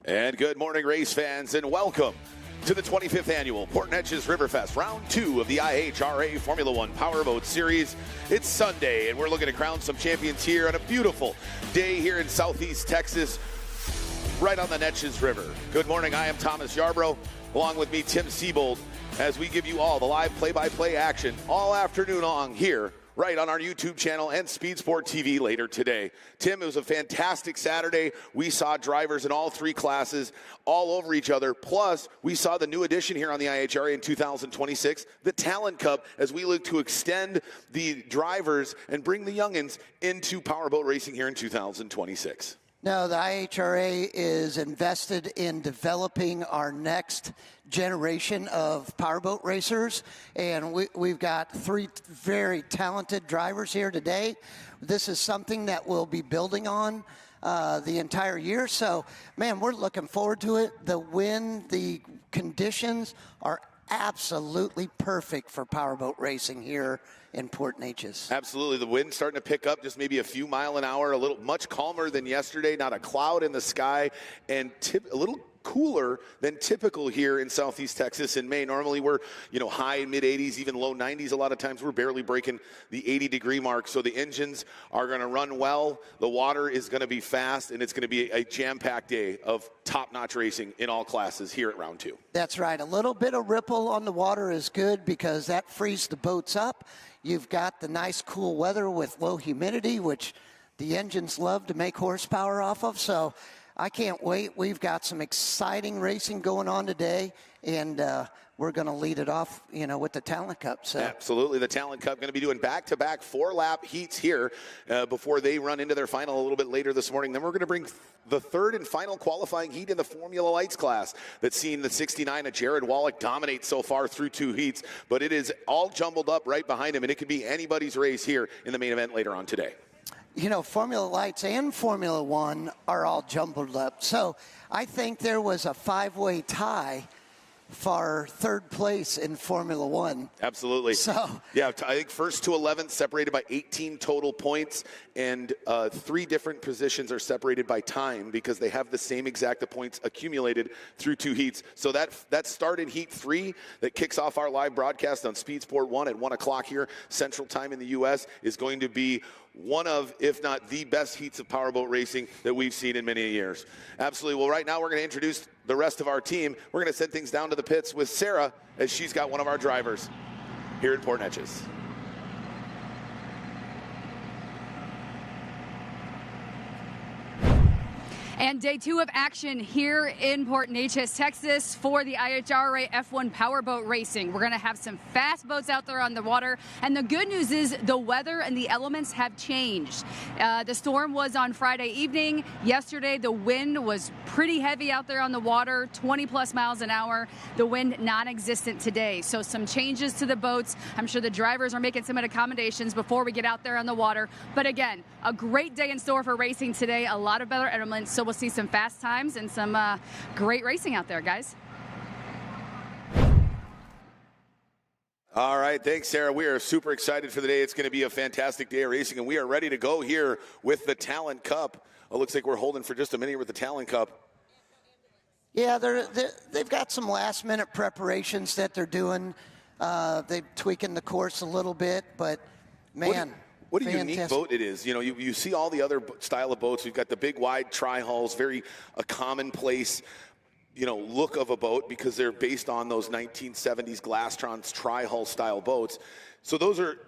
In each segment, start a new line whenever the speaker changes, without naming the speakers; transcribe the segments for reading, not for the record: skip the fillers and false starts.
And good morning, race fans, and welcome to the 25th annual Port Neches River Fest, round 2 of the IHRA F1 Powerboat Series. It's Sunday, and we're looking to crown some champions here on a beautiful day here in southeast Texas, right on the Neches River. Good morning, I am Thomas Yarbrough, along with me, Tim Siebold, as we give you all the live play-by-play action all afternoon long here, right on our YouTube channel and Speed Sport TV later today. Tim, it was a fantastic Saturday. We saw drivers in all 3 classes all over each other. Plus, we saw the new addition here on the IHRA in 2026, the Talon Cup, as we look to extend the drivers and bring the youngins into powerboat racing here in 2026.
No, the IHRA is invested in developing our next generation of powerboat racers, and we've got 3 very talented drivers here today. This is something that we'll be building on the entire year. So, man, we're looking forward to it. The wind, the conditions are absolutely perfect for powerboat racing here in Port Neches.
Absolutely. The wind's starting to pick up, just maybe a few miles an hour, much calmer than yesterday, not a cloud in the sky, and a little cooler than typical here in southeast Texas in May. Normally we're, high mid 80s, even low 90s. A lot of times we're barely breaking the 80-degree mark. So the engines are going to run well. The water is going to be fast, and it's going to be a jam-packed day of top-notch racing in all classes here at round 2.
That's right. A little bit of ripple on the water is good because that frees the boats up. You've got the nice cool weather with low humidity, which the engines love to make horsepower off of. So I can't wait. We've got some exciting racing going on today, and we're going to lead it off, with the Talon Cup. So.
Absolutely. The Talon Cup going to be doing back-to-back 4-lap heats here before they run into their final a little bit later this morning. Then we're going to bring the 3rd and final qualifying heat in the Formula Lights class that's seen the 69 of Jared Wallach dominate so far through 2 heats, but it is all jumbled up right behind him, and it could be anybody's race here in the main event later on today.
Formula Lights and Formula One are all jumbled up. So I think there was a 5-way tie for 3rd place in Formula One.
Absolutely.
So
yeah, I think 1st to 11th separated by 18 total points, and 3 different positions are separated by time because they have the same exact points accumulated through 2 heats. So that started heat 3 that kicks off our live broadcast on Speed Sport 1 at 1 o'clock here Central Time in the U.S. is going to be one of, if not the best heats of powerboat racing that we've seen in many years. Absolutely. Well, right now we're going to introduce the rest of our team. We're going to send things down to the pits with Sarah, as she's got one of our drivers here in Port Neches.
And day 2 of action here in Port Neches, Texas for the IHRA F1 Powerboat Racing. We're going to have some fast boats out there on the water. And the good news is the weather and the elements have changed. The storm was on Friday evening. Yesterday, the wind was pretty heavy out there on the water, 20-plus miles an hour. The wind non-existent today. So some changes to the boats. I'm sure the drivers are making some accommodations before we get out there on the water. But again, a great day in store for racing today. A lot of better elements. So we'll see some fast times and some great racing out there, guys.
All right, thanks, Sarah. We are super excited for the day. It's going to be a fantastic day of racing, and we are ready to go here with the Talon Cup. It looks like we're holding for just a minute here with the Talon Cup.
Yeah, they've got some last-minute preparations that they're doing. They're tweaking the course a little bit, but, man.
What a unique boat it is. You see all the other style of boats. We've got the big, wide tri-hulls, very a commonplace, look of a boat because they're based on those 1970s Glastrons tri-hull style boats. So those are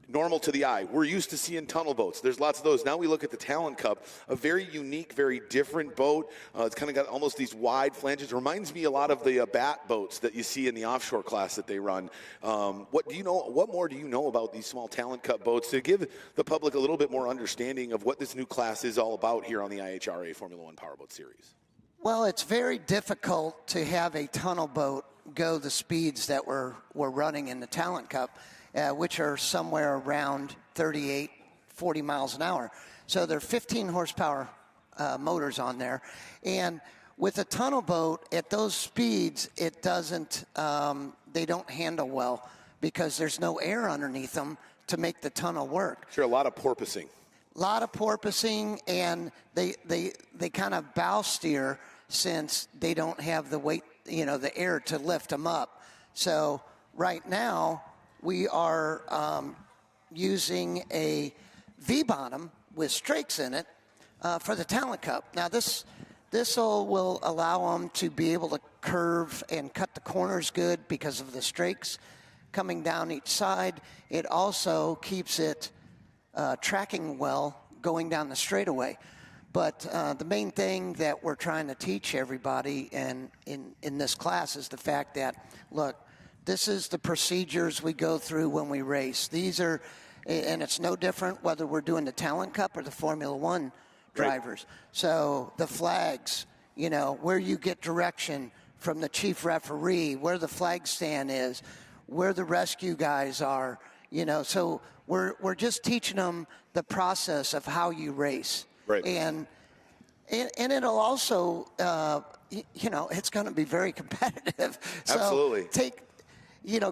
normal to the eye. We're used to seeing tunnel boats. There's lots of those. Now we look at the Talon Cup, a very unique, very different boat. It's kind of got almost these wide flanges. It reminds me a lot of the bat boats that you see in the offshore class that they run. What more do you know about these small Talon Cup boats to give the public a little bit more understanding of what this new class is all about here on the IHRA Formula One Powerboat Series?
Well, it's very difficult to have a tunnel boat go the speeds that we're running in the Talon Cup. Which are somewhere around 38, 40 miles an hour. So there are 15 horsepower motors on there. And with a tunnel boat, at those speeds, it doesn't, they don't handle well because there's no air underneath them to make the tunnel work.
Sure, a lot of porpoising.
A lot of porpoising, and they kind of bow steer since they don't have the weight, the air to lift them up. So right now we are using a V-bottom with strakes in it for the Talon Cup. Now this will allow them to be able to curve and cut the corners good because of the strakes coming down each side. It also keeps it tracking well going down the straightaway. But the main thing that we're trying to teach everybody in this class is the fact that, look, this is the procedures we go through when we race. These are, and it's no different whether we're doing the Talon Cup or the Formula One drivers. Right. So the flags, where you get direction from the chief referee, where the flag stand is, where the rescue guys are, so we're just teaching them the process of how you race.
Right.
And it'll also, it's going to be very competitive. So
absolutely.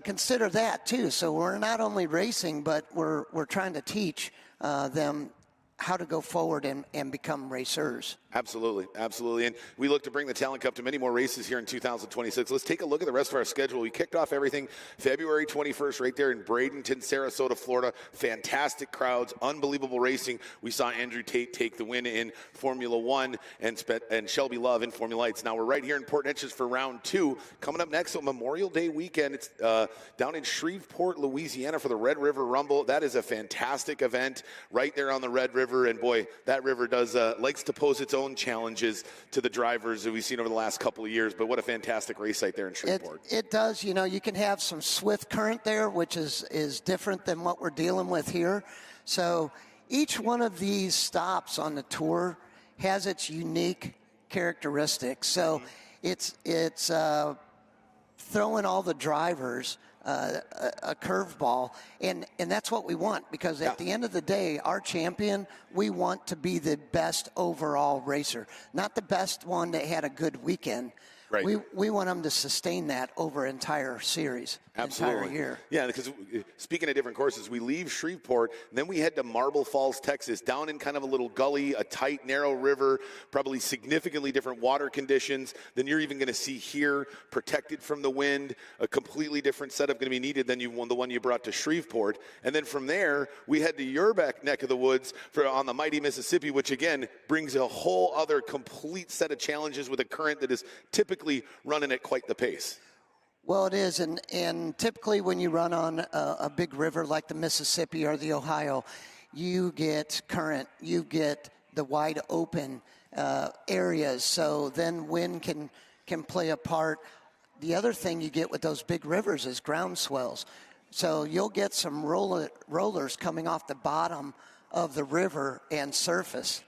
Consider that too. So we're not only racing, but we're trying to teach them how to go forward and become racers.
Absolutely, absolutely. And we look to bring the Talon Cup to many more races here in 2026. Let's take a look at the rest of our schedule. We kicked off everything February 21st right there in Bradenton, Sarasota, Florida. Fantastic crowds, unbelievable racing. We saw Andrew Tate take the win in Formula One and Shelby Love in Formula Lights. Now we're right here in Port Neches for round 2. Coming up next on Memorial Day weekend, it's down in Shreveport, Louisiana for the Red River Rumble. That is a fantastic event right there on the Red River. And boy, that river does likes to pose its own challenges to the drivers that we've seen over the last couple of years, but what a fantastic race site there in Shreveport.
It does. You can have some swift current there, which is different than what we're dealing with here. So each one of these stops on the tour has its unique characteristics. So it's throwing all the drivers a curveball, and that's what we want, because at the end of the day, our champion, we want to be the best overall racer, not the best one that had a good weekend. Right. We want them to sustain that over an entire series,
absolutely.
Entire year.
Yeah, because speaking of different courses, we leave Shreveport, and then we head to Marble Falls, Texas, down in kind of a little gully, a tight, narrow river, probably significantly different water conditions than you're even going to see here, protected from the wind, a completely different setup going to be needed than the one you brought to Shreveport. And then from there, we head to your neck of the woods on the mighty Mississippi, which again brings a whole other complete set of challenges with a current that is typically running at quite the pace.
Well, it is, and typically when you run on a big river like the Mississippi or the Ohio, you get current, you get the wide open areas, so then wind can play a part. The other thing you get with those big rivers is ground swells. So you'll get some rollers coming off the bottom of the river and surface.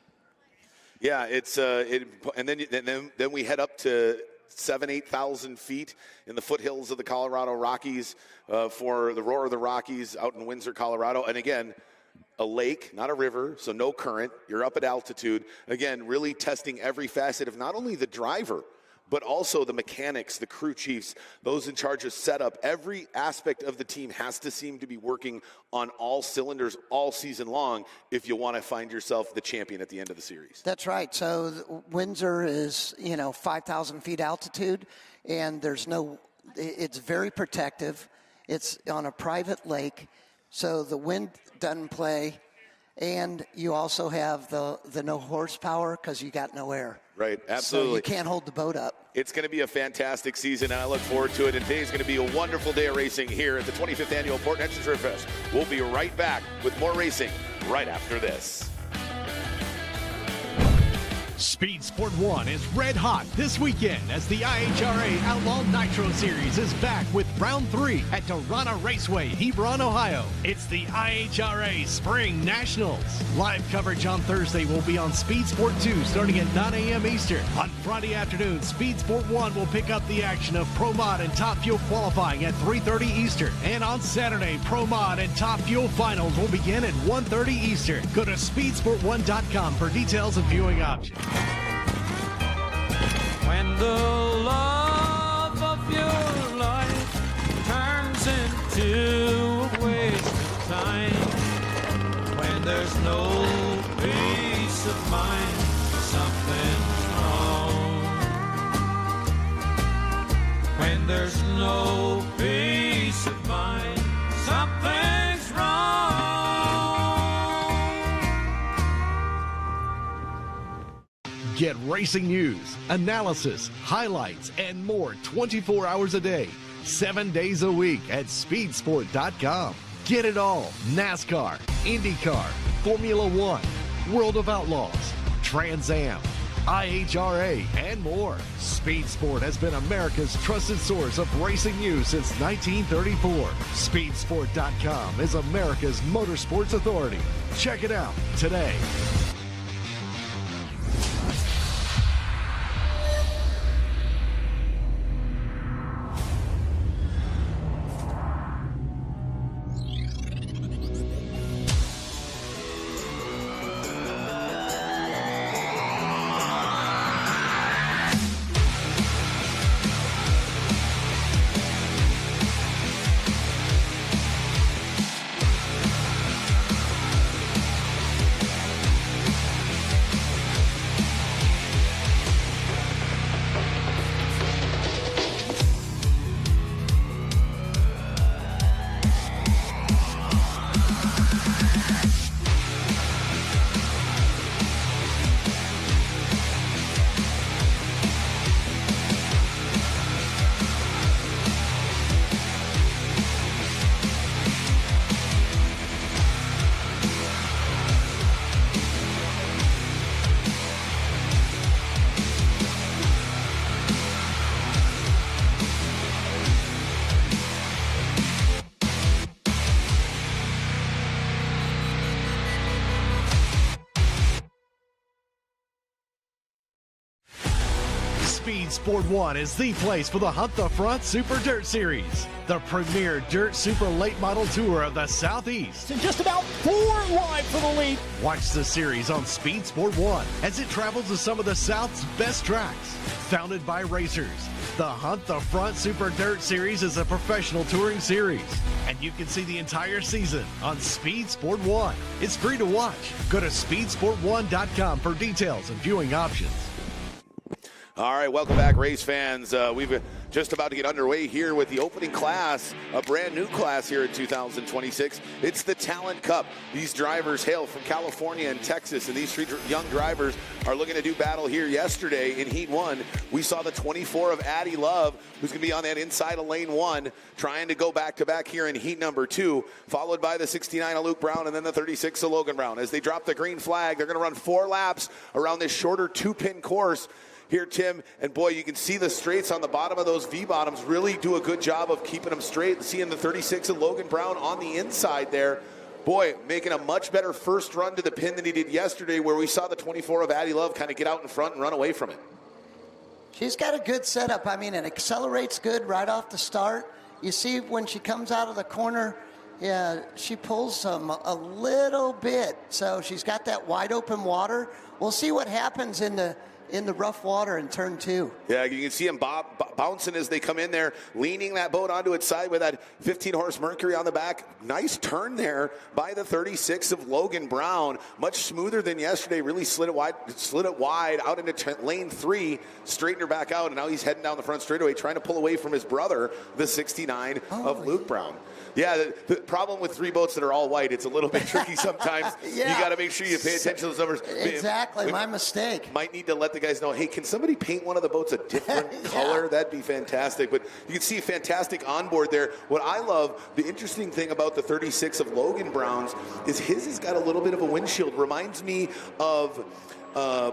Yeah, it's and then we head up to 8,000 feet in the foothills of the Colorado Rockies for the Roar of the Rockies out in Windsor, Colorado. And again, a lake, not a river, so no current. You're up at altitude. Again, really testing every facet of not only the driver, but also the mechanics, the crew chiefs, those in charge of setup. Every aspect of the team has to seem to be working on all cylinders all season long if you want to find yourself the champion at the end of the series.
That's right. So Windsor is, 5,000 feet altitude, and it's very protective. It's on a private lake, so the wind doesn't play, and you also have the no horsepower because you got no air.
Right, absolutely.
So you can't hold the boat up.
It's going to be a fantastic season, and I look forward to it. And today's going to be a wonderful day of racing here at the 25th Annual Port Neches River Fest. We'll be right back with more racing right after this.
Speed Sport 1 is red hot this weekend as the IHRA Outlaw Nitro Series is back with Round 3 at Torana Raceway, Hebron, Ohio. It's the IHRA Spring Nationals. Live coverage on Thursday will be on Speed Sport 2 starting at 9 a.m. Eastern. On Friday afternoon, Speed Sport 1 will pick up the action of Pro Mod and Top Fuel qualifying at 3:30 Eastern. And on Saturday, Pro Mod and Top Fuel finals will begin at 1:30 Eastern. Go to speedsport1.com for details and viewing options.
When the love of your life turns into a waste of time, when there's no peace of mind, something's wrong.
Get racing news, analysis, highlights, and more 24 hours a day, 7 days a week at speedsport.com. Get it all. NASCAR, IndyCar, Formula One, World of Outlaws, Trans Am, IHRA, and more. Speed Sport has been America's trusted source of racing news since 1934. Speedsport.com is America's motorsports authority. Check it out today. Speed Sport 1 is the place for the Hunt the Front Super Dirt Series, the premier dirt super late model tour of the Southeast.
And just about 4 wide for the lead.
Watch the series on Speed Sport 1 as it travels to some of the South's best tracks. Founded by racers, the Hunt the Front Super Dirt Series is a professional touring series, and you can see the entire season on Speed Sport 1. It's free to watch. Go to speedsport1.com for details and viewing options.
All right, welcome back, race fans. We've just about to get underway here with the opening class, a brand new class here in 2026. It's the Talon Cup. These drivers hail from California and Texas, and these three young drivers are looking to do battle here. Yesterday in Heat 1, we saw the 24 of Addie Love, who's going to be on that inside of lane 1, trying to go back-to-back here in Heat number 2, followed by the 69 of Luke Brown and then the 36 of Logan Brown. As they drop the green flag, they're going to run 4 laps around this shorter 2-pin course here, Tim, and boy, you can see the straights on the bottom of those V-bottoms really do a good job of keeping them straight. Seeing the 36 of Logan Brown on the inside there. Boy, making a much better first run to the pin than he did yesterday, where we saw the 24 of Addie Love kind of get out in front and run away from it.
She's got a good setup. I mean, it accelerates good right off the start. You see when she comes out of the corner, yeah, she pulls a little bit. So she's got that wide open water. We'll see what happens in the rough water in turn 2.
Yeah, you can see him bouncing as they come in there, leaning that boat onto its side with that 15-horse Mercury on the back. Nice turn there by the 36 of Logan Brown. Much smoother than yesterday. Really slid it wide out into lane 3, straightened her back out, and now he's heading down the front straightaway, trying to pull away from his brother, the 69 of Luke Brown. Yeah, the problem with 3 boats that are all white, it's a little bit tricky sometimes. Yeah. You got to make sure you pay attention to those numbers.
Exactly, my mistake.
Might need to let the guys know, hey, can somebody paint one of the boats a different color? That'd be fantastic. But you can see fantastic onboard there. What I love, the interesting thing about the 36 of Logan Brown's is his has got a little bit of a windshield. Reminds me of...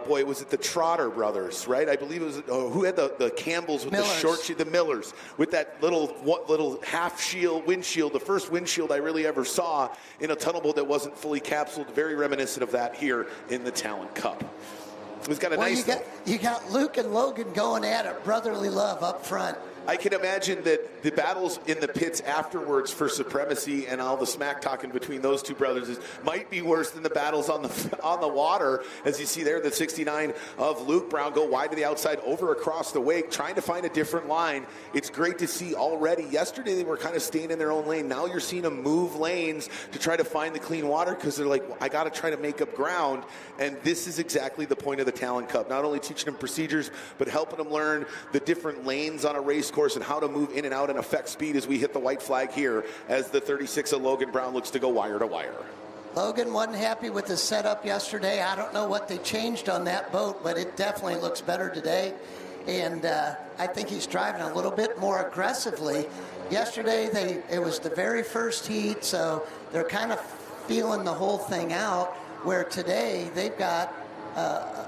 boy, was it the Trotter brothers, right? I believe it was who had the Campbells with
Millers.
the short shield, the Millers, with that little half shield windshield, the first windshield I really ever saw in a tunnel boat that wasn't fully capsuled. Very reminiscent of that here in the Talon Cup. He's got a nice.
You got Luke and Logan going at it, brotherly love up front.
I can imagine that the battles in the pits afterwards for supremacy and all the smack talking between those two brothers might be worse than the battles on the water. As you see there, the 69 of Luke Brown go wide to the outside, over across the wake, trying to find a different line. It's great to see already. Yesterday they were kind of staying in their own lane. Now you're seeing them move lanes to try to find the clean water because they're like, I got to try to make up ground. And this is exactly the point of the Talon Cup. Not only teaching them procedures, but helping them learn the different lanes on a race course and how to move in and out and affect speed as we hit the white flag here as the 36 of Logan Brown looks to go wire to wire.
Logan wasn't happy with the setup yesterday. I don't know what they changed on that boat, but it definitely looks better today. And I think he's driving a little bit more aggressively. Yesterday, it was the very first heat, so they're kind of feeling the whole thing out, where today they've got a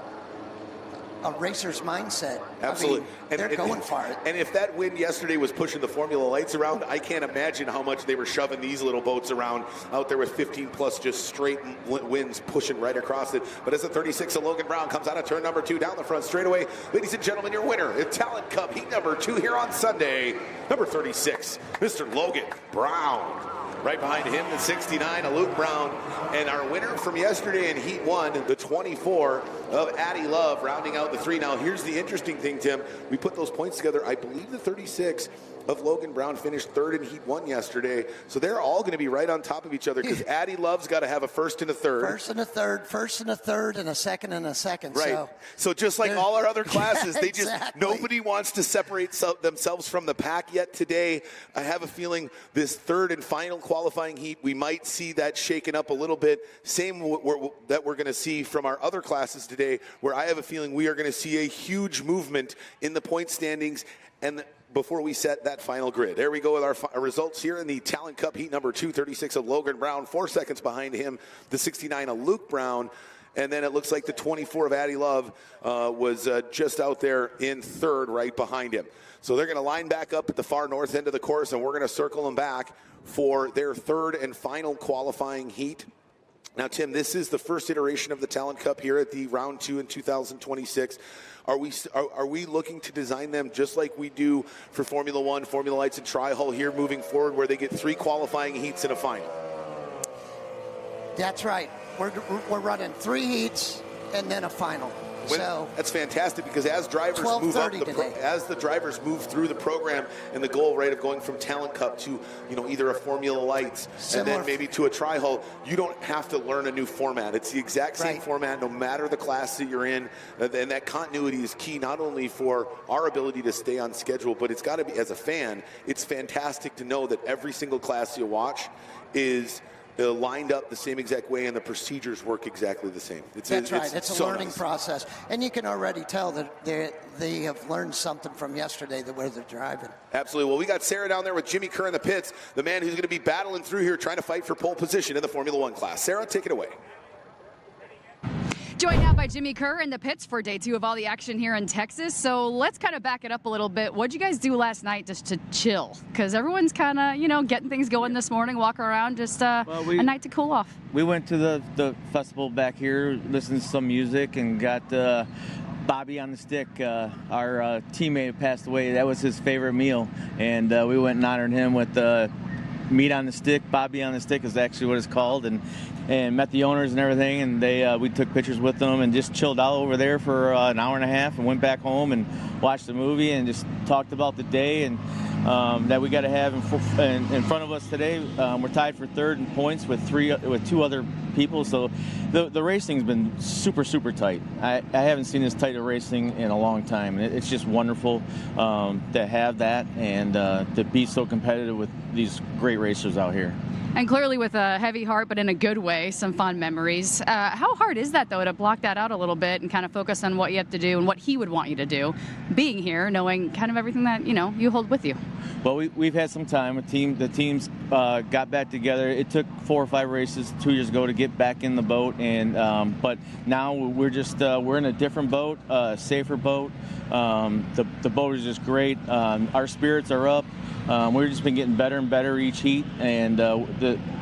racer's mindset.
Absolutely.
I mean, they're going for it.
And if that wind yesterday was pushing the Formula lights around, I can't imagine how much they were shoving these little boats around out there with 15 plus just straight winds pushing right across it. But as the 36 of Logan Brown comes out of turn number 2 down the front straightaway, ladies and gentlemen, your winner in Talon Cup heat number 2 here on Sunday, number 36, Mr. Logan Brown. Right behind him, the 69 of Luke Brown. And our winner from yesterday in Heat 1, the 24 of Addie Love, rounding out the 3. Now, here's the interesting thing, Tim. We put those points together. I believe the 36 of Logan Brown finished 3rd in Heat 1 yesterday. So they're all going to be right on top of each other because Addie Love's got to have a 1st and a 3rd.
1st and a 3rd, 1st and a 3rd, and a 2nd and a 2nd.
Right. So just like all our other classes, they
Exactly.
nobody wants to separate themselves from the pack yet today. I have a feeling this 3rd and final qualifying heat, we might see that shaken up a little bit. Same that we're going to see from our other classes today, where I have a feeling we are going to see a huge movement in the point standings and before we set that final grid. There we go with our results here in the Talon Cup heat number 2, 36 of Logan Brown, 4 seconds behind him, the 69 of Luke Brown. And then it looks like the 24 of Addie Love was just out there in 3rd right behind him. So they're going to line back up at the far north end of the course, and we're going to circle them back for their 3rd and final qualifying heat. Now, Tim, this is the first iteration of the Talon Cup here at the round 2 in 2026. Are we looking to design them just like we do for Formula 1, Formula Lights, and Tri-Hull here moving forward, where they get 3 qualifying heats and a final?
That's right. We're running 3 heats and then a final. So
that's fantastic, because as drivers move up as the drivers move through the program, and the goal, right, of going from Talon Cup to either a Formula Lights and then maybe to a Tri-Hull, you don't have to learn a new format. It's the exact same format no matter the class that you're in, and that continuity is key not only for our ability to stay on schedule, but it's got to be, as a fan, it's fantastic to know that every single class you watch is lined up the same exact way, and the procedures work exactly the same.
That's right. It's a learning process. And you can already tell that they have learned something from yesterday, the way they're driving.
Absolutely. Well, we got Sarah down there with Jimmy Kerr in the pits, the man who's going to be battling through here trying to fight for pole position in the Formula 1 class. Sarah, take it away.
Joined now by Jimmy Kerr in the pits for day 2 of all the action here in Texas. So let's kind of back it up a little bit. What'd you guys do last night just to chill? Because everyone's kind of, getting things going this morning, walking around, just a night to cool off.
We went to the festival back here, listened to some music, and got Bobby on the stick. Our teammate passed away. That was his favorite meal. And we went and honored him with meat on the stick. Bobby on the stick is actually what it's called, and met the owners and everything, and we took pictures with them and just chilled out over there for an hour and a half, and went back home and watched the movie and just talked about the day and that we got to have in front of us today. We're tied for 3rd in points with 2 other people, so the racing's been super tight. I haven't seen this tight of racing in a long time. It's just wonderful to have that and to be so competitive with these great racers out here.
And clearly with a heavy heart, but in a good way, some fond memories. How hard is that, though, to block that out a little bit and kind of focus on what you have to do and what he would want you to do, being here, knowing kind of everything that, you hold with you?
Well, we've had some time. The teams got back together. It took 4 or 5 races 2 years ago to get back in the boat, and but now we're just we're in a different boat, a safer boat. The boat is just great. Our spirits are up. We've just been getting better and better each heat, and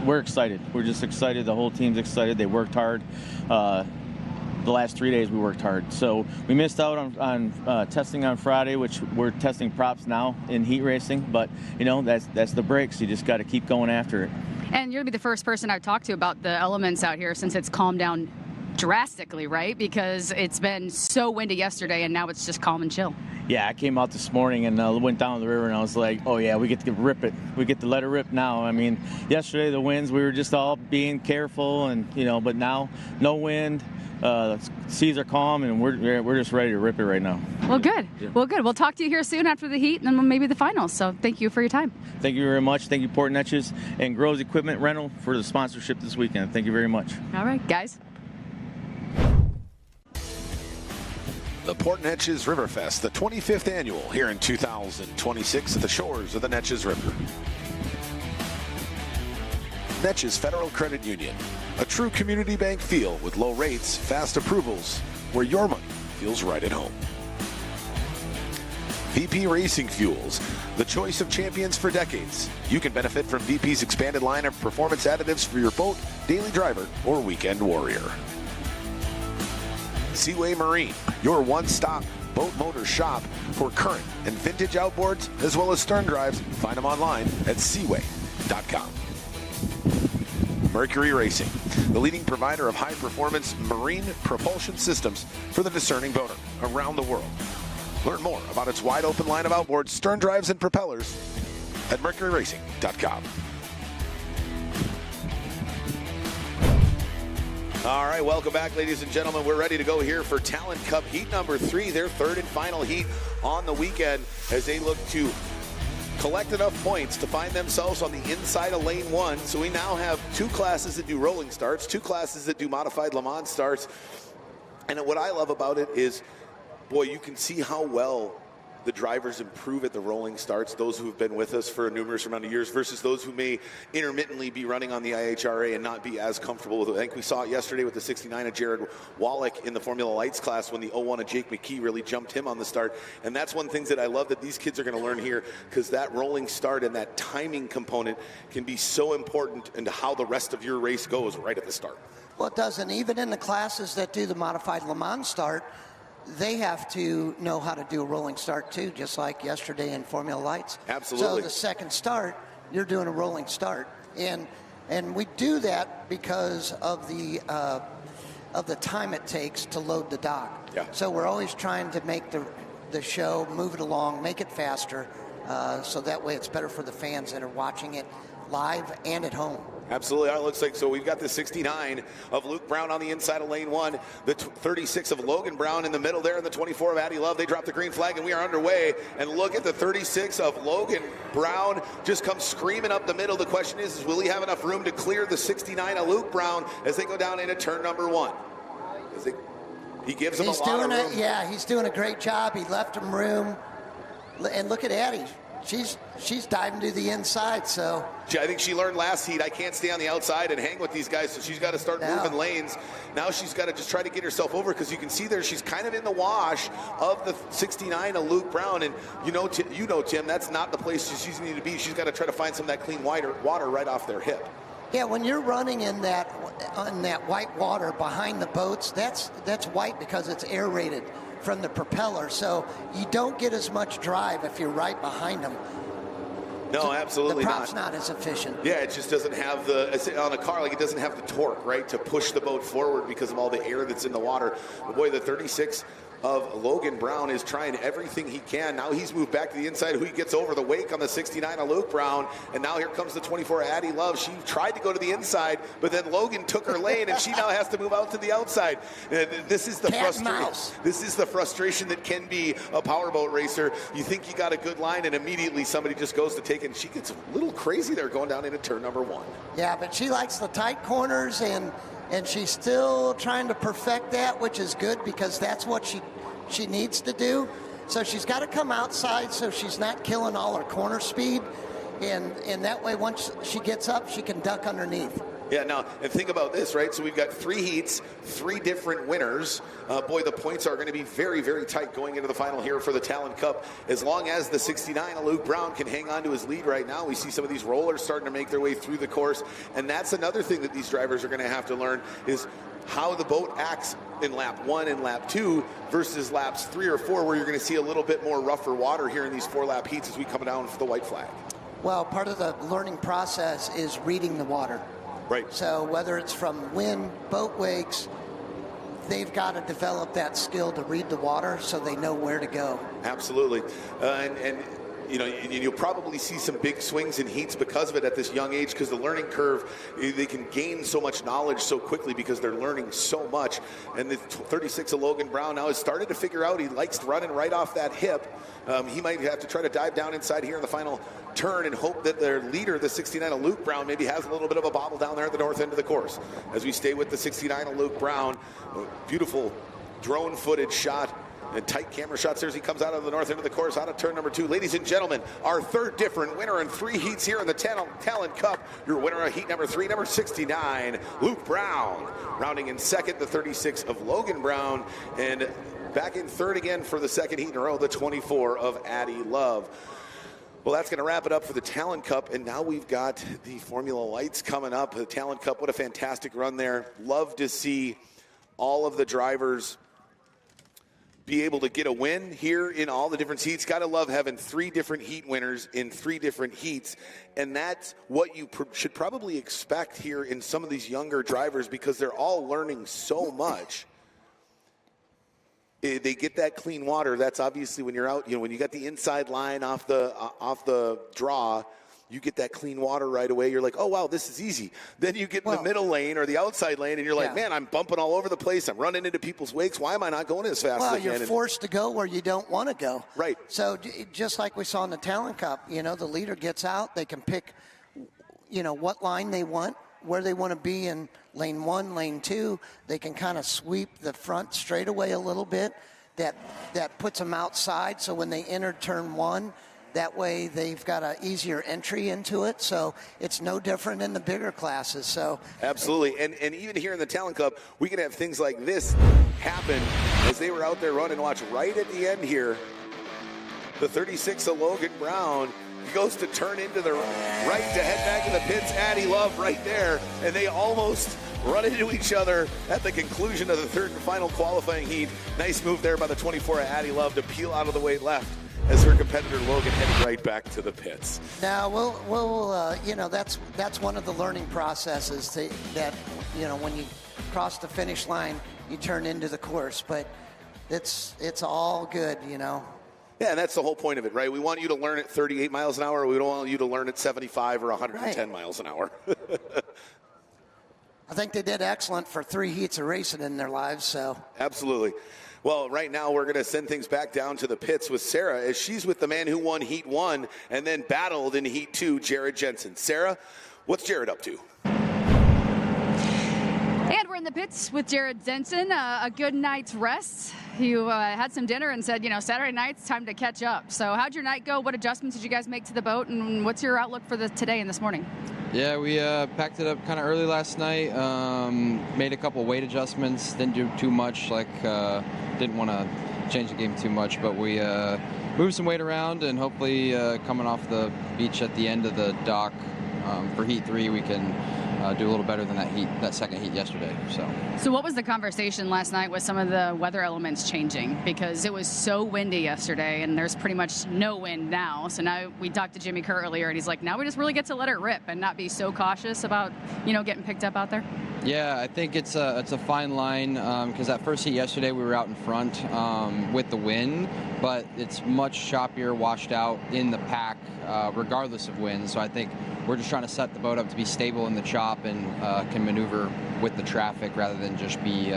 we're excited. We're just excited. The whole team's excited. They worked hard. The last 3 days we worked hard. So we missed out on testing on Friday, which we're testing props now in heat racing. But, that's the breaks. You just got to keep going after it.
And you'll be the first person I've talked to about the elements out here since it's calmed down drastically, right? Because it's been so windy yesterday, and now it's just calm and chill.
Yeah, I came out this morning and went down the river, and I was like, oh, yeah, we get to rip it. We get to let it rip now. I mean, yesterday the winds, we were just all being careful, and, but now no wind. Seas are calm, and we're just ready to rip it right now.
Well, good. Yeah. Well, good. We'll talk to you here soon after the heat and then maybe the finals. So thank you for your time.
Thank you very much. Thank you, Port Neches and Groves Equipment Rental, for the sponsorship this weekend. Thank you very much.
All right, guys.
The Port Neches River Fest, the 25th annual, here in 2026 at the shores of the Neches River. Neches Federal Credit Union, a true community bank feel with low rates, fast approvals, where your money feels right at home. VP Racing Fuels, the choice of champions for decades. You can benefit from VP's expanded line of performance additives for your boat, daily driver, or weekend warrior. Seaway Marine, your one-stop boat motor shop for current and vintage outboards, as well as stern drives. Find them online at seaway.com. Mercury Racing, the leading provider of high-performance marine propulsion systems for the discerning boater around the world. Learn more about its wide-open line of outboards, stern drives, and propellers at mercuryracing.com. All right, welcome back, ladies and gentlemen. We're ready to go here for Talon Cup heat number 3, their third and final heat on the weekend, as they look to collect enough points to find themselves on the inside of lane 1. So we now have 2 classes that do rolling starts, 2 classes that do modified Le Mans starts. And what I love about it is, boy, you can see how well the drivers improve at the rolling starts, those who have been with us for a numerous amount of years versus those who may intermittently be running on the IHRA and not be as comfortable with it. I think we saw it yesterday with the 69 of Jared Wallach in the Formula Lights class when the 01 of Jake McKee really jumped him on the start. And that's one thing that I love that these kids are going to learn here, because that rolling start and that timing component can be so important into how the rest of your race goes right at the start.
Well, it doesn't. Even in the classes that do the modified Le Mans start, they have to know how to do a rolling start too, just like yesterday in Formula Lights.
Absolutely.
So the second start, you're doing a rolling start, and we do that because of the time it takes to load the dock.
Yeah.
So we're always trying to make the show, move it along, make it faster, so that way it's better for the fans that are watching it live and at home.
Absolutely. It looks like so. We've got the 69 of Luke Brown on the inside of lane 1, the 36 of Logan Brown in the middle there, and the 24 of Addie Love. They drop the green flag, and we are underway. And look at the 36 of Logan Brown just comes screaming up the middle. The question is will he have enough room to clear the 69 of Luke Brown as they go down into turn number 1? He gives him a lot of room.
Yeah, he's doing a great job. He left him room. And look at Addie. She's diving to the inside, so.
I think she learned last heat, I can't stay on the outside and hang with these guys, so she's got to start moving lanes. Now she's got to just try to get herself over, because you can see there she's kind of in the wash of the 69 of Luke Brown, and you know, Tim, that's not the place she's needed to be. She's got to try to find some of that clean water right off their hip.
Yeah, when you're running in that white water behind the boats, that's white because it's aerated from the propeller, so you don't get as much drive if you're right behind them.
No, absolutely not.
The prop's not as efficient.
Yeah, it just doesn't have on a car, like it doesn't have the torque, right, to push the boat forward because of all the air that's in the water. But boy, the 36 of Logan Brown is trying everything he can. Now he's moved back to the inside. Who he gets over the wake on the 69 of Luke Brown. And now here comes the 24 of Addie Love. She tried to go to the inside, but then Logan took her lane, and she now has to move out to the outside. This is the frustration. This is the frustration that can be a powerboat racer. You think you got a good line, and immediately somebody just goes to take it. And she gets a little crazy there going down into turn number 1.
Yeah, but she likes the tight corners, and she's still trying to perfect that, which is good because that's what she needs to do. So she's got to come outside so she's not killing all her corner speed, and that way once she gets up, she can duck underneath.
Yeah, now, and think about this, right? So we've got 3 heats, 3 different winners. Boy, the points are going to be very, very tight going into the final here for the Talon Cup. As long as the 69 of Luke Brown can hang on to his lead right now, we see some of these rollers starting to make their way through the course. And that's another thing that these drivers are going to have to learn is how the boat acts in lap 1 and lap 2 versus laps 3 or 4, where you're going to see a little bit more rougher water here in these 4-lap heats as we come down for the white flag.
Well, part of the learning process is reading the water.
Right.
So whether it's from wind, boat wakes, they've got to develop that skill to read the water so they know where to go.
Absolutely. And you'll probably see some big swings in heats because of it at this young age, because the learning curve, they can gain so much knowledge so quickly because they're learning so much. And the 36 of Logan Brown now has started to figure out he likes running right off that hip. He might have to try to dive down inside here in the final turn and hope that their leader, the 69 of Luke Brown, maybe has a little bit of a bobble down there at the north end of the course. As we stay with the 69 of Luke Brown, beautiful drone footage shot and tight camera shots there as he comes out of the north end of the course, out of turn number 2. Ladies and gentlemen, our third different winner in 3 heats here in the Talon Cup. Your winner of heat number 3, number 69, Luke Brown. Rounding in second, the 36 of Logan Brown. And back in third again for the second heat in a row, the 24 of Addie Love. Well, that's going to wrap it up for the Talon Cup, and now we've got the Formula Lights coming up. The Talon Cup, what a fantastic run there. Love to see all of the drivers be able to get a win here in all the different heats. Got to love having 3 different heat winners in 3 different heats, and that's what you should probably expect here in some of these younger drivers, because they're all learning so much. They get that clean water. That's obviously when you're out, when you got the inside line off the draw, you get that clean water right away. You're like, oh, wow, this is easy. Then you get in the middle lane or the outside lane, and you're like, man, I'm bumping all over the place. I'm running into people's wakes. Why am I not going as fast as I can?
Well, you're forced to go where you don't want to go.
Right.
So just like we saw in the Talon Cup, the leader gets out. They can pick, what line they want, where they want to be in lane 1, lane 2. They can kind of sweep the front straightaway a little bit. That puts them outside, so when they enter turn 1, that way they've got an easier entry into it. So it's no different in the bigger classes. So
absolutely. And even here in the Talon Cup, we can have things like this happen as they were out there running. Watch right at the end here, the 36 of Logan Brown goes to turn into the right to head back to the pits. Addie Love right there, and they almost run into each other at the conclusion of the third and final qualifying heat. Nice move there by the 24 of Addie Love to peel out of the way left as her competitor Logan headed right back to the pits.
Now, that's one of the learning processes that when you cross the finish line, you turn into the course. But it's all good,
Yeah, and that's the whole point of it, right? We want you to learn at 38 miles an hour. We don't want you to learn at 75 or 110 miles an hour.
I think they did excellent for 3 heats of racing in their lives. So
absolutely. Well, right now we're going to send things back down to the pits with Sarah, as she's with the man who won Heat 1 and then battled in Heat 2, Jared Jensen. Sarah, what's Jared up to?
And we're in the pits with Jared Jensen. A good night's rest. You had some dinner and said, Saturday night's time to catch up. So how'd your night go? What adjustments did you guys make to the boat? And what's your outlook for today and this morning?
Yeah, we packed it up kind of early last night. Made a couple weight adjustments. Didn't do too much. Didn't want to change the game too much, but we moved some weight around, and hopefully coming off the beach at the end of the dock for Heat 3, we can do a little better than that second heat yesterday. So
what was the conversation last night with some of the weather elements changing? Because it was so windy yesterday, and there's pretty much no wind now. So now we talked to Jimmy Kerr earlier, and he's like, now we just really get to let it rip and not be so cautious about, getting picked up out there.
Yeah, I think it's a fine line, because that first heat yesterday we were out in front with the wind, but it's much choppier, washed out in the pack, regardless of wind. So I think we're just trying to set the boat up to be stable in the chop and can maneuver with the traffic rather than just be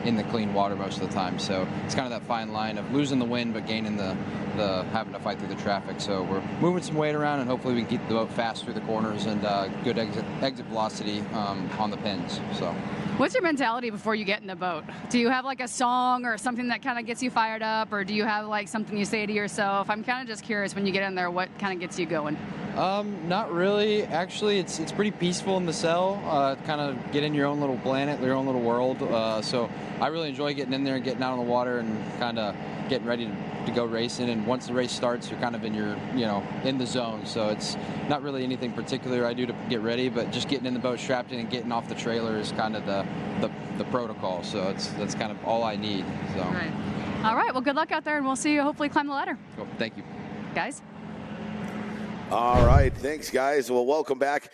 in the clean water most of the time. So it's kind of that fine line of losing the wind but gaining the having to fight through the traffic. So we're moving some weight around, and hopefully we can keep the boat fast through the corners and good exit velocity on the pins. So
what's your mentality before you get in the boat? Do you have like a song or something that kind of gets you fired up, or do you have like something you say to yourself? I'm kind of just curious, when you get in there, what kind of gets you going?
Not really. Actually, it's pretty peaceful in the cell. Kind of get in your own little planet, your own little world. So I really enjoy getting in there and getting out on the water and kind of getting ready to go racing. And once the race starts, you're kind of in your, in the zone. So it's not really anything particular I do to get ready, but just getting in the boat, strapped in, and getting off the trailer is kind of the protocol. So that's kind of all I need. So.
Right. All right. Well, good luck out there, and we'll see you hopefully climb the ladder.
Cool. Thank you,
guys.
All right, thanks, guys. Well, welcome back.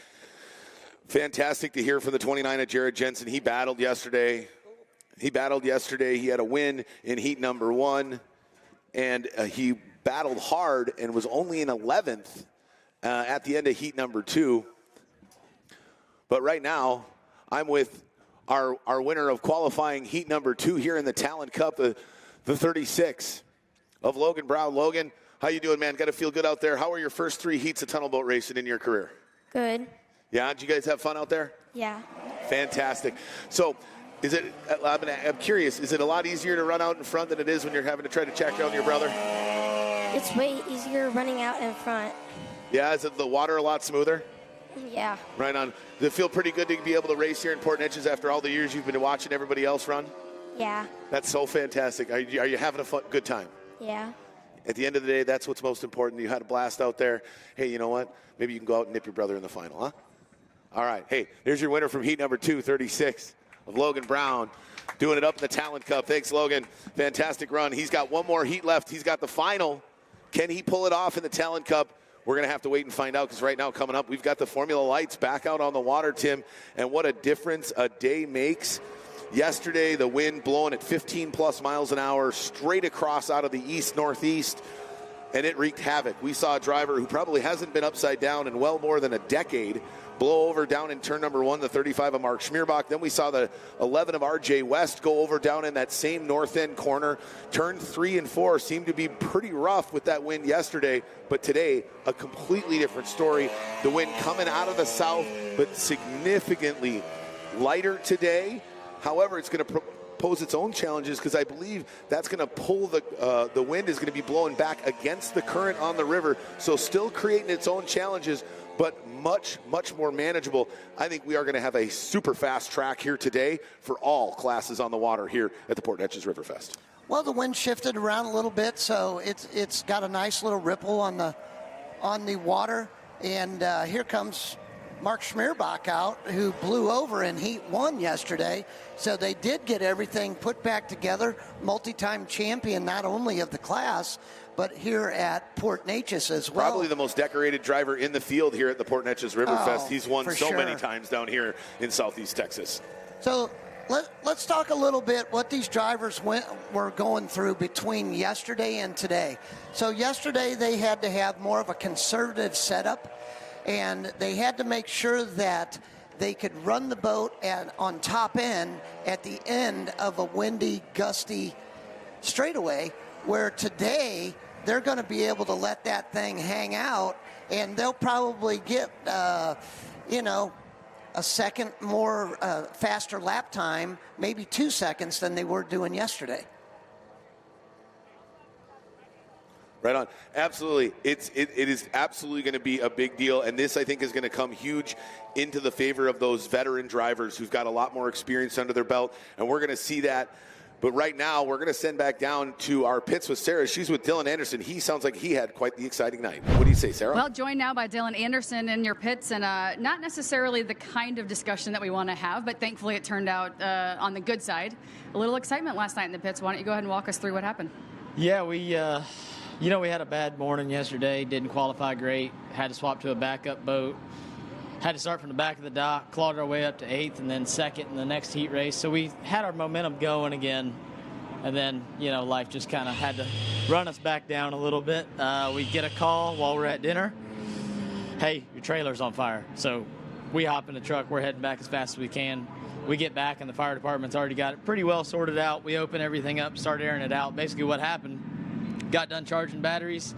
Fantastic to hear from the 29 of Jared Jensen. He battled yesterday. He had a win in heat number 1, and he battled hard and was only in 11th at the end of heat number 2. But right now, I'm with our winner of qualifying heat number 2 here in the Talon Cup, the 36 of Logan Brown. Logan, how you doing, man? Got to feel good out there. How were your first 3 heats of tunnel boat racing in your career?
Good.
Yeah, did you guys have fun out there?
Yeah.
Fantastic. So, I'm curious, is it a lot easier to run out in front than it is when you're having to try to check down your brother?
It's way easier running out in front.
Yeah, is the water a lot smoother?
Yeah.
Right on. Does it feel pretty good to be able to race here in Port Neches after all the years you've been watching everybody else run?
Yeah.
That's so fantastic. Are you having a good time?
Yeah.
At the end of the day, that's what's most important. You had a blast out there. Hey, you know what? Maybe you can go out and nip your brother in the final, huh? All right. Hey, there's your winner from heat number 2, 36 of Logan Brown, doing it up in the Talon Cup. Thanks, Logan. Fantastic run. He's got one more heat left. He's got the final. Can he pull it off in the Talon Cup? We're going to have to wait and find out, because right now coming up, we've got the Formula Lights back out on the water, Tim, and what a difference a day makes. Yesterday, the wind blowing at 15-plus miles an hour straight across out of the east-northeast, and it wreaked havoc. We saw a driver who probably hasn't been upside down in well more than a decade blow over down in turn number 1, the 35 of Mark Schmierbach. Then we saw the 11 of RJ West go over down in that same north end corner. Turn 3 and 4 seemed to be pretty rough with that wind yesterday, but today, a completely different story. The wind coming out of the south, but significantly lighter today. However, it's going to pose its own challenges, because I believe that's going to pull the wind is going to be blowing back against the current on the river. So still creating its own challenges, but much, much more manageable. I think we are going to have a super fast track here today for all classes on the water here at the Port Neches River Fest.
Well, the wind shifted around a little bit, so it's got a nice little ripple on the water. And here comes Mark Schmierbach out, who blew over in Heat 1 yesterday. So they did get everything put back together. Multi-time champion, not only of the class, but here at Port Neches as well.
Probably the most decorated driver in the field here at the Port Neches River Fest. He's won so many times down here in Southeast Texas.
So let's talk a little bit what these drivers were going through between yesterday and today. So yesterday they had to have more of a conservative setup, and they had to make sure that they could run the boat on top end at the end of a windy, gusty straightaway, where today they're going to be able to let that thing hang out, and they'll probably get, a second more faster lap time, maybe 2 seconds, than they were doing yesterday.
Right on. Absolutely. It is absolutely going to be a big deal, and this, I think, is going to come huge into the favor of those veteran drivers who've got a lot more experience under their belt, and we're going to see that. But right now, we're going to send back down to our pits with Sarah. She's with Dylan Anderson. He sounds like he had quite the exciting night. What do you say, Sarah?
Well, joined now by Dylan Anderson in your pits, and not necessarily the kind of discussion that we want to have, but thankfully it turned out on the good side. A little excitement last night in the pits. Why don't you go ahead and walk us through what happened?
Yeah, we had a bad morning yesterday. Didn't qualify great. Had to swap to a backup boat. Had to start from the back of the dock, clawed our way up to 8th and then 2nd in the next heat race. So we had our momentum going again. And then, life just kind of had to run us back down a little bit. We get a call while we're at dinner. Hey, your trailer's on fire. So we hop in the truck. We're heading back as fast as we can. We get back, and the fire department's already got it pretty well sorted out. We open everything up, start airing it out. Basically what happened, got done charging batteries.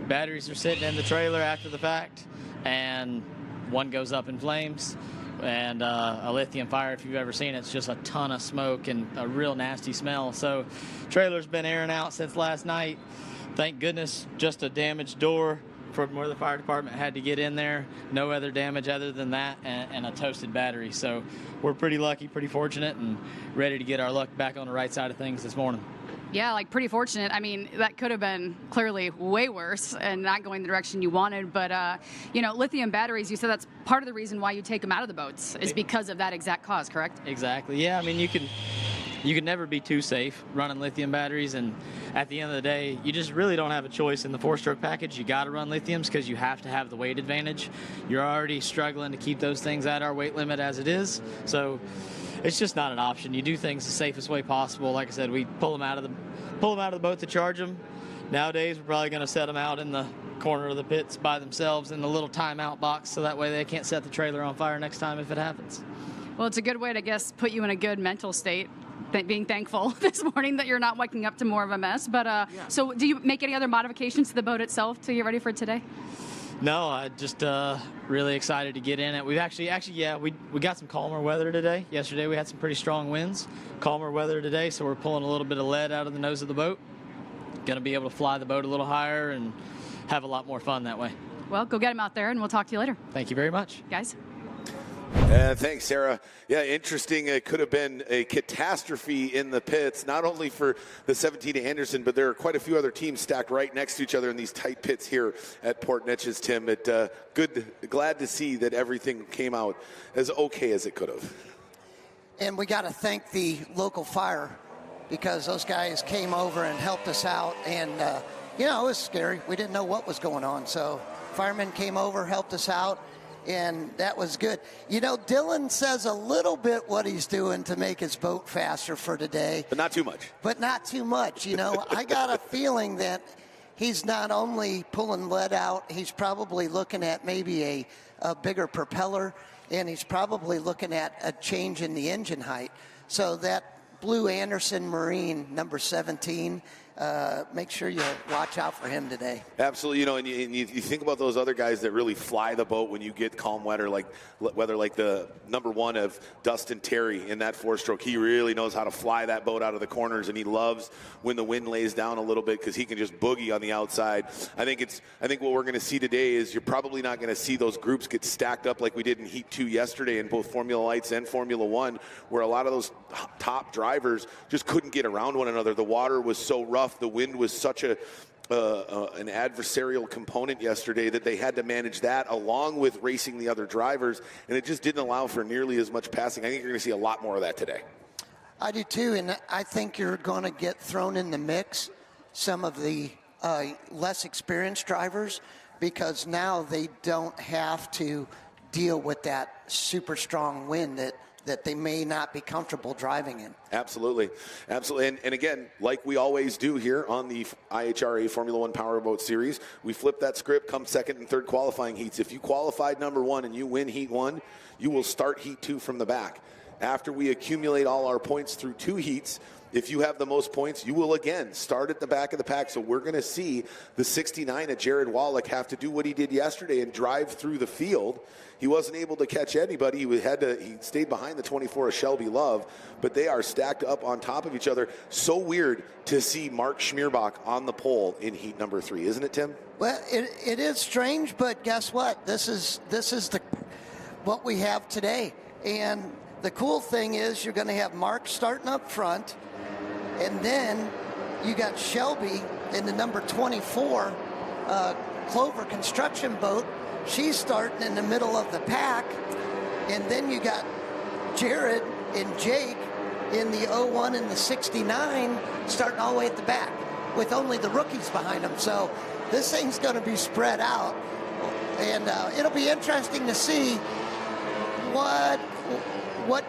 Batteries are sitting in the trailer after the fact, and one goes up in flames. And a lithium fire, if you've ever seen it, it's just a ton of smoke and a real nasty smell. So trailer's been airing out since last night. Thank goodness, just a damaged door from where the fire department had to get in there. No other damage other than that, and a toasted battery. So we're pretty lucky, pretty fortunate, and ready to get our luck back on the right side of things this morning.
Yeah, pretty fortunate. I mean, that could have been clearly way worse and not going the direction you wanted. But, lithium batteries, you said that's part of the reason why you take them out of the boats is because of that exact cause, correct?
Exactly. Yeah, I mean, you can never be too safe running lithium batteries. And at the end of the day, you just really don't have a choice in the 4-stroke package. You got to run lithiums because you have to have the weight advantage. You're already struggling to keep those things at our weight limit as it is. So it's just not an option. You do things the safest way possible. Like I said, we pull them out of the boat to charge them. Nowadays, we're probably going to set them out in the corner of the pits by themselves in the little timeout box, so that way they can't set the trailer on fire next time if it happens.
Well, it's a good way to, I guess, put you in a good mental state, being thankful this morning that you're not waking up to more of a mess. But so do you make any other modifications to the boat itself to get ready for today?
No, I just really excited to get in it. We've actually, we got some calmer weather today. Yesterday we had some pretty strong winds. Calmer weather today, so we're pulling a little bit of lead out of the nose of the boat. Going to be able to fly the boat a little higher and have a lot more fun that way.
Well, go get him out there, and we'll talk to you later.
Thank you very much.
Guys.
Thanks, Sarah. Yeah, interesting. It could have been a catastrophe in the pits, not only for the 17 Anderson, but there are quite a few other teams stacked right next to each other in these tight pits here at Port Neches, Tim. Glad to see that everything came out as okay as it could have.
And we got to thank the local fire, because those guys came over and helped us out. And, it was scary. We didn't know what was going on. So firemen came over, helped us out, and that was good. Dylan says a little bit what he's doing to make his boat faster for today.
But not too much.
I got a feeling that he's not only pulling lead out, he's probably looking at maybe a bigger propeller, and he's probably looking at a change in the engine height. So that blue Anderson Marine, number 17, make sure you watch out for him today.
Absolutely. And you think about those other guys that really fly the boat when you get calm weather, like the number 1 of Dustin Terry in that 4-stroke. He really knows how to fly that boat out of the corners, and he loves when the wind lays down a little bit because he can just boogie on the outside. I think what we're going to see today is you're probably not going to see those groups get stacked up like we did in Heat 2 yesterday in both Formula Lights and Formula 1, where a lot of those top drivers just couldn't get around one another. The water was so rough. The wind was such an adversarial component yesterday that they had to manage that along with racing the other drivers, and it just didn't allow for nearly as much passing. I think you're going to see a lot more of that today.
I do too, and I think you're going to get thrown in the mix some of the less experienced drivers, because now they don't have to deal with that super strong wind that they may not be comfortable driving in.
Absolutely. And again, like we always do here on the IHRA Formula 1 Powerboat Series, we flip that script come second and third qualifying heats. If you qualified number 1 and you win Heat 1, you will start Heat 2 from the back. After we accumulate all our points through 2 heats, if you have the most points, you will again start at the back of the pack. So we're going to see the 69 at Jared Wallach have to do what he did yesterday and drive through the field. He wasn't able to catch anybody. He stayed behind the 24 of Shelby Love, but they are stacked up on top of each other. So weird to see Mark Schmierbach on the pole in heat number 3, isn't it, Tim?
Well, it is strange, but guess what? This is what we have today. And the cool thing is you're going to have Mark starting up front, and then you got Shelby in the number 24 Clover construction boat. She's starting in the middle of the pack. And then you got Jared and Jake in the 01 and the 69 starting all the way at the back with only the rookies behind them. So this thing's going to be spread out. And it'll be interesting to see what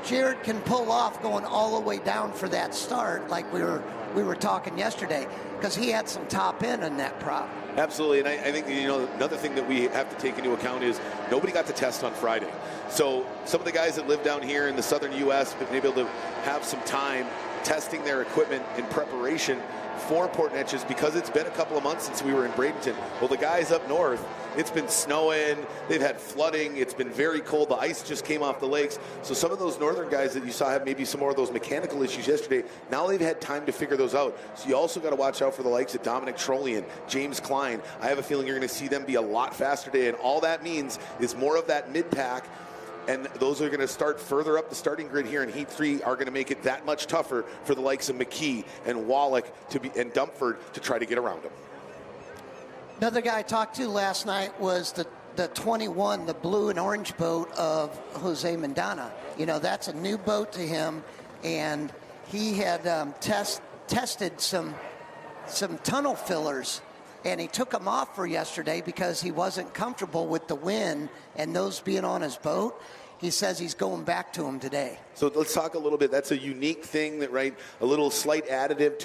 Jared can pull off going all the way down for that start, like we were talking yesterday, because he had some top end in that prop.
Absolutely, and I think another thing that we have to take into account is nobody got to test on Friday. So some of the guys that live down here in the southern U.S. have been able to have some time testing their equipment in preparation for Port Neches, because it's been a couple of months since we were in Bradenton. Well, the guys up north, it's been snowing, they've had flooding, it's been very cold, the ice just came off the lakes. So some of those northern guys that you saw have maybe some more of those mechanical issues yesterday, now they've had time to figure those out. So you also got to watch out for the likes of Dominic Trollian, James Klein. I have a feeling you're going to see them be a lot faster today, and all that means is more of that mid-pack. And those are going to start further up the starting grid here in Heat 3 are going to make it that much tougher for the likes of McKee and Wallach and Dumford to try to get around them.
Another guy I talked to last night was the 21, the blue and orange boat of Jose Mandana. That's a new boat to him, and he had tested some tunnel fillers, and he took them off for yesterday because he wasn't comfortable with the wind and those being on his boat. he says he's going back to them today.
So let's talk a little bit. That's a unique thing that, right, a little slight additive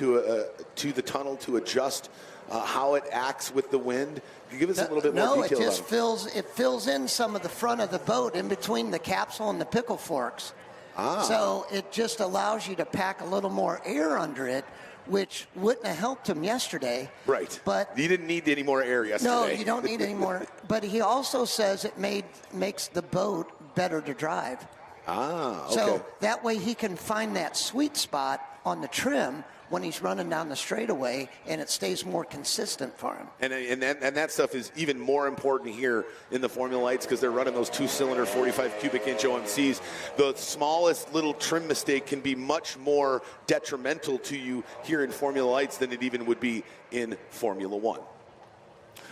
to the tunnel to adjust how it acts with the wind. Can you give us a little bit more detail?
No, it just fills in some of the front of the boat in between the capsule and the pickle forks. So it just allows you to pack a little more air under it, which wouldn't have helped him yesterday.
Right.
But
you didn't need any more air yesterday.
No, you don't need any more. But he also says it makes the boat better to drive.
Okay.
So that way he can find that sweet spot on the trim when he's running down the straightaway, and it stays more consistent for him.
And that stuff is even more important here in the Formula Lights because they're running those 2-cylinder 45 cubic inch OMCs. The smallest little trim mistake can be much more detrimental to you here in Formula Lights than it even would be in Formula One.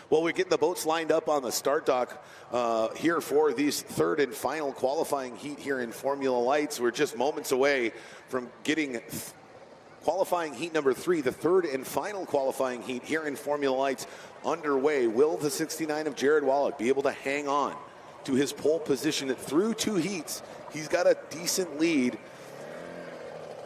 Well, we're getting the boats lined up on the start dock here for these third and final qualifying heat here in Formula Lights. We're just moments away from getting qualifying heat number 3, the third and final qualifying heat here in Formula Lights underway. Will the 69 of Jared Wallach be able to hang on to his pole position through 2 heats? He's got a decent lead.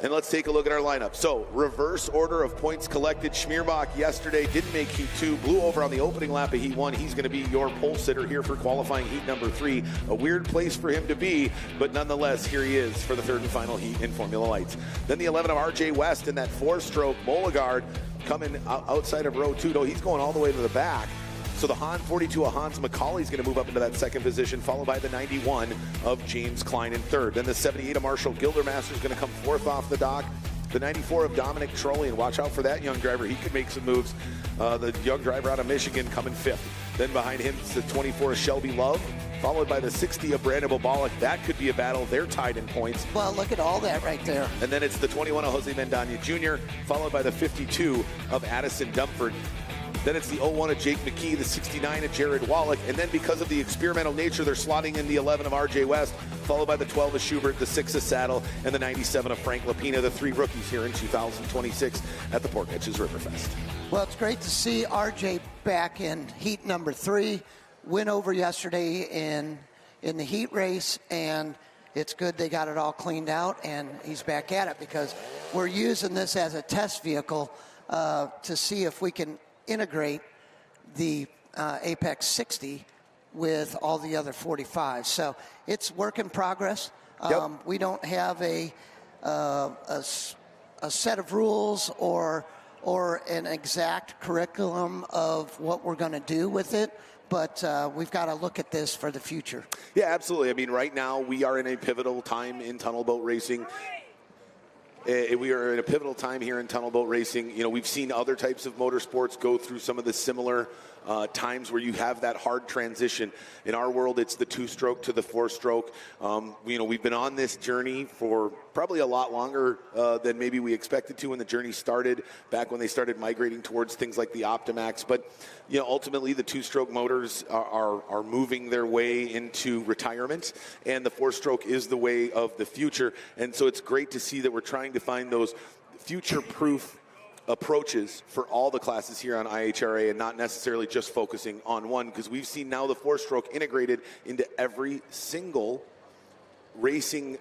And let's take a look at our lineup. So, reverse order of points collected. Schmierbach yesterday didn't make Heat 2, blew over on the opening lap of Heat 1. He's going to be your pole sitter here for qualifying Heat number 3. A weird place for him to be, but nonetheless, here he is for the third and final Heat in Formula Lights. Then the 11 of RJ West in that 4-stroke Beauregard coming outside of row 2. No, he's going all the way to the back. So the Han 42 of Hans McCauley is going to move up into that second position, followed by the 91 of James Klein in third. Then the 78 of Marshall Gildermaster is going to come fourth off the dock. The 94 of Dominic Trolley, and watch out for that young driver. He could make some moves. The young driver out of Michigan coming fifth. Then behind him is the 24 of Shelby Love, followed by the 60 of Brandon Bobolic. That could be a battle. They're tied in points.
Well, look at all that right there.
And then it's the 21 of Jose Mandana Jr., followed by the 52 of Addison Dumford. Then it's the 01 of Jake McKee, the 69 of Jared Wallach. And then because of the experimental nature, they're slotting in the 11 of RJ West, followed by the 12 of Schubert, the 6 of Saddle, and the 97 of Frank Lapina, the 3 rookies here in 2026 at the Port Neches River Fest.
Well, it's great to see RJ back in heat number 3. Win over yesterday in the heat race, and it's good they got it all cleaned out, and he's back at it because we're using this as a test vehicle to see if we can integrate the Apex 60 with all the other 45s. So it's work in progress.
Yep.
We don't have a set of rules or an exact curriculum of what we're going to do with it, but we've got to look at this for the future.
Yeah, absolutely. I mean, right now we are in a pivotal time in tunnel boat racing. We are in a pivotal time here in tunnel boat racing. You know, we've seen other types of motorsports go through some of the similar times where you have that hard transition. In our world, it's the 2-stroke to the 4-stroke. You know, we've been on this journey for probably a lot longer than maybe we expected to when the journey started, back when they started migrating towards things like the Optimax. But, you know, ultimately the 2-stroke motors are moving their way into retirement, and the 4-stroke is the way of the future. And so it's great to see that we're trying to find those future-proof approaches for all the classes here on IHRA and not necessarily just focusing on one, because we've seen now the 4-stroke integrated into every single racing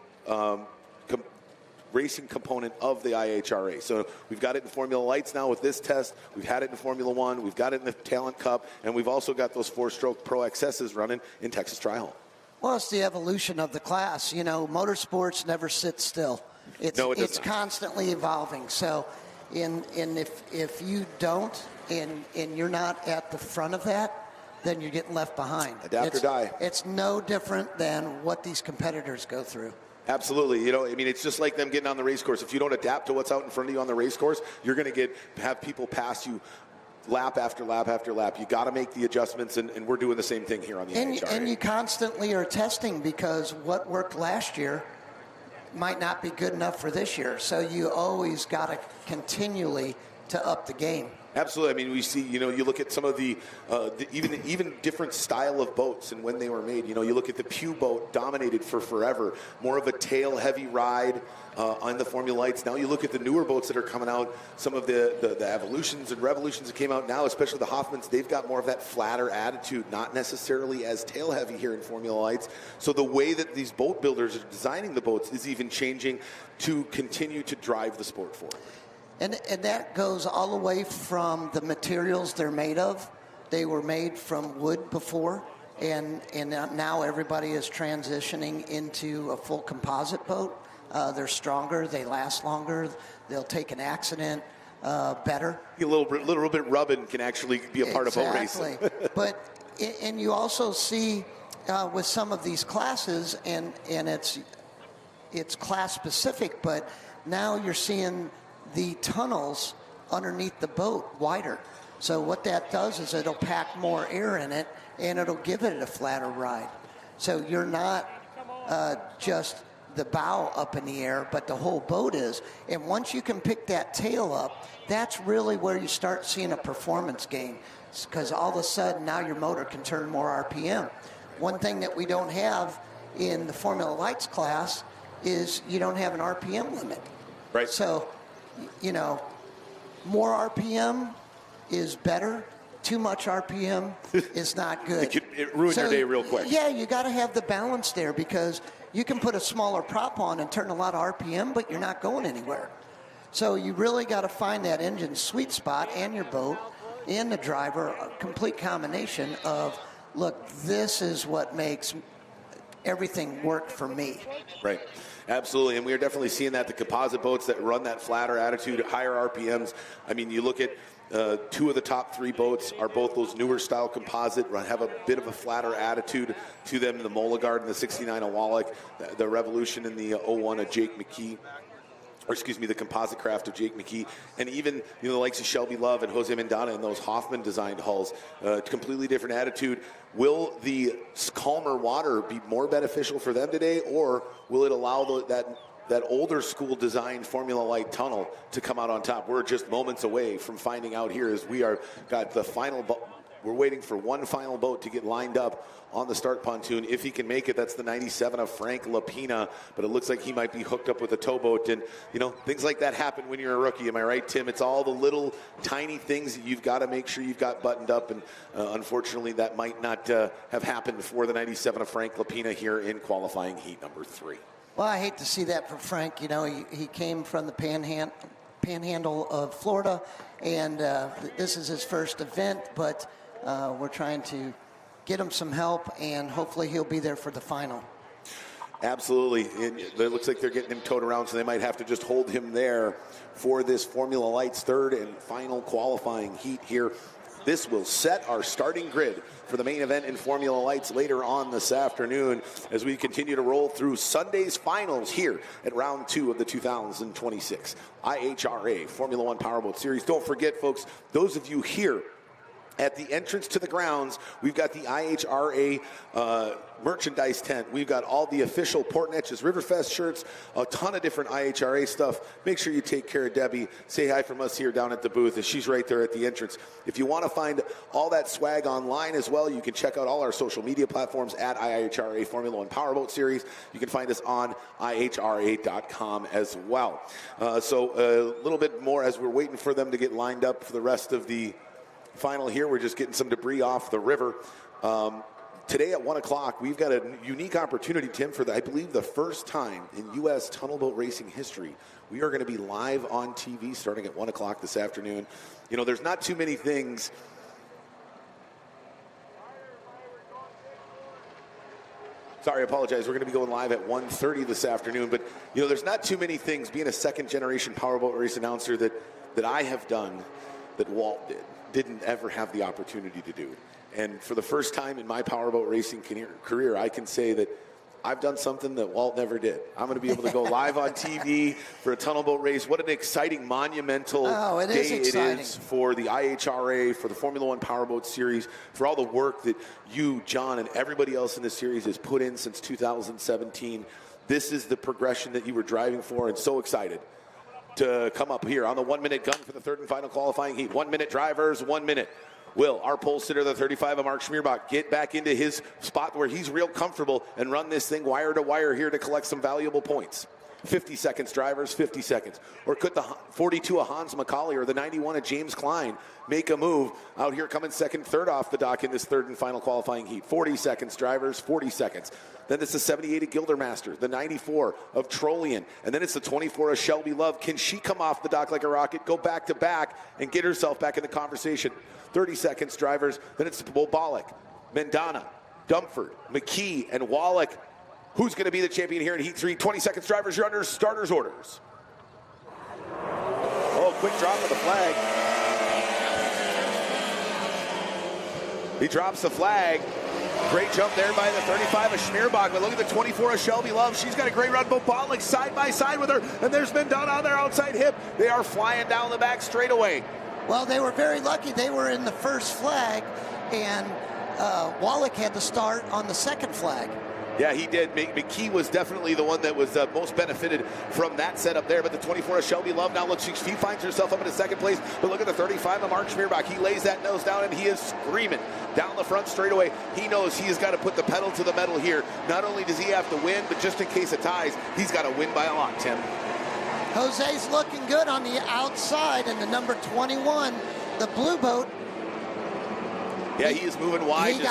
racing component of the IHRA. So we've got it in Formula Lights now with this test. We've had it in Formula One. We've got it in the Talon Cup. And we've also got those 4-stroke Pro XSs running in Texas Tri-Hole.
Well, it's the evolution of the class. You know, motorsports never sits still. It's constantly evolving. So if you don't and you're not at the front of that, then you're getting left behind.
Adapt or die.
It's no different than what these competitors go through.
Absolutely. You know, I mean, it's just like them getting on the race course. If you don't adapt to what's out in front of you on the race course, you're going to have people pass you lap after lap after lap. You got to make the adjustments, and we're doing the same thing here on the IHRA.
And you constantly are testing, because what worked last year might not be good enough for this year. So you always got to continually to up the game.
Absolutely. I mean, we see, you look at some of the even different style of boats and when they were made. You look at the Pew boat, dominated for forever, more of a tail-heavy ride on the Formula Lights. Now you look at the newer boats that are coming out, some of the Evolutions and Revolutions that came out now, especially the Hoffmans, they've got more of that flatter attitude, not necessarily as tail-heavy here in Formula Lights. So the way that these boat builders are designing the boats is even changing to continue to drive the sport forward.
And that goes all the way from the materials they're made of. They were made from wood before, and now everybody is transitioning into a full composite boat. They're stronger, they last longer, they'll take an accident better.
A little bit rubbing can actually be a part of boat racing.
But and you also see with some of these classes, and it's class specific, but now you're seeing the tunnels underneath the boat wider. So what that does is it'll pack more air in it, and it'll give it a flatter ride. So you're not just the bow up in the air, but the whole boat is. And once you can pick that tail up, that's really where you start seeing a performance gain, because all of a sudden now your motor can turn more RPM. One thing that we don't have in the Formula Lights class is you don't have an RPM limit.
Right.
So, more RPM is better. Too much RPM is not good.
It ruins your day real quick.
Yeah, you got to have the balance there, because you can put a smaller prop on and turn a lot of RPM, but you're not going anywhere. So you really got to find that engine sweet spot and your boat and the driver, a complete combination of, look, this is what makes everything work for me.
Right. Absolutely, and we are definitely seeing that. The composite boats that run that flatter attitude, higher RPMs. I mean, you look at two of the top three boats are both those newer style composite, have a bit of a flatter attitude to them. The Molagard and the 69 of Wallach, the Revolution and the 01 of Jake McKee. Or excuse me, the composite craft of Jake McKee, and even the likes of Shelby Love and Jose Mandana and those Hoffman designed hulls, completely different attitude. Will the calmer water be more beneficial for them today, or will it allow that older school designed Formula Light tunnel to come out on top? We're just moments away from finding out here as we are got the final. We're waiting for one final boat to get lined up on the start pontoon. If he can make it, that's the 97 of Frank Lapina, but it looks like he might be hooked up with a towboat. And, things like that happen when you're a rookie. Am I right, Tim? It's all the little tiny things that you've got to make sure you've got buttoned up. And unfortunately, that might not have happened for the 97 of Frank Lapina here in qualifying heat number 3.
Well, I hate to see that for Frank. He came from the panhandle of Florida, and this is his first event, but we're trying to get him some help, and hopefully he'll be there for the final.
Absolutely. It looks like they're getting him towed around, so they might have to just hold him there for this Formula Lights third and final qualifying heat here. This will set our starting grid for the main event in Formula Lights later on this afternoon as we continue to roll through Sunday's finals here at round 2 of the 2026 IHRA Formula 1 Powerboat Series. Don't forget, folks, those of you here at the entrance to the grounds, we've got the IHRA merchandise tent. We've got all the official Port Neches River Fest shirts, a ton of different IHRA stuff. Make sure you take care of Debbie. Say hi from us here down at the booth, and she's right there at the entrance. If you want to find all that swag online as well, you can check out all our social media platforms at IHRA Formula 1 Powerboat Series. You can find us on IHRA.com as well. So a little bit more as we're waiting for them to get lined up for the rest of the final here. We're just getting some debris off the river. Today at 1 o'clock, we've got a unique opportunity, Tim, for I believe the first time in U.S. tunnel boat racing history. We are going to be live on TV starting at 1 o'clock this afternoon. There's not too many things. Sorry, I apologize. We're going to be going live at 1:30 this afternoon. But, there's not too many things, being a second-generation powerboat race announcer, that I have done that Walt didn't ever have the opportunity to do. And for the first time in my powerboat racing career, I can say that I've done something that Walt never did. I'm going to be able to go live on TV for a tunnel boat race. What an exciting, monumental day it is for the IHRA, for the Formula 1 Powerboat Series, for all the work that you, John, and everybody else in this series has put in since 2017. This is the progression that you were driving for, and so excited to come up here on the 1 minute gun for the third and final qualifying heat. 1 minute drivers, 1 minute. Will our pole sitter, the 35 of Mark Schmierbach, get back into his spot where he's real comfortable and run this thing wire to wire here to collect some valuable points? 50 seconds, drivers, 50 seconds. Or could the 42 of Hans McCauley or the 91 of James Klein make a move out here coming second, third off the dock in this third and final qualifying heat? 40 seconds, drivers, 40 seconds. Then it's the 78 of Gildermaster, the 94 of Trollian, and then it's the 24 of Shelby Love. Can she come off the dock like a rocket, go back to back, and get herself back in the conversation? 30 seconds, drivers. Then it's Bobolic, Mandana, Dumford, McKee, and Wallach. Who's going to be the champion here in Heat 3? 20 seconds, drivers. You're under starters orders. Oh, quick drop of the flag. He drops the flag. Great jump there by the 35 of Schmierbach. But look at the 24 of Shelby Love. She's got a great run. Bobolic side by side with her. And there's Mandana on their outside hip. They are flying down the back straightaway.
Well, they were very lucky. They were in the first flag, and Wallach had to start on the second flag.
Yeah, he did. McKee was definitely the one that was most benefited from that setup there. But the 24 of Shelby Love now looks, she finds herself up in second place. But look at the 35 of Mark Schmierbach. He lays that nose down and he is screaming down the front straightaway. He knows he has got to put the pedal to the metal here. Not only does he have to win, but just in case it ties, he's got to win by a lot, Tim.
Jose's looking good on the outside, and the number 21, the blue boat.
Yeah, he is moving wide.
He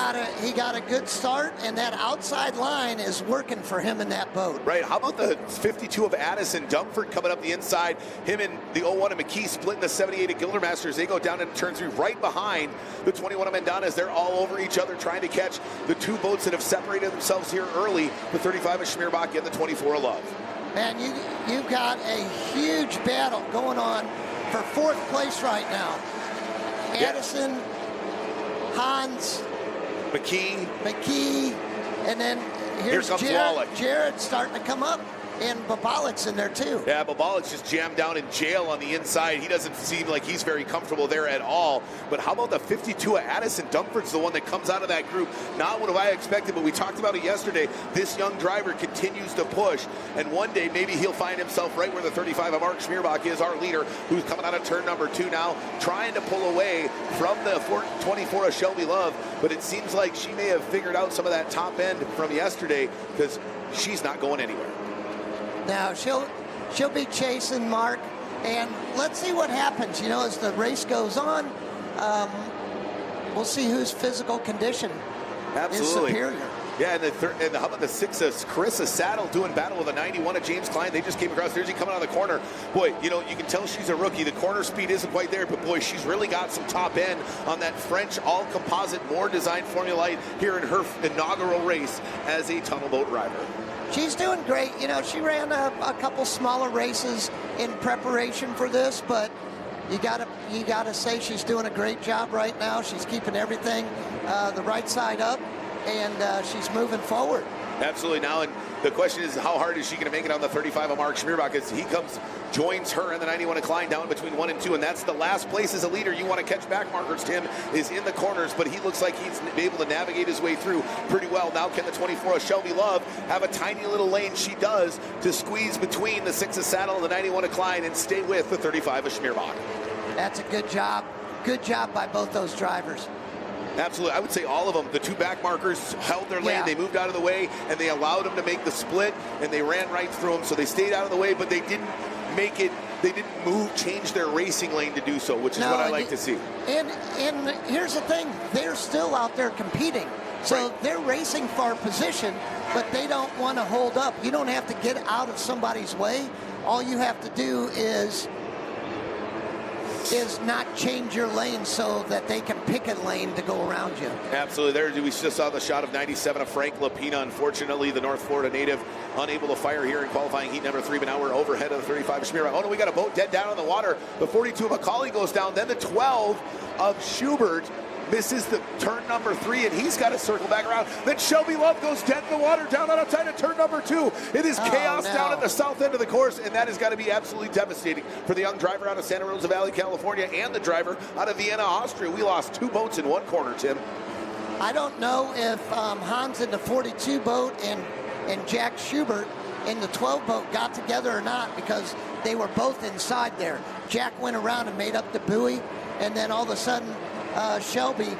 got a good start, and that outside line is working for him in that boat.
Right. How about the 52 of Addison Dumford coming up the inside? Him and the 01 of McKee splitting the 78 of Gildermasters. They go down into turn 3 right behind the 21 of Mandana. They're all over each other trying to catch the two boats that have separated themselves here early. The 35 of Schmierbach and the 24 of Love.
And you've got a huge battle going on for fourth place right now. Addison, Hans, McKee, and then here comes Jared starting to come up, and Bobolic's in there too.
Yeah, Bobolic's just jammed down in jail on the inside. He doesn't seem like he's very comfortable there at all. But how about the 52 of Addison Dumford's the one that comes out of that group? Not what I expected, but we talked about it yesterday. This young driver continues to push, and one day maybe he'll find himself right where the 35 of Mark Schmierbach is, our leader, who's coming out of turn number 2 now, trying to pull away from the 24 of Shelby Love. But it seems like she may have figured out some of that top end from yesterday, because she's not going anywhere.
Now she'll be chasing Mark, and let's see what happens. You know, as the race goes on, we'll see whose physical condition is superior.
Yeah, and how about the 6 of Carissa Saddle doing battle with a 91 of James Klein? They just came across. There's he coming out of the corner. Boy, you know, you can tell she's a rookie. The corner speed isn't quite there, but boy, she's really got some top end on that French all-composite, more designed Formula Light here in her inaugural race as a tunnel boat driver.
She's doing great. You know, she ran a couple smaller races in preparation for this, but you gotta say she's doing a great job right now. She's keeping everything the right side up, and she's moving forward.
Absolutely. Now, and the question is, how hard is she going to make it on the 35 of Mark Schmierbach as he joins her in the 91 of Klein down between 1 and 2, and that's the last place as a leader. You want to catch back markers, Tim, is in the corners, but he looks like he's able to navigate his way through pretty well. Now can the 24 of Shelby Love have a tiny little lane? She does, to squeeze between the 6 of Saddle and the 91 of Klein and stay with the 35 of Schmierbach.
That's a good job. Good job by both those drivers.
Absolutely. I would say all of them. The two back markers held their lane. Yeah. They moved out of the way, and they allowed them to make the split, and they ran right through them. So they stayed out of the way, but they didn't make it. They didn't change their racing lane to do so, which is what I like to see.
And here's the thing. They're still out there competing. So they're racing for position, but they don't want to hold up. You don't have to get out of somebody's way. All you have to do is not change your lane so that they can pick a lane to go around you.
Absolutely. There we just saw the shot of 97 of Frank Lapina. Unfortunately, the North Florida native unable to fire here in qualifying heat number 3, but now we're overhead of the 35 of Schmierbach. Oh no, we got a boat dead down on the water. The 42 of McCauley goes down. Then the 12 of Schubert misses the turn number 3, and he's got to circle back around. Then Shelby Love goes dead in the water down outside of turn number 2. It is chaos down at the south end of the course, and that has got to be absolutely devastating for the young driver out of Santa Rosa Valley, California, and the driver out of Vienna, Austria. We lost 2 boats in one corner, Tim.
I don't know if Hans in the 42 boat and Jack Schubert in the 12 boat got together or not, because they were both inside there. Jack went around and made up the buoy, and then all of a sudden Shelby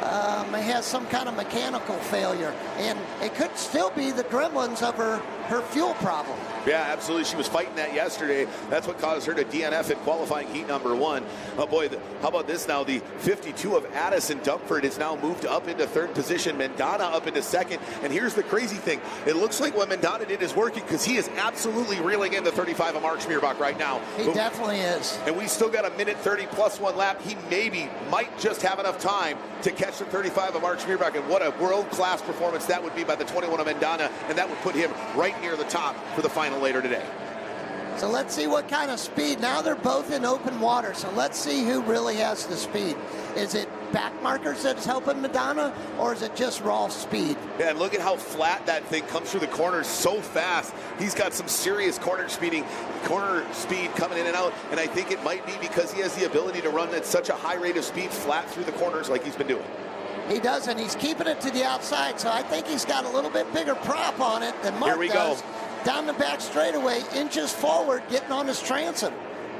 has some kind of mechanical failure, and it could still be the gremlins of her fuel problem.
Yeah, absolutely. She was fighting that yesterday. That's what caused her to DNF in qualifying heat number 1. Oh boy, how about this now? The 52 of Addison Dumford is now moved up into 3rd position. Mandana up into 2nd. And here's the crazy thing. It looks like what Mandana did is working, because he is absolutely reeling in the 35 of Mark Schmierbach right now.
He definitely is.
And we still got a minute 30 plus 1 lap. He might just have enough time to catch the 35 of Mark Schmierbach. And what a world-class performance that would be by the 21 of Mandana. And that would put him right near the top for the final later today.
So let's see what kind of speed. Now they're both in open water, so let's see who really has the speed. Is it back markers that's helping Mandana, or is it just raw speed?
Yeah, and look at how flat that thing comes through the corners so fast. He's got some serious corner speed coming in and out, and I think it might be because he has the ability to run at such a high rate of speed flat through the corners like he's been doing.
He does, and he's keeping it to the outside, so I think he's got a little bit bigger prop on it than Mark does. Down the back straightaway, inches forward, getting on his transom.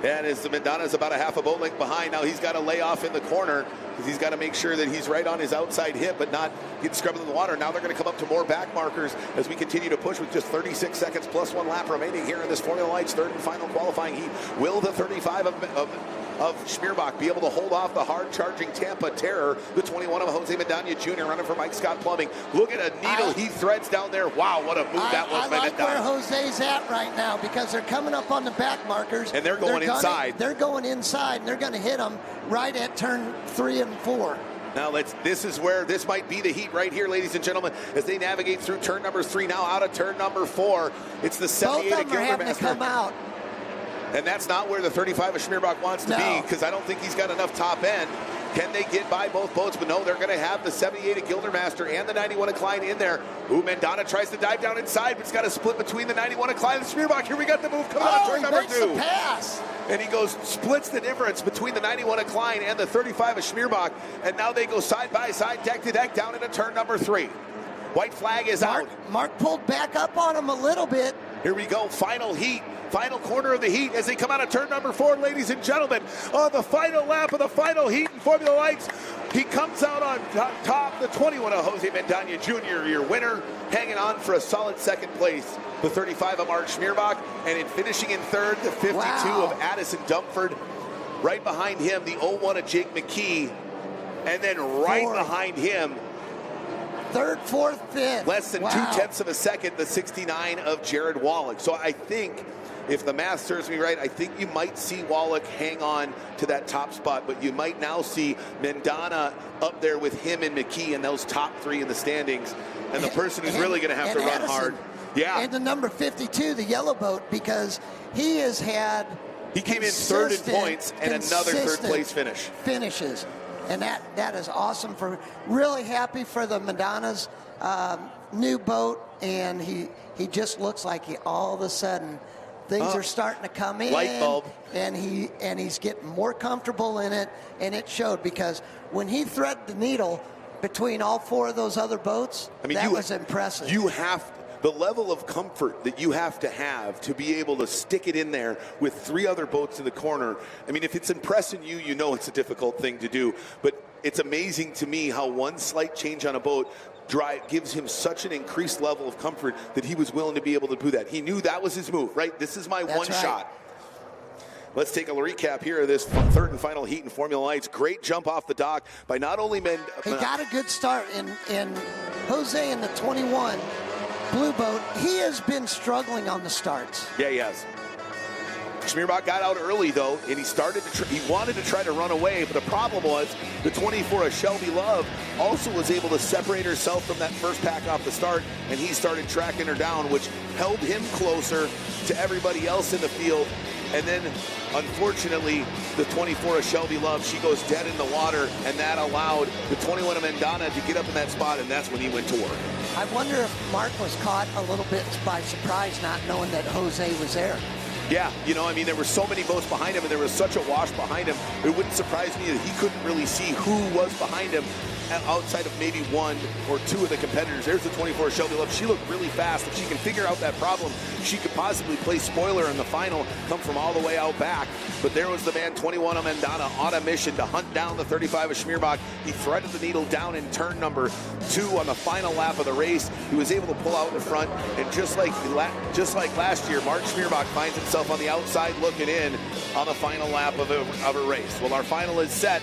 And as the Mandana's about a half a boat length behind, now he's got to lay off in the corner, because he's got to make sure that he's right on his outside hip, but not get scrubbed in the water. Now they're going to come up to more back markers as we continue to push with just 36 seconds plus 1 lap remaining here in this Formula Lights 3rd and final qualifying heat. Will the 35 of Schmierbach be able to hold off the hard-charging Tampa Terror, the 21 of Jose Mandana Jr. running for Mike Scott Plumbing? Look at a needle he threads down there. Wow, what a move that was.
I like where Jose's at right now, because they're coming up on the back markers.
And they're going inside.
They're going inside, and they're going to hit them right at turn 3 and 4.
Now this is where this might be the heat right here, ladies and gentlemen, as they navigate through turn number 3, now out of turn number 4. It's the 78
Both
of
them are having to come out.
And that's not where the 35 of Schmierbach wants to be, because I don't think he's got enough top end. Can they get by both boats? But no, they're going to have the 78 of Gildermaster and the 91 of Klein in there. Ooh, Mandana tries to dive down inside, but it's got to split between the 91 of Klein and Schmierbach. Here we got the move coming out of turn number 2.
The pass.
And he splits the difference between the 91 of Klein and the 35 of Schmierbach. And now they go side by side, deck to deck, down into turn number 3. White flag is out.
Mark pulled back up on him a little bit.
Here we go, final heat. Final corner of the heat as they come out of turn number 4, ladies and gentlemen. On the final lap of the final heat in Formula Lights, he comes out on top, the 21 of Jose Mandana Jr., your winner, hanging on for a solid 2nd place. The 35 of Mark Schmierbach, and in finishing in 3rd, the 52 of Addison Dumford. Right behind him, the 01 of Jake McKee, and then behind him,
3rd, 4th, 5th.
Less than 0.2 of a second, the 69 of Jared Wallach. So I think, if the math serves me right, I think you might see Wallach hang on to that top spot, but you might now see Mandana up there with him and McKee in those top 3 in the standings. And the person who's really going to have to run hard. Yeah.
And the number 52, the yellow boat, because he has had...
He came in 3rd in points and another 3rd place finish.
Finishes. And that is awesome. Really happy for the Mandana's new boat, and he just looks like all of a sudden things are starting to come in.
Light bulb.
And he's getting more comfortable in it, and it showed, because when he threaded the needle between all 4 of those other boats, that was impressive.
The level of comfort that you have to be able to stick it in there with 3 other boats in the corner. I mean, if it's impressing you, you know it's a difficult thing to do. But it's amazing to me how one slight change on a boat gives him such an increased level of comfort that he was willing to be able to do that. He knew that was his move, right? This is my one shot. Let's take a recap here of this 3rd and final heat in Formula Lights. Great jump off the dock by not only
He got a good start in Jose in the 21. Blue boat, he has been struggling on the starts.
Yeah, he has. Schmierbach got out early, though, and he wanted to try to run away, but the problem was the 24 of Shelby Love also was able to separate herself from that first pack off the start, and he started tracking her down, which held him closer to everybody else in the field. And then, unfortunately, the 24 of Shelby Love, she goes dead in the water, and that allowed the 21 of Mandana to get up in that spot, and that's when he went to work.
I wonder if Mark was caught a little bit by surprise, not knowing that Jose was there.
Yeah, I mean, there were so many boats behind him, and there was such a wash behind him. It wouldn't surprise me that he couldn't really see who was behind him. outside of maybe one or two of the competitors. There's the 24 Shelby Love. She looked really fast. If she can figure out that problem, she could possibly play spoiler in the final, come from all the way out back. But there was the man 21 of Mandana on a mission to hunt down the 35 of Schmierbach. He threaded the needle down in turn number 2 on the final lap of the race. He was able to pull out in front, and just like last year, Mark Schmierbach finds himself on the outside looking in on the final lap of a race. Well, our final is set.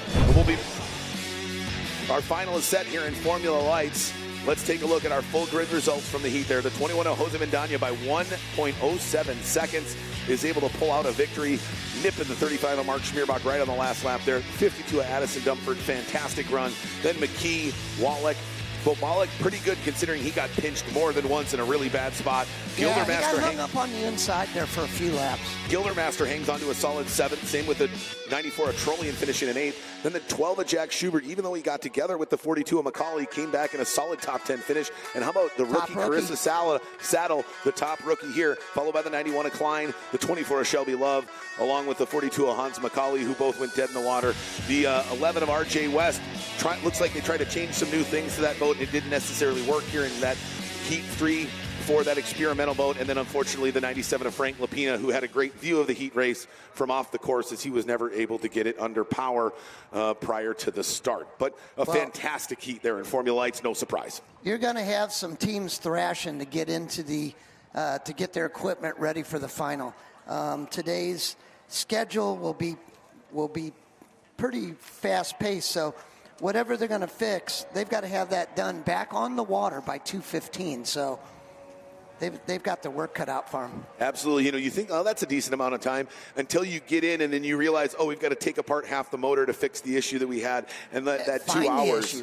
Our final is set here in Formula Lights. Let's take a look at our full grid results from the heat there. The 21 of Jose Mandana by 1.07 seconds is able to pull out a victory, nipping the 35 of Mark Schmierbach right on the last lap there. 52 of Addison Dumford, fantastic run. Then McKee, Wallach. But Wallach pretty good considering he got pinched more than once in a really bad spot.
Yeah, he got hung up on the inside there for a few laps.
Gildermaster hangs on to a solid 7th. Same with the 94 of Trollian finishing in 8th. Then the 12 of Jack Schubert, even though he got together with the 42 of McCauley, came back in a solid top 10 finish. And how about the rookie Carissa Saddle, the top rookie here, followed by the 91 of Klein, the 24 of Shelby Love, along with the 42 of Hans McCauley, who both went dead in the water. The 11 of RJ West, looks like they tried to change some new things to that boat. It didn't necessarily work here in that Heat 3 for that experimental boat. And then unfortunately the 97 of Frank Lapina, who had a great view of the heat race from off the course, as he was never able to get it under power prior to the start. But fantastic heat there in Formula Lights, no surprise.
You're going to have some teams thrashing to get into the to get their equipment ready for the final. Today's schedule will be pretty fast paced, so whatever they're going to fix, they've got to have that done back on the water by 2:15. So they've got their work cut out for them.
Absolutely. You know, you think, oh, that's a decent amount of time until you get in, and then you realize, oh, we've got to take apart half the motor to fix the issue that we had, and that 2 hours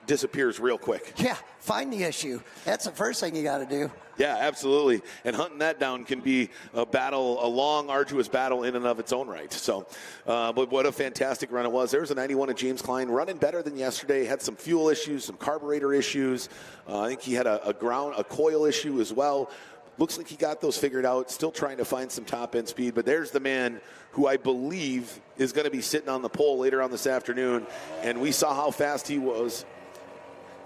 disappears real quick.
Yeah, find the issue. That's the first thing you got to do.
Yeah, absolutely. And hunting that down can be a long, arduous battle in and of its own right. So, but what a fantastic run it was. There's a 91 of James Klein, running better than yesterday. Had some fuel issues, some carburetor issues. I think he had a coil issue as well. Looks like he got those figured out. Still trying to find some top-end speed. But there's the man who I believe is going to be sitting on the pole later on this afternoon. And we saw how fast he was.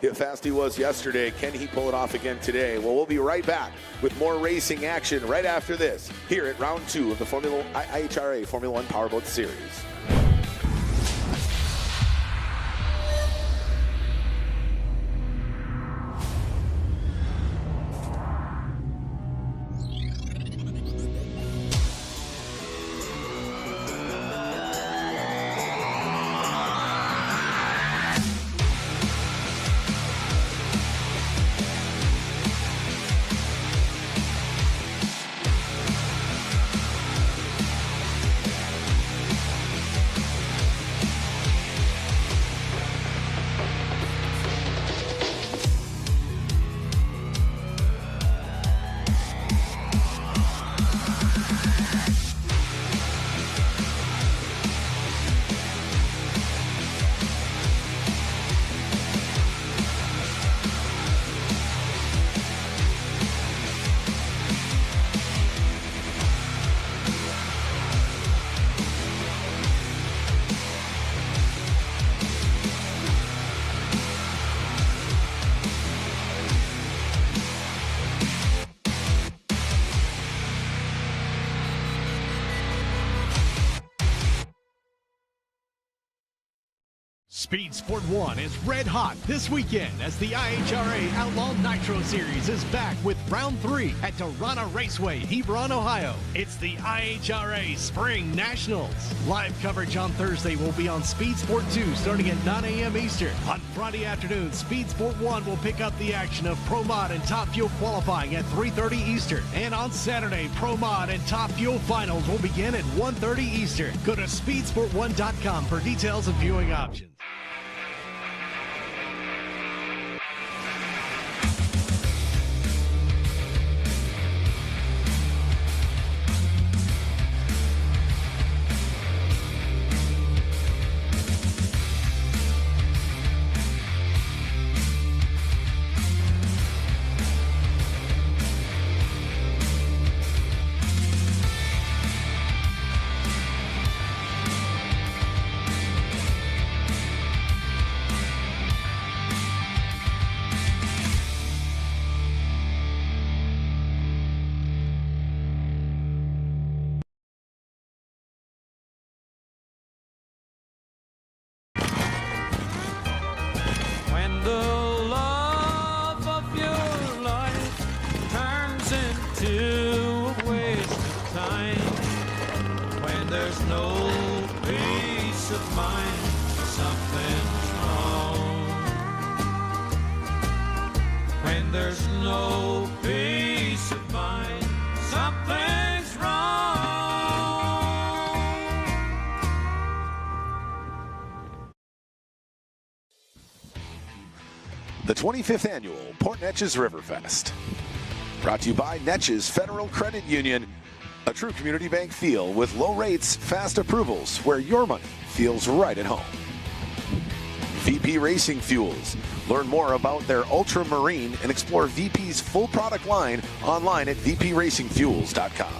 How fast he was yesterday. Can he pull it off again today? Well, we'll be right back with more racing action right after this here at round 2 of the IHRA Formula 1 Powerboat Series.
Speed Sport 1 is red hot this weekend as the IHRA Outlaw Nitro Series is back with round 3 at Tarana Raceway, Hebron, Ohio. It's the IHRA Spring Nationals. Live coverage on Thursday will be on Speed Sport 2 starting at 9 a.m. Eastern. On Friday afternoon, Speed Sport 1 will pick up the action of Pro Mod and Top Fuel qualifying at 3:30 Eastern. And on Saturday, Pro Mod and Top Fuel finals will begin at 1:30 Eastern. Go to speedsport1.com for details and viewing options.
peace of mind, something's wrong. When there's no peace of mind, something's wrong.
The 25th Annual Port Neches River Fest. Brought to you by Neches Federal Credit Union. A true community bank feel with low rates, fast approvals, where your money feels right at home. VP Racing Fuels. Learn more about their ultramarine and explore VP's full product line online at vpracingfuels.com.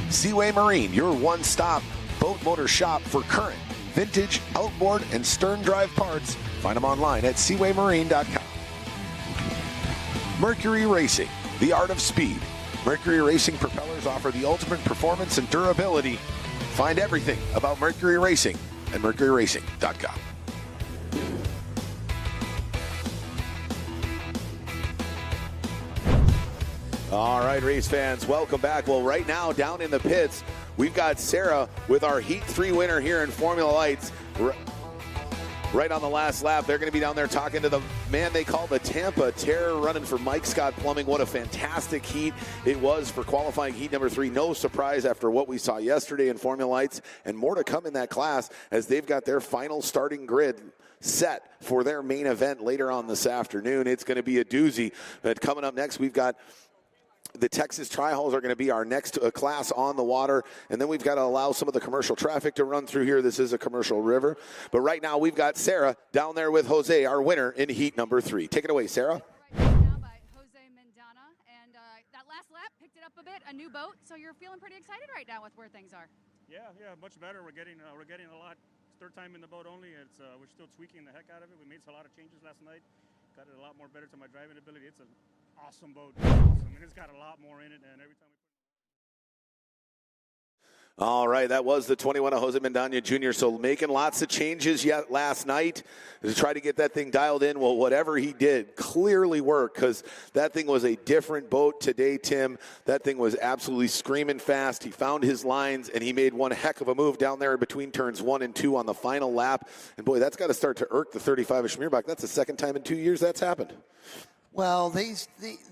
Seaway Marine, your one-stop boat motor shop for current, vintage, outboard, and stern drive parts. Find them online at seawaymarine.com. Mercury Racing, the art of speed. Mercury Racing propellers offer the ultimate performance and durability. Find everything about Mercury Racing at mercuryracing.com. All right, race fans, welcome back. Well, right now, down in the pits, we've got Sarah with our Heat 3 winner here in Formula Lights. Right on the last lap, they're going to be down there talking to the man they call the Tampa Terror, running for Mike Scott Plumbing. What a fantastic heat it was for qualifying heat number 3. No surprise after what we saw yesterday in Formula Lights, and more to come in that class as they've got their final starting grid set for their main event later on this afternoon. It's going to be a doozy. But coming up next, we've got the Texas Tri-Hulls are going to be our next class on the water, and then we've got to allow some of the commercial traffic to run through here. This is a commercial river, but right now we've got Sarah down there with Jose, our winner in heat number 3. Take it away, Sarah.
Right now by Jose Mandana, and that last lap picked it up a bit, a new boat, so you're feeling pretty excited right now with where things are. Yeah, much better. We're getting a lot. Third time in the boat only. It's we're still tweaking the heck out of it. We made a lot of changes last night. Got it a lot more better to my driving ability. It's an awesome boat. I mean, it's got a lot more in it, and every time we
All right, that was the 21 of Jose Mandana Jr. So making lots of changes yet last night to try to get that thing dialed in. Well, whatever he did clearly worked, because that thing was a different boat today, Tim. That thing was absolutely screaming fast. He found his lines, and he made one heck of a move down there between turns 1 and 2 on the final lap. And, boy, that's got to start to irk the 35 of Schmierbach. That's the second time in 2 years that's happened.
Well, the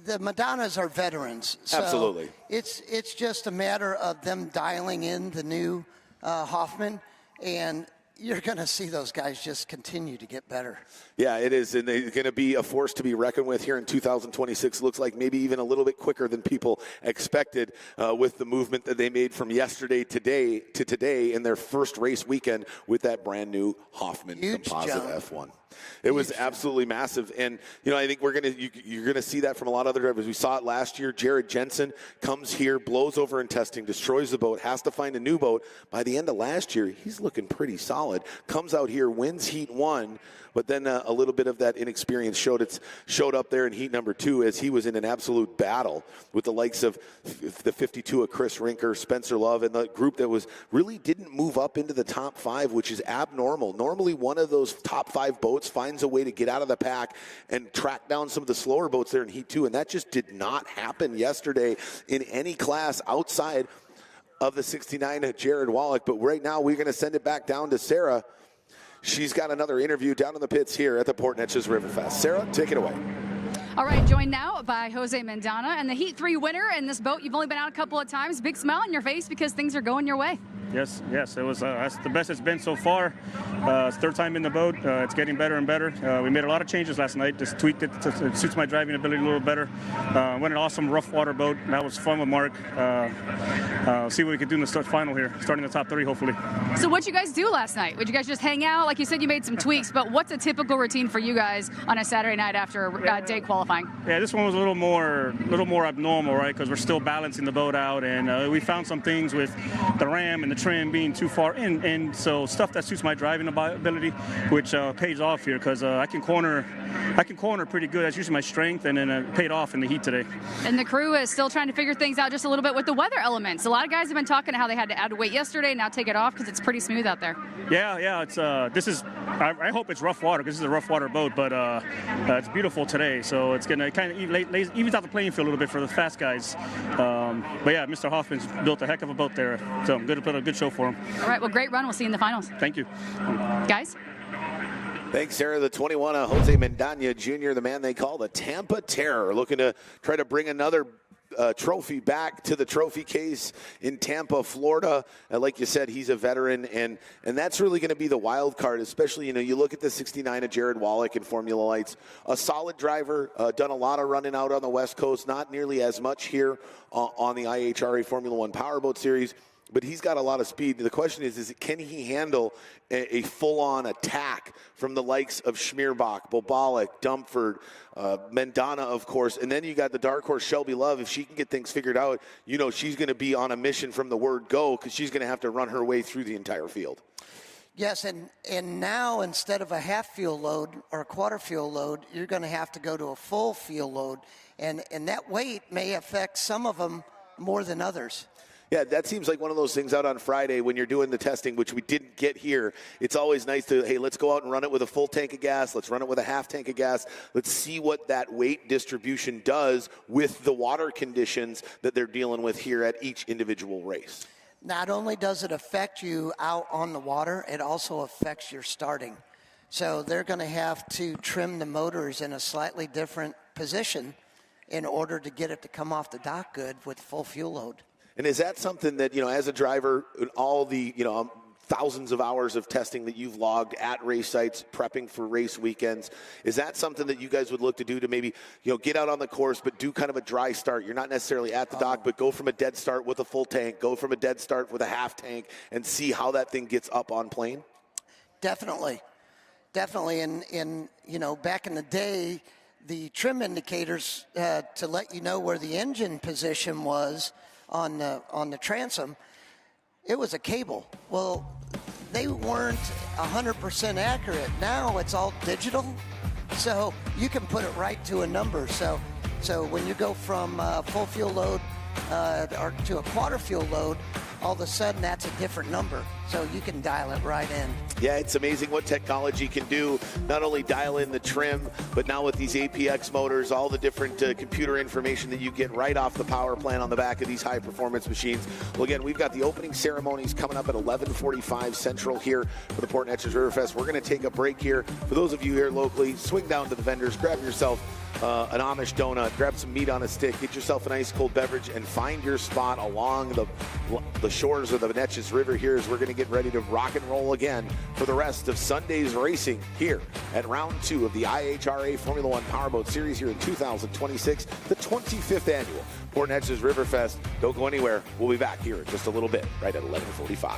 Madanas are veterans. So
absolutely.
It's just a matter of them dialing in the new Hoffman, and you're going to see those guys just continue to get better.
Yeah, it is, and they're going to be a force to be reckoned with here in 2026. Looks like maybe even a little bit quicker than people expected with the movement that they made from yesterday to today in their first race weekend with that brand new Hoffman composite F1. It was absolutely massive, and I think you're gonna see that from a lot of other drivers. We saw it last year. Jared Jensen comes here, blows over in testing, destroys the boat, has to find a new boat. By the end of last year, he's looking pretty solid. Comes out here, wins heat 1, but then a little bit of that inexperience showed up there in heat number 2 as he was in an absolute battle with the likes of the 52 of Chris Rinker, Spencer Love, and the group that really didn't move up into the top 5, which is abnormal. Normally, one of those top 5 boats finds a way to get out of the pack and track down some of the slower boats there in heat 2, and that just did not happen yesterday in any class outside of the 69 of Jared Wallach. But right now, we're going to send it back down to Sarah. She's got another interview down in the pits here at the Port Neches River Fest. Sarah, take it away.
All right, joined now by Jose Mandana and the Heat 3 winner in this boat. You've only been out a couple of times. Big smile on your face because things are going your way.
Yes, it was that's the best it's been so far. It's third time in the boat. It's getting better and better. We made a lot of changes last night. Just tweaked it to suits my driving ability a little better. Went an awesome rough water boat. That was fun with Mark. See what we could do in the final here, starting the top 3 hopefully.
So what'd you guys do last night? Would you guys just hang out? Like you said, you made some tweaks, but what's a typical routine for you guys on a Saturday night after day qualifying?
Yeah, this one was a little more abnormal, right? Because we're still balancing the boat out, and we found some things with the ram and the trim being too far in, and so stuff that suits my driving ability, which pays off here because I can corner pretty good. That's usually my strength, and then it paid off in the heat today. And
the crew is still trying to figure things out just a little bit with the weather elements. A lot of guys have been talking how they had to add weight yesterday, now take it off because it's pretty smooth out there.
Yeah. It's I hope it's rough water because this is a rough water boat, but it's beautiful today, so it's gonna kind of evens out the playing field a little bit for the fast guys. But yeah, Mr. Hoffman's built a heck of a boat there, so I'm going to put a good show for him.
All right, well, great run. We'll see you in the finals.
Thank you.
Guys?
Thanks, Sarah. The 21, Jose Mandana Jr., the man they call the Tampa Terror, looking to try to bring another trophy back to the trophy case in Tampa, Florida. Like you said, he's a veteran, and that's really going to be the wild card, especially, you look at the 69 of Jared Wallach in Formula Lights. A solid driver, done a lot of running out on the West Coast, not nearly as much here on the IHRA Formula 1 Powerboat Series. But he's got a lot of speed. The question is can he handle a full-on attack from the likes of Schmierbach, Bobalik, Dumford, Mandana, of course. And then you got the dark horse Shelby Love. If she can get things figured out, she's going to be on a mission from the word go, because she's going to have to run her way through the entire field.
Yes, and now instead of a half fuel load or a quarter fuel load, you're going to have to go to a full fuel load. And that weight may affect some of them more than others.
Yeah, that seems like one of those things out on Friday when you're doing the testing, which we didn't get here. It's always nice to, hey, let's go out and run it with a full tank of gas. Let's run it with a half tank of gas. Let's see what that weight distribution does with the water conditions that they're dealing with here at each individual race.
Not only does it affect you out on the water, it also affects your starting. So they're going to have to trim the motors in a slightly different position in order to get it to come off the dock good with full fuel load.
And is that something that, as a driver, all the, thousands of hours of testing that you've logged at race sites, prepping for race weekends, is that something that you guys would look to do to maybe, get out on the course, but do kind of a dry start? You're not necessarily at the dock, but go from a dead start with a full tank, go from a dead start with a half tank, and see how that thing gets up on plane?
Definitely. And back in the day, the trim indicators to let you know where the engine position was on the transom, it was a cable. Well, they weren't 100% accurate. Now it's all digital, so you can put it right to a number. So when you go from full fuel load or to a quarter fuel load, all of a sudden that's a different number. So you can dial it right in.
Yeah, it's amazing what technology can do. Not only dial in the trim, but now with these APX motors, all the different computer information that you get right off the power plant on the back of these high-performance machines. Well, again, we've got the opening ceremonies coming up at 11:45 Central here for the Port Neches River Fest. We're going to take a break here. For those of you here locally, swing down to the vendors, grab yourself an Amish donut, grab some meat on a stick, get yourself an ice cold beverage, and find your spot along the shores of the Neches River here as we're going to get ready to rock and roll again for the rest of Sunday's racing here at round 2 of the IHRA Formula 1 Powerboat Series here in 2026, the 25th annual Port Neches River Fest. Don't go anywhere. We'll be back here in just a little bit, right at 11:45.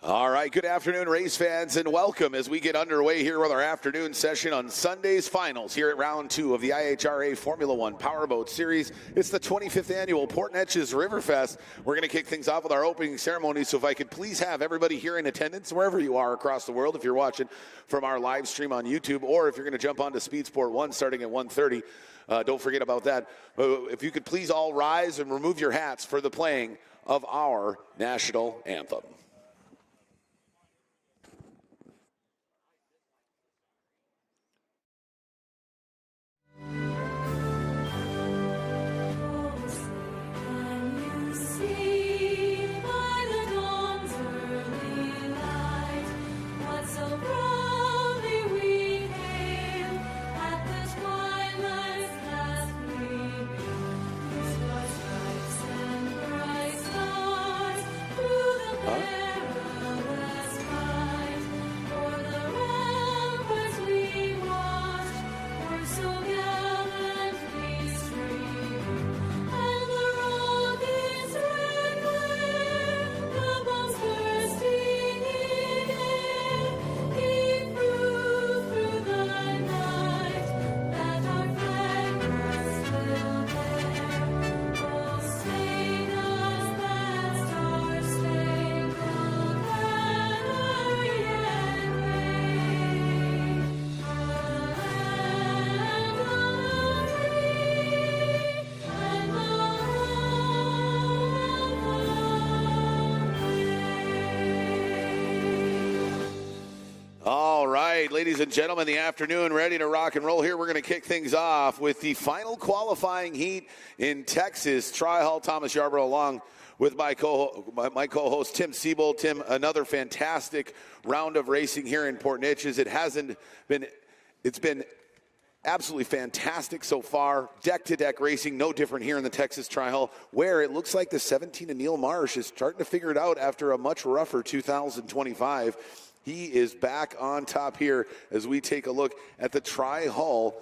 All right, good afternoon, race fans, and welcome as we get underway here with our afternoon session on Sunday's finals here at round 2 of the IHRA Formula 1 Powerboat Series. It's the 25th annual Port Neches River Fest. We're going to kick things off with our opening ceremony, so if I could please have everybody here in attendance, wherever you are across the world, if you're watching from our live stream on YouTube, or if you're going to jump onto Speed Sport 1 starting at 1:30, don't forget about that. If you could please all rise and remove your hats for the playing of our national anthem. All right, ladies and gentlemen, the afternoon ready to rock and roll here. We're going to kick things off with the final qualifying heat in Texas. Tri-Hall Thomas Yarborough along with my co-host Tim Siebold. Tim, another fantastic round of racing here in Port Neches. It's been absolutely fantastic so far. Deck-to-deck racing, no different here in the Texas Tri-Hall, where it looks like the 17 of Neil Marsh is starting to figure it out after a much rougher 2025. He is back on top here as we take a look at the Tri-Hall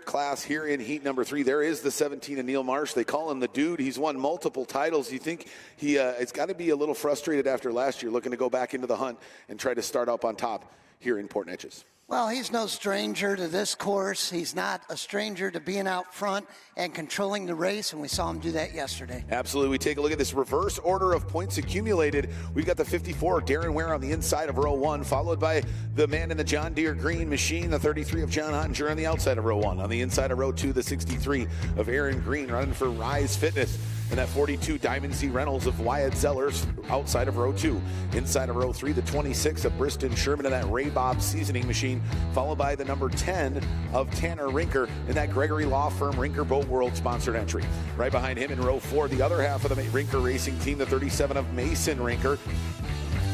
class here in heat number 3. There is the 17 of Neil Marsh. They call him the dude. He's won multiple titles. You think it's got to be a little frustrated after last year, looking to go back into the hunt and try to start up on top here in Port Neches.
Well, he's no stranger to this course. He's not a stranger to being out front and controlling the race, and we saw him do that yesterday.
Absolutely. We take a look at this reverse order of points accumulated. We've got the 54, Darren Ware, on the inside of row 1, followed by the man in the John Deere green machine, the 33 of John Ottinger on the outside of row 1. On the inside of row 2, the 63 of Aaron Green running for Rise Fitness. And that 42 Diamond C Reynolds of Wyatt Zellers outside of row 2. Inside of row 3, the 26 of Bristen Sherman and that Ray Bob seasoning machine, followed by the number 10 of Tanner Rinker in that Gregory Law Firm Rinker Boat World sponsored entry. Right behind him in row 4, the other half of the Rinker racing team, the 37 of Mason Rinker,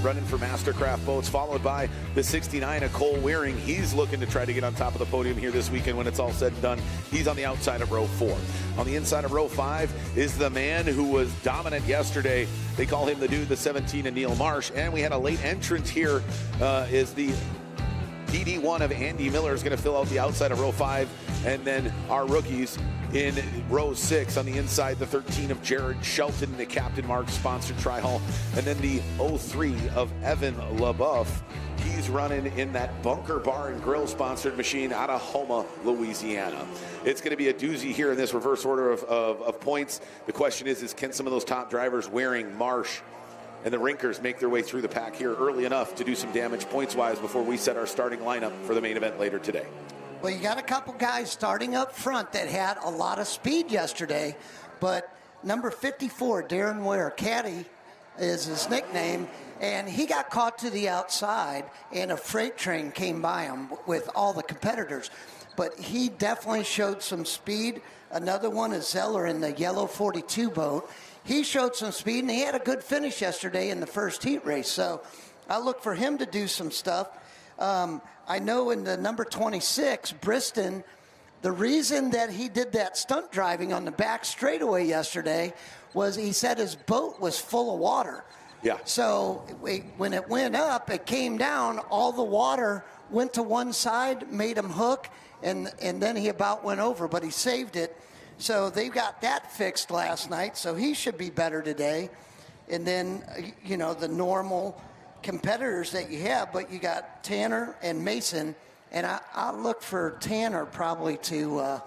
running for Mastercraft Boats, followed by the 69 of Cole Wearing. He's looking to try to get on top of the podium here this weekend when it's all said and done. He's on the outside of row 4. On the inside of row 5 is the man who was dominant yesterday. They call him the dude, the 17 of Neil Marsh. And we had a late entrant here is the DD1 of Andy Miller is going to fill out the outside of row 5. And then our rookies in row 6 on the inside, the 13 of Jared Shelton, the Captain Mark sponsored Tri-Hall. And then the 03 of Evan LaBeouf. He's running in that Bunker Bar and Grill sponsored machine out of Houma, Louisiana. It's going to be a doozy here in this reverse order of points. The question is can some of those top drivers, Waring, Marsh, and the Rinkers make their way through the pack here early enough to do some damage points-wise before we set our starting lineup for the main event later today?
Well, you got a couple guys starting up front that had a lot of speed yesterday, but number 54, Darren Ware, Caddy is his nickname, and he got caught to the outside, and a freight train came by him with all the competitors. But he definitely showed some speed. Another one is Zeller in the yellow 42 boat. He showed some speed, and he had a good finish yesterday in the first heat race. So I look for him to do some stuff. I know in the number 26, Bristen, the reason that he did that stunt driving on the back straightaway yesterday was he said his boat was full of water.
Yeah.
So when it went up, it came down, all the water went to one side, made him hook, and then he about went over, but he saved it. So they got that fixed last night, so he should be better today. And then, the normal competitors that you have, but you got Tanner and Mason, and I'll look for Tanner probably to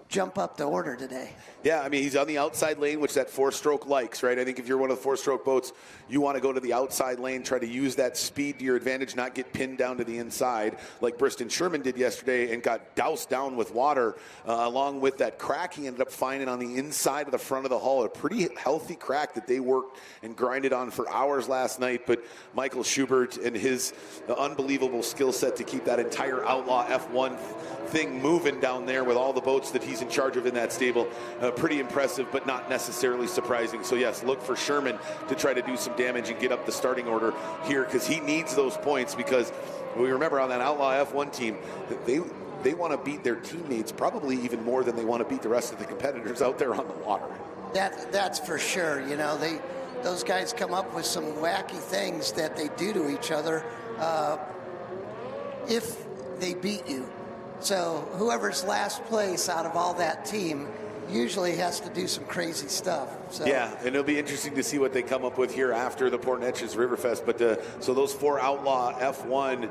jump up the order today.
Yeah, I mean, he's on the outside lane, which that four-stroke likes, right? I think if you're one of the four-stroke boats, you want to go to the outside lane, try to use that speed to your advantage, not get pinned down to the inside like Bristen Sherman did yesterday and got doused down with water. Along with that crack he ended up finding on the inside of the front of the hull, a pretty healthy crack that they worked and grinded on for hours last night. But Michael Schubert and his unbelievable skill set to keep that entire Outlaw F1 thing moving down there with all the boats that he's in charge of in that stable. Pretty impressive, but not necessarily surprising. So yes, look for Sherman to try to do some damage and get up the starting order here, because he needs those points, because we remember on that Outlaw F1 team, they want to beat their teammates probably even more than they want to beat the rest of the competitors out there on the water.
That's for sure. You know, those guys come up with some wacky things that they do to each other if they beat you. So whoever's last place out of all that team usually has to do some crazy stuff. So.
Yeah, and it'll be interesting to see what they come up with here after the Port Neches River Fest. But so those 4 Outlaw F1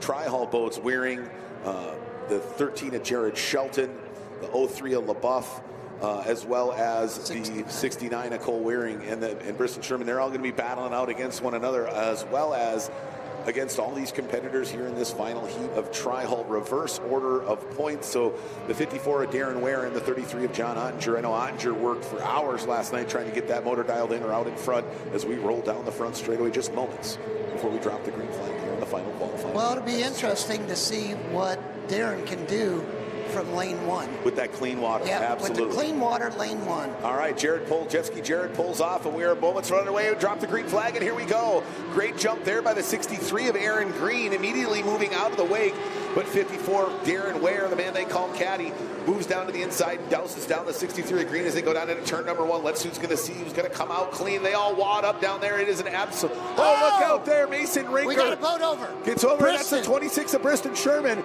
tri-hull boats wearing the 13 of Jared Shelton, the 03 of LaBeouf, as well as the 69 of Cole Waring and Bristen Sherman, they're all going to be battling out against one another, as well as against all these competitors here in this final heat of tri-hull reverse order of points. So the 54 of Darren Ware and the 33 of John Ottinger. I know Ottinger worked for hours last night trying to get that motor dialed in or out in front as we roll down the front straightaway just moments before we drop the green flag here in the final qualifying.
Well, it'll be interesting to see what Darren can do from lane 1.
With that clean water,
yeah,
absolutely.
With the clean water, lane 1.
All right, jet ski Jared pulls off, and we are moments from underway. We drop the green flag, and here we go. Great jump there by the 63 of Aaron Green, immediately moving out of the wake. But 54, Darren Ware, the man they call Caddy, moves down to the inside and douses down the 63 of Green as they go down into turn number 1. Let's see who's going to see who's going to come out clean. They all wad up down there. It is an absolute... Oh, look out there, Mason Rinker. We
got a boat over.
Gets over, and that's the 26 of Bristen Sherman.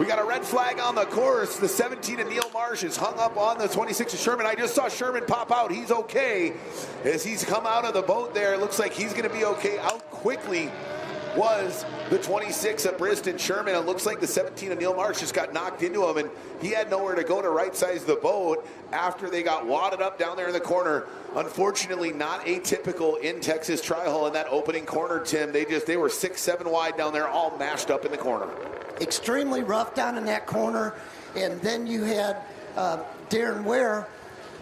We got a red flag on the course. The 17 of Neil Marsh is hung up on the 26 of Sherman. I just saw Sherman pop out. He's okay. As he's come out of the boat there, it looks like he's going to be okay. Out quickly was the 26 of Bristen Sherman. It looks like the 17 of Neil Marsh just got knocked into him, and he had nowhere to go to right-size the boat after they got wadded up down there in the corner. Unfortunately, not atypical in Texas Tri-Hull in that opening corner, Tim. They were 6-7 wide down there, all mashed up in the corner.
Extremely rough down in that corner, and then you had Darren Ware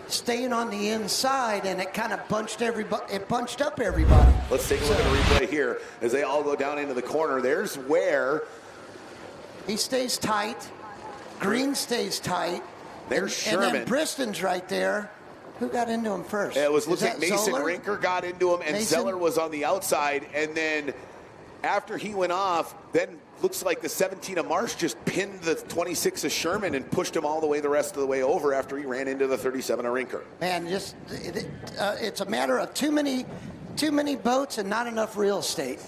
staying on the inside, and it kind of bunched up everybody.
Let's take a look at the replay here as they all go down into the corner. There's Ware.
He stays tight. Green stays tight.
There's Sherman.
And then Bristen's right there. Who got into him first?
It was looking like Mason Rinker got into him, and Zeller was on the outside, and then after he went off, then looks like the 17 of Marsh just pinned the 26 of Sherman and pushed him all the way the rest of the way over after he ran into the 37 of Rinker.
Man, just it's a matter of too many boats and not enough real estate.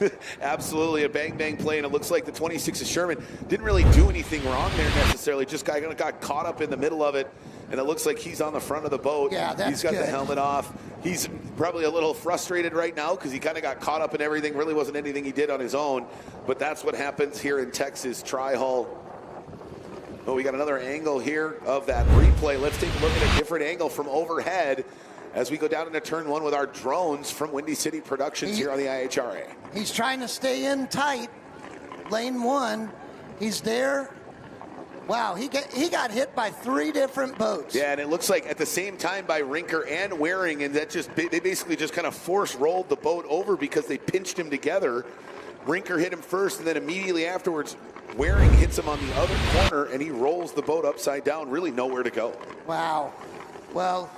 Absolutely, a bang-bang play, and it looks like the 26 of Sherman didn't really do anything wrong there necessarily, just got caught up in the middle of it, and it looks like he's on the front of the boat.
Yeah, that's
He's got
good.
The helmet off. He's probably a little frustrated right now because he kind of got caught up in everything. Really wasn't anything he did on his own, but that's what happens here in Texas Tri-Hull. Oh, we got another angle here of that replay. Let's take a look at a different angle from overhead as we go down into turn 1 with our drones from Windy City Productions here on the IHRA.
He's trying to stay in tight. Lane 1, he's there. Wow, he got hit by 3 different boats.
Yeah, and it looks like at the same time by Rinker and Waring, and that they basically just kind of force rolled the boat over because they pinched him together. Rinker hit him first, and then immediately afterwards, Waring hits him on the other corner, and he rolls the boat upside down, really nowhere to go.
Wow. Well,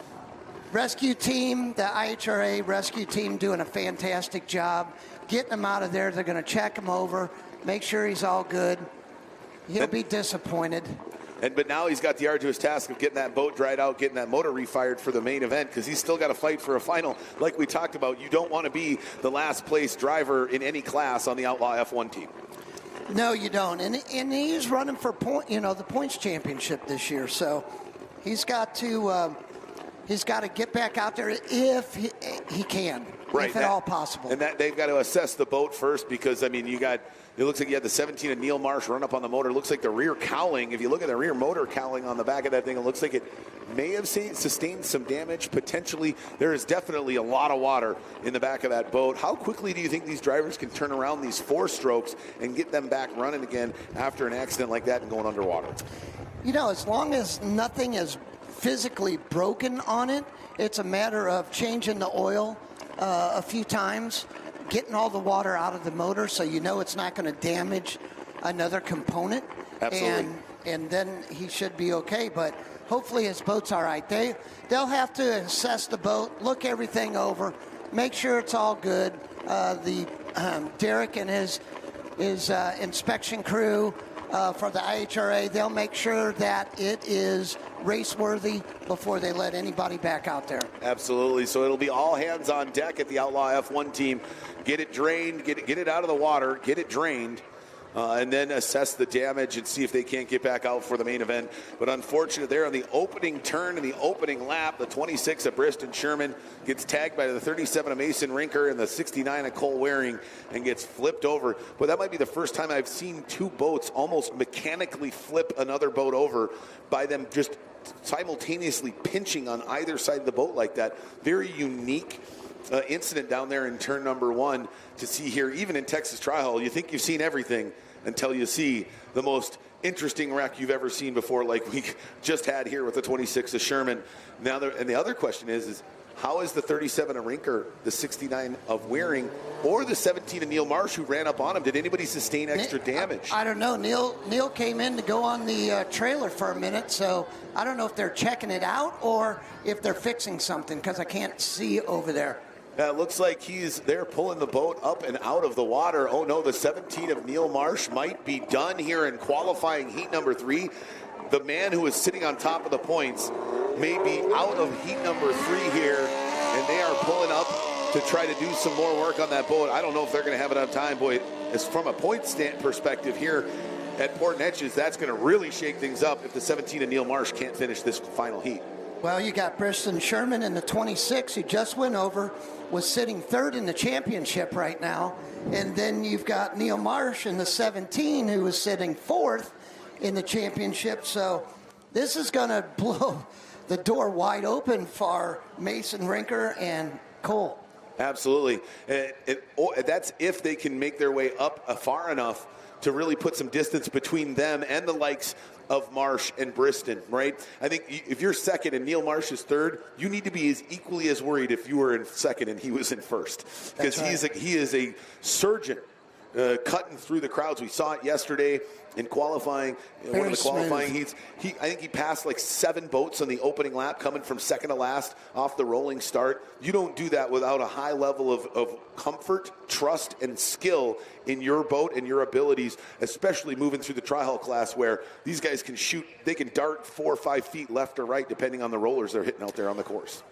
rescue team, the IHRA rescue team doing a fantastic job getting him out of there. They're going to check him over, make sure he's all good. He'll be disappointed.
But now he's got the arduous task of getting that boat dried out, getting that motor refired for the main event, because he's still got to fight for a final. Like we talked about, you don't want to be the last place driver in any class on the Outlaw F1 team.
No, you don't. And he's running for the points championship this year. So he's got to get back out there if he can.
Right,
if at all possible.
And that they've got to assess the boat first because, I mean, it looks like you had the 17 of Neil Marsh run up on the motor. It looks like the rear cowling, if you look at the rear motor cowling on the back of that thing, it looks like it may have sustained some damage. Potentially, there is definitely a lot of water in the back of that boat. How quickly do you think these drivers can turn around these 4 strokes and get them back running again after an accident like that and going underwater?
You know, as long as nothing is physically broken on it, it's a matter of changing the oil a few times, getting all the water out of the motor so you know it's not going to damage another component.
Absolutely.
And then he should be okay, but hopefully his boat's all right. They'll have to assess the boat, look everything over, make sure it's all good. Derek and his inspection crew for the IHRA, they'll make sure that it is race-worthy before they let anybody back out there.
Absolutely. So it'll be all hands on deck at the Outlaw F1 team. Get it drained, get it out of the water, get it drained, and then assess the damage and see if they can't get back out for the main event. But unfortunately, there on the opening turn in the opening lap, the 26 of Bristen Sherman gets tagged by the 37 of Mason Rinker and the 69 of Cole Waring and gets flipped over. But that might be the first time I've seen 2 boats almost mechanically flip another boat over by them just simultaneously pinching on either side of the boat like that. Very unique incident down there in turn number 1 to see here. Even in Texas Tri-Hall, you think you've seen everything until you see the most interesting wreck you've ever seen before, like we just had here with the 26 of Sherman. Now, and the other question is how is the 37 of Rinker, the 69 of Waring, or the 17 of Neil Marsh who ran up on him? Did anybody sustain extra damage?
I don't know. Neil came in to go on the trailer for a minute, so I don't know if they're checking it out or if they're fixing something because I can't see over there.
It looks like they're pulling the boat up and out of the water. Oh no, the 17 of Neil Marsh might be done here in qualifying heat number 3. The man who is sitting on top of the points may be out of heat number 3 here, and they are pulling up to try to do some more work on that boat. I don't know if they're going to have enough time. Boy, as from a point stand perspective here at Port Neches, that's going to really shake things up if the 17 of Neil Marsh can't finish this final heat.
Well, you got Bristen Sherman in the 26 who just went over, was sitting 3rd in the championship right now. And then you've got Neil Marsh in the 17 who is sitting 4th in the championship. So this is going to blow the door wide open for Mason Rinker and Cole.
Absolutely. That's if they can make their way up far enough to really put some distance between them and the likes of Marsh and Bristen, right? I think if you're 2nd and Neil Marsh is 3rd, you need to be equally as worried if you were in 2nd and he was in 1st. Because right. He is a surgeon cutting through the crowds. We saw it yesterday in qualifying, one of the qualifying heats. I think he passed like 7 boats on the opening lap, coming from 2nd to last off the rolling start. You don't do that without a high level of comfort, trust, and skill in your boat and your abilities, especially moving through the tri-hull class where these guys can shoot, they can dart 4 or 5 feet left or right depending on the rollers they're hitting out there on the course.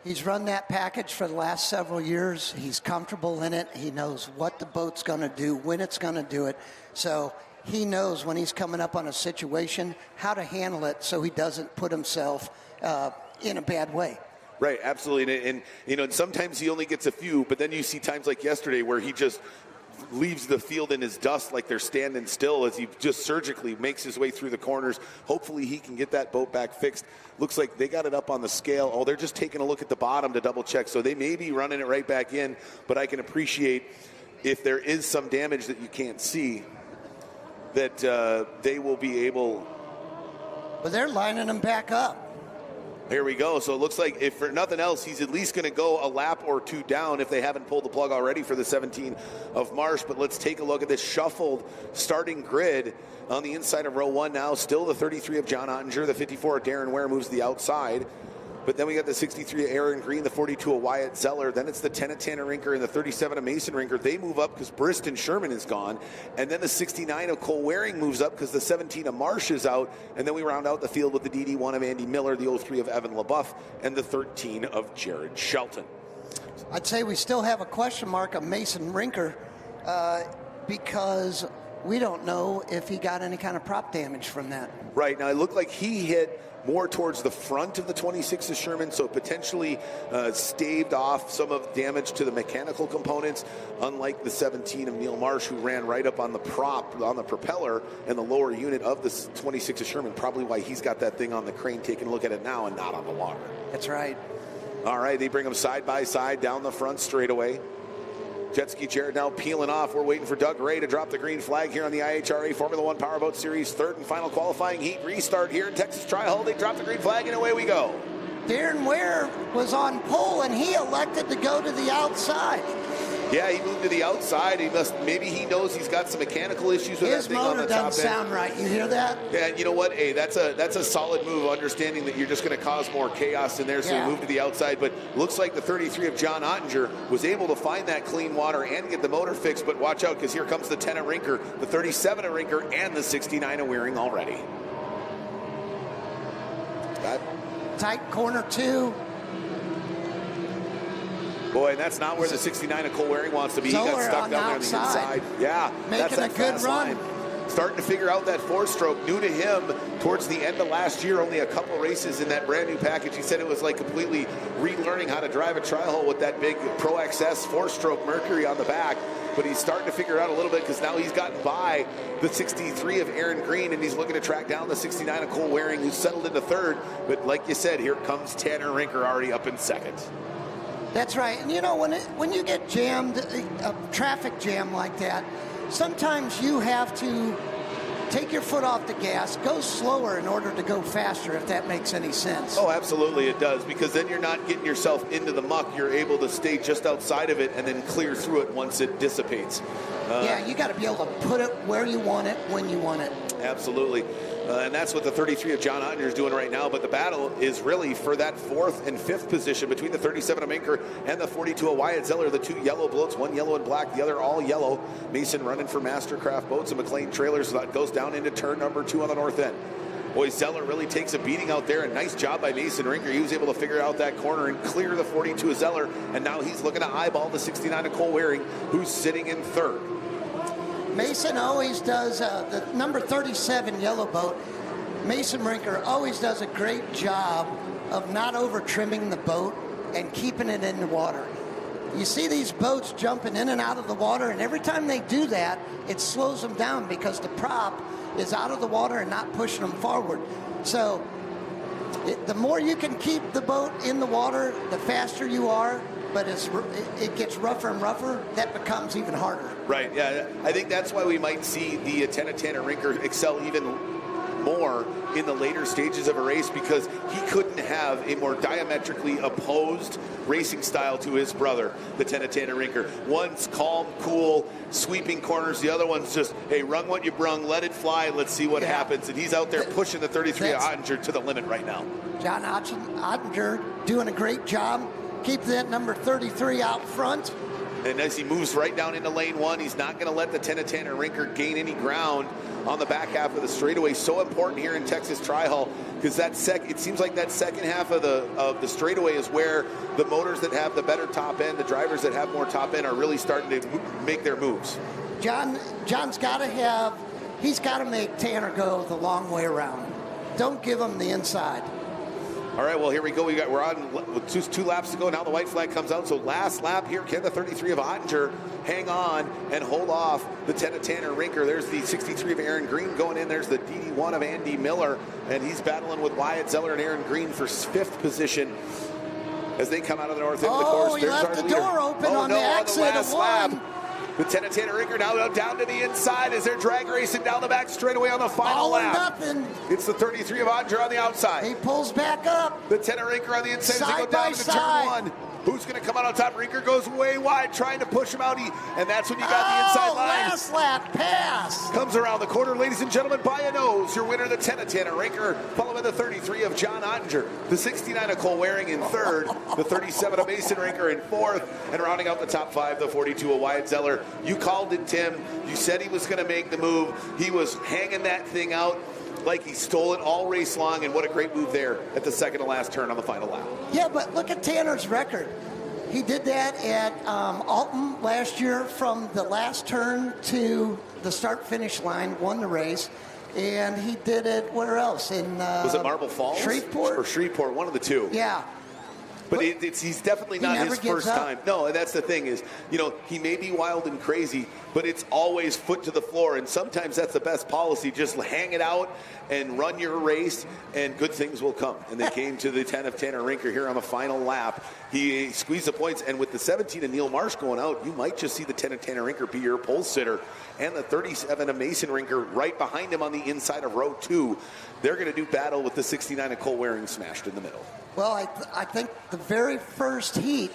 He's run that package for the last several years. He's comfortable in it. He knows what the boat's going to do, when it's going to do it. So he knows when he's coming up on a situation how to handle it so he doesn't put himself in a bad way.
Right, absolutely. And sometimes he only gets a few, but then you see times like yesterday where he just leaves the field in his dust like they're standing still as he just surgically makes his way through the corners. Hopefully he can get that boat back fixed. Looks like they got it up on the scale. Oh, they're just taking a look at the bottom to double check. So they may be running it right back in, but I can appreciate if there is some damage that you can't see that they will be able.
But they're lining them back up.
Here we go. So it looks like, if for nothing else, he's at least going to go a lap or 2 down if they haven't pulled the plug already for the 17 of Marsh. But let's take a look at this shuffled starting grid on the inside of row 1 now. Still the 33 of John Ottinger. The 54 of Darren Ware moves to the outside. But then we got the 63 of Aaron Green, the 42 of Wyatt Zeller. Then it's the 10 of Tanner Rinker and the 37 of Mason Rinker. They move up because Bristen Sherman is gone. And then the 69 of Cole Waring moves up because the 17 of Marsh is out. And then we round out the field with the DD1 of Andy Miller, the 03 of Evan LaBeouf, and the 13 of Jared Shelton.
I'd say we still have a question mark of Mason Rinker because we don't know if he got any kind of prop damage from that.
Right. Now, it looked like he hit more towards the front of the 26 of Sherman, so potentially staved off some of damage to the mechanical components, unlike the 17 of Neil Marsh, who ran right up on the prop, on the propeller, and the lower unit of the 26 of Sherman, probably why he's got that thing on the crane taking a look at it now and not on the water.
That's right.
All right, they bring them side by side down the front straightaway. Jet ski Jared now peeling off. We're waiting for Doug Ray to drop the green flag here on the IHRA Formula One Powerboat Series third and final qualifying heat restart here in Texas Tri-Hull. They drop the green flag and away we go.
Darren Ware was on pole and he elected to go to the outside.
Yeah, he moved to the outside. Maybe he knows he's got some mechanical issues with that thing on the top end.
His motor doesn't sound right. You hear that?
Yeah, you know what? Hey, that's a solid move, understanding that you're just going to cause more chaos in there, so he moved to the outside. But looks like the 33 of John Ottinger was able to find that clean water and get the motor fixed. But watch out, because here comes the 10 of Rinker, the 37 of Rinker, and the 69 of Wearing already.
Tight corner 2.
Boy, and that's not where the 69 of Cole Waring wants to be. He got stuck down there on the inside. Yeah,
making a good run.
Starting to figure out that 4-stroke. New to him towards the end of last year, only a couple races in that brand new package. He said it was like completely relearning how to drive a tri-hull with that big Pro XS 4-stroke Mercury on the back. But he's starting to figure it out a little bit, because now he's gotten by the 63 of Aaron Green, and he's looking to track down the 69 of Cole Waring, who's settled into third. But like you said, here comes Tanner Rinker already up in second.
That's right. And you know, when you get jammed, a traffic jam like that, sometimes you have to take your foot off the gas, go slower in order to go faster, if that makes any sense.
Oh, absolutely it does, because then you're not getting yourself into the muck. You're able to stay just outside of it and then clear through it once it dissipates.
Yeah, you got to be able to put it where you want it, when you want it.
Absolutely. And that's what the 33 of John Ottinger is doing right now. But the battle is really for that 4th and 5th position between the 37 of Minker and the 42 of Wyatt Zeller. The 2 yellow boats, one yellow and black, the other all yellow. Mason running for Mastercraft Boats and McLean Trailers. That goes down into turn number 2 on the north end. Boy, Zeller really takes a beating out there. A nice job by Mason Rinker. He was able to figure out that corner and clear the 42 of Zeller. And now he's looking to eyeball the 69 of Cole Waring, who's sitting in third.
Mason always does, the number 37 yellow boat, Mason Rinker always does a great job of not over trimming the boat and keeping it in the water. You see these boats jumping in and out of the water, and every time they do that, it slows them down because the prop is out of the water and not pushing them forward. So the more you can keep the boat in the water, the faster you are. But as it gets rougher and rougher, that becomes even harder.
Right, yeah. I think that's why we might see the Tanner Rinker excel even more in the later stages of a race, because he couldn't have a more diametrically opposed racing style to his brother, the Tanner Rinker. One's calm, cool, sweeping corners. The other one's just, hey, rung what you brung, let it fly, let's see what happens. And he's out there pushing the 33 of Ottinger to the limit right now.
John Ottinger doing a great job. Keep that number 33 out front.
And as he moves right down into lane 1, he's not going to let the Tanner Rinker gain any ground on the back half of the straightaway. So important here in Texas Tri-Hull, because it seems like that second half of the straightaway is where the motors that have the better top end, the drivers that have more top end, are really starting to make their moves.
John's got to he's got to make Tanner go the long way around. Don't give him the inside.
All right, well, here we go. We're on with just 2 laps to go. Now the white flag comes out. So last lap here, can the 33 of Ottinger hang on and hold off the 10 of Tanner Rinker? There's the 63 of Aaron Green going in. There's the DD1 of Andy Miller, and he's battling with Wyatt Zeller and Aaron Green for 5th position as they come out of the north end of the course.
Oh, he left the door open on the exit of 1.
The Tanner Rinker now down to the inside as they're drag racing down the back straightaway on the final lap.
Nothing.
It's the 33 of Ottinger on the outside.
He pulls back up.
The Tanner Rinker on the inside as they go down into turn 1. Who's going to come out on top? Rinker goes way wide, trying to push him out. And that's when you got the inside line.
Last lap pass.
Comes around the corner, ladies and gentlemen, by a nose. Your winner, the 10 of Tanner Rinker, followed by the 33 of John Ottinger, the 69 of Cole Waring in third, the 37 of Mason Rinker in fourth, and rounding out the top 5, the 42 of Wyatt Zeller. You called it, Tim. You said he was going to make the move. He was hanging that thing out like he stole it all race long, and what a great move there at the second to last turn on the final lap.
Yeah, but look at Tanner's record. He did that at Alton last year from the last turn to the start-finish line, won the race. And he did it, where else? In
was it Marble Falls?
Shreveport?
Or Shreveport, one of the two.
Yeah.
But he's definitely not his first time. No, and that's the thing is, he may be wild and crazy, but it's always foot to the floor. And sometimes that's the best policy. Just hang it out and run your race, and good things will come. And they came to the 10 of Tanner Rinker here on the final lap. He squeezed the points, and with the 17 of Neil Marsh going out, you might just see the 10 of Tanner Rinker be your pole sitter. And the 37 of Mason Rinker right behind him on the inside of row 2. They're going to do battle with the 69 of Cole Waring smashed in the middle.
Well, I think the very first heat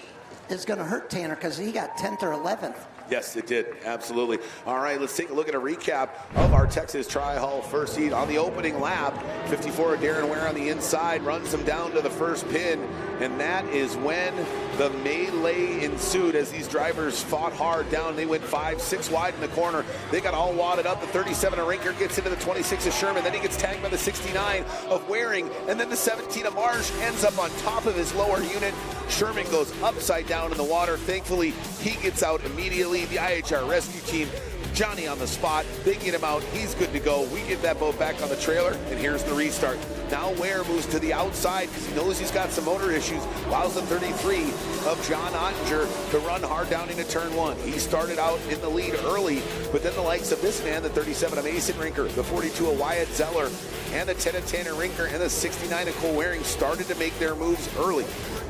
is going to hurt Tanner because he got 10th or 11th.
Yes, it did. Absolutely. All right, let's take a look at a recap of our Texas Tri-Hall first heat. On the opening lap, 54 Darren Ware on the inside runs him down to the first pin, and that is when the melee ensued as these drivers fought hard down. They went 5-6 wide in the corner. They got all wadded up. The 37 of Rinker gets into the 26 of Sherman. Then he gets tagged by the 69 of Waring, and then the 17 of Marsh ends up on top of his lower unit. Sherman goes upside down in the water. Thankfully, he gets out immediately. The IHR rescue team, Johnny on the spot. They get him out. He's good to go. We get that boat back on the trailer, and here's the restart. Now Ware moves to the outside because he knows he's got some motor issues. Allows the 33 of John Ottinger to run hard down into turn 1. He started out in the lead early, but then the likes of this man, the 37 of Mason Rinker, the 42 of Wyatt Zeller, and the 10 of Tanner Rinker, and the 69 of Cole Waring started to make their moves early.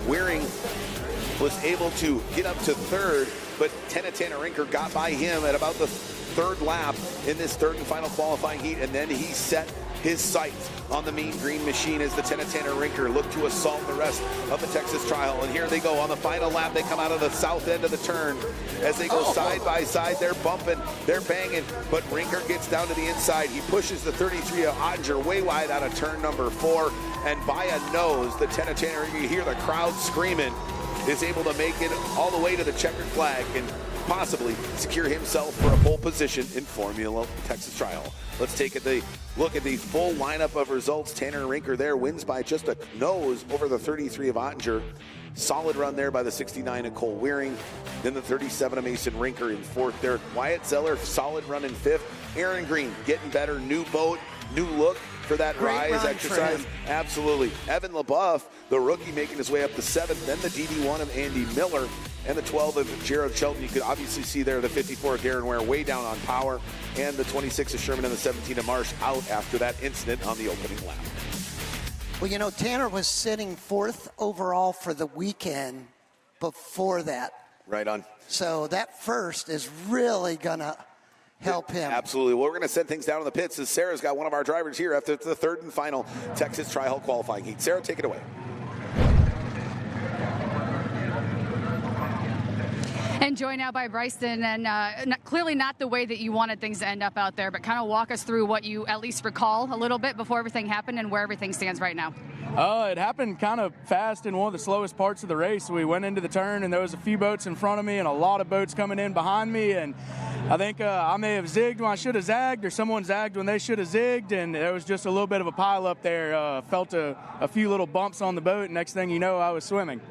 Waring was able to get up to third, but 10 of Tanner Rinker got by him at about the third lap in this third and final qualifying heat, and then he set his sights on the mean green machine as the 10 of Tanner Rinker looked to assault the rest of the Texas Tri-Hall. And here they go on the final lap. They come out of the south end of the turn as they go side by side. They're bumping, they're banging, but Rinker gets down to the inside. He pushes the 33 of Ottinger way wide out of turn number 4, and by a nose, the 10 of Tanner Rinker, you hear the crowd screaming, is able to make it all the way to the checkered flag and possibly secure himself for a pole position in Formula Texas Tri-Hall. Let's take a look at the full lineup of results. Tanner Rinker there wins by just a nose over the 33 of Ottinger. Solid run there by the 69 of Cole Waring. Then the 37 of Mason Rinker in 4th there. Wyatt Zeller, solid run in 5th. Aaron Green getting better, new boat, new look for that rise exercise. Absolutely. Evan LaBeouf, the rookie, making his way up to 7th. Then the DD1 of Andy Miller and the 12 of Jared Shelton. You could obviously see there the 54 of Darren Ware way down on power, and the 26 of Sherman and the 17 of Marsh out after that incident on the opening lap.
Well, Tanner was sitting 4th overall for the weekend before that.
Right on.
So that first is really going to help him.
Absolutely. Well, we're going to send things down in the pits as Sarah's got one of our drivers here after the third and final Texas Tri-Hall qualifying heat. Sarah, take it away.
And joined now by Bristen, and clearly not the way that you wanted things to end up out there, but kind of walk us through what you at least recall a little bit before everything happened and where everything stands right now.
It happened kind of fast in one of the slowest parts of the race. We went into the turn, and there was a few boats in front of me and a lot of boats coming in behind me, and I think I may have zigged when I should have zagged, or someone zagged when they should have zigged, and there was just a little bit of a pile up there. Felt a few little bumps on the boat, and next thing you know, I was swimming.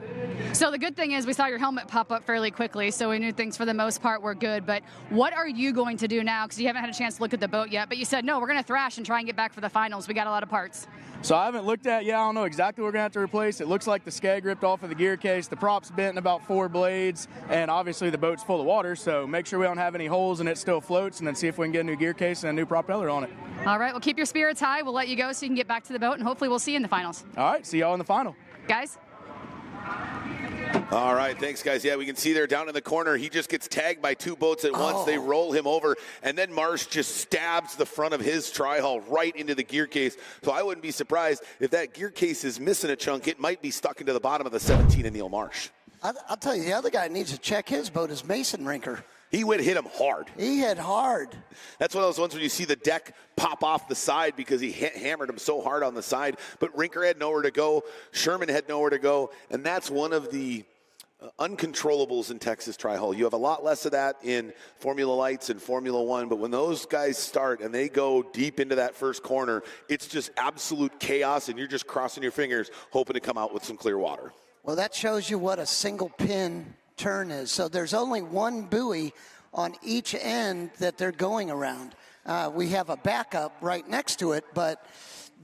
So the good thing is we saw your helmet pop up fairly quickly, so we knew things for the most part were good. But what are you going to do now? Because you haven't had a chance to look at the boat yet, but you said, no, we're going to thrash and try and get back for the finals. We got a lot of parts.
So I haven't looked at it yet. I don't know exactly what we're going to have to replace. It looks like the skeg ripped off of the gear case. The prop's bent in about 4 blades, and obviously the boat's full of water, so make sure we don't have any holes and it still floats, and then see if we can get a new gear case and a new propeller on it.
All right, well, keep your spirits high. We'll let you go so you can get back to the boat, and hopefully we'll see you in the finals.
All right, see y'all in the final.
Guys?
All right, thanks, guys. Yeah, we can see there down in the corner, he just gets tagged by 2 boats at once. They roll him over, and then Marsh just stabs the front of his Tri-Hall right into the gear case. So I wouldn't be surprised if that gear case is missing a chunk. It might be stuck into the bottom of the 17 of Neil Marsh.
I'll tell you, the other guy needs to check his boat is Mason Rinker.
He went hit him hard.
He hit hard.
That's one of those ones where you see the deck pop off the side because he hammered him so hard on the side. But Rinker had nowhere to go. Sherman had nowhere to go. And that's one of the uncontrollables in Texas Tri-Hall. You have a lot less of that in Formula Lights and Formula One, but when those guys start and they go deep into that first corner, it's just absolute chaos, and you're just crossing your fingers hoping to come out with some clear water.
Well, that shows you what a single pin turn is. So there's only one buoy on each end that they're going around. We have a backup right next to it, but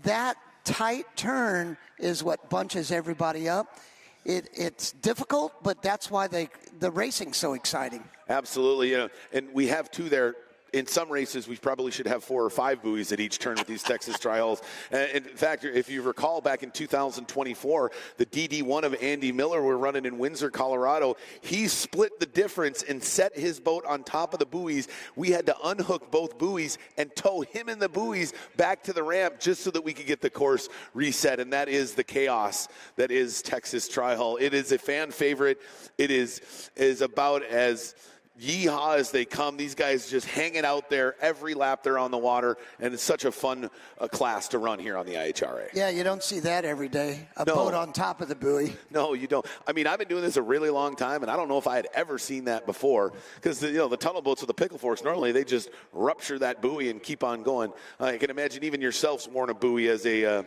that tight turn is what bunches everybody up. It's difficult, but that's why the racing's so exciting.
Absolutely, and we have two there. In some races, we probably should have 4 or 5 buoys at each turn with these Texas Tri-Hulls. In fact, if you recall back in 2024, the DD1 of Andy Miller were running in Windsor, Colorado. He split the difference and set his boat on top of the buoys. We had to unhook both buoys and tow him and the buoys back to the ramp just so that we could get the course reset, and that is the chaos that is Texas Tri-Hull. It is a fan favorite. It is about as yeehaw as they come. These guys just hanging out there every lap they're on the water, and it's such a fun class to run here on the IHRA.
Yeah, you don't see that every day, a boat on top of the buoy.
No, you don't. I mean, I've been doing this a really long time, and I don't know if I had ever seen that before, because the tunnel boats with the pickle forks, normally they just rupture that buoy and keep on going. I can imagine even yourselves worn a buoy as a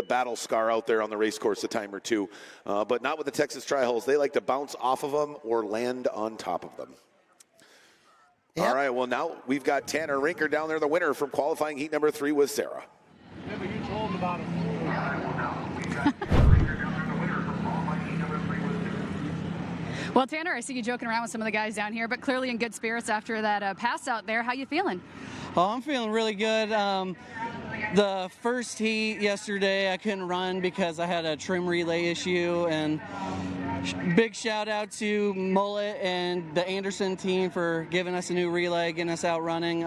battle scar out there on the race course a time or two, but not with the Texas Tri-Hulls. They like to bounce off of them or land on top of them. Yep. All right, well, now we've got Tanner Rinker down there, the winner from qualifying heat number 3 with Sarah.
Yeah, but you told him about him.
Well, Tanner, I see you joking around with some of the guys down here, but clearly in good spirits after that pass out there. How you feeling?
Oh, I'm feeling really good. The first heat yesterday, I couldn't run because I had a trim relay issue, and big shout out to Mullet and the Anderson team for giving us a new relay, getting us out running.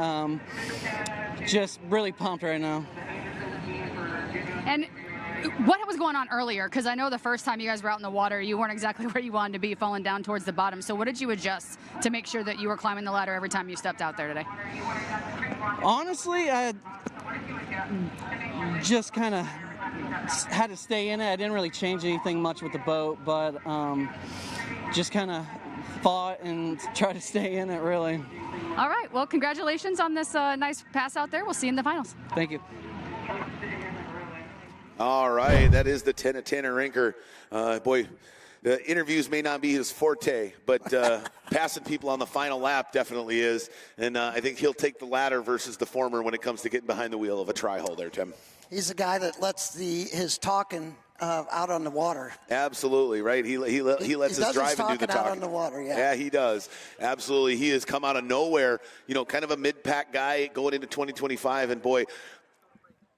Just really pumped right now.
And what was going on earlier? Because I know the first time you guys were out in the water, you weren't exactly where you wanted to be, falling down towards the bottom. So what did you adjust to make sure that you were climbing the ladder every time you stepped out there today?
Honestly, I just kind of had to stay in it. I didn't really change anything much with the boat, but just kind of fought and tried to stay in it, really.
All right. Well, congratulations on this nice pass out there. We'll see you in the finals.
Thank you.
All right, that is the Tanner Rinker. Boy, the interviews may not be his forte, but passing people on the final lap definitely is. And I think he'll take the latter versus the former when it comes to getting behind the wheel of a Tri-Hull there, Tim.
He's the guy that lets his talking out on the water.
Absolutely, right? He lets us drive and do the talking.
Out on the water, yeah.
Yeah, he does. Absolutely. He has come out of nowhere, kind of a mid-pack guy going into 2025, and boy,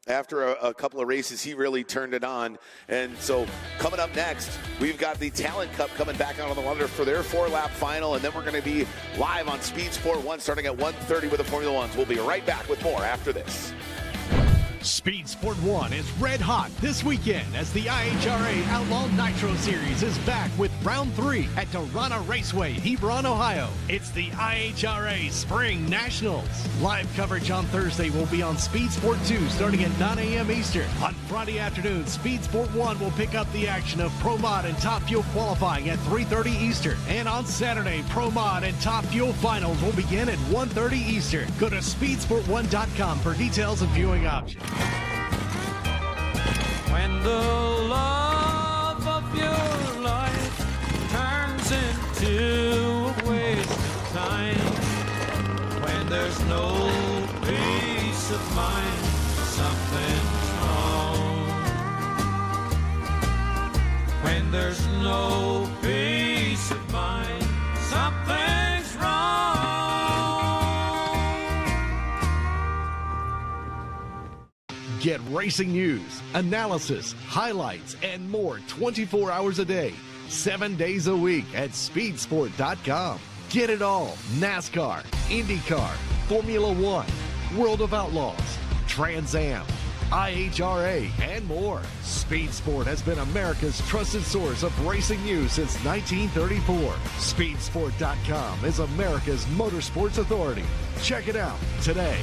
after a couple of races, he really turned it on. And so coming up next, we've got the Talon Cup coming back out on the water for their 4-lap final, and then we're going to be live on Speed Sport 1 starting at 1:30 with the Formula Ones. We'll be right back with more after this.
Speed Sport 1 is red hot this weekend as the IHRA Outlaw Nitro Series is back with Round 3 at Dorana Raceway, Hebron, Ohio. It's the IHRA Spring Nationals. Live coverage on Thursday will be on Speed Sport 2 starting at 9 a.m. Eastern. On Friday afternoon, Speed Sport 1 will pick up the action of Pro Mod and Top Fuel qualifying at 3:30 Eastern. And on Saturday, Pro Mod and Top Fuel finals will begin at 1:30 Eastern. Go to speedsport1.com for details and viewing options.
When the love of your life turns into a waste of time, when there's no peace of mind, something's wrong. When there's no peace of mind, something's wrong.
Get racing news, analysis, highlights, and more 24 hours a day, 7 days a week at speedsport.com. Get it all. NASCAR, IndyCar, Formula One, World of Outlaws, Trans Am, IHRA, and more. Speed Sport has been America's trusted source of racing news since 1934. Speedsport.com is America's motorsports authority. Check it out today.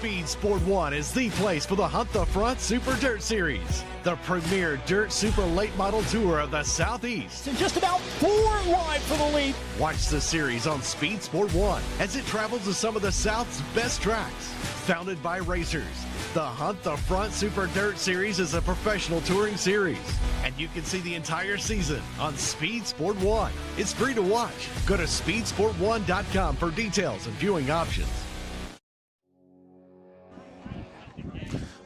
Speed Sport 1 is the place for the Hunt the Front Super Dirt Series, the premier dirt super late model tour of the Southeast.
And just about 4 wide for the lead.
Watch the series on Speed Sport 1 as it travels to some of the South's best tracks. Founded by racers, the Hunt the Front Super Dirt Series is a professional touring series, and you can see the entire season on Speed Sport 1. It's free to watch. Go to speedsport1.com for details and viewing options.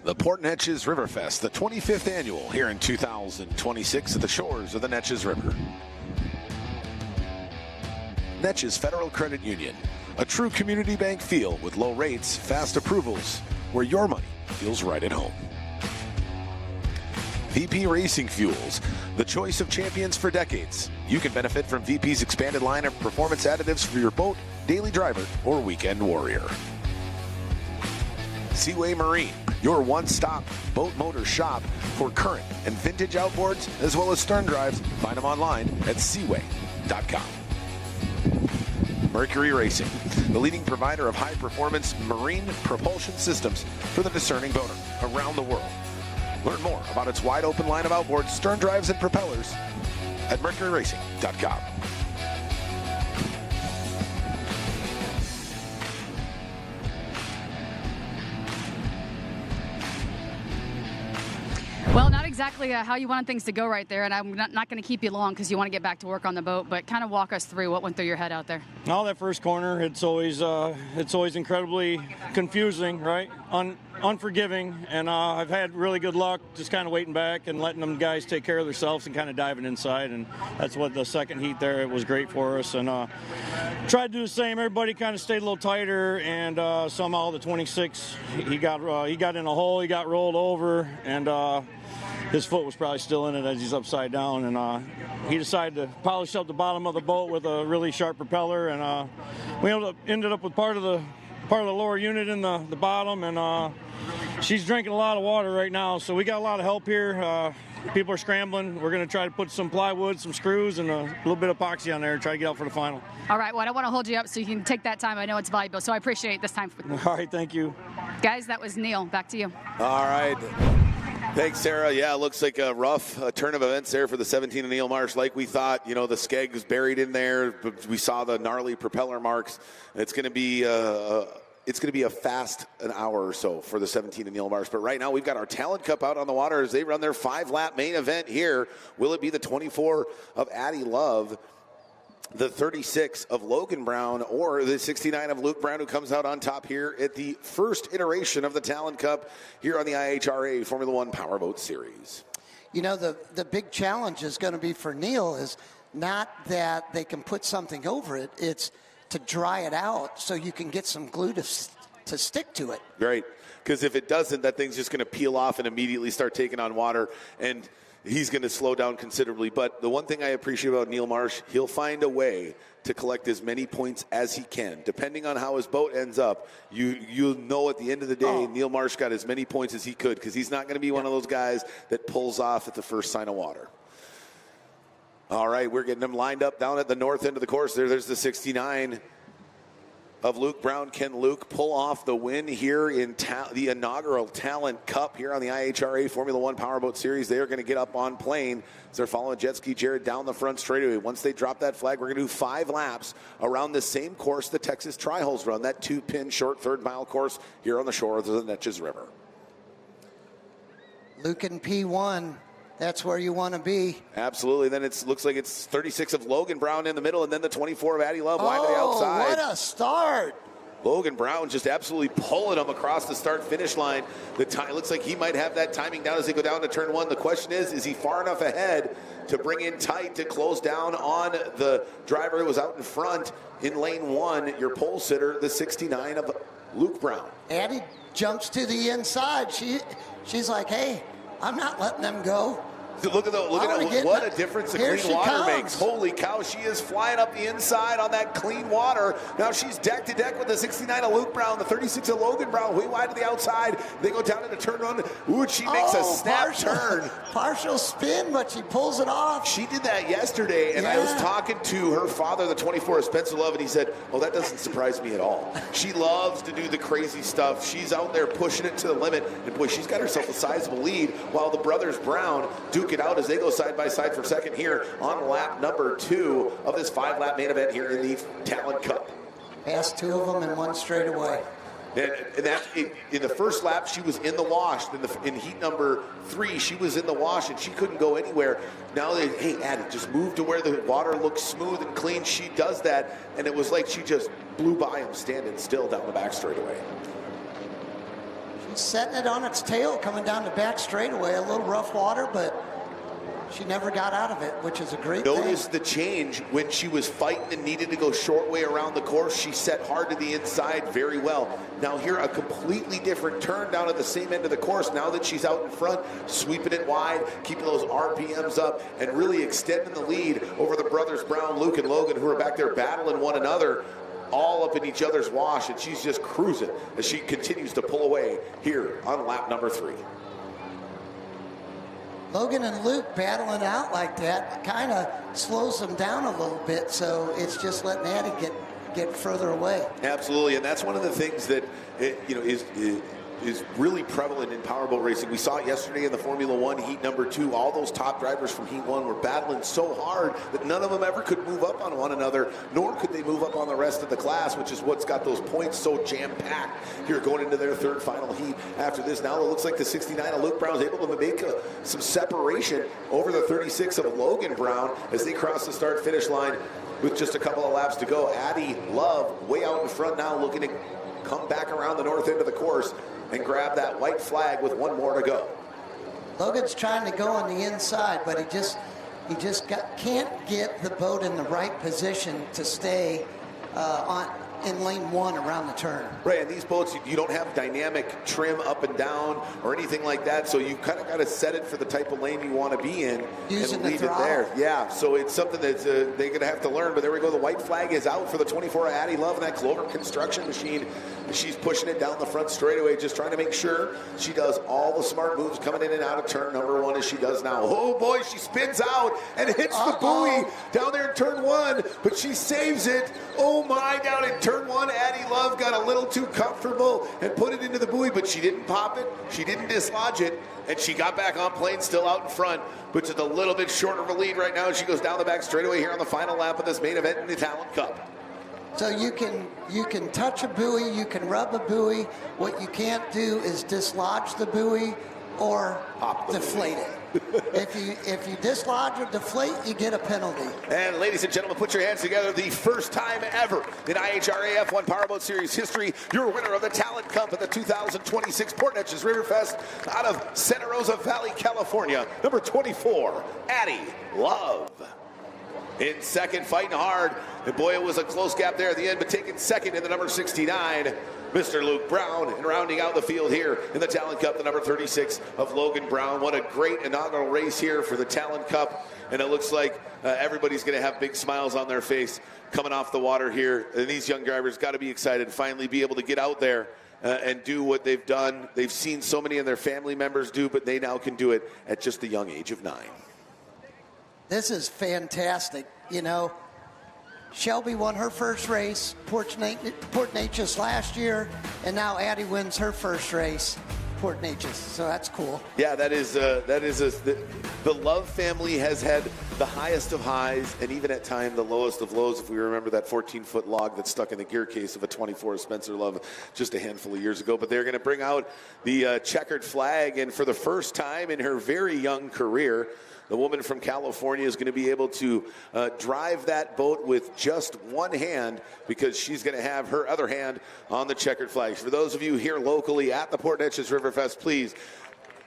The Port Neches River Fest, the 25th annual, here in 2026 at the shores of the Neches River. Neches Federal Credit Union, a true community bank feel with low rates, fast approvals, where your money feels right at home. VP Racing Fuels, the choice of champions for decades. You can benefit from VP's expanded line of performance additives for your boat, daily driver, or weekend warrior. Seaway Marine, your one-stop boat motor shop for current and vintage outboards, as well as stern drives. Find them online at seaway.com. Mercury Racing, the leading provider of high-performance marine propulsion systems for the discerning boater around the world. Learn more about its wide-open line of outboards, stern drives, and propellers at mercuryracing.com.
Well, not exactly how you wanted things to go right there, and I'm not going to keep you long because you want to get back to work on the boat, but kind of walk us through what went through your head out there.
No, that first corner, it's always incredibly confusing, right? Unforgiving, and I've had really good luck just kind of waiting back and letting them guys take care of themselves and kind of diving inside, and that's what the second heat there, it was great for us, and tried to do the same. Everybody kind of stayed a little tighter, and somehow the 26, he got in a hole, he got rolled over, and his foot was probably still in it as he's upside down, and he decided to polish up the bottom of the boat with a really sharp propeller, and we ended up with part of the lower unit in the bottom, and she's drinking a lot of water right now, so we got a lot of help here. People are scrambling. We're going to try to put some plywood, some screws, and a little bit of epoxy on there and try to get out for the final.
All right, well, I don't want to hold you up so you can take that time. I know it's valuable, so I appreciate this time.
All right, thank you.
Guys, that was Neil. Back to you.
All right. Thanks, Sarah. Yeah, it looks like a rough turn of events there for the 17 of Neil Marsh. Like we thought, the skeg was buried in there. But we saw the gnarly propeller marks. It's going to be a fast an hour or so for the 17 of Neil Marsh. But right now we've got our Talon Cup out on the water as they run their 5-lap main event here. Will it be the 24 of Addie Love, the 36 of Logan Brown, or the 69 of Luke Brown, who comes out on top here at the first iteration of the Talon Cup here on the IHRA Formula One Powerboat Series?
The big challenge is going to be for Neil is not that they can put something over it. It's to dry it out so you can get some glue to stick to it.
Right, because if it doesn't, that thing's just going to peel off and immediately start taking on water, and he's going to slow down considerably. But the one thing I appreciate about Neil Marsh, he'll find a way to collect as many points as he can. Depending on how his boat ends up, you'll know at the end of the day, Neil Marsh got as many points as he could, because he's not going to be one of those guys that pulls off at the first sign of water. All right, we're getting them lined up down at the north end of the course. There's the 69 of Luke Brown. Can Luke pull off the win here in the inaugural Talon Cup here on the IHRA Formula One Powerboat Series? They are going to get up on plane as they're following jet ski Jared down the front straightaway. Once they drop that flag, we're going to do 5 laps around the same course the Texas Tri-Holes run, that 2-pin short third-mile course here on the shore of the Neches River.
Luke in P1. That's where you want to be.
Absolutely. Then it looks like it's 36 of Logan Brown in the middle, and then the 24 of Addie Love wide to the outside.
What a start.
Logan Brown just absolutely pulling them across the start-finish line. It looks like he might have that timing down as they go down to turn 1. The question is he far enough ahead to bring in Tate to close down on the driver who was out in front in lane 1, your pole sitter, the 69 of Luke Brown.
Addie jumps to the inside. She's like, hey, I'm not letting them go.
Look at what a difference the clean water makes. Holy cow, she is flying up the inside on that clean water. Now she's deck to deck with the 69 of Luke Brown, the 36 of Logan Brown, way wide to the outside. They go down into turn one. Ooh, and she makes a snap turn.
Partial spin, but she pulls it off.
She did that yesterday, and I was talking to her father, the 24 of Spencer Love, and he said, oh, that doesn't surprise me at all. She loves to do the crazy stuff. She's out there pushing it to the limit, and boy, she's got herself a sizable lead, while the brothers Brown duke it out as they go side by side for second here on lap number 2 of this 5-lap main event here in the Talon Cup.
Passed 2 of them in one straightaway.
And in the first lap, she was in the wash. In heat number 3, she was in the wash, and she couldn't go anywhere. Now hey, Addie, just move to where the water looks smooth and clean. She does that, and it was like she just blew by him standing still down the back straightaway.
She's setting it on its tail, coming down the back straightaway. A little rough water, but she never got out of it, which is a great thing.
Notice the change when she was fighting and needed to go short way around the course. She set hard to the inside very well. Now here, a completely different turn down at the same end of the course. Now that she's out in front, sweeping it wide, keeping those RPMs up, and really extending the lead over the brothers Brown, Luke, and Logan, who are back there battling one another, all up in each other's wash, and she's just cruising as she continues to pull away here on lap number 3.
Logan and Luke battling out like that kind of slows them down a little bit, so it's just letting Addie get further away.
Absolutely, and that's one of the things that is really prevalent in powerboat racing. We saw it yesterday in the Formula 1 heat number 2. All those top drivers from heat 1 were battling so hard that none of them ever could move up on one another, nor could they move up on the rest of the class, which is what's got those points so jam-packed here going into their third final heat after this. Now it looks like the 69 of Luke Brown is able to make some separation over the 36 of Logan Brown as they cross the start-finish line with just a couple of laps to go. Addie Love way out in front now, looking to come back around the north end of the course and grab that white flag with one more to go.
Logan's trying to go on the inside, but he just can't get the boat in the right position to stay in lane 1 around the turn.
Right, and these boats, you don't have dynamic trim up and down or anything like that, so you kind of got to set it for the type of lane you want to be in and leave it there. Yeah, so it's something that they're going to have to learn, but there we go. The white flag is out for the 24 of Addie Love and that Clover construction machine. She's pushing it down the front straightaway, just trying to make sure she does all the smart moves coming in and out of turn number 1 as she does now. Oh boy, she spins out and hits the buoy down there in turn 1, but she saves it. Oh my, down in turn 1, Addie Love got a little too comfortable and put it into the buoy, but she didn't pop it, she didn't dislodge it, and she got back on plane still out in front, but just a little bit shorter of a lead right now. She goes down the back straightaway here on the final lap of this main event in the Talon Cup.
So you can touch a buoy, you can rub a buoy. What you can't do is dislodge the buoy or deflate it. If you dislodge or deflate, you get a penalty.
And ladies and gentlemen, put your hands together. The first time ever in IHRA F1 Powerboat Series history, your winner of the Talon Cup at the 2026 Port Neches River Fest out of Santa Rosa Valley, California, number 24, Addie Love. In second, fighting hard. And boy, it was a close gap there at the end, but taking second in the number 69, Mr. Luke Brown. And rounding out the field here in the Talon Cup, the number 36 of Logan Brown. What a great inaugural race here for the Talon Cup. And it looks like everybody's going to have big smiles on their face coming off the water here. And these young drivers got to be excited to finally be able to get out there and do what they've done. They've seen so many of their family members do, but they now can do it at just the young age of 9.
This is fantastic. You know, Shelby won her first race, Port Neches last year, and now Addie wins her first race, Port Neches. So that's cool.
Yeah, the Love family has had the highest of highs and even at times the lowest of lows. If we remember that 14-foot log that stuck in the gear case of a 24 Spencer Love just a handful of years ago. But they're going to bring out the checkered flag, and for the first time in her very young career, the woman from California is going to be able to drive that boat with just one hand because she's going to have her other hand on the checkered flag. For those of you here locally at the Port Neches River Fest, please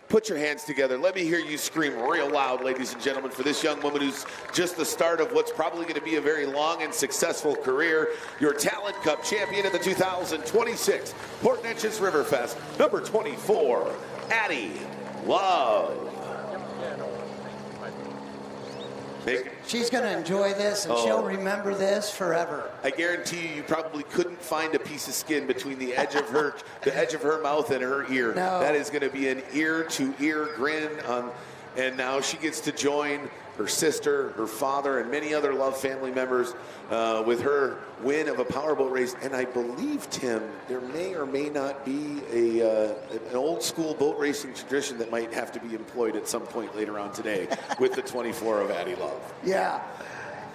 put your hands together. Let me hear you scream real loud, ladies and gentlemen, for this young woman who's just the start of what's probably going to be a very long and successful career. Your Talon Cup champion at the 2026 Port Neches River Fest, number 24, Addie Love.
She's going to enjoy this, and she'll remember this forever.
I guarantee you probably couldn't find a piece of skin between the edge of her mouth and her ear.
No.
That is going to be an ear-to-ear grin. And now she gets to join her sister, her father, and many other loved family members with her win of a powerboat race. And I believe, Tim, there may or may not be an old school boat racing tradition that might have to be employed at some point later on today with the 24 of Addie Love.
Yeah.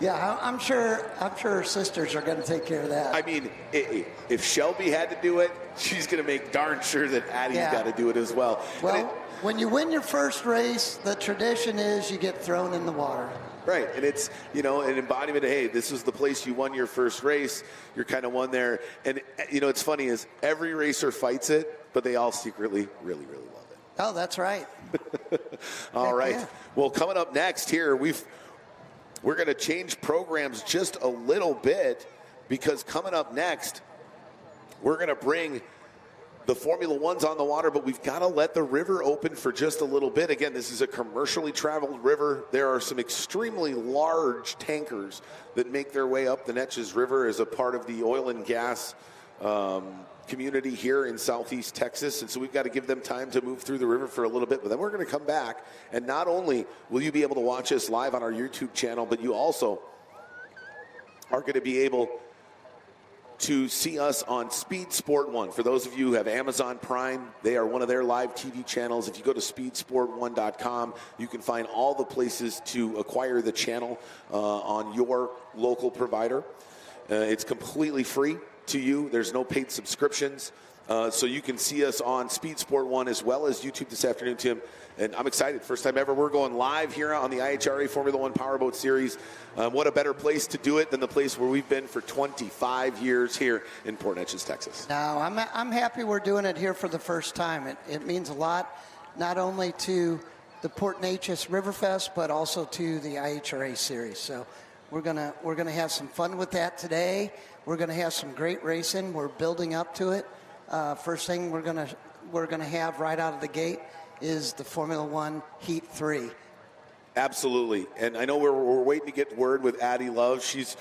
Yeah, I'm sure her sisters are going to take care of that.
I mean, if Shelby had to do it, she's going to make darn sure that Addie's got to do it as well.
Well, when you win your first race, the tradition is you get thrown in the water.
Right, and it's, an embodiment of, hey, this is the place you won your first race. You're kind of won there. And, it's funny is every racer fights it, but they all secretly really, really love it.
Oh, that's right.
All right.
Yeah.
Well, coming up next here, we're going to change programs just a little bit, because coming up next, we're going to bring the Formula Ones on the water, but we've got to let the river open for just a little bit. Again, this is a commercially traveled river. There are some extremely large tankers that make their way up the Neches River as a part of the oil and gas community here in southeast Texas. And so we've got to give them time to move through the river for a little bit. But then we're going to come back, and not only will you be able to watch us live on our YouTube channel, but you also are going to be able to see us on Speed Sport 1. For those of you who have Amazon Prime, they are one of their live TV channels. If you go to speedsport1.com, you can find all the places to acquire the channel on your local provider. It's completely free to you. There's no paid subscriptions. So you can see us on Speed Sport 1 as well as YouTube this afternoon, Tim. And I'm excited. First time ever. We're going live here on the IHRA Formula 1 Powerboat Series. What a better place to do it than the place where we've been for 25 years here in Port Neches, Texas.
No, I'm happy we're doing it here for the first time. It means a lot, not only to the Port Neches River Fest, but also to the IHRA Series. So we're gonna have some fun with that today. We're gonna have some great racing. We're building up to it. First thing we're gonna have right out of the gate is the Formula One Heat 3.
Absolutely. And I know we're waiting to get word with Addie Love. She's,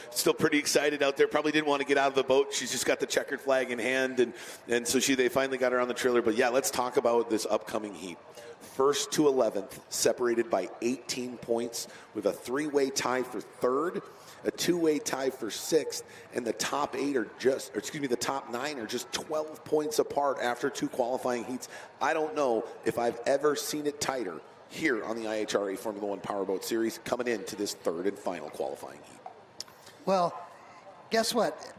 still pretty excited out there. Probably didn't want to get out of the boat. She's just got the checkered flag in hand. And so they finally got her on the trailer. But yeah, let's talk about this upcoming heat. First to 11th, separated by 18 points, with a three-way tie for third, a two-way tie for sixth, and the top top nine are just 12 points apart after two qualifying heats. I don't know if I've ever seen it tighter here on the IHRA Formula 1 Powerboat Series coming into this third and final qualifying heat.
Well, guess what?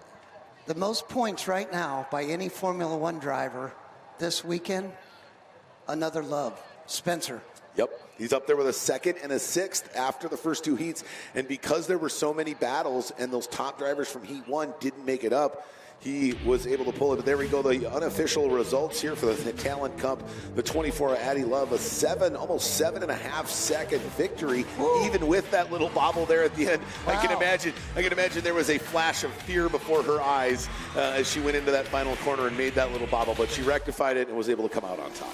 The most points right now by any Formula 1 driver this weekend, another Love, Spencer.
Yep, he's up there with a second and a sixth after the first two heats. And because there were so many battles and those top drivers from Heat 1 didn't make it up, he was able to pull it. But there we go, the unofficial results here for the Talon Cup. The 24 Addie Love, almost 7.5 second victory. Woo. Even with that little bobble there at the end. Wow. I can imagine there was a flash of fear before her eyes as she went into that final corner and made that little bobble. But she rectified it and was able to come out on top.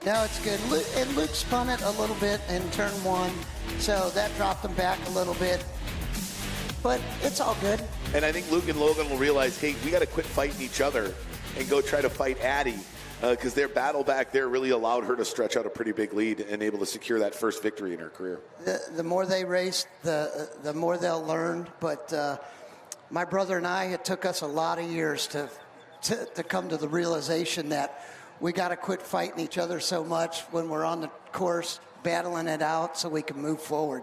No, it's good. And Luke spun it a little bit in turn one, so that dropped him back a little bit. But it's all good.
And I think Luke and Logan will realize, hey, we got to quit fighting each other and go try to fight Addie, because their battle back there really allowed her to stretch out a pretty big lead and able to secure that first victory in her career.
The more they race, the more they'll learn. But my brother and I, it took us a lot of years to come to the realization that we got to quit fighting each other so much when we're on the course, battling it out so we can move forward.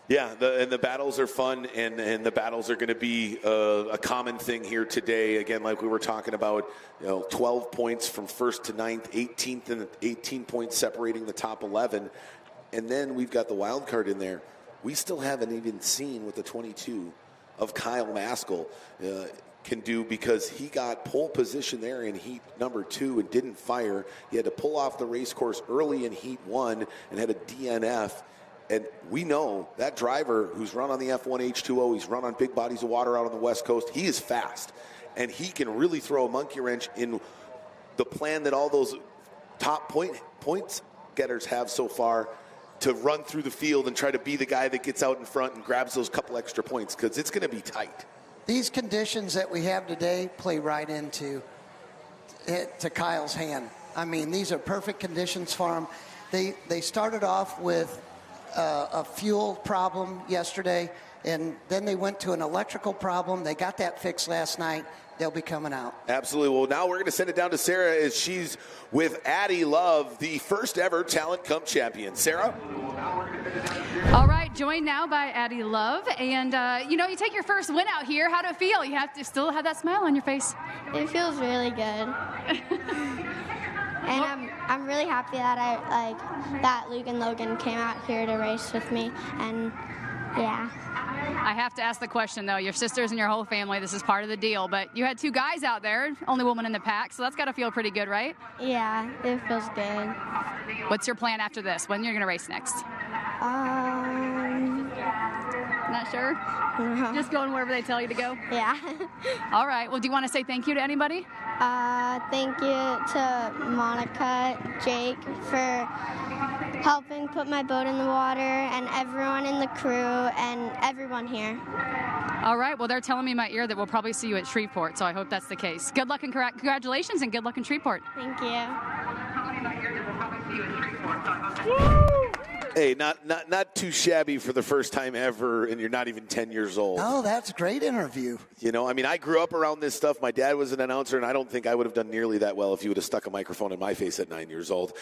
Yeah, and the battles are fun, and the battles are going to be a common thing here today. Again, like we were talking about, 12 points from first to ninth, 18th and 18 points separating the top 11. And then we've got the wild card in there. We still haven't even seen what the 22 of Kyle Maskell can do, because he got pole position there in heat number 2 and didn't fire. He had to pull off the race course early in heat 1 and had a DNF. And we know that driver who's run on the F1 H2O, he's run on big bodies of water out on the West Coast, he is fast. And he can really throw a monkey wrench in the plan that all those top points getters have so far. to run through the field and try to be the guy that gets out in front and grabs those couple extra points, because it's going to be tight.
These conditions that we have today play right into to Kyle's hand. I mean, these are perfect conditions for him. They started off with a fuel problem yesterday, and then they went to an electrical problem. They got that fixed last night. They'll be coming out. Absolutely. Well, now we're going to send it down to Sarah as she's with Addie Love, the first ever Talon Cup champion. Sarah?
All right, joined now by Addie Love. And, you know, you take your first win out here. How do it feel? You have to still have that smile on your face.
It feels really good. And I'm really happy that that Luke and Logan came out here to race with me, and yeah.
I have to ask the question, though. Your sisters and your whole family, this is part of the deal, but you had two guys out there, only woman in the pack, so that's got to feel pretty good, right?
Yeah, it feels good.
What's your plan after this? When you're going to race next? Not sure?
No.
Just going wherever they tell you to go?
Yeah.
All right. Well, do you want to say thank you to anybody?
Thank you to Monica, Jake, for helping put my boat in the water, and everyone in the crew, and everyone here.
All right. Well, they're telling me in my ear that we'll probably see you at Shreveport, so I hope that's the case. Good luck and congratulations, and good luck in Shreveport.
Thank you.
Hey, not too shabby for the first time ever, and you're not even 10 years old.
Oh, that's a great interview.
You know, I mean, I grew up around this stuff. My dad was an announcer, and I don't think I would have done nearly that well if he would have stuck a microphone in my face at 9 years old.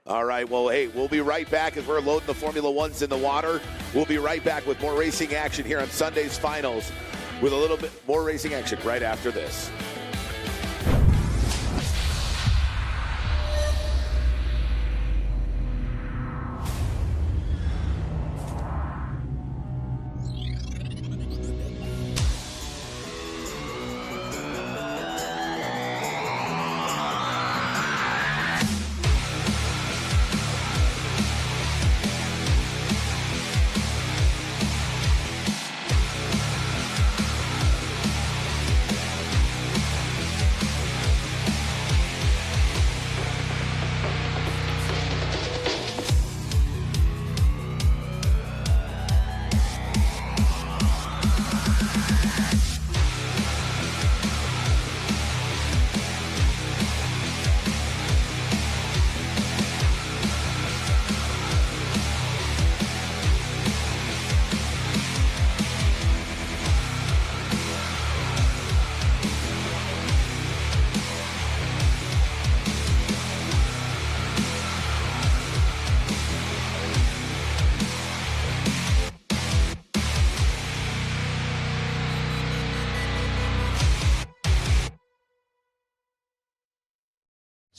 All right, well, hey, we'll be right back as we're loading the Formula Ones in the water. We'll be right back with more racing action here on Sunday's finals with a little bit more racing action right after this.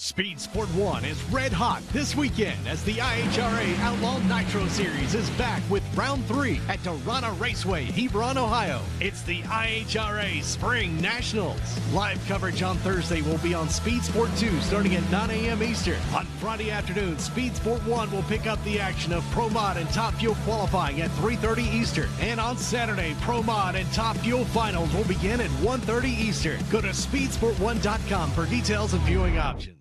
Speed Sport 1 is red hot this weekend as the IHRA Outlaw Nitro Series is back with Round 3 at Tarana Raceway, Hebron, Ohio. It's the IHRA Spring Nationals. Live coverage on Thursday will be on Speed Sport 2 starting at 9 a.m. Eastern. On Friday afternoon, Speed Sport 1 will pick up the action of Pro Mod and Top Fuel qualifying at 3:30 Eastern. And on Saturday, Pro Mod and Top Fuel finals will begin at 1:30 Eastern. Go to speedsport1.com for details and viewing options.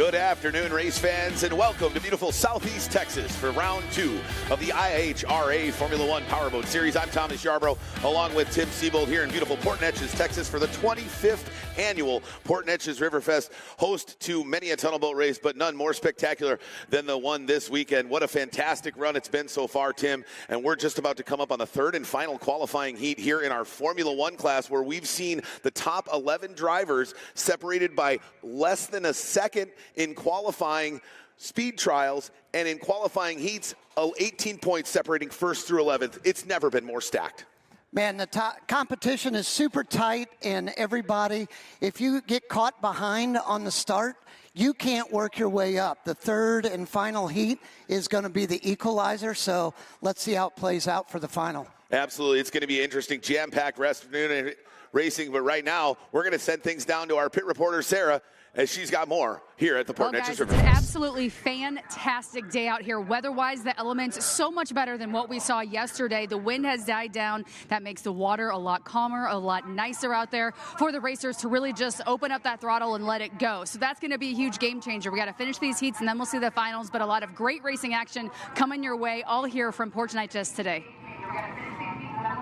Good afternoon, race fans, and welcome to beautiful Southeast Texas for round 2 of the IHRA Formula One Powerboat Series. I'm Thomas Yarbrough, along with Tim Siebold here in beautiful Port Neches, Texas for the 25th annual Port Neches River Fest, host to many a tunnel boat race, but none more spectacular than the one this weekend. What a fantastic run it's been so far, Tim, and we're just about to come up on the third and final qualifying heat here in our Formula One class, where we've seen the top 11 drivers separated by less than a second in qualifying speed trials, and in qualifying heats, 18 points separating first through 11th. It's never been more stacked.
Man, the competition is super tight, and everybody, if you get caught behind on the start, you can't work your way up. The third and final heat is going to be the equalizer, so let's see how it plays out for the final. Absolutely. It's going to be interesting, jam-packed afternoon racing, but right now, we're going to send things down to our pit reporter, Sarah, as she's got more here at the Port Neches River Fest.
It's an absolutely fantastic day out here. Weather-wise, the elements so much better than what we saw yesterday. The wind has died down. That makes the water a lot calmer, a lot nicer out there for the racers to really just open up that throttle and let it go. So that's going to be a huge game changer. We got to finish these heats, and then we'll see the finals, but a lot of great racing action coming your way, all here from Port Neches today.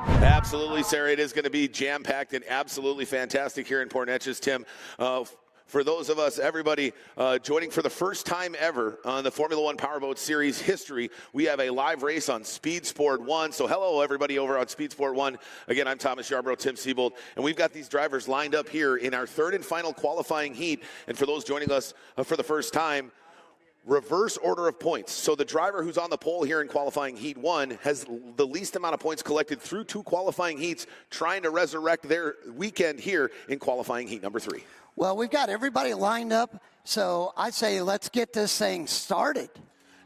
Absolutely, Sarah. It is going to be jam-packed and absolutely fantastic here in Port Neches, Tim. For those of us, everybody joining for the first time ever on the Formula One Powerboat Series history, we have a live race on Speed Sport 1. So hello, everybody over on Speed Sport 1. Again, I'm Thomas Yarbrough, Tim Siebold, and we've got these drivers lined up here in our third and final qualifying heat. And for those joining us for the first time, reverse order of points. So the driver who's on the pole here in qualifying heat 1 has the least amount of points collected through 2 qualifying heats, trying to resurrect their weekend here in qualifying heat number 3.
Well, we've got everybody lined up, so I say let's get this thing started.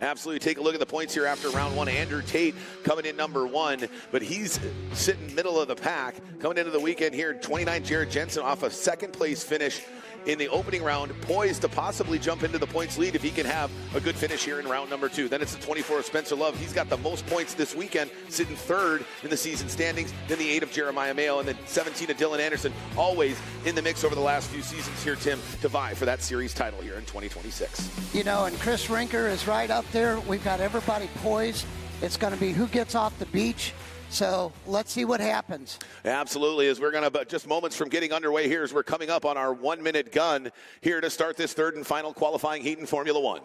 Absolutely. Take a look at the points here after round 1. Andrew Tate coming in number 1, but he's sitting middle of the pack. Coming into the weekend here, 29 Jared Jensen off a second-place finish in the opening round, poised to possibly jump into the points lead if he can have a good finish here in round number 2. Then it's the 24 of Spencer Love. He's got the most points this weekend, sitting third in the season standings. Then the 8 of Jeremiah Mayo, and then 17 of Dylan Anderson, always in the mix over the last few seasons here, Tim, to vie for that series title here in 2026.
You know, and Chris Rinker is right up there. We've got everybody poised. It's going to be who gets off the beach. So let's see what happens.
Absolutely, as we're going to, just moments from getting underway here, as we're coming up on our 1-minute gun here to start this third and final qualifying heat in Formula One.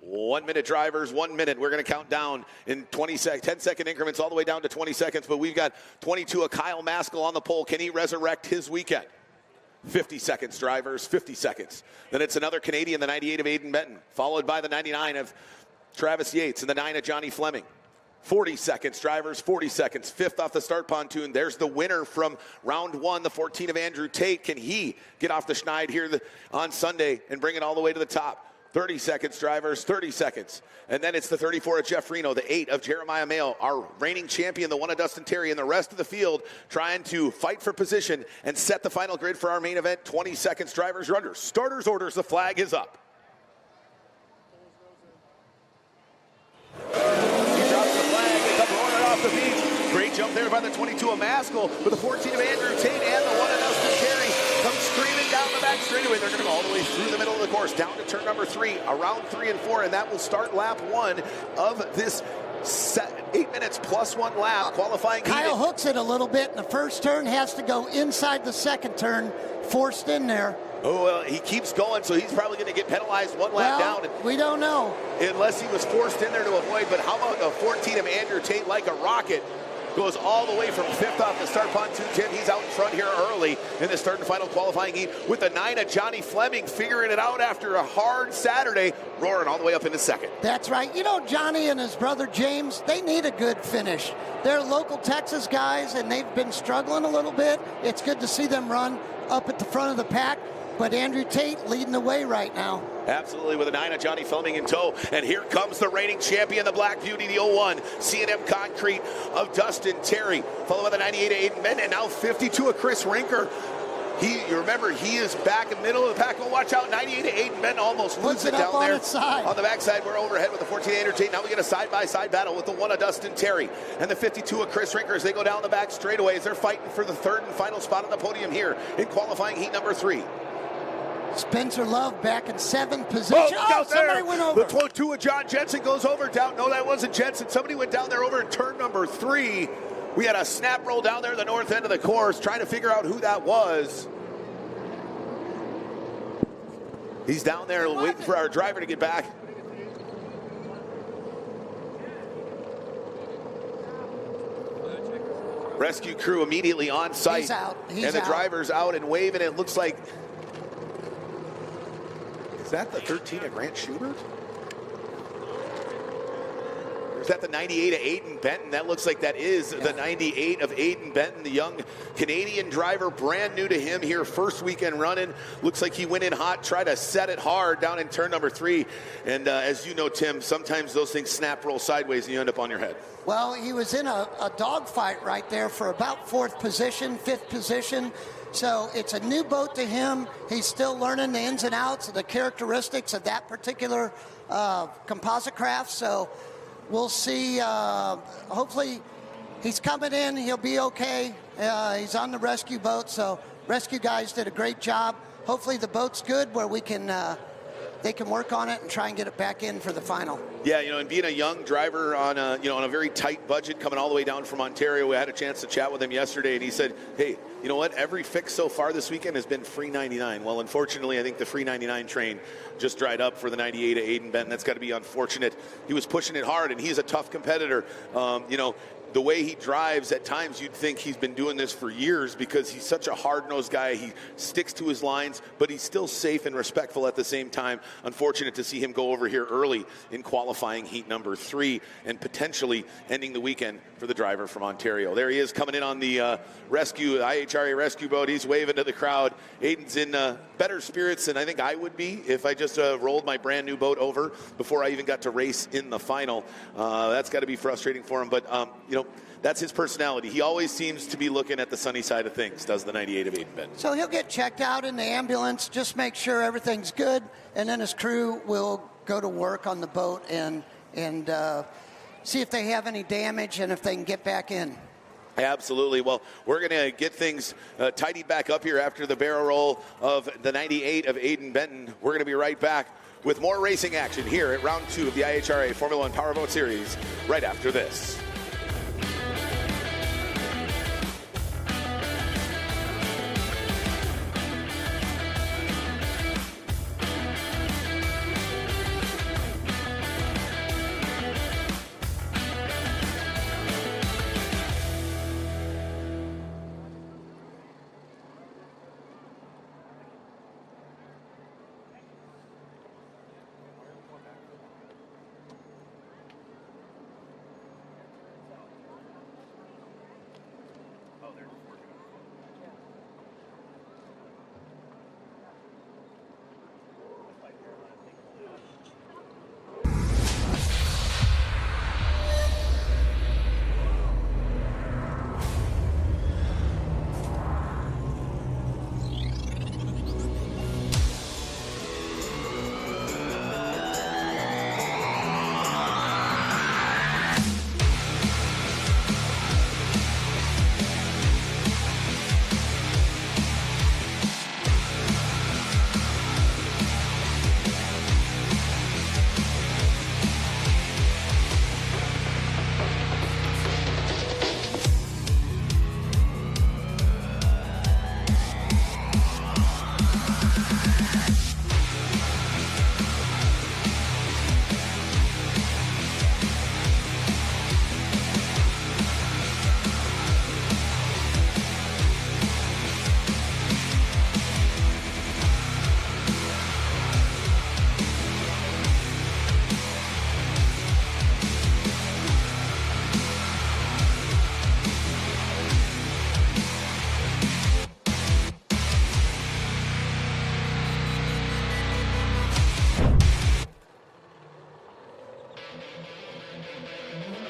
1 minute, drivers, 1 minute. We're going to count down in 10-second increments all the way down to 20 seconds, but we've got 22 of Kyle Maskell on the pole. Can he resurrect his weekend? 50 seconds, drivers, 50 seconds. Then it's another Canadian, the 98 of Aiden Benton, followed by the 99 of Travis Yates and the 9 of Johnny Fleming. 40 seconds, drivers, 40 seconds. 5th off the start pontoon. There's the winner from round 1, the 14 of Andrew Tate. Can he get off the schneid here on Sunday and bring it all the way to the top? 30 seconds, drivers, 30 seconds. And then it's the 34 of Jeff Reno, the 8 of Jeremiah Mayo, our reigning champion, the 1 of Dustin Terry, and the rest of the field trying to fight for position and set the final grid for our main event. 20 seconds, drivers, you're under starters orders. The flag is up. The beach. Great jump there by the 22 of Maskell, with the 14 of Andrew Tate and the 1 of Dustin Terry come screaming down the back straightaway. They're going to go all the way through the middle of the course, down to turn number 3, around 3 and 4, and that will start lap 1 of this 8 minutes plus 1 lap qualifying.
Kyle hooks it a little bit in the first turn, has to go inside the second turn, forced in there.
Oh, well, he keeps going, so he's probably going to get penalized 1 lap down.
We don't know.
Unless he was forced in there to avoid. But how about the 14 of Andrew Tate, like a rocket, goes all the way from 5th off the start pontoon. Tim, he's out in front here early in this third and final qualifying heat with the 9 of Johnny Fleming, figuring it out after a hard Saturday, roaring all the way up into 2nd.
That's right. You know, Johnny and his brother James, they need a good finish. They're local Texas guys, and they've been struggling a little bit. It's good to see them run up at the front of the pack. But Andrew Tate leading the way right now.
Absolutely, with a 9 of Johnny Fleming in tow. And here comes the reigning champion, the Black Beauty, the 01 C&M Concrete of Dustin Terry, followed by the 98 of Aiden Benton, and now 52 of Chris Rinker. You remember, he is back in the middle of the pack. Oh, watch out, 98 of Aiden Benton almost loses it down there. On the backside, we're overhead with the 14 of Andrew Tate. Now we get a side-by-side battle with the 1 of Dustin Terry and the 52 of Chris Rinker as they go down the back straightaways. They're fighting for the third and final spot on the podium here in qualifying heat number 3.
Spencer Love back in 7th position.
Oh,
somebody went over.
The two of John Jensen goes over down. No, that wasn't Jensen. Somebody went down there over in turn number 3. We had a snap roll down there at the north end of the course, trying to figure out who that was. He's down there waiting for our driver to get back. Rescue crew immediately on site.
He's out. He's
and the
out.
driver's out and waving. It looks like, is that the 13 of Grant Schubert? Is that the 98 of Aiden Benton? That looks like that is the 98 of Aiden Benton, the young Canadian driver, brand new to him here, first weekend running. Looks like he went in hot, tried to set it hard down in turn number 3. And as you know, Tim, sometimes those things snap roll sideways and you end up on your head.
Well, he was in a dogfight right there for about 4th position, 5th position. So it's a new boat to him. He's still learning the ins and outs of the characteristics of that particular composite craft. So we'll see. Hopefully he's coming in. He'll be okay. He's on the rescue boat. So rescue guys did a great job. Hopefully the boat's good where we can they can work on it and try and get it back in for the final.
Yeah, you know, and being a young driver on a, you know, on a very tight budget, coming all the way down from Ontario, we had a chance to chat with him yesterday, and he said, hey, you know what, every fix so far this weekend has been free 99. Well, unfortunately, I think the free 99 train just dried up for the 98 of Aiden Benton. That's got to be unfortunate. He was pushing it hard, and he's a tough competitor. You know, the way he drives, at times you'd think he's been doing this for years because he's such a hard-nosed guy. He sticks to his lines, but he's still safe and respectful at the same time. Unfortunate to see him go over here early in qualifying heat number 3 and potentially ending the weekend for the driver from Ontario. There he is coming in on the IHRA rescue boat. He's waving to the crowd. Aiden's in better spirits than I think I would be if I just rolled my brand new boat over before I even got to race in the final. That's got to be frustrating for him, but you know, that's his personality. He always seems to be looking at the sunny side of things, does the 98 of Aiden Benton.
So he'll get checked out in the ambulance, just make sure everything's good, and then his crew will go to work on the boat and see if they have any damage and if they can get back in.
Absolutely. Well, we're going to get things tidied back up here after the barrel roll of the 98 of Aiden Benton. We're going to be right back with more racing action here at round 2 of the IHRA Formula 1 Powerboat Series right after this.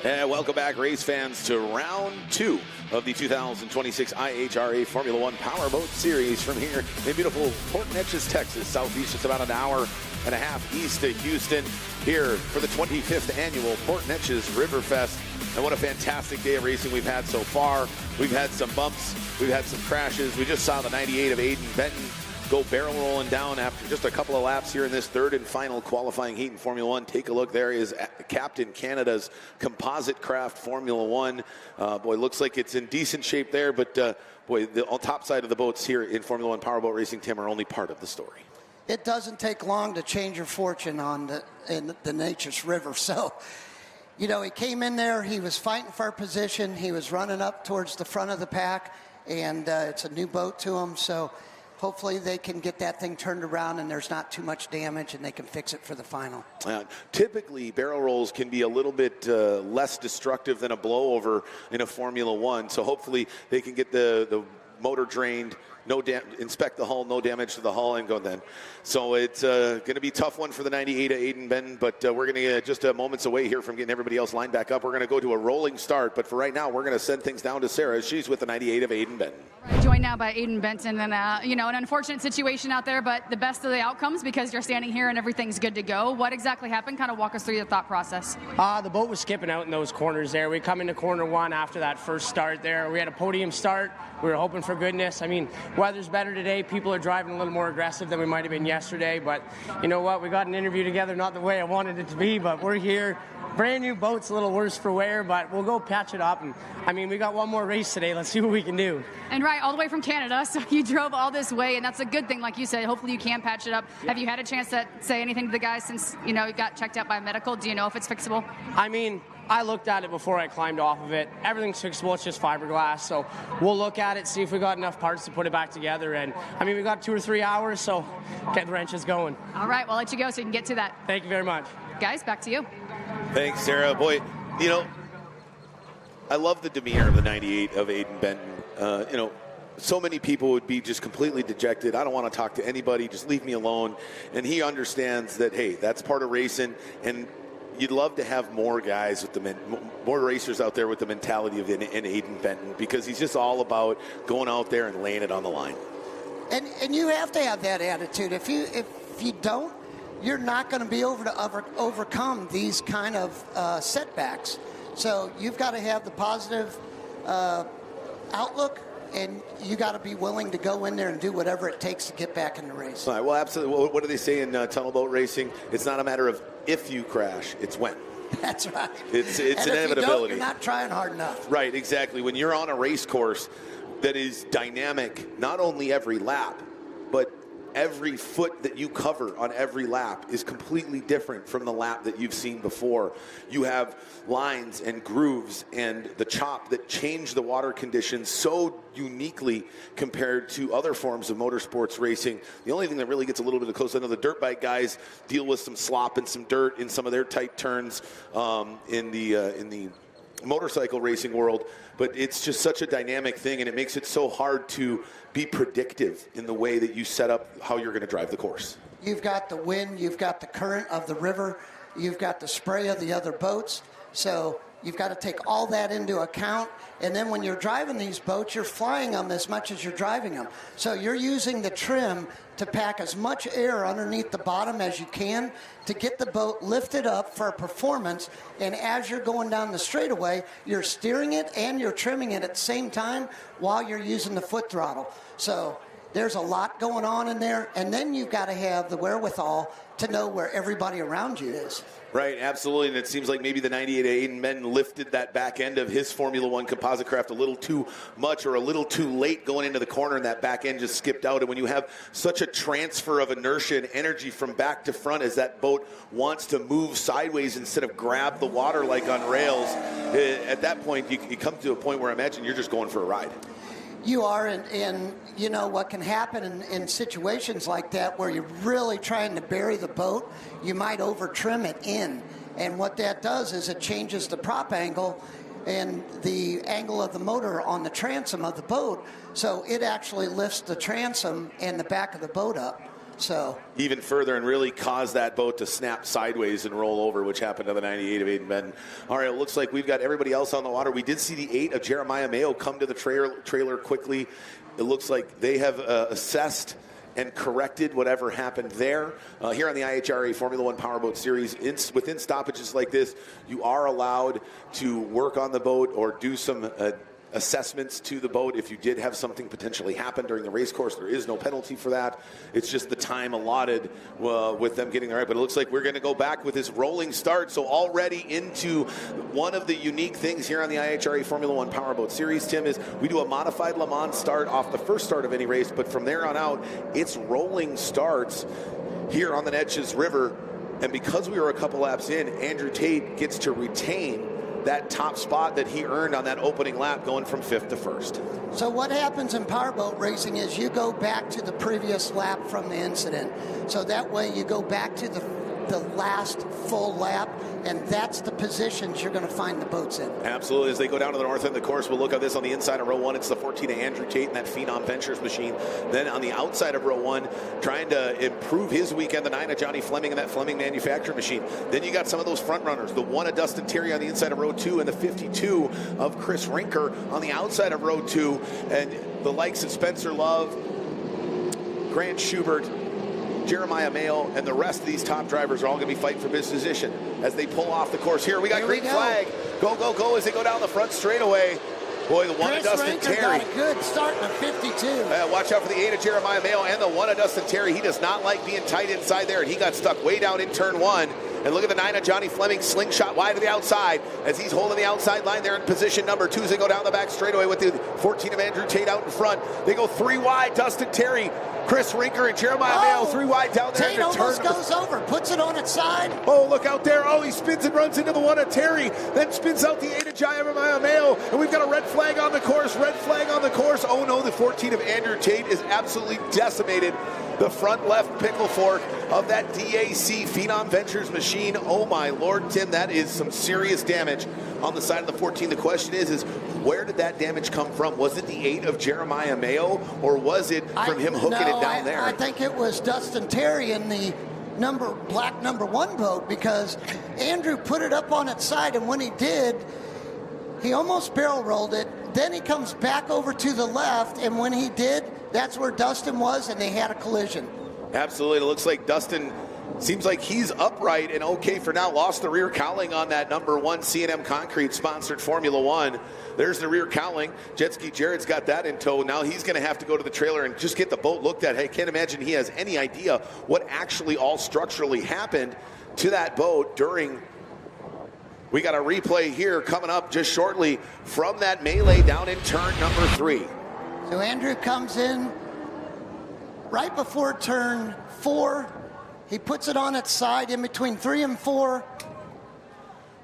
And welcome back, race fans, to round 2 of the 2026 IHRA Formula 1 Powerboat Series from here in beautiful Port Neches, Texas, southeast, just about an hour and a half east of Houston, here for the 25th annual Port Neches River Fest. And what a fantastic day of racing we've had so far. We've had some bumps, we've had some crashes. We just saw the 98 of Aiden Benton go barrel rolling down after just a couple of laps here in this third and final qualifying heat in Formula One. Take a look. There is Captain Canada's Composite Craft Formula One. Boy, looks like it's in decent shape there, but boy, the top side of the boats here in Formula One Powerboat Racing, Tim, are only part of the story.
It doesn't take long to change your fortune in the Neches River. So, you know, he came in there, he was fighting for position, he was running up towards the front of the pack, and it's a new boat to him. So hopefully they can get that thing turned around and there's not too much damage and they can fix it for the final.
Typically, barrel rolls can be a little bit less destructive than a blowover in a Formula One. So hopefully they can get the motor drained, inspect the hull, no damage to the hull, and go then. So it's going to be a tough one for the 98 of Aiden Benton, but we're going to get just moments away here from getting everybody else lined back up. We're going to go to a rolling start, but for right now, we're going to send things down to Sarah. She's with the 98 of Aiden Benton.
Joined now by Aiden Benton, and you know, an unfortunate situation out there, but the best of the outcomes because you're standing here and everything's good to go. What exactly happened? Kind of walk us through your thought process.
The boat was skipping out in those corners there. We come into corner one after that first start there. We had a podium start. We were hoping for goodness. I mean, weather's better today. People are driving a little more aggressive than we might have been yesterday, but you know what? We got an interview together, not the way I wanted it to be, but we're here. Brand new boat's a little worse for wear, but we'll go patch it up. And I mean, we got one more race today. Let's see what we can do.
And right, all the way from Canada, so you drove all this way, and that's a good thing, like you said. Hopefully you can patch it up. Yeah. Have you had a chance to say anything to the guys since, you know, you got checked out by medical? Do you know if it's fixable?
I mean, I looked at it before I climbed off of it. Everything's fixable. It's just fiberglass. So we'll look at it, see if we got enough parts to put it back together. And I mean, we got 2 or 3 hours, so get the wrenches going.
All right, well, I'll let you go so you can get to that.
Thank you very much.
Guys, back to you.
Thanks, Sarah. Boy, you know, I love the demeanor of the 98 of Aiden Benton. You know, so many people would be just completely dejected. I don't want to talk to anybody. Just leave me alone. And he understands that, hey, that's part of racing. And you'd love to have more guys with more racers out there with the mentality of an Aiden Benton, because he's just all about going out there and laying it on the line.
And you have to have that attitude. If you don't, you're not going to be able to overcome these kind of setbacks. So you've got to have the positive outlook, and you got to be willing to go in there and do whatever it takes to get back in the race.
All right, well, absolutely. What do they say in tunnel boat racing? It's not a matter of if you crash, it's when.
That's right.
It's an inevitability.
If you don't, you're not trying hard enough.
Right, exactly. When you're on a race course that is dynamic, not only every lap, but every foot that you cover on every lap is completely different from the lap that you've seen before. You have lines and grooves and the chop that change the water conditions so uniquely compared to other forms of motorsports racing. The only thing that really gets a little bit close, I know the dirt bike guys deal with some slop and some dirt in some of their tight turns in the motorcycle racing world, but it's just such a dynamic thing, and it makes it so hard to be predictive in the way that you set up how you're going to drive the course.
You've got the wind, you've got the current of the river, you've got the spray of the other boats, so you've got to take all that into account. And then when you're driving these boats, you're flying them as much as you're driving them. So you're using the trim to pack as much air underneath the bottom as you can to get the boat lifted up for performance. And as you're going down the straightaway, you're steering it and you're trimming it at the same time while you're using the foot throttle. So there's a lot going on in there. And then you've got to have the wherewithal to know where everybody around you is.
Right, absolutely, and it seems like maybe the 98 Aiden Benton lifted that back end of his Formula One composite craft a little too much or a little too late going into the corner, and that back end just skipped out. And when you have such a transfer of inertia and energy from back to front as that boat wants to move sideways instead of grab the water like on rails, at that point you come to a point where I imagine you're just going for a ride.
You are, and you know what can happen in situations like that where you're really trying to bury the boat, you might over trim it in. And what that does is it changes the prop angle and the angle of the motor on the transom of the boat, so it actually lifts the transom and the back of the boat up. So
even further and really cause that boat to snap sideways and roll over, which happened to the 98 of Aiden Benton. All right, it looks like we've got everybody else on the water. We did see the 8 of Jeremiah Mayo come to the trailer quickly. It looks like they have assessed and corrected whatever happened there. Here on the IHRA Formula One Powerboat Series, within stoppages like this, you are allowed to work on the boat or do some assessments to the boat. If you did have something potentially happen during the race course, there is no penalty for that. It's just the time allotted with them getting there right. But it looks like we're going to go back with this rolling start. So already into one of the unique things here on the IHRA Formula One Powerboat Series, Tim, is we do a modified Le Mans start off the first start of any race, but from there on out, it's rolling starts here on the Neches River. And because we were a couple laps in, Andrew Tate gets to retain that top spot that he earned on that opening lap, going from 5th to 1st.
So what happens in powerboat racing is you go back to the previous lap from the incident. So that way you go back to the last full lap, and that's the positions you're going to find the boats in.
Absolutely. As they go down to the north end of the course, we'll look at this on the inside of row 1. It's the 14 of Andrew Tate and that Phenom Ventures machine. Then on the outside of row 1, trying to improve his weekend, the 9 of Johnny Fleming and that Fleming Manufacturer machine. Then you got some of those front runners, the 1 of Dustin Terry on the inside of row 2 and the 52 of Chris Rinker on the outside of row 2, and the likes of Spencer Love, Grant Schubert, Jeremiah Mayo, and the rest of these top drivers are all going to be fighting for position as they pull off the course here. We got green flag. Go, go, go as they go down the front straightaway. Boy, the 1 of Dustin Terry.
Got a good start in the 52.
Watch out for the 8 of Jeremiah Mayo and the 1 of Dustin Terry. He does not like being tight inside there, and he got stuck way down in turn 1. And look at the 9 of Johnny Fleming, slingshot wide to the outside as he's holding the outside line there in position number 2 as they go down the back straightaway with the 14 of Andrew Tate out in front. They go 3 wide, Dustin Terry, Chris Rinker, and Jeremiah Mayo 3 wide down there.
Tate almost goes over, puts it on its side.
Oh, look out there. Oh, he spins and runs into the 1 of Terry, then spins out the 8 of Jeremiah Mayo, and we've got a red flag on the course, red flag on the course. Oh no, the 14 of Andrew Tate is absolutely decimated. The front left pickle fork of that DAC Phenom Ventures machine. Oh my Lord, Tim, that is some serious damage on the side of the 14. The question is where did that damage come from? Was it the 8 of Jeremiah Mayo, or was it from him hooking it down there?
I think it was Dustin Terry in the black number 1 boat, because Andrew put it up on its side, and when he did, he almost barrel rolled it. Then he comes back over to the left, and when he did, that's where Dustin was, and they had a collision.
Absolutely. It looks like Dustin seems like he's upright and okay for now. Lost the rear cowling on that number 1 C&M Concrete sponsored Formula One. There's the rear cowling. Jet Ski Jared's got that in tow. Now he's going to have to go to the trailer and just get the boat looked at. Hey, can't imagine he has any idea what actually all structurally happened to that boat during. We got a replay here coming up just shortly from that melee down in turn number 3.
So Andrew comes in right before turn 4. He puts it on its side in between 3 and 4.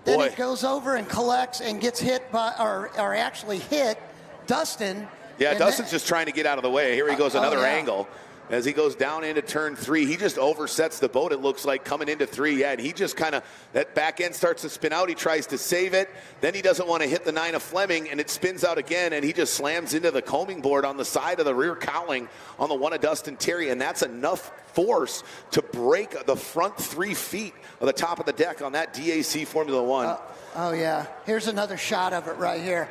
Then it goes over and collects and gets hit by, or actually hit Dustin.
Yeah, Dustin's just trying to get out of the way. Here he goes, another angle. As he goes down into turn 3, he just oversets the boat, it looks like, coming into 3. Yeah, and he just kind of, that back end starts to spin out. He tries to save it. Then he doesn't want to hit the 9 of Fleming, and it spins out again, and he just slams into the combing board on the side of the rear cowling on the 1 of Dustin Terry, and that's enough force to break the front 3 feet of the top of the deck on that DAC Formula One.
Oh, yeah. Here's another shot of it right here.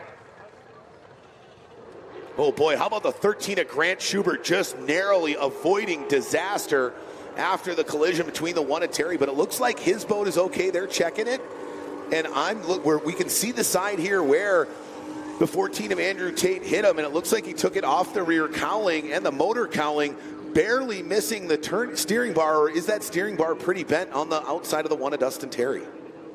Oh boy, how about the 13 of Grant Schubert just narrowly avoiding disaster after the collision between the 1 of Terry, but it looks like his boat is okay. They're checking it, and where we can see the side here where the 14 of Andrew Tate hit him, and it looks like he took it off the rear cowling and the motor cowling, barely missing the steering bar, or is that steering bar pretty bent on the outside of the 1 of Dustin Terry?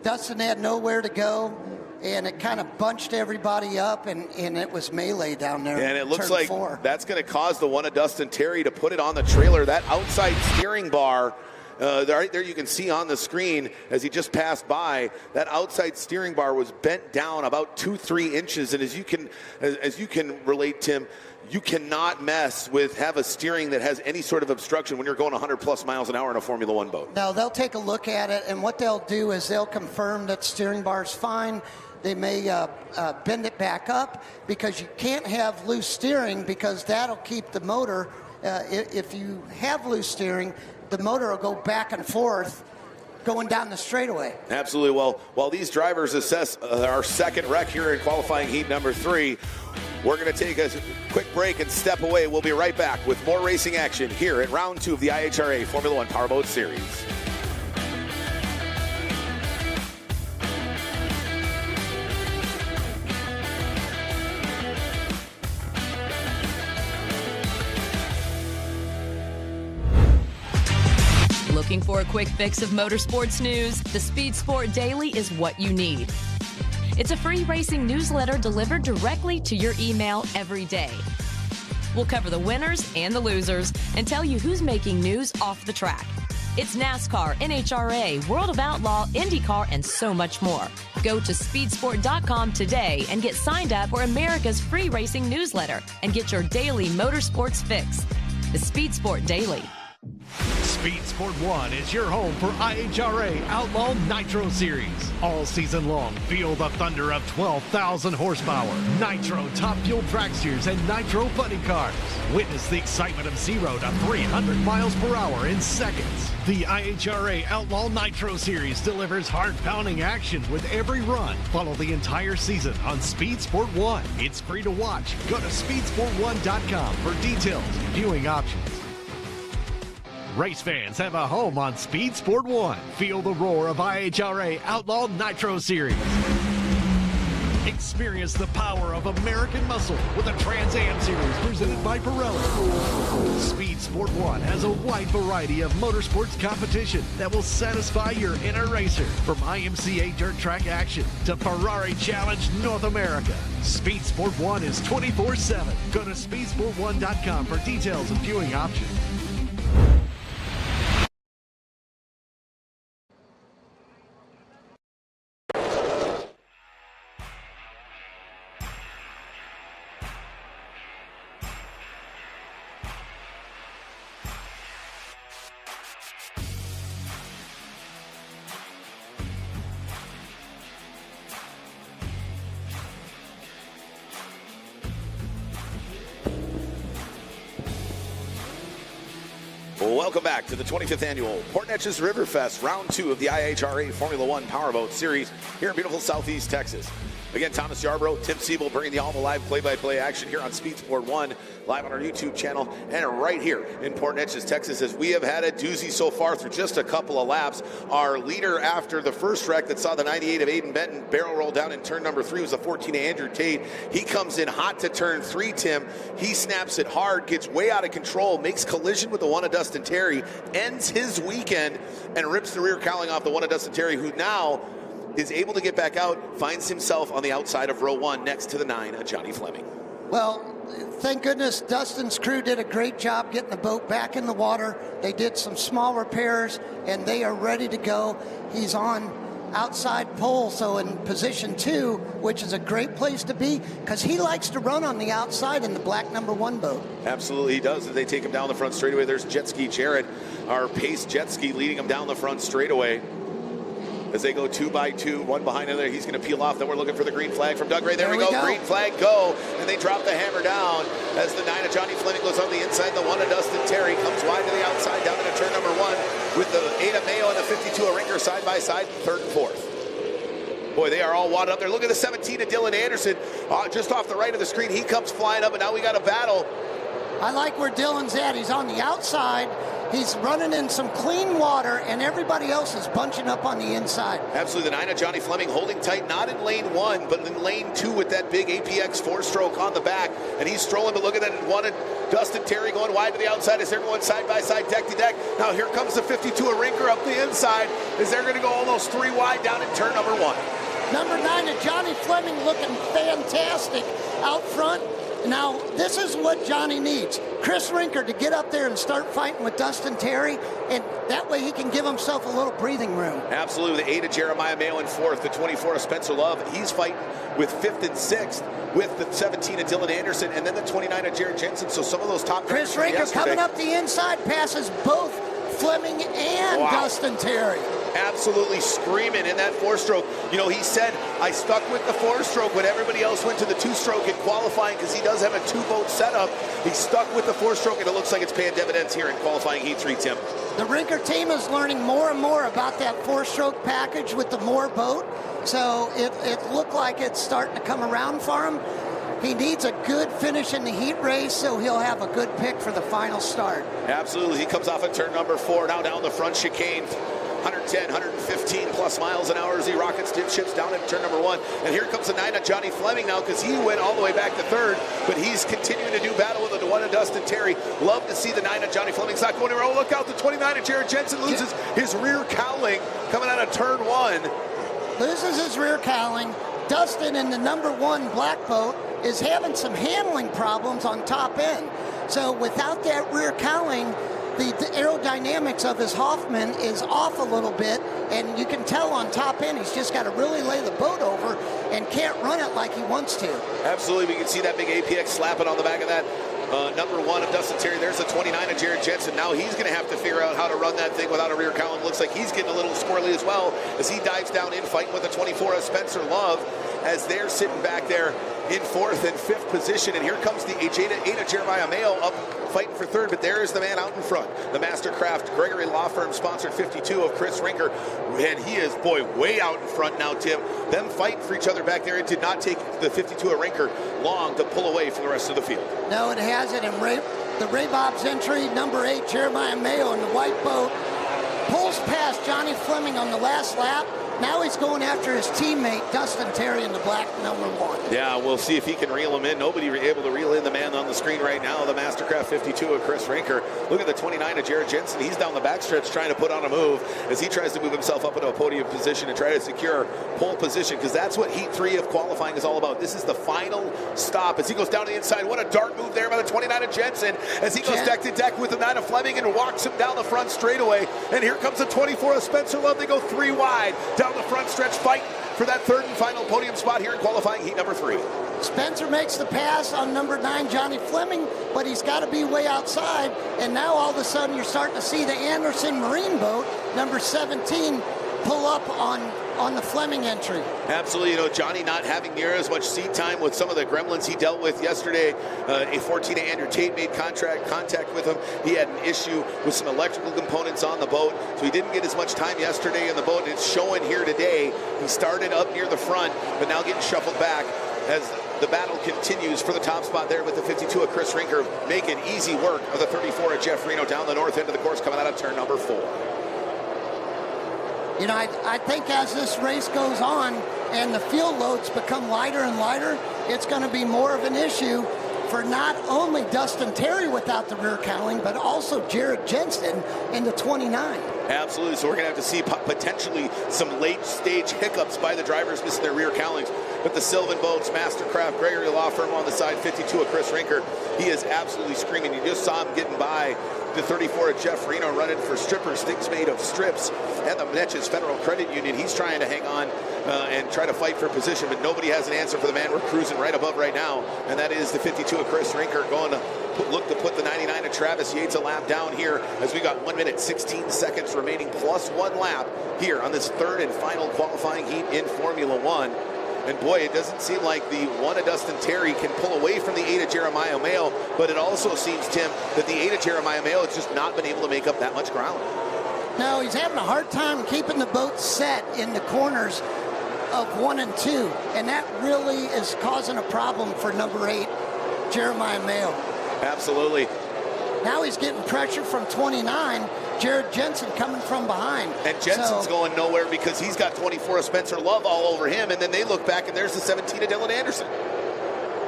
Dustin had nowhere to go, and it kind of bunched everybody up, and it was melee down there.
And it looks like that's going to cause the 1 of Dustin Terry to put it on the trailer. That outside steering bar, right there you can see on the screen as he just passed by, that outside steering bar was bent down about 2-3 inches. And as you can relate, Tim, you cannot have a steering that has any sort of obstruction when you're going 100+ miles an hour in a Formula One boat.
No, they'll take a look at it, and what they'll do is they'll confirm that steering bar's fine. They may bend it back up, because you can't have loose steering, because that'll keep the motor. If you have loose steering, the motor will go back and forth going down the straightaway.
Absolutely. Well, while these drivers assess our second wreck here in qualifying heat number 3, we're going to take a quick break and step away. We'll be right back with more racing action here at round 2 of the IHRA Formula One Powerboat Series.
Looking for a quick fix of motorsports news? The Speed Sport Daily is what you need. It's a free racing newsletter delivered directly to your email every day. We'll cover the winners and the losers and tell you who's making news off the track. It's NASCAR, NHRA, World of Outlaw, IndyCar, and so much more. Go to speedsport.com today and get signed up for America's free racing newsletter and get your daily motorsports fix. The Speed Sport Daily.
Speed Sport 1 is your home for IHRA Outlaw Nitro Series. All season long, feel the thunder of 12,000 horsepower, Nitro top fuel dragsters, and Nitro funny cars. Witness the excitement of 0 to 300 miles per hour in seconds. The IHRA Outlaw Nitro Series delivers heart-pounding action with every run. Follow the entire season on Speed Sport 1. It's free to watch. Go to speedsport1.com for details and viewing options. Race fans have a home on Speed Sport 1. Feel the roar of IHRA Outlaw Nitro Series. Experience the power of American muscle with a Trans Am Series presented by Pirelli. Speed Sport 1 has a wide variety of motorsports competition that will satisfy your inner racer, from IMCA dirt track action to Ferrari Challenge North America. Speed Sport 1 is 24/7. Go to speedsport1.com for details and viewing options.
Welcome back to the 25th annual Port Neches River Fest, round 2 of the IHRA Formula 1 Powerboat Series here in beautiful Southeast Texas. Again, Thomas Yarbrough, Tim Siebel bringing the all the live play-by-play action here on Speed Sport 1, live on our YouTube channel, and right here in Port Neches, Texas, as we have had a doozy so far through just a couple of laps. Our leader after the first wreck that saw the 98 of Aiden Benton barrel roll down in turn number 3 was the 14 of Andrew Tate. He comes in hot to turn 3, Tim. He snaps it hard, gets way out of control, makes collision with the one of Dustin Terry, ends his weekend, and rips the rear cowling off the one of Dustin Terry, who now is able to get back out, finds himself on the outside of row 1 next to the 9 of Johnny Fleming.
Well, thank goodness Dustin's crew did a great job getting the boat back in the water. They did some small repairs, and they are ready to go. He's on outside pole, so in position 2, which is a great place to be because he likes to run on the outside in the black number 1 boat. Absolutely, he does. As they take him down the front straightaway, there's Jet Ski Jared, our pace jet ski, leading him down the front straightaway. As they go 2 by 2, one behind another, he's going to peel off. Then we're looking for the green flag from Doug Ray. There we go. Green flag, go. And they drop the hammer down as the 9 of Johnny Fleming goes on the inside. The 1 of Dustin Terry comes wide to the outside down into turn number 1 with the 8 of Mayo and the 52 of Rinker side by side, 3rd and 4th. Boy, they are all wadded up there. Look at the 17 of Dylan Anderson just off the right of the screen. He comes flying up, and now we got a battle. I like where Dylan's at. He's on the outside. He's running in some clean water, and everybody else is bunching up on the inside. Absolutely. The 9 of Johnny Fleming holding tight, not in lane 1, but in lane 2 with that big APX 4-stroke on the back. And he's strolling, but look at that 1 of Dustin Terry going wide to the outside as they're going side by side, deck to deck. Now here comes the 52 of Rinker up the inside as they're going to go almost 3 wide down in turn number 1. Number 9 of Johnny Fleming looking fantastic out front. Now, this is what Johnny needs. Chris Rinker to get up there and start fighting with Dustin Terry, and that way he can give himself a little breathing room. Absolutely. The 8 of Jeremiah Mayo in 4th, the 24 of Spencer Love. He's fighting with 5th and 6th with the 17 of Dylan Anderson, and then the 29 of Jared Jensen. So some of those top Chris Rinker coming up the inside, passes both Fleming and Dustin Terry. Absolutely screaming in that 4-stroke. You know, he said, I stuck with the 4-stroke when everybody else went to the 2-stroke in qualifying because he does have a 2-boat setup. He stuck with the 4-stroke, and it looks like it's paying dividends here in qualifying Heat 3, Tim. The Rinker team is learning more and more about that 4-stroke package with the Moore boat, so it looked like it's starting to come around for him. He needs a good finish in the heat race, so he'll have a good pick for the final start. Absolutely. He comes off at turn number 4, now down the front chicane.
110, 115 plus miles an hour as he rockets dip ships down at turn number 1. And here comes the 9 of Johnny Fleming now, because he went all the way back to 3rd, but he's continuing to do battle with the 1 of Dustin Terry. Love to see the 9 of Johnny Fleming's not going anywhere. Oh, look out, the 29 of Jared Jensen loses his rear cowling coming out of turn 1.
Loses his rear cowling. Dustin in the number 1 black boat is having some handling problems on top end. So without that rear cowling, the aerodynamics of his Hoffman is off a little bit, and you can tell on top end he's just got to really lay the boat over and can't run it like he wants to.
Absolutely, we can see that big APX slapping on the back of that. Number 1 of Dustin Terry. There's the 29 of Jared Jensen. Now he's going to have to figure out how to run that thing without a rear cowling. Looks like he's getting a little squirrely as well as he dives down in, fighting with the 24 of Spencer Love as they're sitting back there in 4th and 5th position. And here comes the 8 of Jeremiah Mayo up fighting for 3rd, but there is the man out in front. The Mastercraft Gregory Law Firm sponsored 52 of Chris Rinker, and he is, boy, way out in front now, Tim. Them fighting for each other back there. It did not take the 52 of Rinker long to pull away from the rest of the field.
No, it hasn't. And the Ray Bob's entry, number 8, Jeremiah Mayo in the white boat, pulls past Johnny Fleming on the last lap. Now he's going after his teammate, Dustin Terry, in the black number 1.
Yeah, we'll see if he can reel him in. Nobody able to reel in the man on the screen right now, the Mastercraft 52 of Chris Rinker. Look at the 29 of Jared Jensen. He's down the backstretch trying to put on a move as he tries to move himself up into a podium position and try to secure pole position, because that's what Heat 3 of qualifying is all about. This is the final stop as he goes down to the inside. What a dart move there by the 29 of Jensen as he goes deck to deck with the 9 of Fleming and walks him down the front straightaway. And here comes the 24 of Spencer Love. They go 3 wide down the front stretch, fight for that 3rd and final podium spot here in qualifying heat number 3.
Spencer makes the pass on number 9, Johnny Fleming, but he's got to be way outside. And now all of a sudden you're starting to see the Anderson Marine boat, number 17, pull up on the Fleming entry.
Absolutely. You know, Johnny not having near as much seat time with some of the gremlins he dealt with yesterday. A 14 of Andrew Tate made contact with him. He had an issue with some electrical components on the boat, so he didn't get as much time yesterday in the boat. It's showing here today. He started up near the front, but now getting shuffled back as the battle continues for the top spot there with the 52 of Chris Rinker making easy work of the 34 of Jeff Reno down the north end of the course coming out of turn number 4.
You know, I think as this race goes on and the field loads become lighter and lighter, it's going to be more of an issue for not only Dustin Terry without the rear cowling, but also Jared Jensen in the 29.
Absolutely. So we're going to have to see potentially some late-stage hiccups by the drivers missing their rear cowlings. But the Sylvan Boats, Mastercraft, Gregory Law Firm on the side, 52 of Chris Rinker. He is absolutely screaming. You just saw him getting by the 34 of Jeff Reno running for strippers, things made of strips, and the Neches Federal Credit Union. He's trying to hang on and try to fight for position, but nobody has an answer for the man we're cruising right above right now, and that is the 52 of Chris Rinker going to look to put the 99 of Travis Yates a lap down here as we got 1 minute 16 seconds remaining plus 1 lap here on this 3rd and final qualifying heat in Formula 1. And boy, it doesn't seem like the 1 of Dustin Terry can pull away from the 8 of Jeremiah Mayo, but it also seems, Tim, that the 8 of Jeremiah Mayo has just not been able to make up that much ground.
No, he's having a hard time keeping the boat set in the corners of 1 and 2, and that really is causing a problem for number 8, Jeremiah Mayo.
Absolutely.
Now he's getting pressure from 29, Jared Jensen coming from behind.
And Jensen's going nowhere because he's got 24 of Spencer Love all over him, and then they look back and there's the 17 of Dylan Anderson.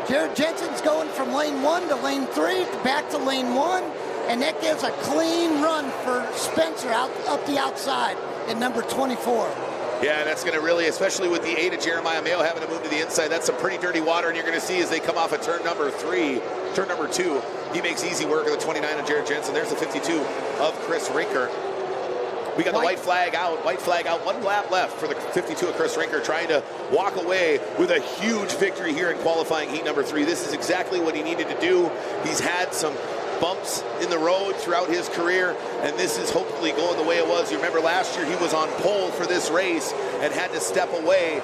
Jared Jensen's going from lane 1 to lane 3, back to lane 1, and that gives a clean run for Spencer up the outside in number 24.
Yeah, and that's going to really, especially with the 8 of Jeremiah Mayo having to move to the inside, that's some pretty dirty water, and you're going to see as they come off of turn number 2, he makes easy work of the 29 of Jared Jensen. There's the 52 of Chris Rinker. We got the white flag out, 1 lap left for the 52 of Chris Rinker, trying to walk away with a huge victory here in qualifying heat number 3. This is exactly what he needed to do. He's had some bumps in the road throughout his career, and this is hopefully going the way it was. You remember last year he was on pole for this race and had to step away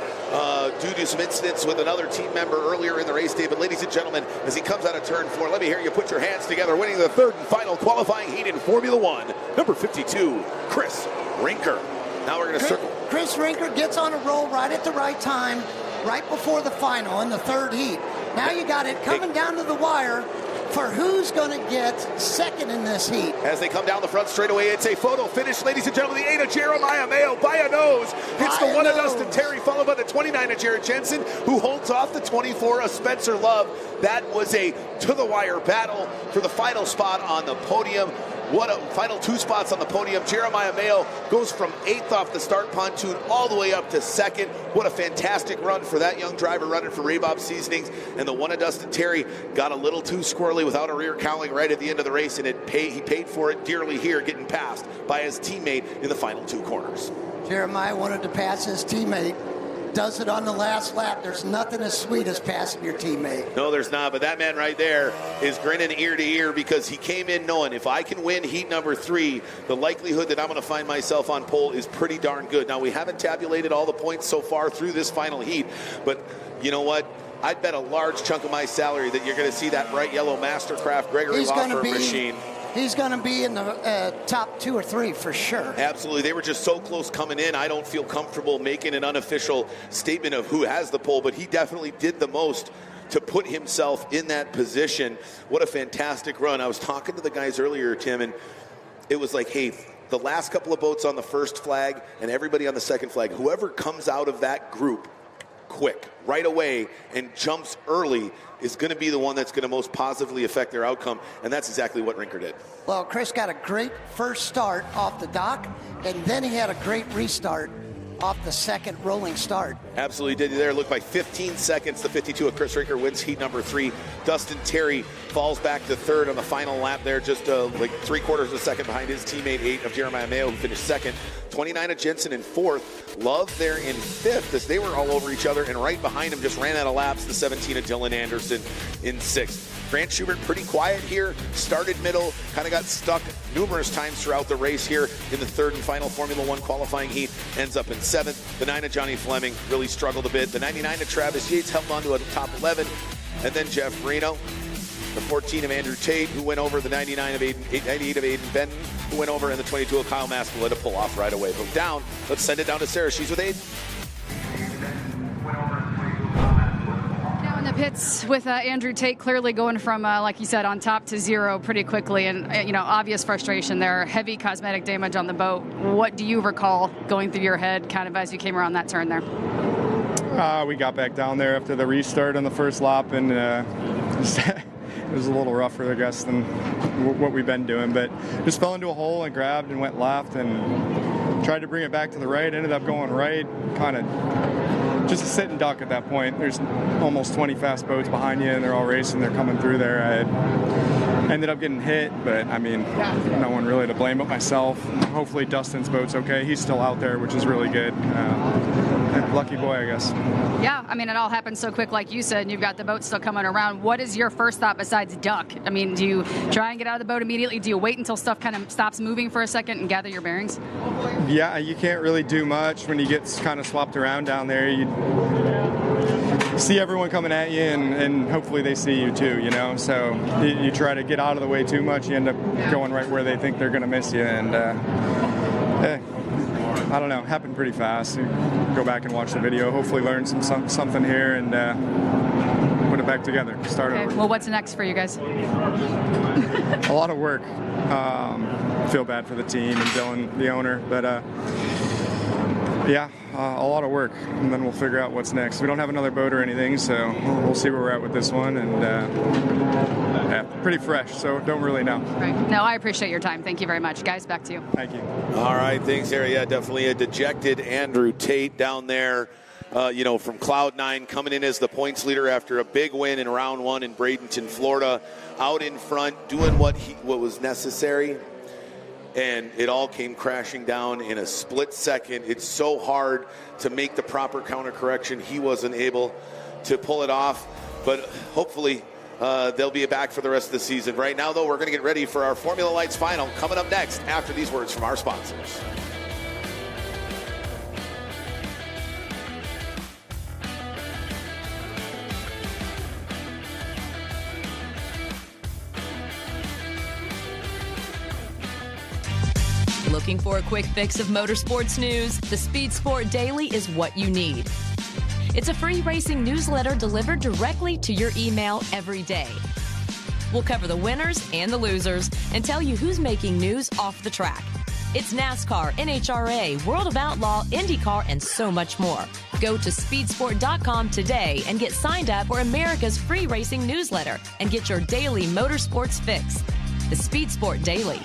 due to some incidents with another team member earlier in the race day. But ladies and gentlemen, as he comes out of turn 4, let me hear you put your hands together, winning the 3rd and final qualifying heat in Formula 1, number 52, Chris Rinker. Now we're going to circle.
Chris Rinker gets on a roll right at the right time, right before the final in the 3rd heat. Now you got it coming down to the wire for who's going to get second in this heat.
As they come down the front straightaway, it's a photo finish, ladies and gentlemen. The 8 of Jeremiah Mayo by a nose. It's the 1 of Dustin Terry, followed by the 29 of Jared Jensen, who holds off the 24 of Spencer Love. That was a to-the-wire battle for the final spot on the podium. What a final 2 spots on the podium. Jeremiah Mayo goes from 8th off the start pontoon all the way up to 2nd. What a fantastic run for that young driver running for Ray Bob Seasonings. And the 1 of Dustin Terry got a little too squirrely without a rear cowling right at the end of the race, and he paid for it dearly here, getting passed by his teammate in the final 2 corners.
Jeremiah wanted to pass his teammate. Does it on the last lap. There's nothing as sweet as passing your teammate.
No, there's not, but that man right there is grinning ear to ear because he came in knowing if I can win heat number 3, the likelihood that I'm going to find myself on pole is pretty darn good. Now, we haven't tabulated all the points so far through this final heat, but you know what? I'd bet a large chunk of my salary that you're going to see that bright yellow Mastercraft Gregory Loffer machine.
He's going to be in the top 2 or 3 for sure.
Absolutely. They were just so close coming in. I don't feel comfortable making an unofficial statement of who has the pole, but he definitely did the most to put himself in that position. What a fantastic run. I was talking to the guys earlier, Tim, and it was like, hey, the last couple of boats on the first flag and everybody on the second flag, whoever comes out of that group quick, right away, and jumps early is going to be the one that's going to most positively affect their outcome, and that's exactly what Rinker did.
Well, Chris got a great first start off the dock, and then he had a great restart off the second rolling start.
Absolutely did there. Look, by 15 seconds, the 52 of Chris Rinker wins heat number 3. Dustin Terry falls back to 3rd on the final lap there, just like 3/4 of a second behind his teammate 8 of Jeremiah Mayo, who finished 2nd. 29 of Jensen in 4th. Love there in 5th as they were all over each other, and right behind him just ran out of laps, the 17 of Dylan Anderson in 6th. Grant Schubert pretty quiet here, started middle, kind of got stuck numerous times throughout the race here in the 3rd and final Formula 1 qualifying heat, ends up in 7th. The 9 of Johnny Fleming really struggled a bit. The 99 of Travis Yates held on to a top 11, and then Jeff Reno. The 14 of Andrew Tate, who went over, the 98 of Aiden Benton, who went over, and the 22 of Kyle Maskell to pull off right away. But down, let's send it down to Sarah. She's with Aiden.
Now in the pits with Andrew Tate clearly going from, like you said, on top to 0 pretty quickly, and you know, obvious frustration there, heavy cosmetic damage on the boat. What do you recall going through your head kind of as you came around that turn there?
We got back down there after the restart on the first lap, and it was a little rougher, I guess, than what we've been doing, but just fell into a hole and grabbed and went left and tried to bring it back to the right, ended up going right, kind of just a sit and duck at that point. There's almost 20 fast boats behind you and they're all racing, they're coming through there. I ended up getting hit, but I mean, no one really to blame but myself. Hopefully Dustin's boat's okay. He's still out there, which is really good. Lucky boy, I guess.
Yeah, I mean, it all happened so quick, like you said, and you've got the boat still coming around. What is your first thought besides duck? I mean, do you try and get out of the boat immediately? Do you wait until stuff kind of stops moving for a second and gather your bearings?
Yeah, you can't really do much when you get kind of swapped around down there. You see everyone coming at you, and hopefully they see you too, you know? So you try to get out of the way too much, you end up going right where they think they're going to miss you, and I don't know, happened pretty fast. You go back and watch the video, hopefully learn something here, and put it back together, start over.
Well, what's next for you guys?
A lot of work. Feel bad for the team and Dylan, the owner, but a lot of work, and then we'll figure out what's next. We don't have another boat or anything, so we'll see where we're at with this one, and pretty fresh, so don't really know.
Right. No, I appreciate your time. Thank you very much. Guys, back to you.
Thank you.
All right, thanks, Harry. Yeah, definitely a dejected Andrew Tate down there, from Cloud 9, coming in as the points leader after a big win in round 1 in Bradenton, Florida, out in front, doing what was necessary. And it all came crashing down in a split second. It's so hard to make the proper counter correction. He wasn't able to pull it off, but hopefully they'll be back for the rest of the season. Right now, though, we're going to get ready for our Formula Lights final coming up next after these words from our sponsors.
Looking for a quick fix of motorsports news? The Speed Sport Daily is what you need. It's a free racing newsletter delivered directly to your email every day. We'll cover the winners and the losers and tell you who's making news off the track. It's NASCAR, NHRA, World of Outlaw, IndyCar, and so much more. Go to speedsport.com today and get signed up for America's free racing newsletter and get your daily motorsports fix. The Speed Sport Daily.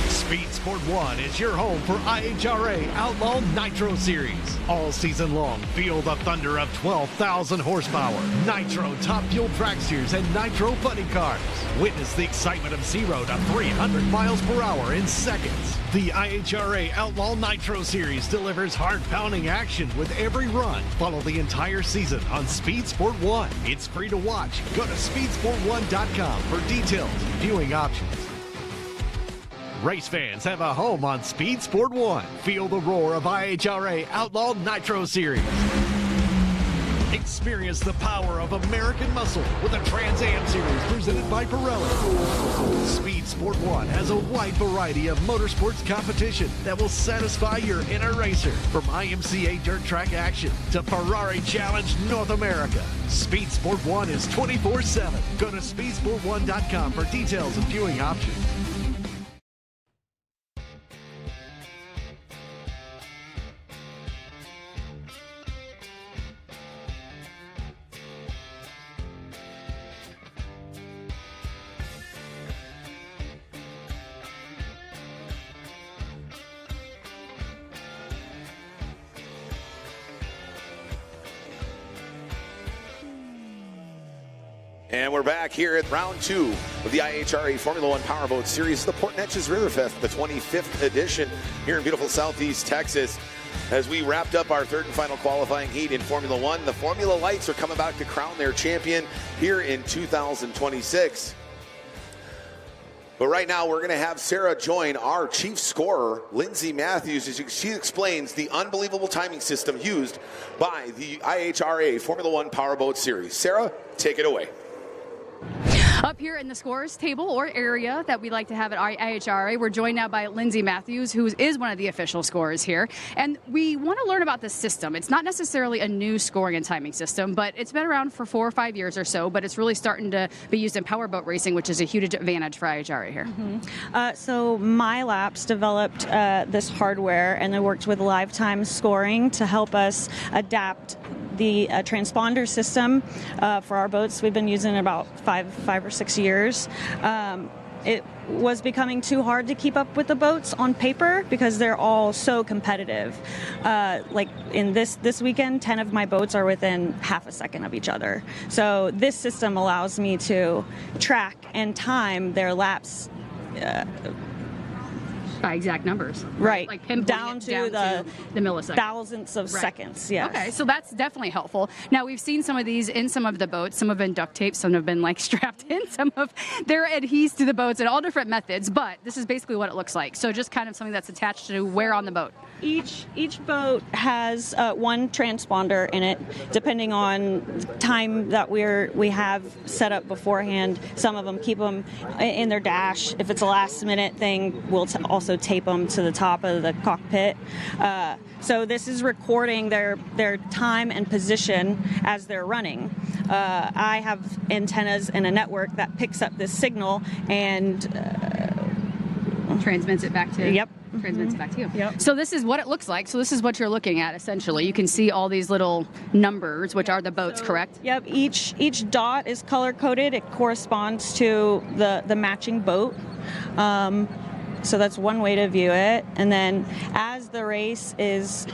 Speed Sport 1 is your home for IHRA Outlaw Nitro Series. All season long, feel the thunder of 12,000 horsepower, Nitro top fuel dragsters, and Nitro buddy cars. Witness the excitement of 0 to 300 miles per hour in seconds. The IHRA Outlaw Nitro Series delivers heart-pounding action with every run. Follow the entire season on Speed Sport 1. It's free to watch. Go to speedsport1.com for details and viewing options. Race fans have a home on Speed Sport 1. Feel the roar of IHRA Outlaw Nitro Series. Experience the power of American muscle with a Trans Am Series presented by Pirelli. Speed Sport 1 has a wide variety of motorsports competition that will satisfy your inner racer, from IMCA dirt track action to Ferrari Challenge North America. Speed Sport 1 is 24/7. Go to speedsport1.com for details and viewing options.
And we're back here at round 2 of the IHRA Formula 1 Powerboat Series, the Port Neches River Fest, the 25th edition here in beautiful Southeast Texas. As we wrapped up our third and final qualifying heat in Formula 1, the Formula Lights are coming back to crown their champion here in 2026. But right now, we're going to have Sarah join our chief scorer, Lindsay Matthews, as she explains the unbelievable timing system used by the IHRA Formula 1 Powerboat Series. Sarah, take it away.
Up here in the scores table or area that we like to have at IHRA, we're joined now by Lindsay Matthews, who is one of the official scorers here. And we want to learn about this system. It's not necessarily a new scoring and timing system, but it's been around for 4 or 5 years or so, but it's really starting to be used in powerboat racing, which is a huge advantage for IHRA here.
So MyLaps developed this hardware, and they worked with lifetime scoring to help us adapt the transponder system for our boats. We've been using it about five or 6 years. It was becoming too hard to keep up with the boats on paper because they're all so competitive. Like in this weekend, 10 of my boats are within half a second of each other. So this system allows me to track and time their laps
by exact numbers,
right?
Like pinpointing
down to
the millisecond,
thousandths of seconds. Yes.
Okay, so that's definitely helpful. Now we've seen some of these in some of the boats. Some have been duct taped, some have been like strapped in, some of they're adhesed to the boats in all different methods. But this is basically what it looks like. So just kind of something that's attached to where on the boat.
Each boat has one transponder in it, depending on time that we have set up beforehand. Some of them keep them in their dash. If it's a last minute thing, we'll also tape them to the top of the cockpit. So this is recording their time and position as they're running. I have antennas and a network that picks up this signal and
transmits it back to.
Yep.
Transmits it back to you.
Yep.
So this is what it looks like. So this is what you're looking at, essentially. You can see all these little numbers, which are the boats, correct?
Yep. Each dot is color-coded. It corresponds to the matching boat. So that's one way to view it. And then as the race is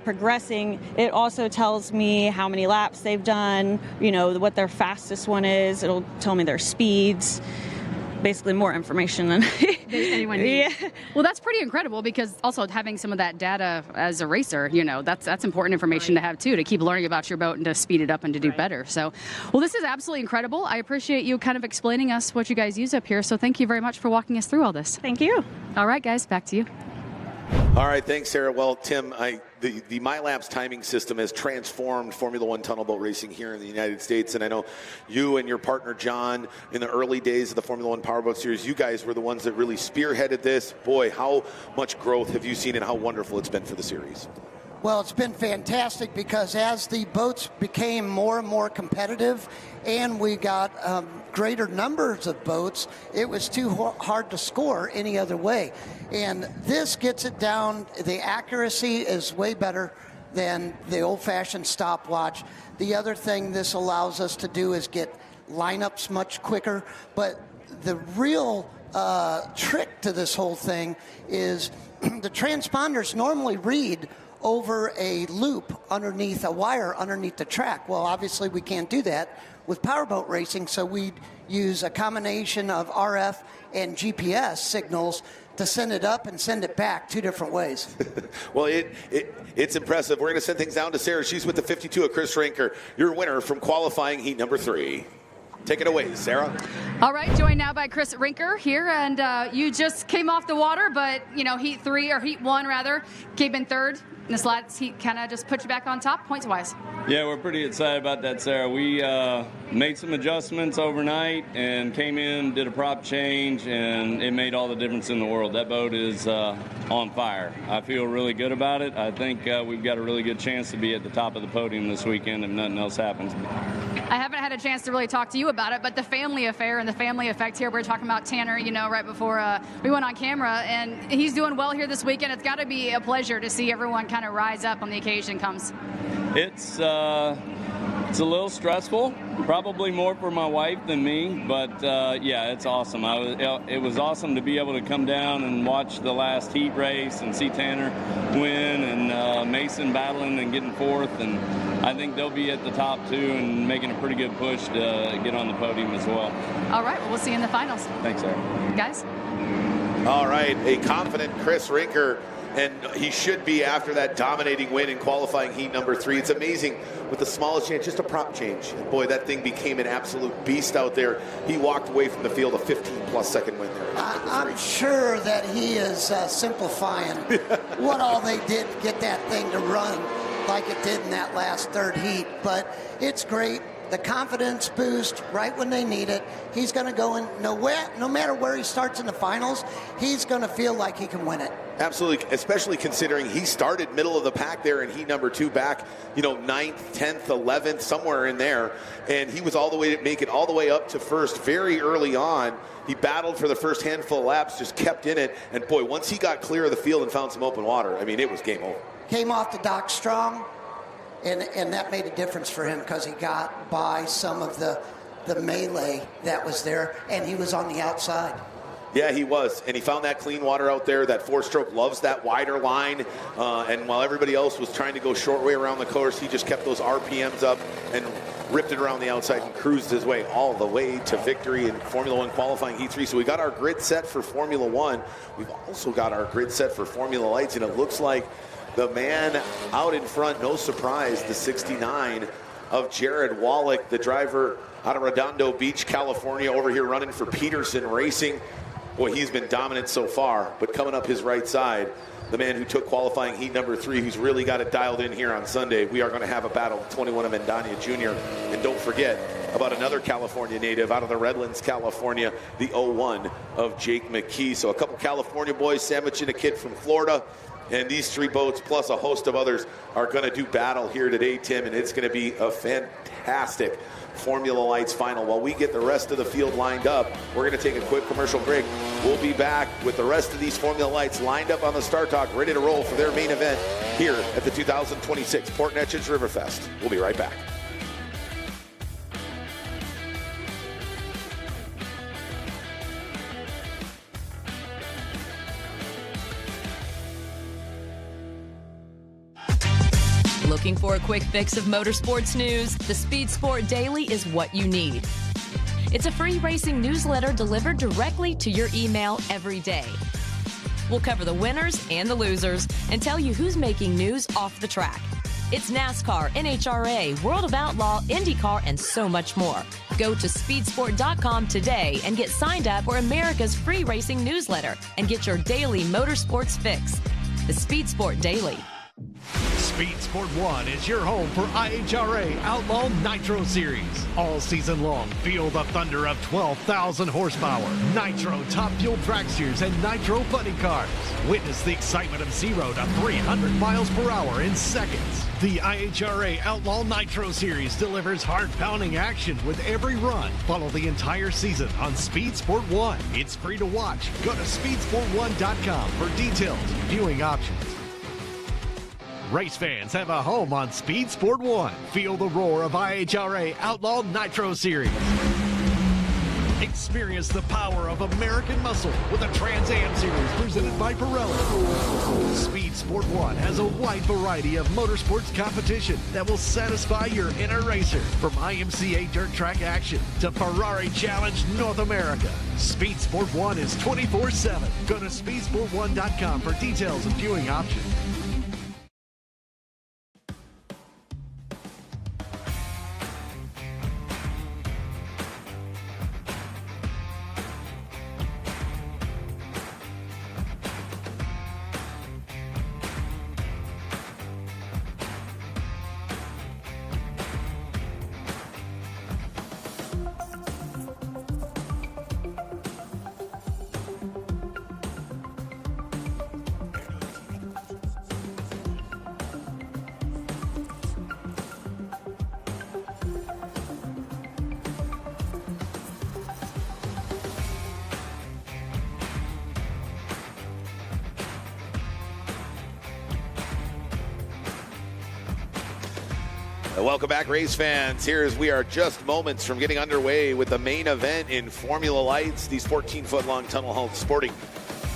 progressing, it also tells me how many laps they've done, what their fastest one is. It'll tell me their speeds. Basically more information than
anyone needs. Yeah. Well, that's pretty incredible, because also having some of that data as a racer, that's important information to have too, to keep learning about your boat and to speed it up and to do better. So, well, this is absolutely incredible. I appreciate you kind of explaining us what you guys use up here. So thank you very much for walking us through all this.
Thank you.
All right, guys, back to you.
All right, thanks, Sarah. Well, Tim, the MyLaps timing system has transformed Formula 1 tunnel boat racing here in the United States, and I know you and your partner, John, in the early days of the Formula 1 Powerboat Series, you guys were the ones that really spearheaded this. Boy, how much growth have you seen and how wonderful it's been for the series?
Well, it's been fantastic because as the boats became more and more competitive and we got greater numbers of boats, it was too hard to score any other way. And this gets it down. The accuracy is way better than the old-fashioned stopwatch. The other thing this allows us to do is get lineups much quicker. But the real trick to this whole thing is the transponders normally read over a loop underneath a wire underneath the track. Well, obviously we can't do that with powerboat racing, so we use a combination of RF and GPS signals to send it up and send it back 2 different ways.
Well, it's impressive. We're going to send things down to Sarah. She's with the 52 of Chris Rinker, your winner from qualifying heat number 3. Take it away, Sarah.
All right, joined now by Chris Rinker here, and you just came off the water, but, you know, heat 3, or heat 1, rather, came in 3rd. And this last heat kind of just put you back on top, points-wise.
Yeah, we're pretty excited about that, Sarah. We made some adjustments overnight and came in, did a prop change, and it made all the difference in the world. That boat is on fire. I feel really good about it. I think we've got a really good chance to be at the top of the podium this weekend if nothing else happens.
I haven't had a chance to really talk to you about it, but the family affair and the family effect here, we were talking about Tanner, you know, right before we went on camera, and he's doing well here this weekend. It's got to be a pleasure to see everyone kind of rise up when the occasion comes.
It's a little stressful, probably more for my wife than me, but yeah, it's awesome. It was awesome to be able to come down and watch the last heat race and see Tanner win and Mason battling and getting 4th, and I think they'll be at the top too and making a pretty good push to get on the podium as well.
All right, well, we'll see you in the finals.
Thanks, Sarah.
Guys?
All right, a confident Chris Rinker, and he should be after that dominating win in qualifying heat number 3. It's amazing with the smallest change, just a prop change. And boy, that thing became an absolute beast out there. He walked away from the field a 15-plus second win there.
I'm sure that he is simplifying what all they did to get that thing to run like it did in that last 3rd heat. But it's great. The confidence boost right when they need it. He's going to go in, no matter where he starts in the finals, he's going to feel like he can win it.
Absolutely, especially considering he started middle of the pack there in heat number 2 back, 9th, 10th, 11th, somewhere in there. And he was all the way to make it all the way up to 1st very early on. He battled for the first handful of laps, just kept in it. And boy, once he got clear of the field and found some open water, I mean, it was game over.
Came off the dock strong. And that made a difference for him because he got by some of the melee that was there, and he was on the outside.
Yeah, he was, and he found that clean water out there. That 4-stroke loves that wider line, and while everybody else was trying to go short way around the course, he just kept those RPMs up and ripped it around the outside and cruised his way all the way to victory in Formula 1 qualifying heat 3. So we got our grid set for Formula 1. We've also got our grid set for Formula Lights, and it looks like the man out in front, no surprise, the 69 of Jared Wallach, the driver out of Redondo Beach, California, over here running for Peterson Racing. Boy, he's been dominant so far, but coming up his right side, the man who took qualifying heat number 3, who's really got it dialed in here on Sunday. We are going to have a battle with 21 of Mandana Jr. And don't forget about another California native out of the Redlands, California, the 01 of Jake McKee. So a couple California boys sandwiching a kid from Florida. And these 3 boats, plus a host of others, are going to do battle here today, Tim, and it's going to be a fantastic Formula Lights final. While we get the rest of the field lined up, we're going to take a quick commercial break. We'll be back with the rest of these Formula Lights lined up on the start dock, ready to roll for their main event here at the 2026 Port Neches River Fest. We'll be right back.
Looking for a quick fix of motorsports news? The Speed Sport Daily is what you need. It's a free racing newsletter delivered directly to your email every day. We'll cover the winners and the losers and tell you who's making news off the track. It's NASCAR, NHRA, World of Outlaw, IndyCar, and so much more. Go to speedsport.com today and get signed up for America's free racing newsletter and get your daily motorsports fix. The Speed Sport Daily.
Speed Sport 1 is your home for IHRA Outlaw Nitro Series. All season long, feel the thunder of 12,000 horsepower, nitro top fuel dragsters, and nitro buddy cars. Witness the excitement of 0 to 300 miles per hour in seconds. The IHRA Outlaw Nitro Series delivers hard-pounding action with every run. Follow the entire season on Speed Sport 1. It's free to watch. Go to speedsport1.com for details and viewing options. Race fans have a home on Speed Sport 1. Feel the roar of IHRA Outlaw Nitro Series. Experience the power of American muscle with the Trans Am Series presented by Pirelli. Speed Sport 1 has a wide variety of motorsports competition that will satisfy your inner racer. From IMCA Dirt Track action to Ferrari Challenge North America. Speed Sport 1 is 24/7. Go to speedsport1.com for details and viewing options.
Welcome back, race fans. Here as we are just moments from getting underway with the main event in Formula Lights. These 14-foot-long tunnel hulls sporting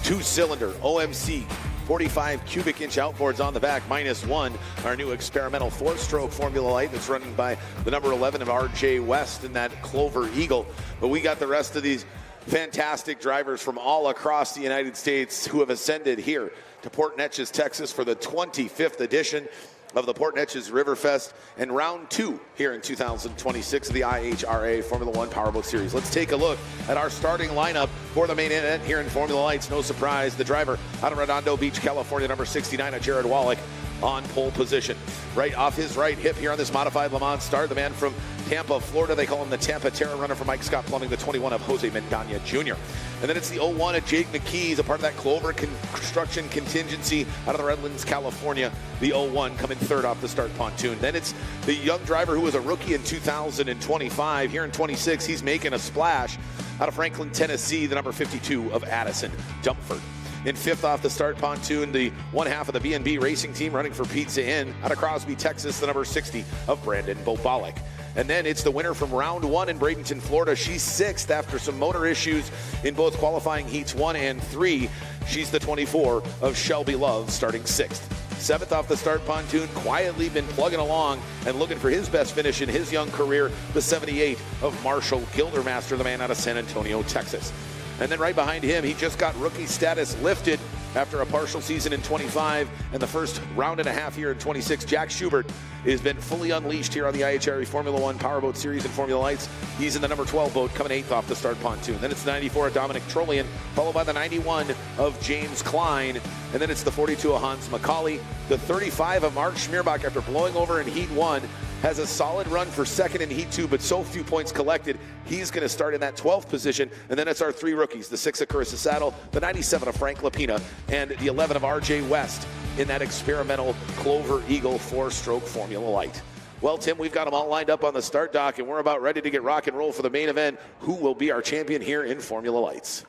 two-cylinder OMC 45 cubic inch outboards on the back, -1. Our new experimental 4-stroke Formula Light that's running by the number 11 of RJ West in that Clover Eagle. But we got the rest of these fantastic drivers from all across the United States who have ascended here to Port Neches, Texas for the 25th edition of the Port Neches River Fest and round 2 here in 2026 of the IHRA Formula 1 Powerboat Series. Let's take a look at our starting lineup for the main event here in Formula Lights. No surprise, the driver out of Redondo Beach, California, number 69, Jared Wallach, on pole position. Right off his right hip here on this modified Le Mans start, the man from Tampa, Florida. They call him the Tampa Terra runner for Mike Scott Plumbing, the 21 of Jose Mandana Jr. And then it's the 01 of Jake McKees, a part of that Clover construction contingency out of the Redlands, California. The 01 coming third off the start pontoon. Then it's the young driver who was a rookie in 2025. Here in 26, he's making a splash out of Franklin, Tennessee, the number 52 of Addison Dumford. In fifth off the start pontoon, the one half of the B&B Racing Team running for Pizza Inn out of Crosby, Texas, the number 60 of Brandon Bobolick. And then it's the winner from round 1 in Bradenton, Florida. She's 6th after some motor issues in both qualifying heats 1 and 3. She's the 24 of Shelby Love, starting 6th. 7th off the start pontoon, quietly been plugging along and looking for his best finish in his young career, the 78 of Marshall Gildermaster, the man out of San Antonio, Texas. And then right behind him, he just got rookie status lifted after a partial season in 25 and the first round and a half here in 26. Jack Schubert has been fully unleashed here on the IHRA Formula 1 Powerboat Series and Formula Lights. He's in the number 12 boat, coming 8th off the start pontoon. Then it's the 94 of Dominic Trollian, followed by the 91 of James Klein. And then it's the 42 of Hans McCauley. The 35 of Mark Schmierbach, after blowing over in Heat 1, has a solid run for second in Heat 2, but so few points collected. He's going to start in that 12th position. And then it's our 3 rookies, the 6 of Carissa Saddle, the 97 of Frank Lapina, and the 11 of RJ West in that experimental Clover Eagle 4-stroke Formula Light. Well, Tim, we've got them all lined up on the start dock, and we're about ready to get rock and roll for the main event. Who will be our champion here in Formula Lights?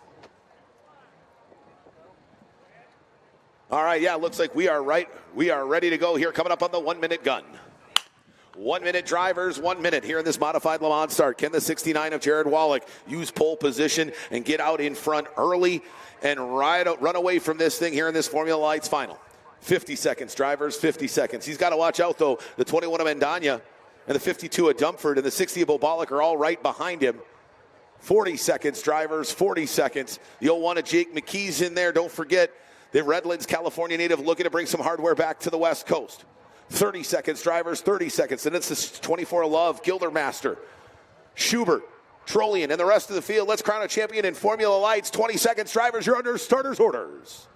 All right, yeah, looks like we are right. We are ready to go here, coming up on the 1-minute gun. 1 minute drivers, 1 minute here in this modified Le Mans start. Can the 69 of Jared Wallach use pole position and get out in front early and run away from this thing here in this Formula Lights final? 50 seconds, drivers, 50 seconds. He's got to watch out, though. The 21 of Mandana and the 52 of Dumford and the 60 of Bobolick are all right behind him. 40 seconds, drivers, 40 seconds. The 01 of Jake McKees in there. Don't forget the Redlands, California native looking to bring some hardware back to the West Coast. 30 seconds, drivers, 30 seconds. And it's the 24 of Love, Gildermaster, Schubert, Trollian, and the rest of the field. Let's crown a champion in Formula Lights. 20 seconds, drivers, you're under starters' orders.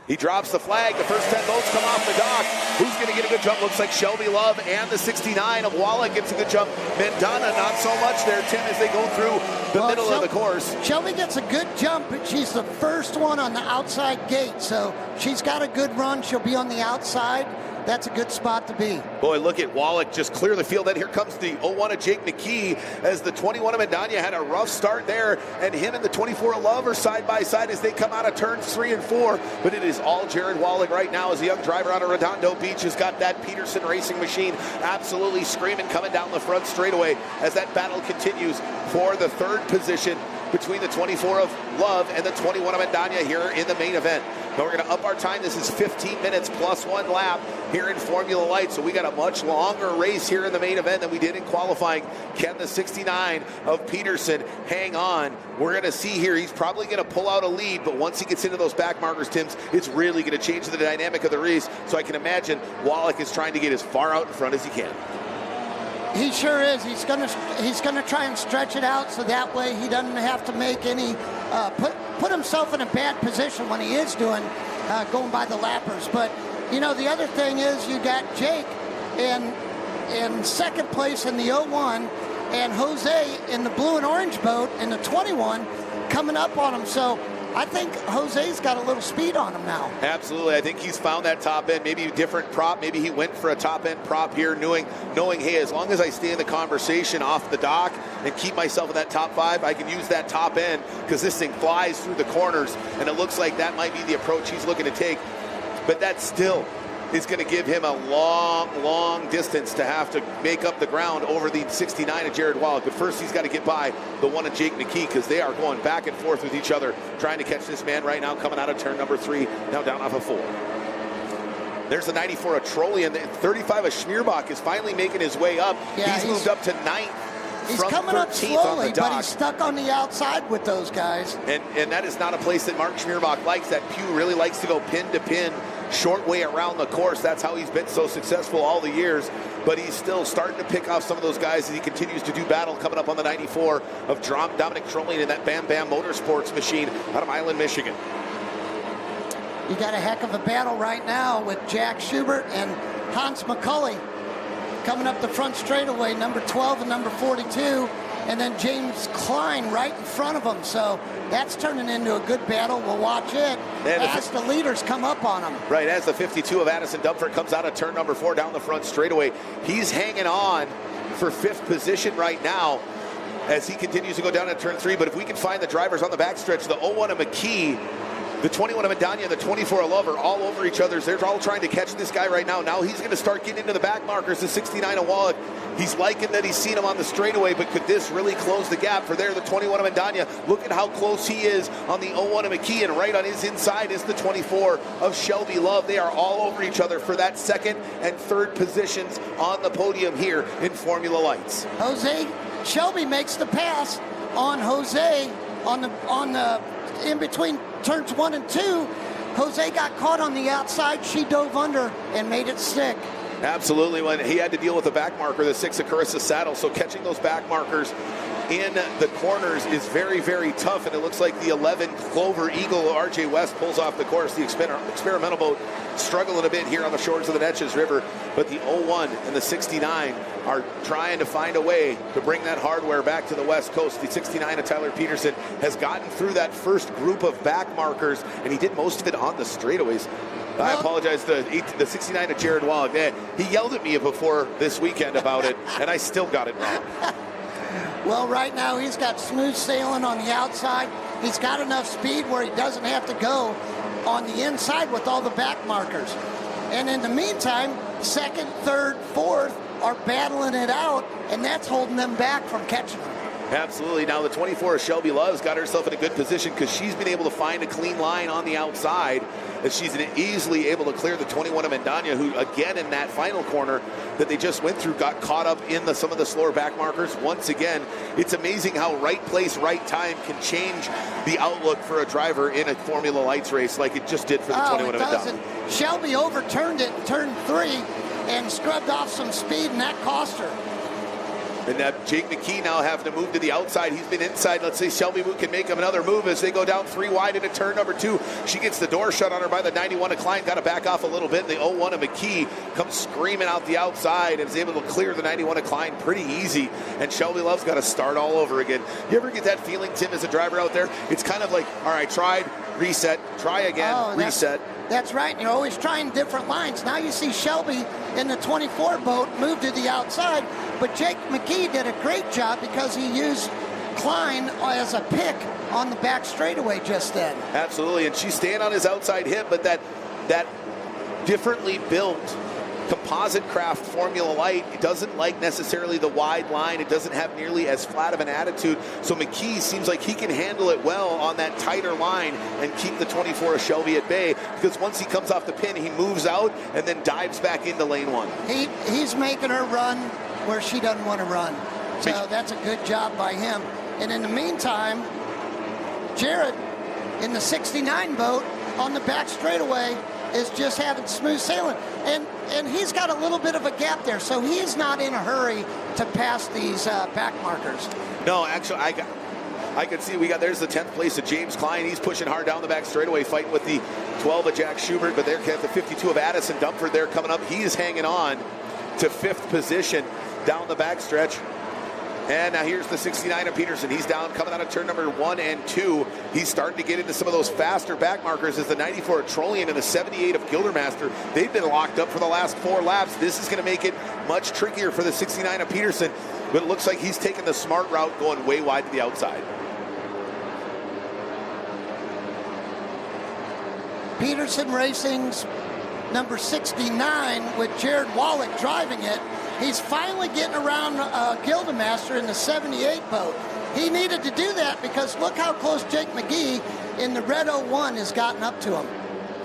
He drops the flag. The first 10 boats come off the dock. Who's going to get a good jump? Looks like Shelby Love and the 69 of Wallach gets a good jump. Mandana, not so much there, Tim, as they go through the middle of the course.
Shelby gets a good jump, but she's the first one on the outside gate, so she's got a good run. She'll be on the outside. That's a good spot to be.
Boy, look at Wallach just clear the field. Then here comes the 01 of Jake McKee as the 21 of Mandana had a rough start there, and him and the 24 of Love are side by side as they come out of turns 3 and 4. But it is all Jared Wallach right now as a young driver out of Redondo Beach has got that Peterson racing machine absolutely screaming coming down the front straightaway as that battle continues for the third position between the 24 of Love and the 21 of Mandana here in the main event. Now we're going to up our time. This is 15 minutes plus 1 lap here in Formula Light. So we got a much longer race here in the main event than we did in qualifying. Can the 69 of Peterson hang on? We're going to see here. He's probably going to pull out a lead, but once he gets into those back markers, Tim's, it's really going to change the dynamic of the race. So I can imagine Wallach is trying to get as far out in front as he can.
He sure is. He's gonna try and stretch it out so that way he doesn't have to make any put himself in a bad position when he is doing going by the lappers. But you know, the other thing is you got Jake in second place in the 01 and Jose in the blue and orange boat in the 21 coming up on him. So I think Jose's got a little speed on him now.
Absolutely. I think he's found that top end, maybe a different prop. Maybe he went for a top end prop here, knowing, hey, as long as I stay in the conversation off the dock and keep myself in that top 5, I can use that top end because this thing flies through the corners, and it looks like that might be the approach he's looking to take. But that still is going to give him a long distance to have to make up the ground over the 69 of Jared Wallach. But first he's got to get by the 1 of Jake McKee because they are going back and forth with each other, trying to catch this man right now coming out of turn number 3, now down off of 4. There's the 94 of Trolley, and the 35 of Schmierbach is finally making his way up. Yeah, he's moved up to 9th.
He's coming up slowly, but he's stuck on the outside with those guys.
And that is not a place that Mark Schmierbach likes. That Pew really likes to go pin to pin, short way around the course. That's how he's been so successful all the years. But he's still starting to pick off some of those guys as he continues to do battle coming up on the 94 of Dominic Trolling in that Bam Bam Motorsports machine out of Island, Michigan.
You got a heck of a battle right now with Jack Schubert and Hans McCulley coming up the front straightaway, number 12 and number 42, and then James Klein right in front of them. So that's turning into a good battle. We'll watch it as the leaders come up on them.
Right, as the 52 of Addison Dumford comes out of turn number 4 down the front straightaway. He's hanging on for 5th position right now as he continues to go down at turn 3. But if we can find the drivers on the backstretch, the 01 of McKee, the 21 of Mandana, and the 24 of Love are all over each other. They're all trying to catch this guy right now. Now he's going to start getting into the back markers, the 69 of Wallach. He's liking that he's seen him on the straightaway, but could this really close the gap for there? The 21 of Mandana, look at how close he is on the 01 of McKee, and right on his inside is the 24 of Shelby Love. They are all over each other for that 2nd and 3rd positions on the podium here in Formula Lights.
Shelby makes the pass on Jose on the in between turns 1 and 2. Jose got caught on the outside. She dove under and made it stick.
Absolutely. When he had to deal with the back marker, the 6 of Carissa Saddle. So catching those back markers in the corners is very, very tough. And it looks like the 11 Clover Eagle RJ West pulls off the course. The experimental boat struggling a bit here on the shores of the Neches River. But the 01 and the 69 are trying to find a way to bring that hardware back to the West Coast. The 69 of Tyler Peterson has gotten through that first group of back markers, and he did most of it on the straightaways. I apologize, the 69 of Jared Wallach. He yelled at me before this weekend about it, and I still got it wrong.
Well, right now he's got smooth sailing on the outside. He's got enough speed where he doesn't have to go on the inside with all the back markers. And in the meantime, 2nd, 3rd, 4th are battling it out, and that's holding them back from catching them.
Absolutely. Now the 24 of Shelby Love's got herself in a good position because she's been able to find a clean line on the outside as she's easily able to clear the 21 of Mandana, who again in that final corner that they just went through got caught up in some of the slower back markers. Once again, it's amazing how right place, right time can change the outlook for a driver in a Formula Lights race like it just did for the 21 of Mandana.
Shelby overturned it in turn 3 and scrubbed off some speed, and that cost her.
And Jake McKee now having to move to the outside. He's been inside. Let's say Shelby Moot can make him another move as they go down 3 wide into turn number 2. She gets the door shut on her by the 91 of Klein. Got to back off a little bit. And the 01 of McKee comes screaming out the outside and is able to clear the 91 of Klein pretty easy. And Shelby Love's got to start all over again. You ever get that feeling, Tim, as a driver out there? It's kind of like, all right, tried, reset, try again, reset.
That's right. And you're always trying different lines. Now you see Shelby in the 24 boat move to the outside, but Jake McKee did a great job because he used Klein as a pick on the back straightaway just then.
Absolutely, and she's staying on his outside hip, but that differently built composite craft Formula Light, it doesn't like necessarily the wide line. It doesn't have nearly as flat of an attitude. So McKee seems like he can handle it well on that tighter line and keep the 24 of Shelby at bay, because once he comes off the pin, he moves out and then dives back into lane 1.
He's making her run where she doesn't want to run. So that's a good job by him. And in the meantime, Jared in the 69 boat on the back straightaway is just having smooth sailing. And he's got a little bit of a gap there, so he's not in a hurry to pass these back markers.
No, actually, I could see there's the 10th place of James Klein. He's pushing hard down the back straightaway, fighting with the 12 of Jack Schubert, but there's the 52 of Addison Dumford there coming up. He is hanging on to 5th position down the back stretch. And now here's the 69 of Peterson. He's down, coming out of turn number 1 and 2. He's starting to get into some of those faster back markers as the 94 of Trollian and the 78 of Gildermaster. They've been locked up for the last 4 laps. This is going to make it much trickier for the 69 of Peterson, but it looks like he's taking the smart route, going way wide to the outside.
Peterson Racing's number 69 with Jared Wallach driving it. He's finally getting around Gildermaster in the 78 boat. He needed to do that because look how close Jake McGee in the red 01 has gotten up to him.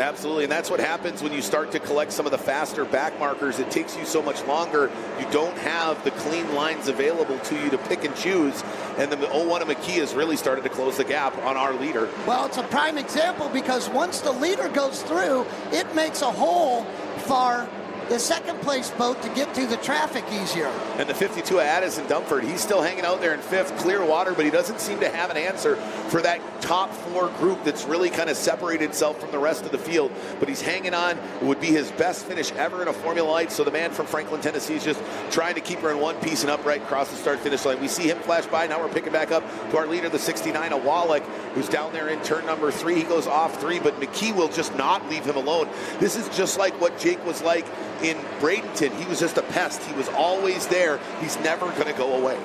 Absolutely, and that's what happens when you start to collect some of the faster back markers. It takes you so much longer. You don't have the clean lines available to you to pick and choose, and the 01 of McKee has really started to close the gap on our leader.
Well, it's a prime example because once the leader goes through, it makes a hole for the second place boat to get through the traffic easier.
And the 52 of Addison Dumford, he's still hanging out there in 5th, clear water, but he doesn't seem to have an answer for that top 4 group that's really kind of separated itself from the rest of the field. But he's hanging on. It would be his best finish ever in a Formula Light. So the man from Franklin, Tennessee is just trying to keep her in one piece and upright across the start-finish line. We see him flash by. Now we're picking back up to our leader, the 69 of Wallach, who's down there in turn number 3. He goes off 3, but McKee will just not leave him alone. This is just like what Jake was like in Bradenton. He was just a pest. He was always there. He's never going to go away.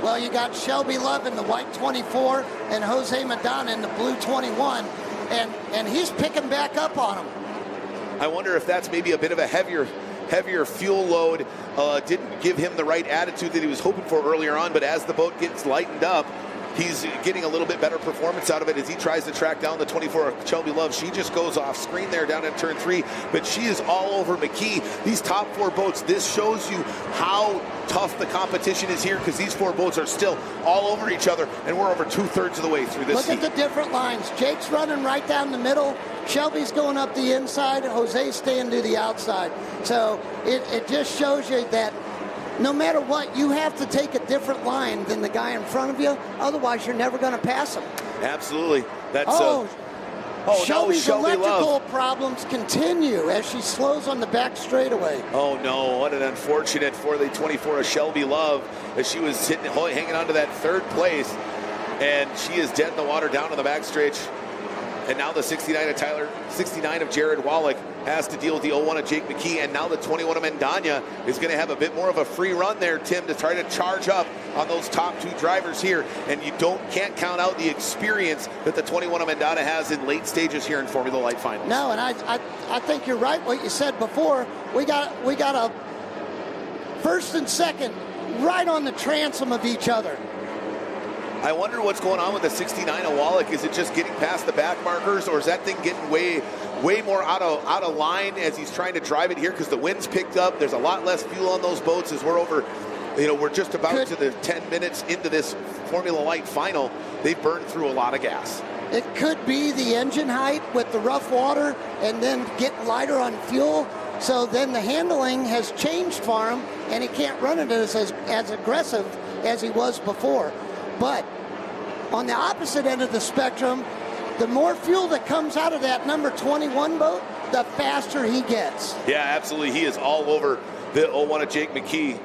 Well, you got Shelby Love in the white 24 and Jose Madonna in the blue 21, and he's picking back up on him.
I wonder if that's maybe a bit of a heavier fuel load. Didn't give him the right attitude that he was hoping for earlier on, but as the boat gets lightened up, he's getting a little bit better performance out of it as he tries to track down the 24 of Shelby Love. She just goes off screen there down in turn 3, but she is all over McKee. These top 4 boats, this shows you how tough the competition is here because these 4 boats are still all over each other, and we're over 2/3 of the way through this.
Look at the different lines. Jake's running right down the middle. Shelby's going up the inside. Jose's staying to the outside. So it just shows you that no matter what, you have to take a different line than the guy in front of you. Otherwise, you're never going to pass him.
Absolutely. That's
Shelby's
Shelby
electrical
Love.
Problems continue as she slows on the back straightaway.
Oh, no. What an unfortunate for the 24 of Shelby Love as she was hanging on to that 3rd place. And she is dead in the water down on the back stretch. And now the 69 of Jared Wallach has to deal with the 01 of Jake McKee, and now the 21 of Mandana is going to have a bit more of a free run there, Tim, to try to charge up on those top 2 drivers here. And you can't count out the experience that the 21 of Mandana has in late stages here in Formula Light finals.
No, and I think you're right what you said before. We got a first and second right on the transom of each other.
I wonder what's going on with the 69 of Wallach. Is it just getting past the back markers, or is that thing getting way more out of line as he's trying to drive it here because the wind's picked up? There's a lot less fuel on those boats as we're over. We're just about to the 10 minutes into this Formula Light final. They've burned through a lot of gas.
It could be the engine height with the rough water and then getting lighter on fuel. So then the handling has changed for him, and he can't run it as aggressive as he was before. But on the opposite end of the spectrum, the more fuel that comes out of that number 21 boat, the faster he gets.
Yeah, absolutely. He is all over the 01 of Jake McKee.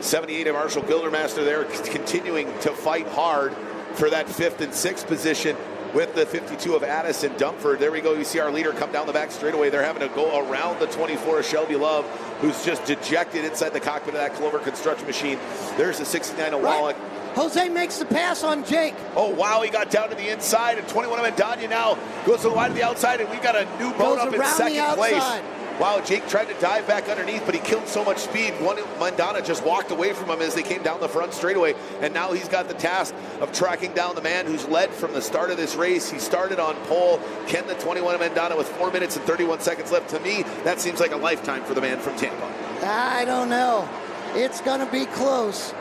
78 of Marshall Gildermaster there, continuing to fight hard for that 5th and 6th position with the 52 of Addison Dumford. There we go. You see our leader come down the back straightaway. They're having to go around the 24 of Shelby Love, who's just dejected inside the cockpit of that Clover construction machine. There's the 69 of Wallach.
Jose makes the pass on Jake.
Oh, wow, he got down to the inside, and 21 of Mandana now goes to the wide of the outside, and we've got a new boat up in second place. Wow, Jake tried to dive back underneath, but he killed so much speed. Mandana just walked away from him as they came down the front straightaway, and now he's got the task of tracking down the man who's led from the start of this race. He started on pole. Can the 21 of Mandana with 4 minutes and 31 seconds left? To me, that seems like a lifetime for the man from Tampa.
I don't know. It's going to be close.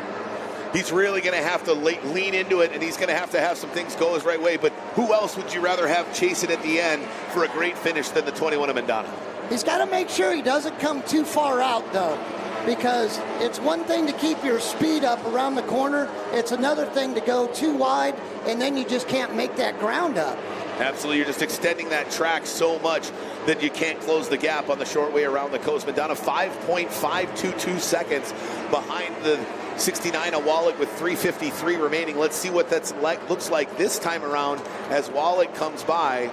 He's really going to have to lean into it, and he's going to have some things go his right way. But who else would you rather have chase it at the end for a great finish than the 21 of Mandana?
He's got to make sure he doesn't come too far out, though, because it's one thing to keep your speed up around the corner. It's another thing to go too wide, and then you just can't make that ground up.
Absolutely. You're just extending that track so much that you can't close the gap on the short way around the coast. Mandana 5.522 seconds behind the 69 of Wallach with 3:53 remaining. Let's see what that's looks like this time around as Wallach comes by.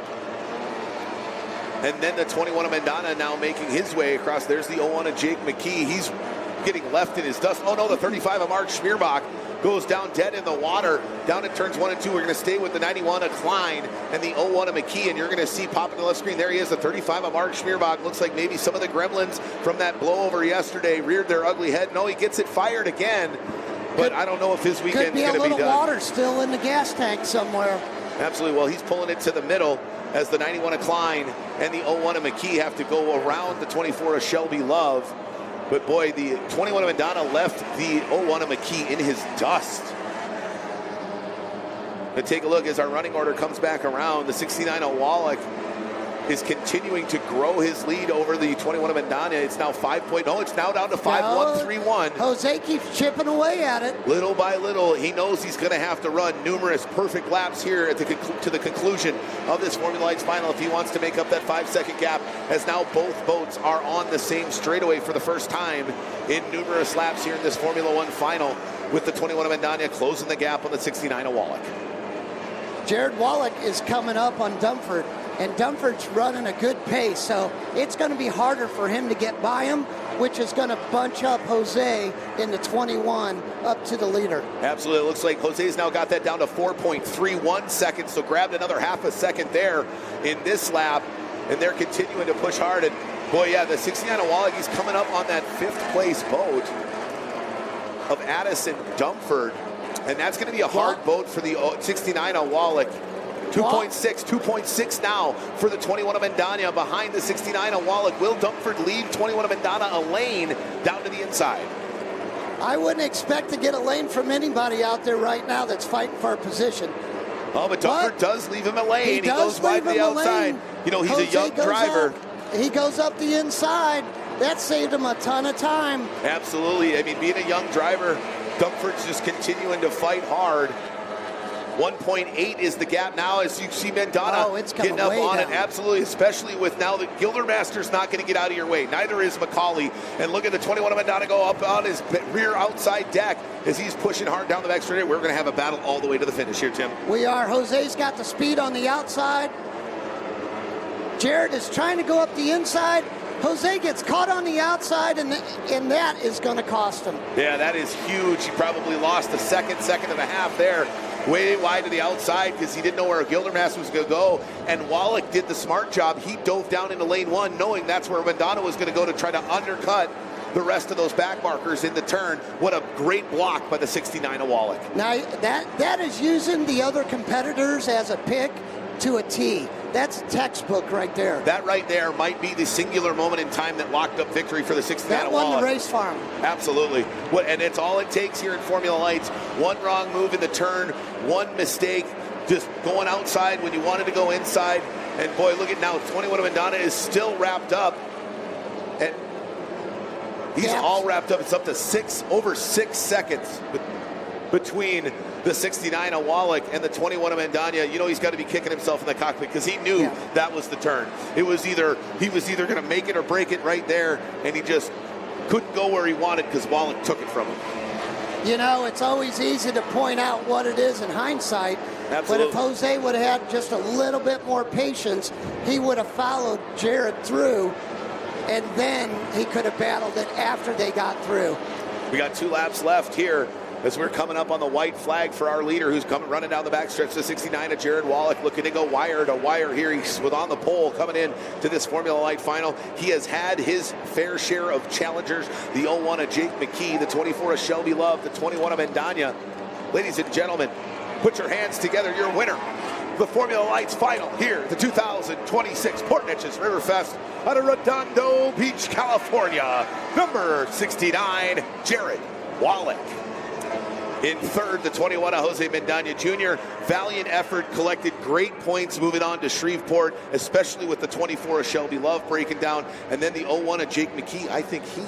And then the 21 of Mandana now making his way across. There's the 01 of Jake McKee. He's getting left in his dust. Oh no, the 35 of Mark Schmierbach goes down dead in the water. Down in turns 1 and 2. We're going to stay with the 91 of Klein and the 01 of McKee, and you're going to see pop in the left screen. There he is, the 35 of Mark Schmierbach. Looks like maybe some of the gremlins from that blowover yesterday reared their ugly head. No, he gets it fired again, but I don't know if his weekend's going to be done.
Could be a little water still in the gas tank somewhere.
Absolutely. Well, he's pulling it to the middle as the 91 of Klein and the 01 of McKee have to go around the 24 of Shelby Love. But boy, the 21 of Mandana left the 01 of McKee in his dust. But take a look as our running order comes back around. The 69 of Wallach is continuing to grow his lead over the 21 of Mandana. It's now 5.0. It's now down to 5.131.
Jose keeps chipping away at it.
Little by little, he knows he's going to have to run numerous perfect laps here at to the conclusion of this Formula Lights final if he wants to make up that 5-second gap, as now both boats are on the same straightaway for the first time in numerous laps here in this Formula One final, with the 21 of Mandana closing the gap on the 69 of Wallach.
Jared Wallach is coming up on Dumford, and Dumford's running a good pace, so it's going to be harder for him to get by him, which is going to bunch up Jose in the 21 up to the leader.
Absolutely. It looks like Jose's now got that down to 4.31 seconds, so grabbed another half a second there in this lap, and they're continuing to push hard. And boy, yeah, the 69 of Wallach, he's coming up on that 5th place boat of Addison Dumford, and that's going to be a hard boat for the 69 of Wallach. 2.6 now for the 21 of Mandana behind the 69 of Wallach. Will Dumford leave 21 of Mandana a lane down to the inside?
I wouldn't expect to get a lane from anybody out there right now that's fighting for a position.
Oh, but Dumford does leave him a lane. He goes wide to the outside. You know, he's a young driver.
He goes up the inside. That saved him a ton of time.
Absolutely. I mean, being a young driver, Dumford's just continuing to fight hard. 1.8 is the gap now as you see Mandana getting up on it. Absolutely, especially with now the Gildermaster's not going to get out of your way. Neither is McCauley. And look at the 21 of Mandana go up on his rear outside deck as he's pushing hard down the back straight. We're going to have a battle all the way to the finish here, Tim.
We are. Jose's got the speed on the outside. Jared is trying to go up the inside. Jose gets caught on the outside, and that is going to cost him.
Yeah, that is huge. He probably lost a second and a half there. Way wide to the outside because he didn't know where Gildermaster was going to go. And Wallach did the smart job. He dove down into lane 1 knowing that's where Mandana was going to go to try to undercut the rest of those back markers in the turn. What a great block by the 69 of Wallach.
Now, that is using the other competitors as a pick to a T. That's textbook right there.
That right there might be the singular moment in time that locked up victory for the 69 of Wallach.
That won the race farm.
Absolutely. And it's all it takes here in Formula Lights. One wrong move in the turn, one mistake, just going outside when you wanted to go inside. And boy, look at now, 21 of Mandana is still wrapped up And he's all wrapped up. It's up to over 6 seconds between the 69 of Wallach and the 21 of Mandana. You know he's got to be kicking himself in the cockpit because he knew that was the turn. He was either going to make it or break it right there, and he just couldn't go where he wanted because Wallach took it from him.
You know, it's always easy to point out what it is in hindsight.
Absolutely.
But if Jose would have had just a little bit more patience, he would have followed Jared through, and then he could have battled it after they got through.
We got 2 laps left here as we're coming up on the white flag for our leader who's running down the backstretch. The 69 of Jared Wallach looking to go wire to wire here. He's on the pole coming in to this Formula Light final. He has had his fair share of challengers. The 01 of Jake McKee, the 24 of Shelby Love, the 21 of Mandana. Ladies and gentlemen, put your hands together. Your winner, the Formula Lights final here at the 2026 Port Neches River Fest out of Redondo Beach, California. Number 69, Jared Wallach. In third, the 21 of Jose Mandana Jr. Valiant effort, collected great points moving on to Shreveport, especially with the 24 of Shelby Love breaking down. And then the 01 of Jake McKee. I think he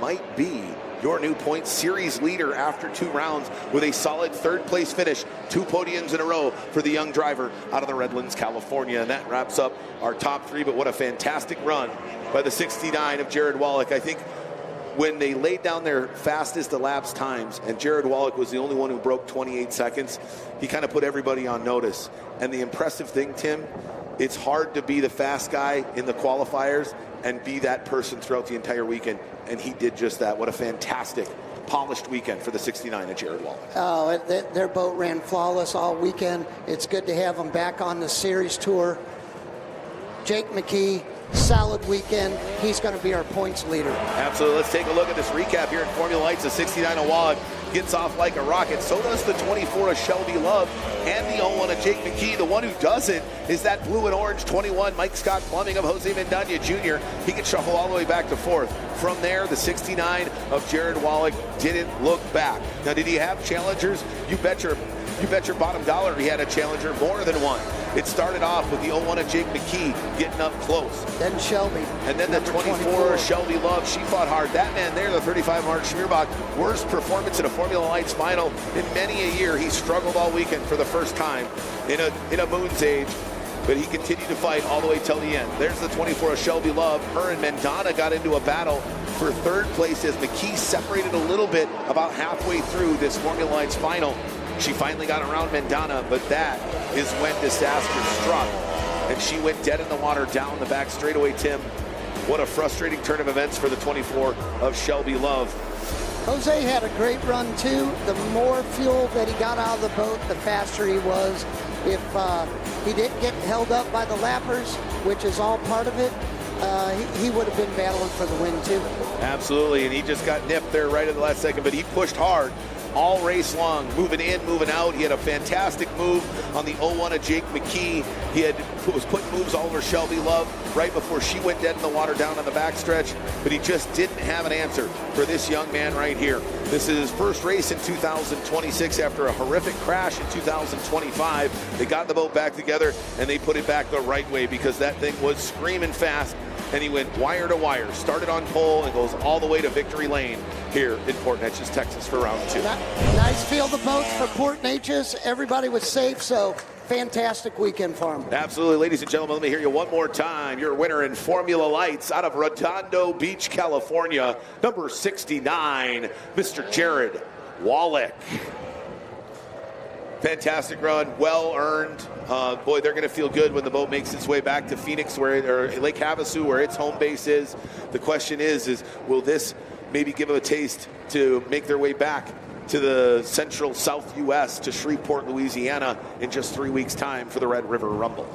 might be your new point series leader after 2 rounds with a solid 3rd place finish, 2 podiums in a row for the young driver out of the Redlands, California. And that wraps up our top 3, but what a fantastic run by the 69 of Jared Wallach. I think when they laid down their fastest elapsed times, and Jared Wallach was the only one who broke 28 seconds, he kind of put everybody on notice. And the impressive thing, Tim, it's hard to be the fast guy in the qualifiers and be that person throughout the entire weekend, and he did just that. What a fantastic, polished weekend for the 69 of Jared Wallach.
Oh, their boat ran flawless all weekend. It's good to have them back on the series tour. Jake McKee, solid weekend. He's going to be our points leader.
Absolutely. Let's take a look at this recap here in Formula Lights. The 69 of Wallach gets off like a rocket. So does the 24 of Shelby Love and the 01 of Jake McKee. The one who doesn't is that blue and orange 21 Mike Scott Plumbing of Jose Mandana Jr. He can shuffle all the way back to 4th. From there, the 69 of Jared Wallach didn't look back. Now, did he have challengers? You bet your bottom dollar he had a challenger, more than one. It started off with the 01 of Jake McKee getting up close.
Then Shelby.
And then the 24 of Shelby Love. She fought hard. That man there, the 35 Mark Schmierbach, worst performance in a Formula Lights final in many a year. He struggled all weekend for the first time in a Moon's Age. But he continued to fight all the way till the end. There's the 24 of Shelby Love. Her and Mandana got into a battle for 3rd place as McKee separated a little bit about halfway through this Formula Lights final. She finally got around Mandana, but that is when disaster struck. And she went dead in the water down the back straightaway, Tim. What a frustrating turn of events for the 24 of Shelby Love.
Jose had a great run, too. The more fuel that he got out of the boat, the faster he was. If he didn't get held up by the lappers, which is all part of it, he would have been battling for the win, too.
Absolutely, and he just got nipped there right at the last second, but he pushed hard all race long, moving in, moving out. He had a fantastic move on the 01 of Jake McKee. He was putting moves all over Shelby Love right before she went dead in the water down on the backstretch, but he just didn't have an answer for this young man right here. This is his first race in 2026 after a horrific crash in 2025. They got the boat back together, and they put it back the right way because that thing was screaming fast, and he went wire to wire, started on pole, and goes all the way to victory lane here in Port Neches, Texas for round 2.
Nice field of boats for Port Neches. Everybody was safe, so fantastic weekend for them.
Absolutely. Ladies and gentlemen, let me hear you one more time. Your winner in Formula Lights out of Redondo Beach, California, number 69, Mr. Jared Wallach. Fantastic run, well earned. Boy, they're going to feel good when the boat makes its way back to Phoenix, or Lake Havasu, where its home base is. The question is will this maybe give them a taste to make their way back to the central south U.S. to Shreveport, Louisiana in just 3 weeks' time for the Red River Rumble?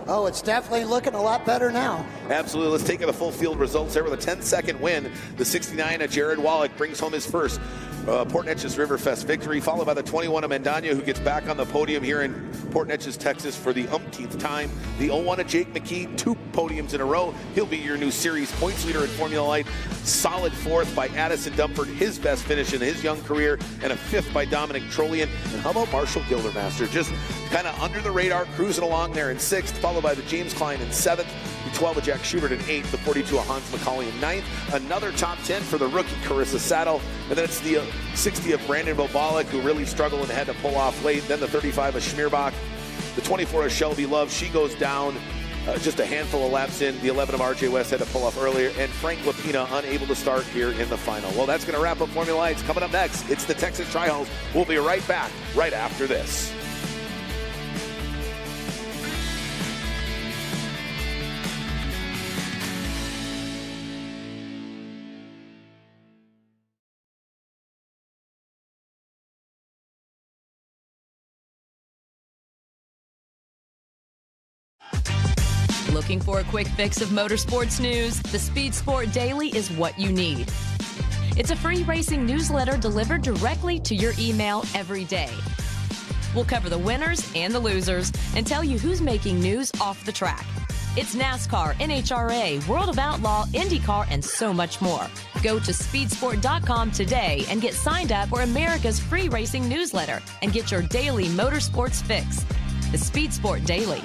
Oh, it's definitely looking a lot better now.
Absolutely. Let's take the full field results there with a 10-second win. The 69 of Jared Wallach brings home his first Port Neches River Fest victory, followed by the 21 of Mandana, who gets back on the podium here in Port Neches, Texas for the umpteenth time. The 01 of Jake McKee, 2 podiums in a row. He'll be your new series points leader in Formula Light. Solid 4th by Addison Dumford, his best finish in his young career, and a 5th by Dominic Trollian. And how about Marshall Gildermaster? Just kind of under the radar, cruising along there in 6th, followed by the James Klein in 7th. We 12 of Jack Schubert in 8th, the 42 of Hans McCauley in 9th. Another top 10 for the rookie Carissa Saddle. And then it's the 60 of Brandon Bobalik, who really struggled and had to pull off late. Then the 35 of Schmierbach. The 24 of Shelby Love, she goes down just a handful of laps in. The 11 of RJ West had to pull off earlier. And Frank Lapina unable to start here in the final. Well, that's going to wrap up Formula Lights. Coming up next, it's the Texas Trials. We'll be right back right after this.
Looking for a quick fix of motorsports news? The Speed Sport Daily is what you need. It's a free racing newsletter delivered directly to your email every day. We'll cover the winners and the losers and tell you who's making news off the track. It's NASCAR, NHRA, World of Outlaw, IndyCar, and so much more. Go to speedsport.com today and get signed up for America's free racing newsletter and get your daily motorsports fix. The Speed Sport Daily.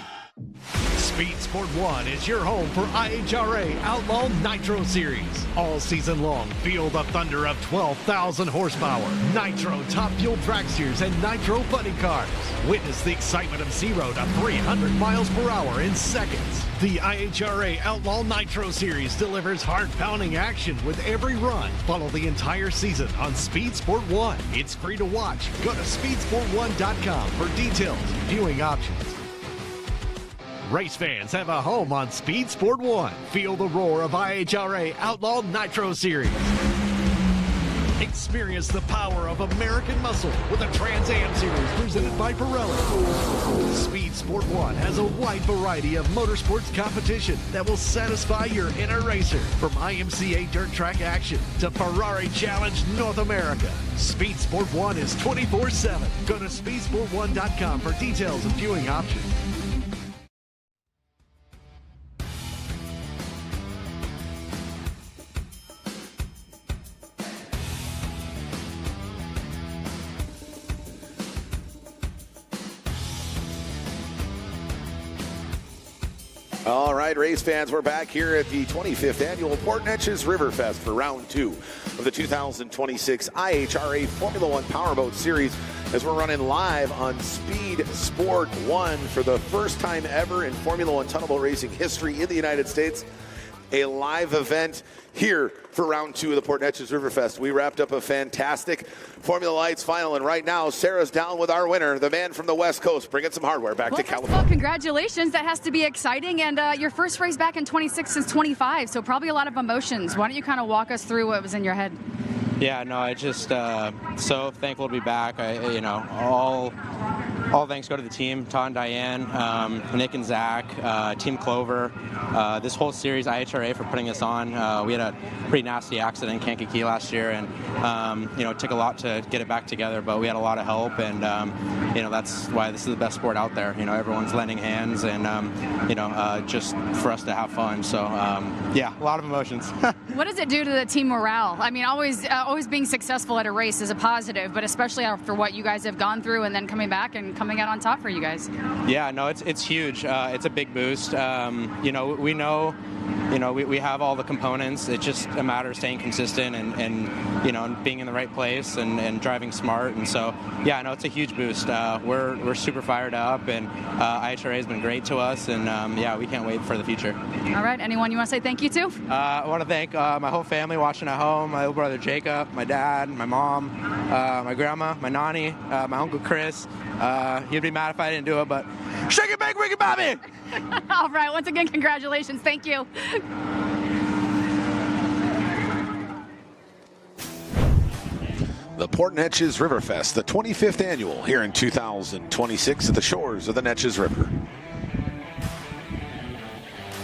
Speed Sport 1 is your home for IHRA Outlaw Nitro Series. All season long, feel the thunder of 12,000 horsepower, Nitro top fuel dragsters, and Nitro buddy cars. Witness the excitement of 0 to 300 miles per hour in seconds. The IHRA Outlaw Nitro Series delivers heart-pounding action with every run. Follow the entire season on Speed Sport 1. It's free to watch. Go to speedsport1.com for details and viewing options. Race fans have a home on Speed Sport 1. Feel the roar of IHRA Outlaw Nitro Series. Experience the power of American muscle with a Trans Am Series presented by Pirelli. Speed Sport 1 has a wide variety of motorsports competition that will satisfy your inner racer. From IMCA dirt track action to Ferrari Challenge North America. Speed Sport 1 is 24/7. Go to speedsport1.com for details and viewing options.
All right, race fans, we're back here at the 25th annual Port Neches River Fest for round 2 of the 2026 IHRA Formula 1 Powerboat Series, as we're running live on Speed Sport 1 for the first time ever in Formula 1 tunnel boat racing history in the United States. A live event here for round 2 of the Port Neches River Fest. We wrapped up a fantastic Formula Lights final, and right now Sarah's down with our winner, the man from the West Coast, bringing some hardware back to California.
Well, congratulations. That has to be exciting, and your first race back in 26 since 25, so probably a lot of emotions. Why don't you kind of walk us through what was in your head?
Yeah, no, I just so thankful to be back. All thanks go to the team, Todd and Diane, Nick and Zach, Team Clover, this whole series, IHRA, for putting us on. We had a pretty nasty accident in Kankakee last year, and it took a lot to get it back together, but we had a lot of help, and that's why this is the best sport out there. Everyone's lending hands, and just for us to have fun. So yeah, a lot of emotions.
What does it do to the team morale? I mean, always being successful at a race is a positive, but especially after what you guys have gone through and then coming back and coming out on top for you guys. Yeah, no, it's huge. It's a big boost. We know, we have all the components. It's just a matter of staying consistent and being in the right place and driving smart. And so, yeah, no, it's a huge boost. We're super fired up, and IHRA has been great to us, and yeah, we can't wait for the future. All right, anyone you want to say thank you to? I want to thank my whole family watching at home, my little brother Jacob, my dad, my mom, my grandma, my nanny, my uncle Chris. He'd be mad if I didn't do it, but shake it, bake, Ricky Bobby! All right, once again, congratulations. Thank you.
The Port Neches River Fest, the 25th annual, here in 2026 at the shores of the Neches River.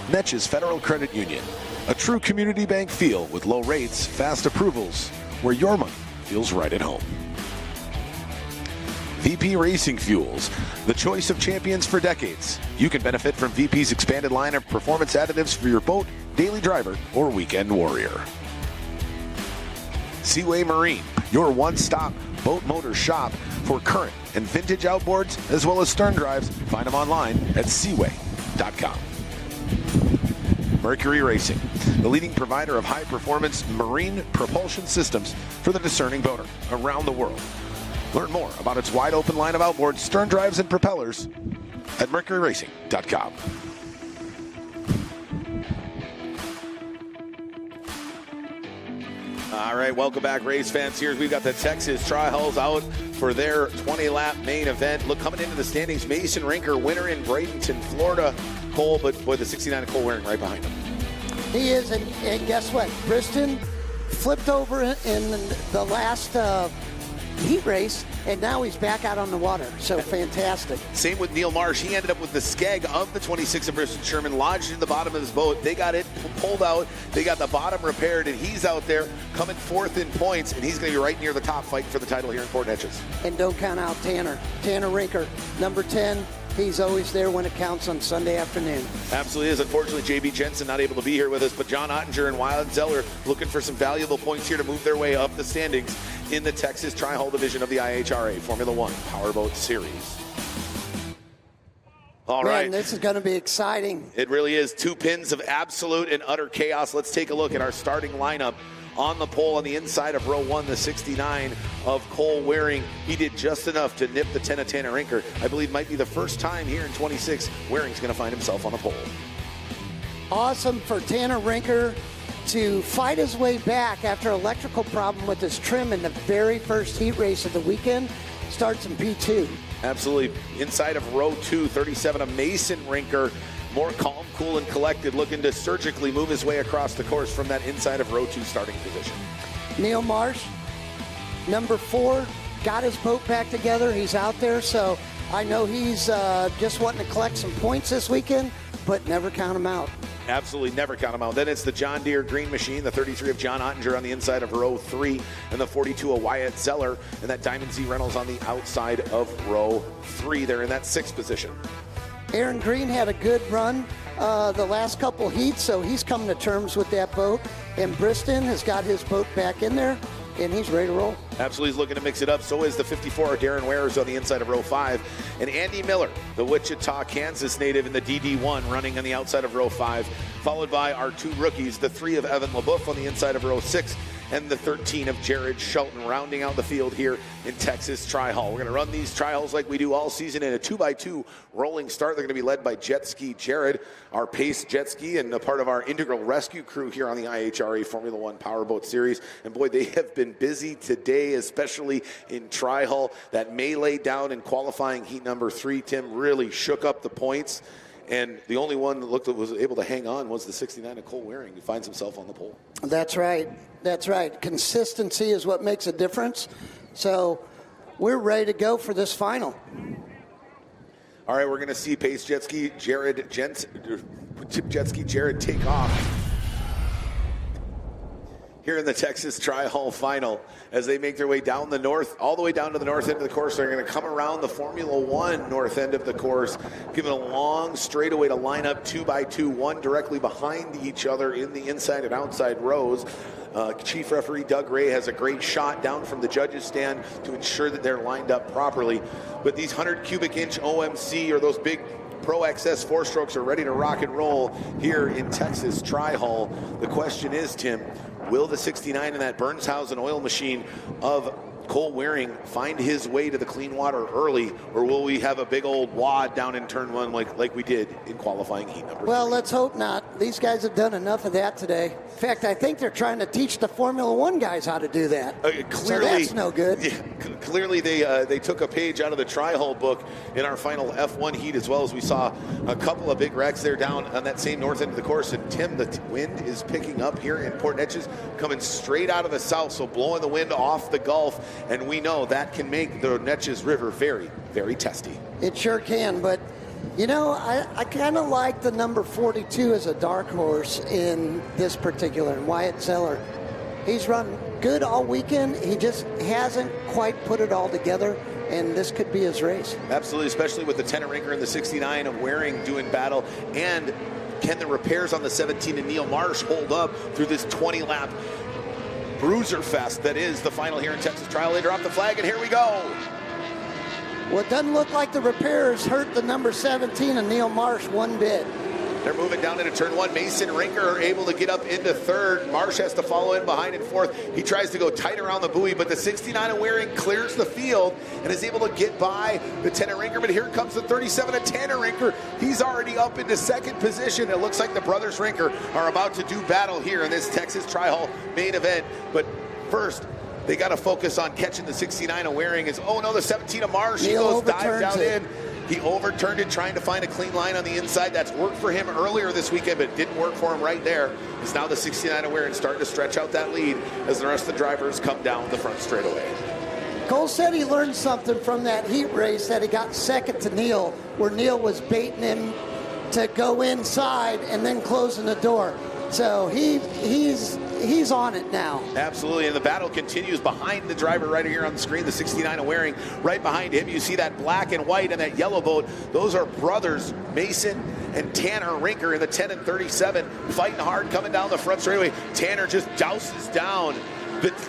Neches Federal Credit Union, a true community bank feel with low rates, fast approvals, where your money feels right at home. VP Racing Fuels, the choice of champions for decades. You can benefit from VP's expanded line of performance additives for your boat, daily driver, or weekend warrior. Seaway Marine, your one-stop boat motor shop for current and vintage outboards, as well as stern drives. Find them online at seaway.com. Mercury Racing, the leading provider of high-performance marine propulsion systems for the discerning boater around the world. Learn more about its wide-open line of outboards, stern drives, and propellers at mercuryracing.com. All right, welcome back, race fans. Here we've got the Texas Tri-Hulls out for their 20-lap main event. Look, coming into the standings, Mason Rinker, winner in Bradenton, Florida. Cole, but boy, the 69 Cole Waring right behind him.
He is, and guess what? Bristen flipped over in the last heat race, and now he's back out on the water. So fantastic.
Same with Neil Marsh. He ended up with the skeg of the 26 of Bristen Sherman lodged in the bottom of his boat. They got it pulled out. They got the bottom repaired, and he's out there coming fourth in points, and he's going to be right near the top fighting for the title here in Port Neches.
And don't count out Tanner Rinker, number 10. He's always there when it counts on Sunday afternoon.
Absolutely is. Unfortunately, J.B. Jensen not able to be here with us, but John Ottinger and Wyatt Zeller looking for some valuable points here to move their way up the standings in the Texas Tri-Hull division of the IHRA Formula 1 Powerboat Series. All right.
Man, this is going to be exciting.
It really is. 2 pins of absolute and utter chaos. Let's take a look at our starting lineup. On the pole on the inside of row 1, the 69 of Cole Waring. He did just enough to nip the 10 of Tanner Rinker. I believe might be the first time here in 26 Waring's going to find himself on the pole.
Awesome for Tanner Rinker to fight his way back after an electrical problem with his trim in the very first heat race of the weekend. Starts in P2.
Absolutely. Inside of row 2, 37 of Mason Rinker. More calm, cool, and collected, looking to surgically move his way across the course from that inside of row 2 starting position.
Neil Marsh, number 4, got his boat back together. He's out there, so I know he's just wanting to collect some points this weekend, but never count him out.
Absolutely never count him out. Then it's the John Deere Green Machine, the 33 of John Ottinger on the inside of row 3, and the 42 of Wyatt Zeller, and that Diamond Z Reynolds on the outside of row 3. They're in that 6th position.
Aaron Green had a good run the last couple heats, so he's coming to terms with that boat. And Bristen has got his boat back in there, and he's ready to roll.
Absolutely, he's looking to mix it up. So is the 54 Darren Wares on the inside of row 5. And Andy Miller, the Wichita, Kansas native in the DD1, running on the outside of row 5, followed by our 2 rookies, the 3 of Evan LaBeouf on the inside of row 6, and the 13 of Jared Shelton, rounding out the field here in Texas Tri-Hull. We're going to run these Tri-Hulls like we do all season in a 2x2 rolling start. They're going to be led by Jet Ski Jared, our pace jet ski, and a part of our integral rescue crew here on the IHRA Formula 1 Powerboat Series. And boy, they have been busy today, especially in Tri-Hull. That melee down in qualifying heat number 3, Tim, really shook up the points. And the only one that was able to hang on was the 69 of Cole Waring, who finds himself on the pole.
That's right. That's right. Consistency is what makes a difference. So we're ready to go for this final.
All right, we're going to see pace jet ski Jared take off here in the Texas Tri-Hull final as they make their way down the north, all the way down to the north end of the course. They're going to come around the Formula 1 north end of the course, giving a long straightaway to line up 2x2, one directly behind each other in the inside and outside rows. Chief referee Doug Ray has a great shot down from the judges stand to ensure that they're lined up properly. But these 100 cubic inch OMC, or those big Pro XS 4-strokes, are ready to rock and roll here in Texas Tri-Hull. The question is, Tim, will the 69 in that Burnshausen oil machine of Cole Waring find his way to the clean water early, or will we have a big old wad down in turn 1 like we did in qualifying heat number 3?
Well, let's hope not. These guys have done enough of that today. In fact, I think they're trying to teach the Formula 1 guys how to do that.
Clearly,
so that's no good.
Yeah, clearly, they took a page out of the Tri-Hull book in our final F1 heat, as well as we saw a couple of big wrecks there down on that same north end of the course. And Tim, the wind is picking up here in Port Neches, coming straight out of the south, so blowing the wind off the Gulf. And we know that can make the Neches River very, very testy.
It sure can, but you know, I kind of like the number 42 as a dark horse in this particular, Wyatt Zeller. He's run good all weekend. He just hasn't quite put it all together, and this could be his race.
Absolutely, especially with the Tanner Rinker and the 69 of Waring doing battle. And can the repairs on the 17 and Neil Marsh hold up through this 20-lap bruiser fest that is the final here in Texas Tri-Hull? They drop the flag, and here we go.
Well, it doesn't look like the repairs hurt the number 17 and Neil Marsh one bit.
They're moving down into turn 1. Mason Rinker able to get up into third. Marsh has to follow in behind in fourth. He tries to go tight around the buoy, but the 69 of Waring clears the field and is able to get by the 10 of Rinker. But here comes the 37 of Tanner Rinker. He's already up into second position. It looks like the brothers Rinker are about to do battle here in this Texas Tri-Hall main event. But first, they got to focus on catching the 69 of Waring. Oh no, the 17 of Marsh. He goes dive down in. He overturned it, trying to find a clean line on the inside. That's worked for him earlier this weekend, but it didn't work for him right there. It's now the 69 of Waring starting to stretch out that lead as the rest of the drivers come down the front straightaway.
Cole said he learned something from that heat race, that he got second to Neil, where Neil was baiting him to go inside and then closing the door. So he's on it now.
Absolutely, and the battle continues behind the driver right here on the screen, the 69 of Waring. Right behind him, you see that black and white and that yellow boat. Those are brothers Mason and Tanner Rinker in the 10 and 37, fighting hard coming down the front straightaway. Tanner just douses down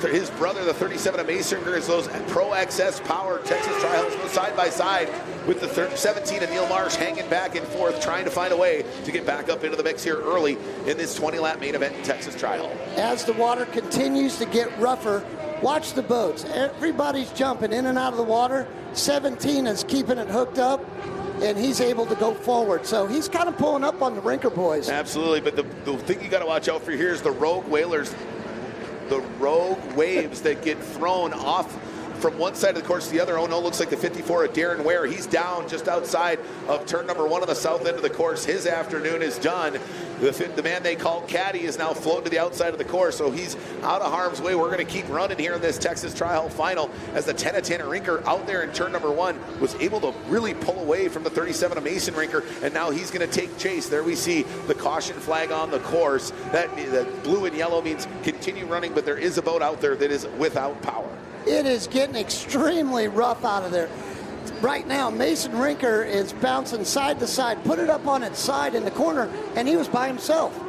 his brother, the 37 of Mason Rinker, as those Pro XS Power Texas Tri-Hulls go side by side with the 17 of Neil Marsh hanging back in fourth, trying to find a way to get back up into the mix here early in this 20-lap main event in Texas Tri-Hull.
As the water continues to get rougher, watch the boats. Everybody's jumping in and out of the water. 17 is keeping it hooked up, and he's able to go forward. So he's kind of pulling up on the Rinker boys.
Absolutely, but the thing you got to watch out for here is the rogue whalers, the rogue waves that get thrown off from one side of the course to the other. Oh no, looks like the 54 of Darren Ware. He's down just outside of turn number 1 on the south end of the course. His afternoon is done. The man they call Caddy is now floating to the outside of the course, so he's out of harm's way. We're going to keep running here in this Texas Tri-Hull final as the 10 of Tanner Rinker out there in turn number 1 was able to really pull away from the 37 of Mason Rinker, and now he's going to take chase. There we see the caution flag on the course. That the blue and yellow means continue running, but there is a boat out there that is without power.
It is getting extremely rough out of there. Right now, Mason Rinker is bouncing side to side, put it up on its side in the corner, and he was by himself.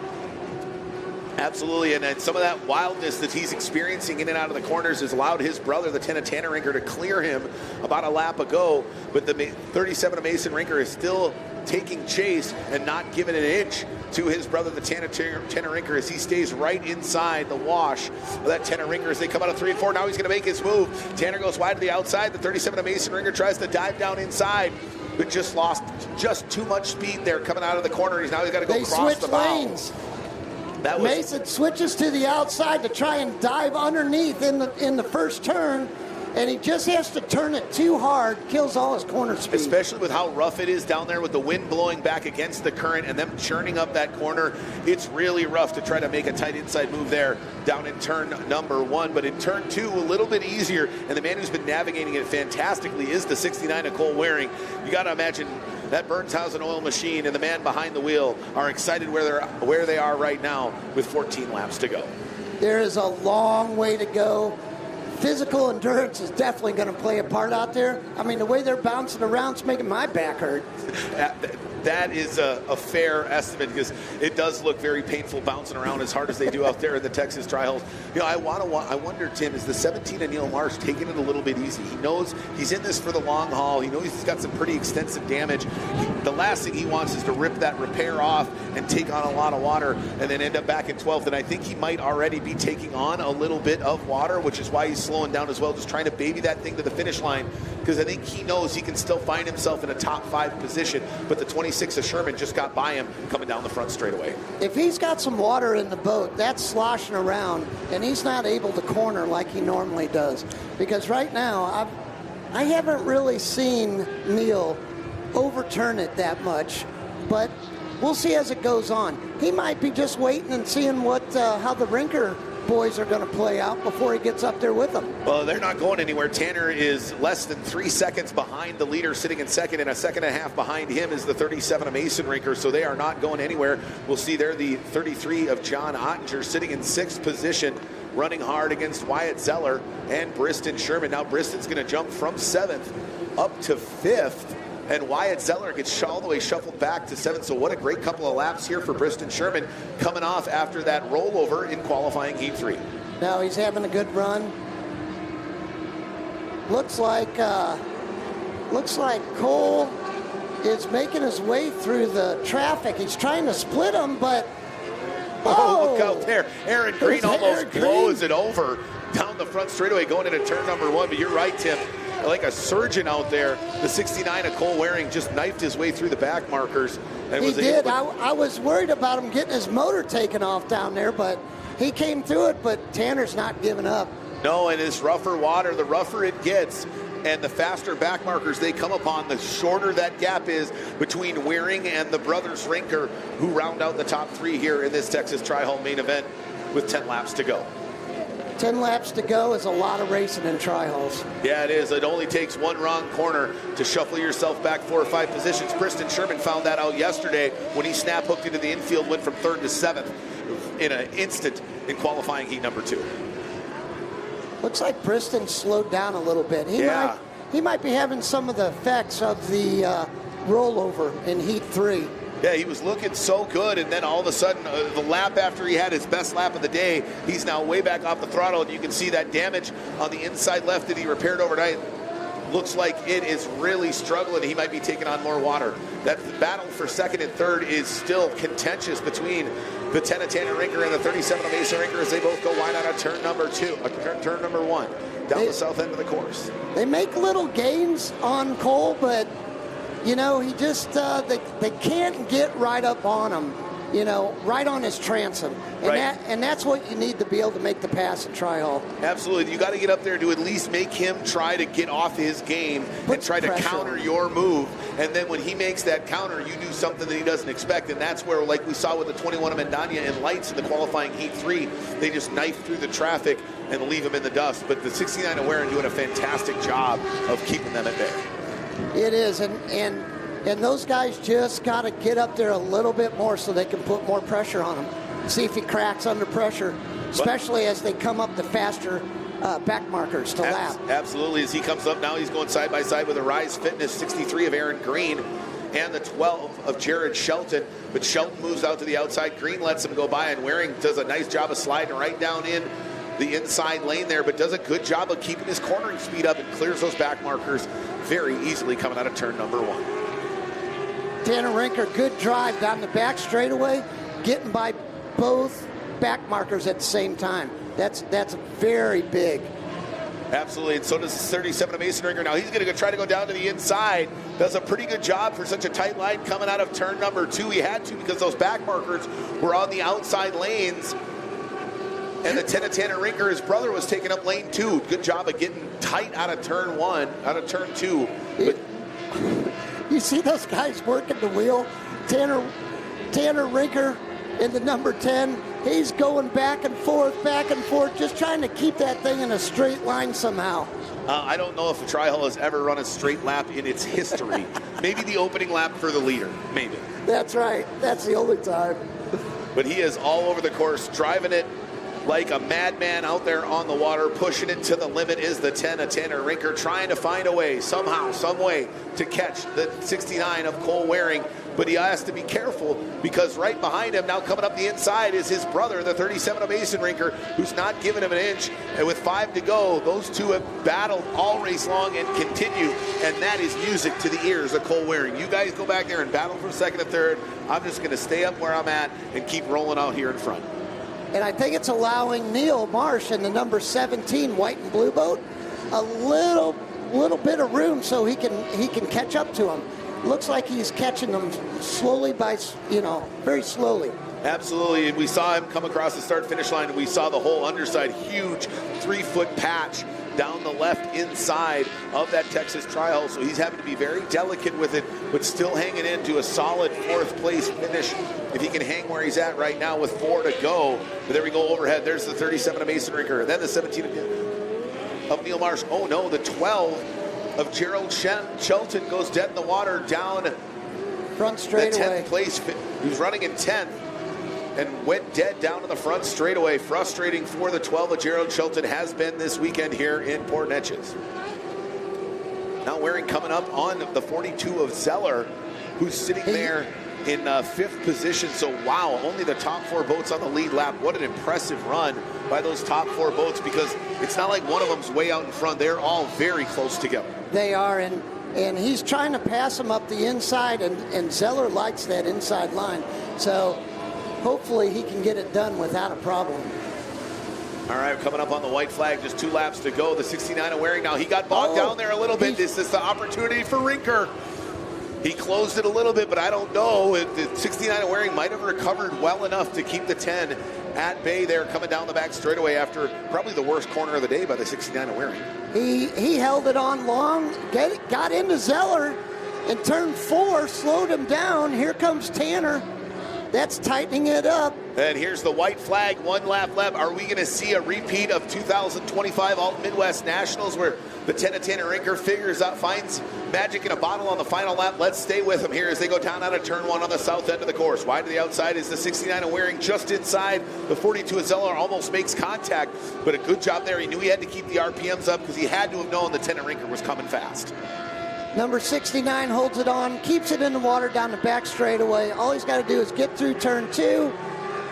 Absolutely, and some of that wildness that he's experiencing in and out of the corners has allowed his brother, the 10 of Tanner Rinker, to clear him about a lap ago, but the 37 of Mason Rinker is still taking chase and not giving an inch to his brother, the Tanner Rinker, as he stays right inside the wash of that Tanner Rinker as they come out of 3 and 4. Now he's going to make his move. Tanner goes wide to the outside. The 37 of Mason Rinker tries to dive down inside, but just lost just too much speed there coming out of the corner. He's got to go across the bow.
Lanes. Mason switches to the outside to try and dive underneath in the first turn, and he just has to turn it too hard, kills all his corner speed.
Especially with how rough it is down there with the wind blowing back against the current and them churning up that corner. It's really rough to try to make a tight inside move there down in turn number 1. But in turn 2, a little bit easier, and the man who's been navigating it fantastically is the 69 of Cole Waring. You got to imagine that Burnshausen oil machine and the man behind the wheel are excited where they are right now with 14 laps to go.
There is a long way to go. Physical endurance is definitely going to play a part out there. I mean, the way they're bouncing around is making my back hurt.
That is a fair estimate, because it does look very painful bouncing around as hard as they do out there in the Texas Tri-Hulls. You know, I wonder, Tim, is the 17 of Neil Marsh taking it a little bit easy? He knows he's in this for the long haul. He knows he's got some pretty extensive damage. The last thing he wants is to rip that repair off and take on a lot of water and then end up back in 12th. And I think he might already be taking on a little bit of water, which is why he's slowing down as well, just trying to baby that thing to the finish line, because I think he knows he can still find himself in a top 5 position. But the 26 of Sherman just got by him coming down the front straightaway.
If he's got some water in the boat, that's sloshing around, and he's not able to corner like he normally does. Because right now, I haven't really seen Neil overturn it that much, but we'll see as it goes on. He might be just waiting and seeing how the Rinker boys are going to play out before he gets up there with them.
Well, they're not going anywhere. Tanner is less than 3 seconds behind the leader, sitting in second, and a second and a half behind him is the 37 of Mason Rinker, so they are not going anywhere. We'll see there the 33 of John Ottinger sitting in 6th position, running hard against Wyatt Zeller and Bristen Sherman. Now Bristen's going to jump from 7th up to 5th, and Wyatt Zeller gets all the way shuffled back to 7th. So what a great couple of laps here for Bristen Sherman, coming off after that rollover in qualifying Heat 3.
Now he's having a good run. Looks like Cole is making his way through the traffic. He's trying to split them, but
oh, look out there. Aaron Green almost blows it over down the front straightaway going into turn number 1. But you're right, Tim. Like a surgeon out there, the 69 of Cole Waring just knifed his way through the back markers. And
he did. I was worried about him getting his motor taken off down there, but he came through it, but Tanner's not giving up.
No, and it's rougher water, the rougher it gets, and the faster back markers they come upon, the shorter that gap is between Waring and the brothers Rinker, who round out the top 3 here in this Texas Tri-Hall main event with 10 laps to go.
10 laps to go is a lot of racing in Tri-Halls.
Yeah, it is. It only takes one wrong corner to shuffle yourself back 4 or 5 positions. Bristen Sherman found that out yesterday when he snap hooked into the infield, went from 3rd to 7th in an instant in qualifying heat number 2.
Looks like Bristen slowed down a little bit. He might be having some of the effects of the rollover in heat 3.
Yeah, he was looking so good, and then all of a sudden, the lap after he had his best lap of the day, he's now way back off the throttle, and you can see that damage on the inside left that he repaired overnight. Looks like it is really struggling. He might be taking on more water. That battle for 2nd and 3rd is still contentious between the 10 of Tanner Rinker and the 37 of Mason Rinker as they both go wide out of turn number 1, down the south end of the course.
They make little gains on Cole, but you know, he just, they can't get right up on him, you know, right on his transom. And that's what you need to be able to make the pass at Tri-Hall.
Absolutely. You got to get up there to at least make him try to get off his game and try to counter your move. And then when he makes that counter, you do something that he doesn't expect. And that's where, like we saw with the 21 of Mandana and Lights in the qualifying heat 3, they just knife through the traffic and leave him in the dust. But the 69 of Waring doing a fantastic job of keeping them at bay.
It is, and those guys just got to get up there a little bit more so they can put more pressure on him. See if he cracks under pressure, especially as they come up the faster back markers to lap.
Absolutely. As he comes up now, he's going side by side with a Rise Fitness 63 of Aaron Green and the 12 of Jared Shelton. But Shelton moves out to the outside. Green lets him go by, and Waring does a nice job of sliding right down in the inside lane there, but does a good job of keeping his cornering speed up and clears those back markers very easily coming out of turn number 1.
Tanner Rinker, good drive down the back straightaway, getting by both back markers at the same time. That's very big.
Absolutely, and so does 37 of Mason Rinker. Now he's going to try to go down to the inside. Does a pretty good job for such a tight line coming out of turn number 2. He had to because those back markers were on the outside lanes. And the 10 of Tanner Rinker, his brother, was taking up lane 2. Good job of getting tight out of turn 1, out of turn 2. But
you see those guys working the wheel. Tanner Rinker in the number 10. He's going back and forth, just trying to keep that thing in a straight line somehow.
I don't know if a Tri-Hall has ever run a straight lap in its history. Maybe the opening lap for the leader, maybe.
That's right. That's the only time.
But he is all over the course, driving it like a madman out there on the water. Pushing it to the limit is the 10 of Tanner Rinker, trying to find a way, somehow, some way, to catch the 69 of Cole Waring. But he has to be careful because right behind him, now coming up the inside, is his brother, the 37 of Mason Rinker, who's not giving him an inch. And with 5 to go, those two have battled all race long and continue. And that is music to the ears of Cole Waring. You guys go back there and battle for 2nd and 3rd. I'm just going to stay up where I'm at and keep rolling out here in front.
And I think it's allowing Neil Marsh in the number 17 white and blue boat a little bit of room so he can catch up to him. Looks like he's catching them slowly very slowly.
Absolutely, and we saw him come across the start-finish line, and we saw the whole underside, huge 3-foot patch down the left inside of that Texas Tri-Hall. So he's having to be very delicate with it, but still hanging into a solid 4th place finish if he can hang where he's at right now with 4 to go. But there we go overhead. There's the 37 of Mason Rinker, and then the 17 of Neil Marsh. Oh no, the 12 of Gerald Shelton goes dead in the water down
front straightaway.
The 10th place. He's running in 10th and went dead down to the front straightaway. Frustrating for the 12 of Gerald Shelton has been this weekend here in Port Neches. Now Waring coming up on the 42 of Zeller, who's sitting there in 5th position. So wow, only the top 4 boats on the lead lap. What an impressive run by those top 4 boats, because it's not like one of them's way out in front. They're all very close together.
They are, and and he's trying to pass him up the inside, and Zeller likes that inside line. So hopefully he can get it done without a problem.
All right, coming up on the white flag, just 2 laps to go. The 69 of Waring now, he got bogged down there a little bit. This is the opportunity for Rinker. He closed it a little bit, but I don't know. The 69 of Waring might have recovered well enough to keep the 10 at bay there, coming down the back straightaway after probably the worst corner of the day by the 69 of Waring.
He held it on long, got into Zeller in turn 4, slowed him down. Here comes Tanner. That's tightening it up.
And here's the white flag, 1 lap left. Are we going to see a repeat of 2025 Alt Midwest Nationals where the 10 of Tanner Rinker finds magic in a bottle on the final lap? Let's stay with them here as they go down out of turn 1 on the south end of the course. Wide to the outside is the 69 of Waring just inside. The 42 of Zeller almost makes contact, but a good job there. He knew he had to keep the RPMs up because he had to have known the 10 of Rinker was coming fast.
Number 69 holds it on, keeps it in the water down the back straightaway. All he's got to do is get through turn 2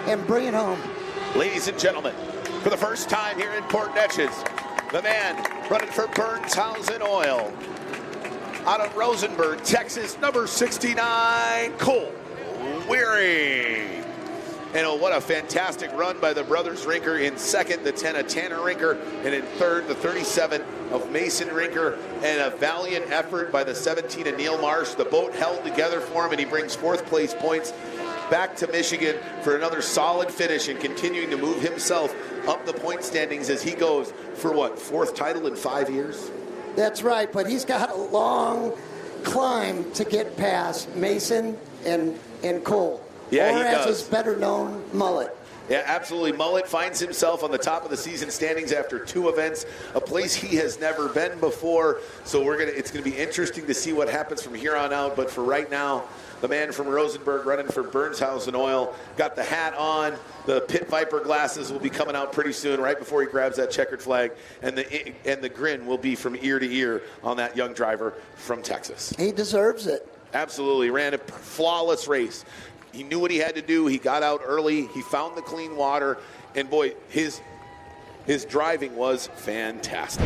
and bring it home.
Ladies and gentlemen, for the first time here in Port Neches, the man running for Burnshausen Oil, out of Rosenberg, Texas, number 69, Cole Waring. And what a fantastic run by the brothers Rinker in second, the 10 of Tanner Rinker, and in third, the 37 of Mason Rinker, and a valiant effort by the 17 of Neil Marsh. The boat held together for him, and he brings 4th place points back to Michigan for another solid finish and continuing to move himself up the point standings as he goes for what, 4th title in 5 years?
That's right, but he's got a long climb to get past Mason and Cole.
Yeah,
or
he
as
does.
is better known, Mullet.
Yeah, absolutely. Mullet finds himself on the top of the season standings after 2 events, a place he has never been before. So it's gonna be interesting to see what happens from here on out. But for right now, the man from Rosenberg running for Burnshausen Oil got the hat on. The Pit Viper glasses will be coming out pretty soon, right before he grabs that checkered flag, and the grin will be from ear to ear on that young driver from Texas.
He deserves it.
Absolutely, ran a flawless race. He knew what he had to do. He got out early. He found the clean water. And, boy, his driving was fantastic.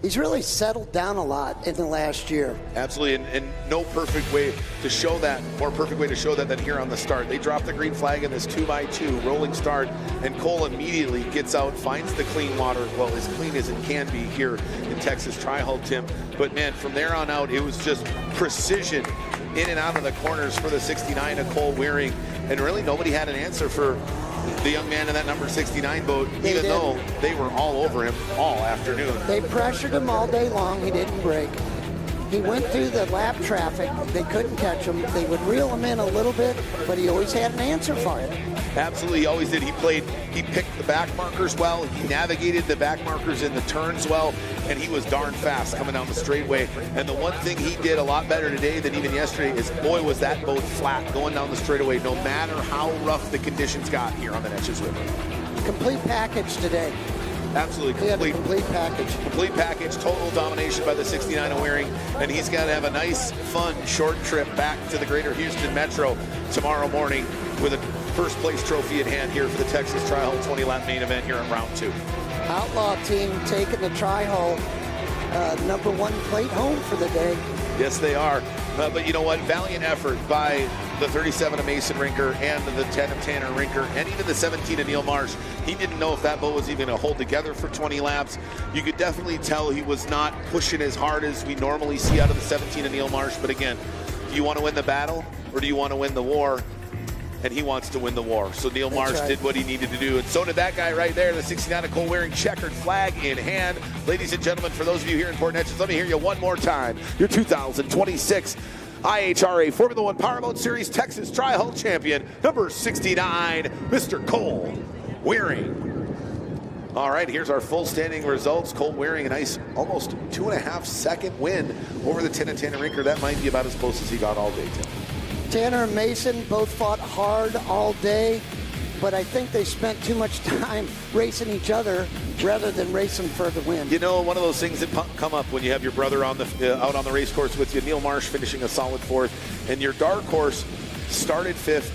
He's really settled down a lot in the last year.
Absolutely, and no perfect way to show that, more perfect way to show that than here on the start. They drop the green flag in this 2x2 rolling start, and Cole immediately gets out, finds the clean water, well, as clean as it can be here in Texas Tri-Hull, Tim. But, man, from there on out, it was just precision in and out of the corners for the 69 of Cole Waring, and really nobody had an answer for the young man in that number 69 boat, even though they were all over him all afternoon.
They pressured him all day long. He didn't break. He went through the lap traffic. They couldn't catch him. They would reel him in a little bit, but he always had an answer for it.
Absolutely, he always did. He picked the back markers well. He navigated the back markers in the turns well, and he was darn fast coming down the straightaway. And the one thing he did a lot better today than even yesterday is, boy, was that boat flat going down the straightaway, no matter how rough the conditions got here on the Neches River.
Complete package today.
Absolutely
complete package.
Complete package, total domination by the 69 of Waring, and he's got to have a nice, fun, short trip back to the greater Houston Metro tomorrow morning with a first place trophy in hand here for the Texas Tri-Hull 20-lap main event here in round 2.
Outlaw team taking the Tri-Hull number 1 plate home for the day.
Yes, they are. But you know what? Valiant effort by the 37 of Mason Rinker and the 10 of Tanner Rinker and even the 17 of Neil Marsh. He didn't know if that boat was even going to hold together for 20 laps. You could definitely tell he was not pushing as hard as we normally see out of the 17 of Neil Marsh. But again, do you want to win the battle or do you want to win the war? And he wants to win the war. So Neil Marsh did what he needed to do. And so did that guy right there, the 69 of Cole Waring, checkered flag in hand. Ladies and gentlemen, for those of you here in Port Neches, let me hear you one more time. Your 2026 IHRA Formula 1 Powerboat Series Texas Tri-Hull champion, number 69, Mr. Cole Waring. All right, here's our full standing results. Cole Waring, a nice almost 2.5 second win over the 10 of Tanner Rinker. That might be about as close as he got all day, Tim.
Tanner and Mason both fought hard all day, but I think they spent too much time racing each other rather than racing for the win.
You know, one of those things that come up when you have your brother on the out on the race course with you, Neil Marsh finishing a solid 4th, and your dark horse started 5th,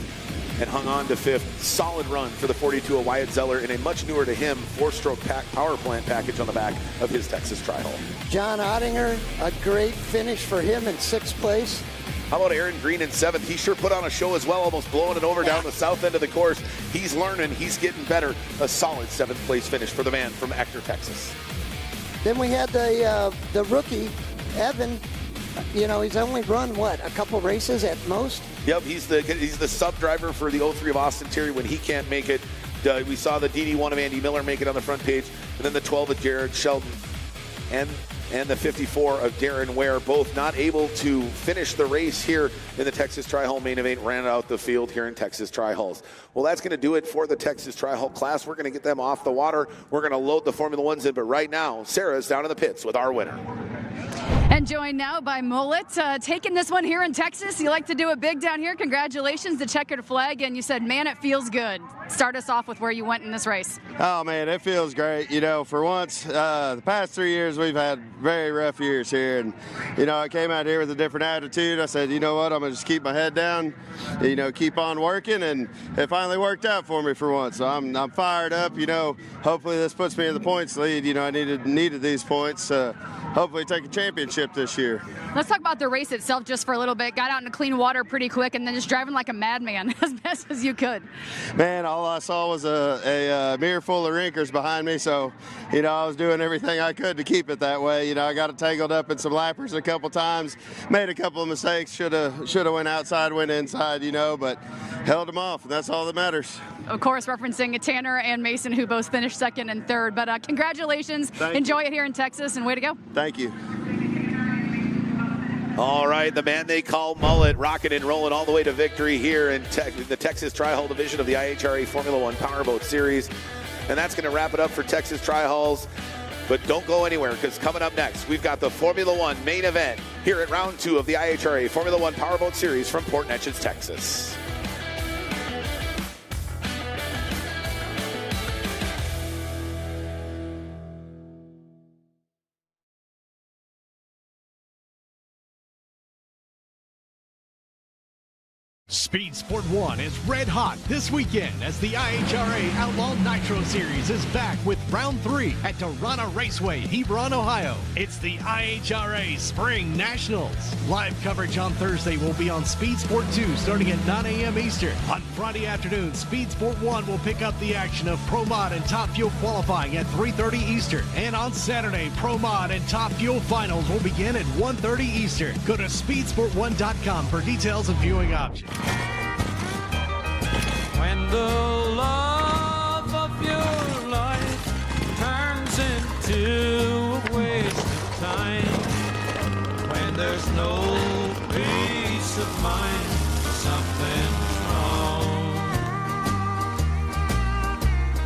and hung on to 5th. Solid run for the 42 of Wyatt Zeller in a much newer to him 4-stroke power plant package on the back of his Texas Tri-Hull.
John Ottinger, a great finish for him in 6th place.
How about Aaron Green in 7th? He sure put on a show as well, almost blowing it over down the south end of the course. He's learning, he's getting better. A solid 7th place finish for the man from Ector, Texas.
Then we had the rookie, Evan. You know, he's only run, what, a couple races at most?
Yep, he's the sub driver for the 03 of Austin Terry when he can't make it. We saw the DD1 of Andy Miller make it on the front page, and then the 12 of Jared Sheldon and the 54 of Darren Ware, both not able to finish the race here in the Texas Tri-Hull main event, ran out the field here in Texas Tri-Hulls. Well, that's going to do it for the Texas Tri-Hull class. We're going to get them off the water. We're going to load the Formula Ones in, but right now, Sarah's down in the pits with our winner.
And joined now by Mullet, taking this one here in Texas. You like to do it big down here. Congratulations, the checkered flag, and you said, man, it feels good. Start us off with where you went in this race.
Oh, man, it feels great. You know, for once, the past 3 years, we've had very rough years here. And, you know, I came out here with a different attitude. I said, you know what, I'm going to just keep my head down, you know, keep on working. And it finally worked out for me for once. So I'm fired up. You know, hopefully this puts me in the points lead. You know, I needed these points. Hopefully take a championship this year.
Let's talk about the race itself just for a little bit. Got out into clean water pretty quick and then just driving like a madman as best as you could.
Man, all I saw was a mirror full of rinkers behind me, so, you know, I was doing everything I could to keep it that way. You know, I got it tangled up in some lappers a couple times, made a couple of mistakes, should have went outside, went inside, you know, but held them off, and that's all that matters.
Of course, referencing Tanner and Mason, who both finished 2nd and 3rd. But congratulations. Enjoy it here in Texas, and way to go.
Thank you.
All right, the man they call Mullet, rocking and rolling all the way to victory here in the Texas Tri-Hull division of the IHRA Formula 1 Powerboat Series. And that's going to wrap it up for Texas Tri-Hulls. But don't go anywhere, because coming up next, we've got the Formula 1 main event here at round 2 of the IHRA Formula 1 Powerboat Series from Port Neches, Texas.
Speed Sport 1 is red hot this weekend as the IHRA Outlaw Nitro Series is back with round 3 at Tarana Raceway, Hebron, Ohio. It's the IHRA Spring Nationals. Live coverage on Thursday will be on Speed Sport 2 starting at 9 a.m. Eastern. On Friday afternoon, Speed Sport 1 will pick up the action of Pro Mod and Top Fuel qualifying at 3:30 Eastern. And on Saturday, Pro Mod and Top Fuel finals will begin at 1:30 Eastern. Go to speedsport1.com for details and viewing options.
When the love of your life turns into a waste of time, when there's no peace of mind, something's wrong.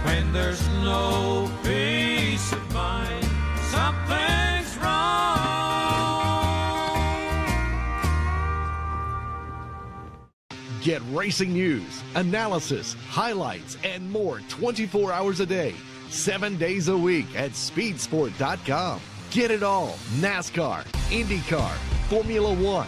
When there's no peace of mind, something's wrong.
Get racing news, analysis, highlights, and more 24 hours a day, 7 days a week at speedsport.com. Get it all. NASCAR, IndyCar, Formula 1,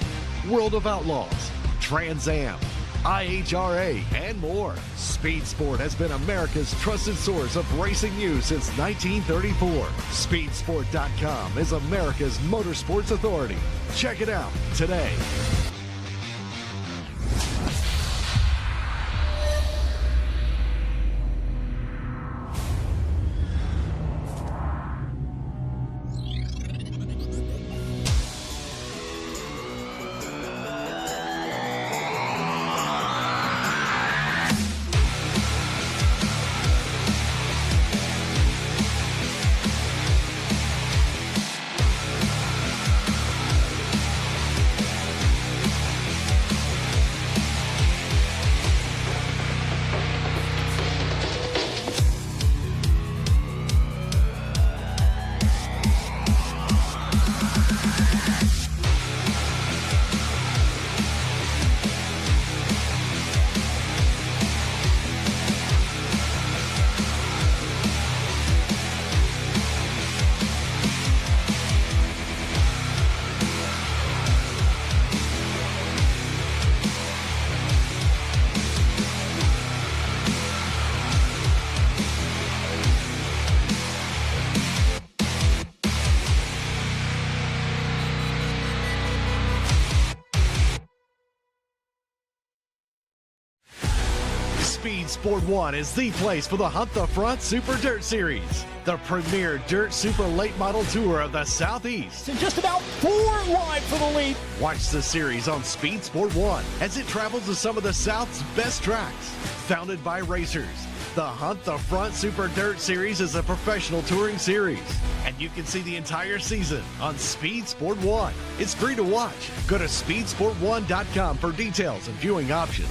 World of Outlaws, Trans Am, IHRA, and more. Speed Sport has been America's trusted source of racing news since 1934. Speedsport.com is America's motorsports authority. Check it out today. Speed Sport 1 is the place for the Hunt the Front Super Dirt Series, the premier dirt super late model tour of the Southeast.
And just about 4 wide for the lead.
Watch the series on Speed Sport 1 as it travels to some of the South's best tracks. Founded by racers, the Hunt the Front Super Dirt Series is a professional touring series, and you can see the entire season on Speed Sport 1. It's free to watch. Go to speedsport1.com for details and viewing options.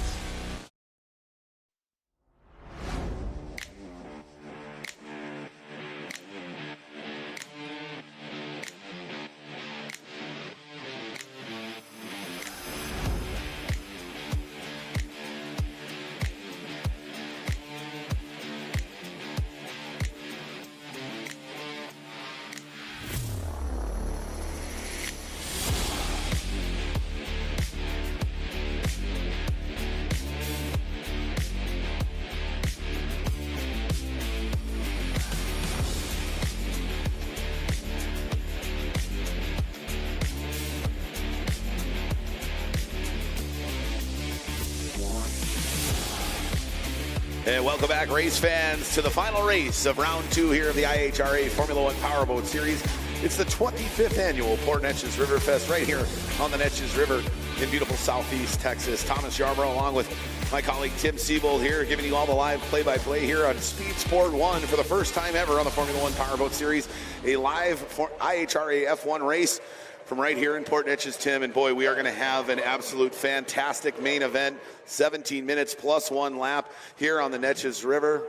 And welcome back, race fans, to the final race of round 2 here of the IHRA Formula 1 Powerboat Series. It's the 25th annual Port Neches River Fest right here on the Neches River in beautiful southeast Texas. Thomas Yarborough along with my colleague Tim Siebold here, giving you all the live play-by-play here on Speed Sport 1 for the first time ever on the Formula 1 Powerboat Series. A live IHRA F1 race from right here in Port Neches, Tim, and boy, we are going to have an absolute fantastic main event, 17 minutes plus 1 lap here on the Neches River.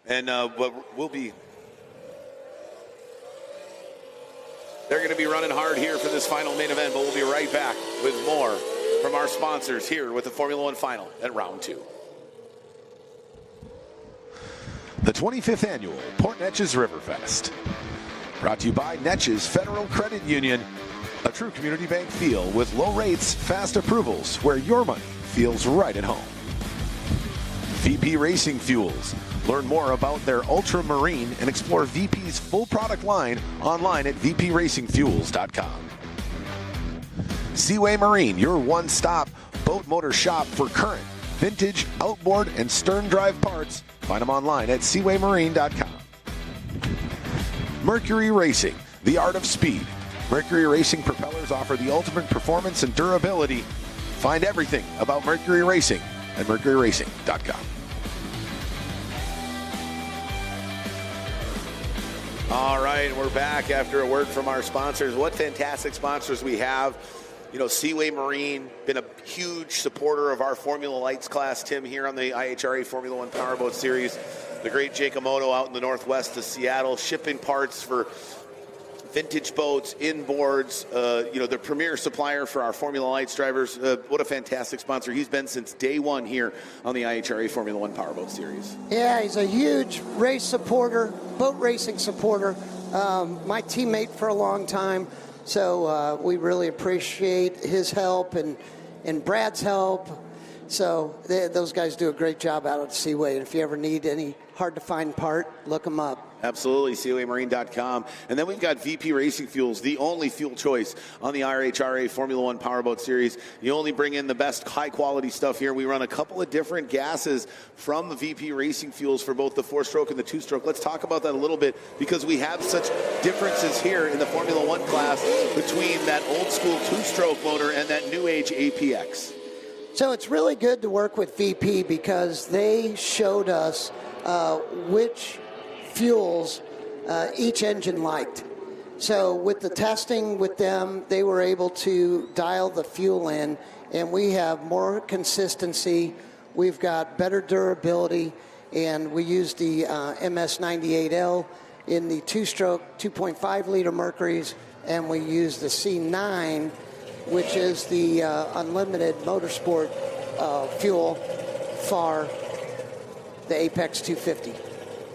And they're going to be running hard here for this final main event, but we'll be right back with more from our sponsors here with the Formula 1 final at round 2. The 25th annual Port Neches River Fest. Brought to you by Neches Federal Credit Union, a true community bank feel with low rates, fast approvals, where your money feels right at home. VP Racing Fuels. Learn more about their ultramarine and explore VP's full product line online at vpracingfuels.com. Seaway Marine, your one-stop boat motor shop for current, vintage, outboard, and stern drive parts. Find them online at seawaymarine.com. Mercury Racing, the art of speed. Mercury Racing propellers offer the ultimate performance and durability. Find everything about Mercury Racing at mercuryracing.com. All right, we're back after a word from our sponsors. What fantastic sponsors we have. You know, Seaway Marine, been a huge supporter of our Formula Lights class, Tim, here on the IHRA Formula 1 Powerboat Series. The great Giacomoto out in the northwest of Seattle, shipping parts for vintage boats, inboards, the premier supplier for our Formula Lights drivers. What a fantastic sponsor. He's been since day one here on the IHRA Formula 1 Powerboat Series.
Yeah, he's a huge race supporter, boat racing supporter, my teammate for a long time. So we really appreciate his help and Brad's help. So those guys do a great job out at Seaway. And if you ever need any hard-to-find part, look them up.
Absolutely, seawaymarine.com. And then we've got VP Racing Fuels, the only fuel choice on the IHRA Formula 1 Powerboat Series. You only bring in the best high-quality stuff here. We run a couple of different gases from the VP Racing Fuels for both the 4-stroke and the 2-stroke. Let's talk about that a little bit because we have such differences here in the Formula 1 class between that old-school 2-stroke motor and that new-age APX.
So it's really good to work with VP because they showed us which fuels each engine liked. So with the testing with them, they were able to dial the fuel in, and we have more consistency. We've got better durability, and we use the MS98L in the 2-stroke 2.5-liter Mercuries, and we use the C9, which is the unlimited motorsport fuel for the Apex 250.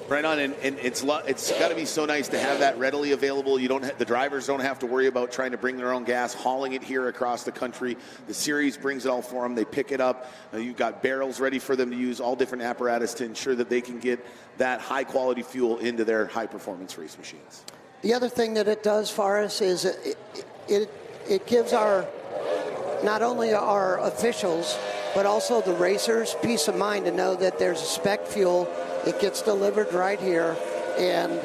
Right on, and it's got to be so nice to have that readily available. The drivers don't have to worry about trying to bring their own gas, hauling it here across the country. The series brings it all for them. They pick it up. You've got barrels ready for them to use, all different apparatus to ensure that they can get that high-quality fuel into their high-performance race machines.
The other thing that it does for us is it gives not only our officials but also the racers peace of mind to know that there's a spec fuel. It gets delivered right here, and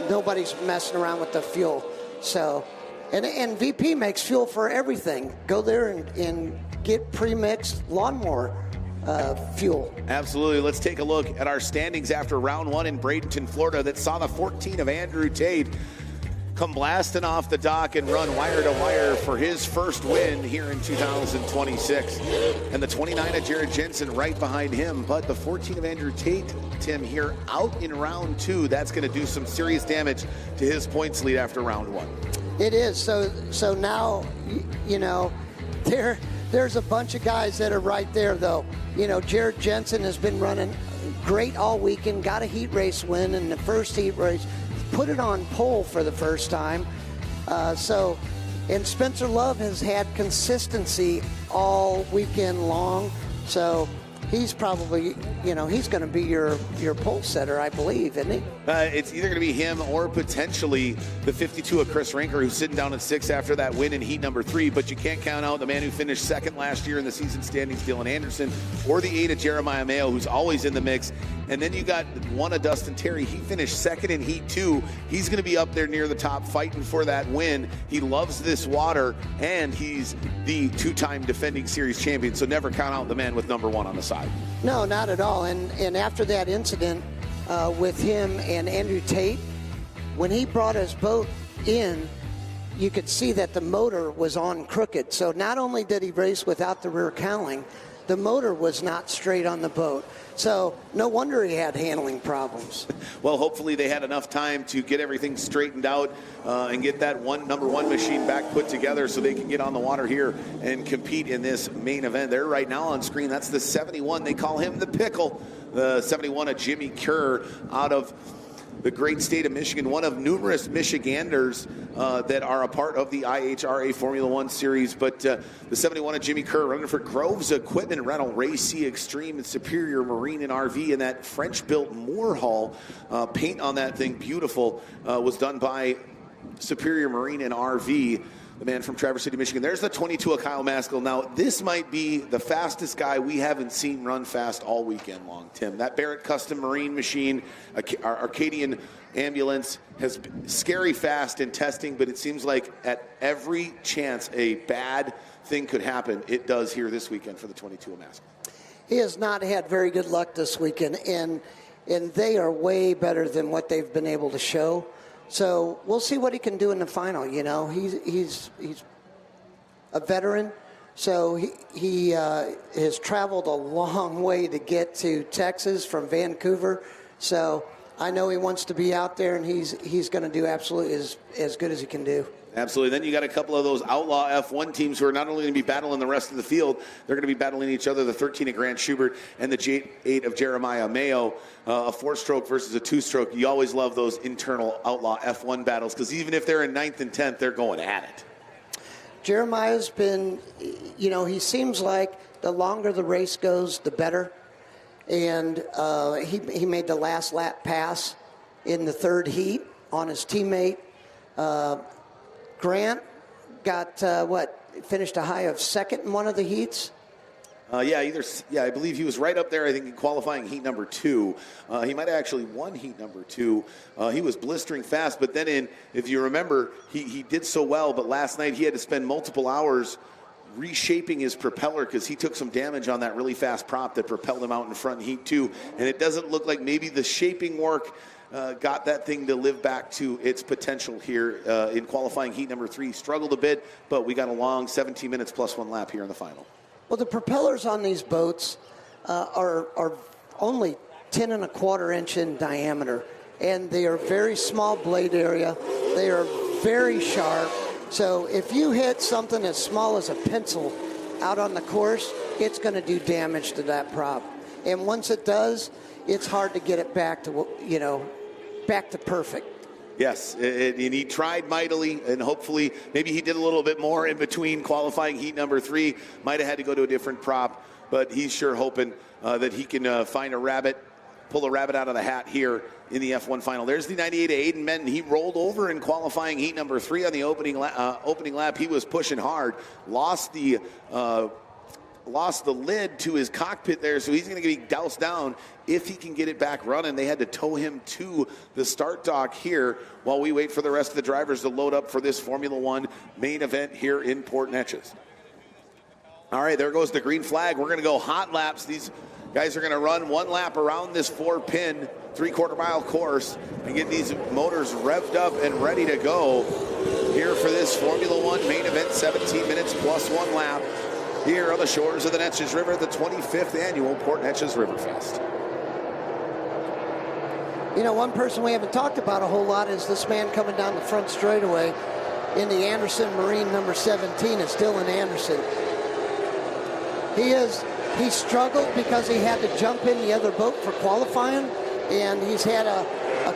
nobody's messing around with the fuel. So, and VP makes fuel for everything. Go there and get pre-mixed lawnmower fuel.
Absolutely. Let's take a look at our standings after round one in Bradenton, Florida, that saw the 14 of Andrew Tate come blasting off the dock and run wire to wire for his first win here in 2026. And the 29 of Jared Jensen right behind him. But the 14 of Andrew Tate, Tim, here out in round two, that's going to do some serious damage to his points lead after round one.
It is. So now, you know, there's a bunch of guys that are right there, though. You know, Jared Jensen has been running great all weekend, got a heat race win in the first heat race, put it on pole for the first time. And Spencer Love has had consistency all weekend long. So he's probably, you know, he's going to be your pole setter, I believe, isn't he?
It's either going to be him or potentially the 52 of Chris Rinker, who's sitting down at 6 after that win in heat number 3. But you can't count out the man who finished second last year in the season standings, Dylan Anderson, or the 8 of Jeremiah Mayo, who's always in the mix. And then you got 1 of Dustin Terry. He finished second in heat 2. He's going to be up there near the top fighting for that win. He loves this water, and he's the 2-time defending series champion. So never count out the man with number 1 on the side.
No, not at all. And after that incident with him and Andrew Tate, when he brought his boat in, you could see that the motor was on crooked. So not only did he race without the rear cowling, the motor was not straight on the boat. So no wonder he had handling problems.
Well, hopefully they had enough time to get everything straightened out and get that number one machine back put together so they can get on the water here and compete in this main event. They're right now on screen. That's the 71. They call him the Pickle. The 71 of Jimmy Kerr out of the great state of Michigan, one of numerous Michiganders that are a part of the IHRA Formula One Series. But the 71 of Jimmy Kerr running for Groves Equipment Rental, Ray C Extreme, and Superior Marine and RV. And that French-built Moore Hull, paint on that thing, beautiful, was done by Superior Marine and RV. The man from Traverse City, Michigan. There's the 22 of Kyle Maskell. Now, this might be the fastest guy we haven't seen run fast all weekend long, Tim. That Barrett Custom Marine machine, our Arcadian ambulance, has been scary fast in testing, but it seems like at every chance a bad thing could happen, it does here this weekend for the 22 of Maskell.
He has not had very good luck this weekend, and they are way better than what they've been able to show. So we'll see what he can do in the final. You know, he's a veteran, so he has traveled a long way to get to Texas from Vancouver. So I know he wants to be out there, and he's going to do absolutely as good as he can do.
Absolutely. Then you got a couple of those outlaw F1 teams who are not only going to be battling the rest of the field, they're going to be battling each other, the 13 of Grant Schubert and the 8 of Jeremiah Mayo, a 4-stroke versus a 2-stroke. You always love those internal outlaw F1 battles because even if they're in 9th and 10th, they're going at it.
Jeremiah's been, you know, he seems like the longer the race goes, the better. And he made the last lap pass in the 3rd heat on his teammate. Grant got, finished a high of 2nd in one of the heats?
I believe he was right up there, I think, in qualifying heat number 2. He might have actually won heat number 2. He was blistering fast, but then if you remember, he did so well, but last night he had to spend multiple hours reshaping his propeller because he took some damage on that really fast prop that propelled him out in front in heat 2, and it doesn't look like maybe the shaping work got that thing to live back to its potential here in qualifying heat number 3. Struggled a bit, but we got a long 17 minutes plus 1 lap here in the final.
Well, the propellers on these boats are only 10 1/4 inch in diameter, and they are very small blade area. They are very sharp. So if you hit something as small as a pencil out on the course, it's going to do damage to that prop. And once it does, it's hard to get it back to, back to perfect.
Yes, and he tried mightily, and hopefully maybe he did a little bit more in between qualifying heat number 3. Might have had to go to a different prop, but he's sure hoping that he can find a rabbit, pull a rabbit out of the hat here in the F1 final. There's the 98 of Aiden Menton. He rolled over in qualifying heat number 3 on the opening lap. He was pushing hard, lost the lost the lid to his cockpit there, so he's going to be doused down if he can get it back running. They had to tow him to the start dock here while we wait for the rest of the drivers to load up for this Formula One main event here in Port Neches. All right, there goes the green flag. We're going to go hot laps. These guys are going to run one lap around this 4-pin, 3/4 mile course and get these motors revved up and ready to go here for this Formula One main event, 17 minutes plus 1 lap here on the shores of the Neches River, the 25th annual Port Neches River Fest.
You know, one person we haven't talked about a whole lot is this man coming down the front straightaway in the Anderson Marine number 17. It's Dylan Anderson. He struggled because he had to jump in the other boat for qualifying, and he's had a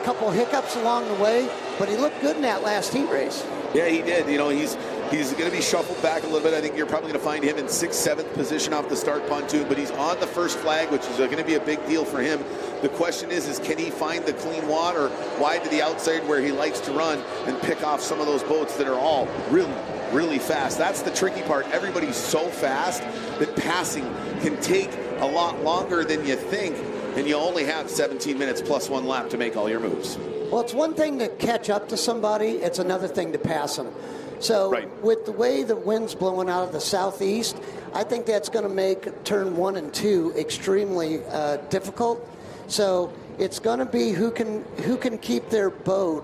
couple hiccups along the way, but he looked good in that last heat race.
Yeah, he did. You know, he's going to be shuffled back a little bit. I think you're probably going to find him in 6th, 7th position off the start pontoon, but he's on the first flag, which is going to be a big deal for him. The question is can he find the clean water wide to the outside where he likes to run and pick off some of those boats that are all really, really fast? That's the tricky part. Everybody's so fast that passing can take a lot longer than you think, and you only have 17 minutes plus 1 lap to make all your moves.
Well, it's one thing to catch up to somebody. It's another thing to pass them. So with the way the wind's blowing out of the southeast, I think that's going to make turn 1 and 2 extremely difficult. So it's going to be who can keep their boat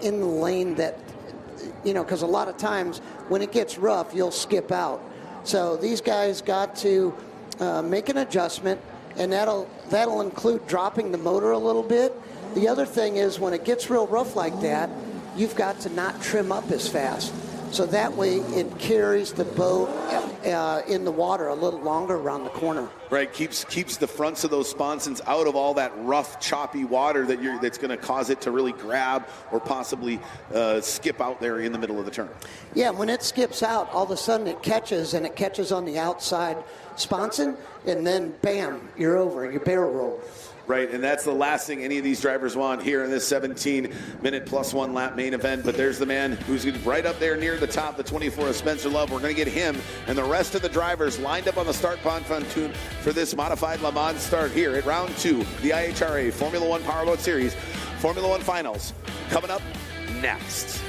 in the lane that, you know, because a lot of times when it gets rough, you'll skip out. So these guys got to make an adjustment, and that'll include dropping the motor a little bit. The other thing is when it gets real rough like that, you've got to not trim up as fast. So that way it carries the boat in the water a little longer around the corner.
Right, keeps the fronts of those sponsons out of all that rough, choppy water that's going to cause it to really grab or possibly skip out there in the middle of the turn.
Yeah, when it skips out, all of a sudden it catches, and it catches on the outside sponson, and then bam, you're over, you barrel roll.
Right, and that's the last thing any of these drivers want here in this 17-minute plus 1 lap main event. But there's the man who's right up there near the top, the 24 of Spencer Love. We're going to get him and the rest of the drivers lined up on the start pontoon for this modified Le Mans start here at round 2, the IHRA Formula One Powerboat Series. Formula One Finals coming up next.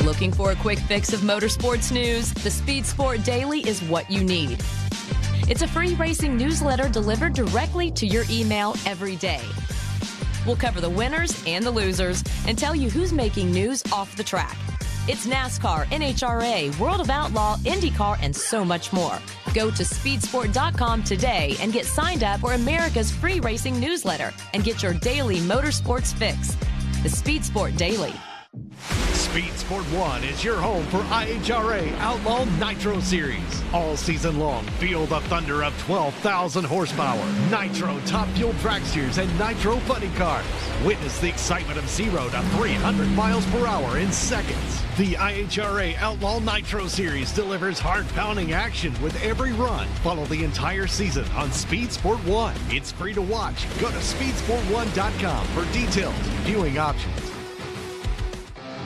Looking for a quick fix of motorsports news? The Speed Sport Daily is what you need. It's a free racing newsletter delivered directly to your email every day. We'll cover the winners and the losers and tell you who's making news off the track. It's NASCAR, NHRA, World of Outlaw, IndyCar, and so much more. Go to speedsport.com today and get signed up for America's free racing newsletter and get your daily motorsports fix. The Speed Sport Daily.
Speed Sport 1 is your home for IHRA Outlaw Nitro Series. All season long, feel the thunder of 12,000 horsepower, Nitro top fuel dragsters, and Nitro funny cars. Witness the excitement of 0 to 300 miles per hour in seconds. The IHRA Outlaw Nitro Series delivers heart-pounding action with every run. Follow the entire season on Speed Sport 1. It's free to watch. Go to speedsport1.com for details and viewing options.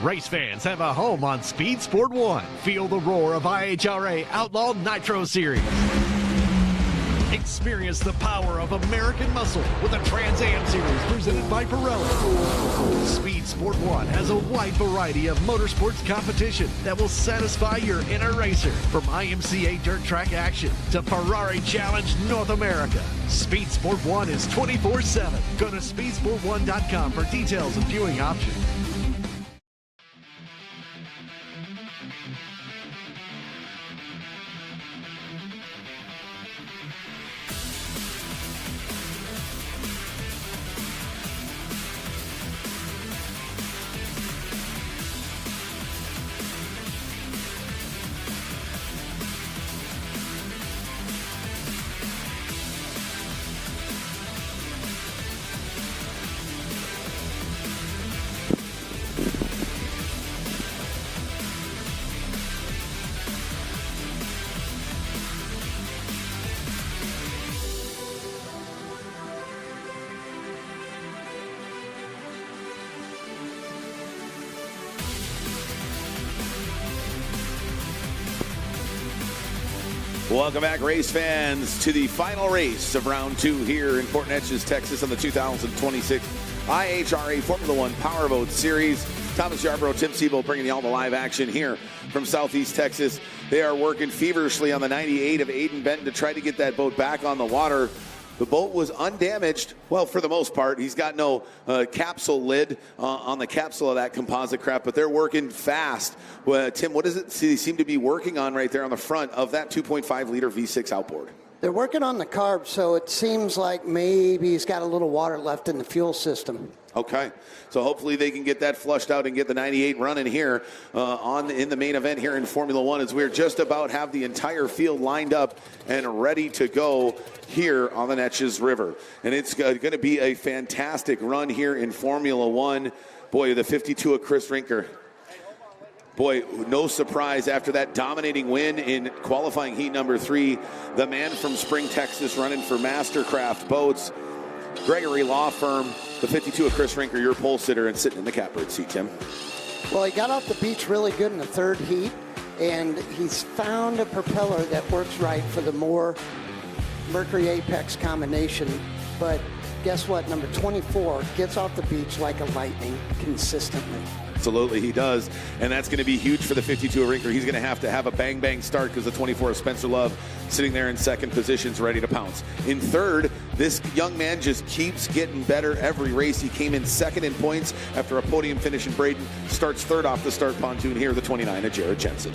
Race fans have a home on Speed Sport 1. Feel the roar of IHRA Outlaw Nitro Series. Experience the power of American muscle with the Trans Am Series presented by Pirelli. Speed Sport 1 has a wide variety of motorsports competition that will satisfy your inner racer. From IMCA Dirt Track action to Ferrari Challenge North America. Speed Sport 1 is 24/7. Go to speedsport1.com for details and viewing options.
Welcome back, race fans, to the final race of round 2 here in Port Neches, Texas on the 2026 IHRA Formula 1 Powerboat Series. Thomas Yarbrough, Tim Sebo bringing you all the live action here from Southeast Texas. They are working feverishly on the 98 of Aiden Benton to try to get that boat back on the water. The boat was undamaged, well, for the most part. He's got no capsule lid on the capsule of that composite craft, but they're working fast. Well, Tim, what does it seem to be working on right there on the front of that 2.5-liter V6 outboard?
They're working on the carb, so it seems like maybe he's got a little water left in the fuel system.
Okay, so hopefully they can get that flushed out and get the 98 running here in the main event here in Formula 1 as we're just about have the entire field lined up and ready to go here on the Neches River. And it's going to be a fantastic run here in Formula 1. Boy, the 52 of Chris Rinker. Boy, no surprise after that dominating win in qualifying heat number 3. The man from Spring, Texas, running for Mastercraft Boats. Gregory Law Firm, the 52 of Chris Rinker, your pole sitter, and sitting in the catbird seat, Tim.
Well, he got off the beach really good in the third heat, and he's found a propeller that works right for the more Mercury Apex combination. But guess what? Number 24 gets off the beach like a lightning consistently.
Absolutely, he does. And that's going to be huge for the 52 of Rinker. He's going to have a bang-bang start because the 24 of Spencer Love sitting there in second positions ready to pounce. In third, this young man just keeps getting better every race. He came in second in points after a podium finish in Braden. Starts third off the start pontoon here, the 29 of Jared Jensen.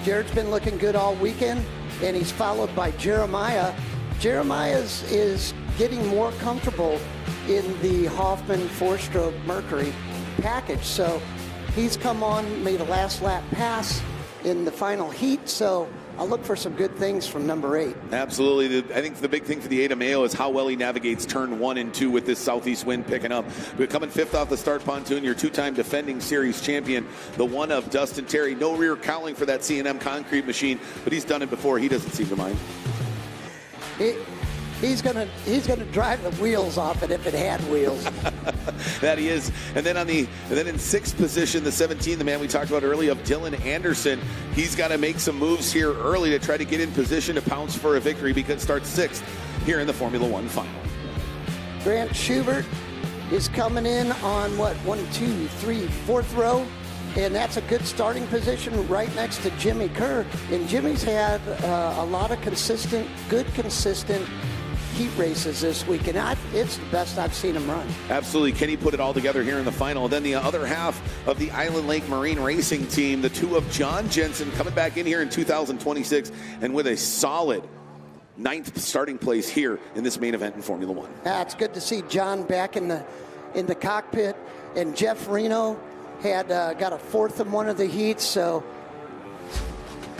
Jared's been looking good all weekend, and he's followed by Jeremiah. Jeremiah is getting more comfortable in the Hoffman 4-stroke Mercury package. So he's come on, made a last lap pass in the final heat. So I'll look for some good things from number 8.
Absolutely. I think the big thing for the Ada Mayo is how well he navigates turn 1 and 2 with this southeast wind picking up. But coming 5th off the start pontoon, your 2-time defending series champion, the one of Dustin Terry. No rear cowling for that C&M concrete machine, but he's done it before. He doesn't seem to mind.
He's gonna drive the wheels off it if it had wheels.
That he is. And then in 6th position, the 17, the man we talked about earlier of Dylan Anderson. He's got to make some moves here early to try to get in position to pounce for a victory because it starts 6th here in the Formula 1 final.
Grant Schubert is coming in on 4th row. And that's a good starting position right next to Jimmy Kerr. And Jimmy's had a lot of consistent heat races this week, and it's the best I've seen him run.
Absolutely. Kenny put it all together here in the final. Then the other half of the Island Lake Marine Racing team, the 2 of John Jensen, coming back in here in 2026 and with a solid 9th starting place here in this main event in Formula 1.
It's good to see John back in the cockpit, and Jeff Reno had got a 4th in one of the heats, so.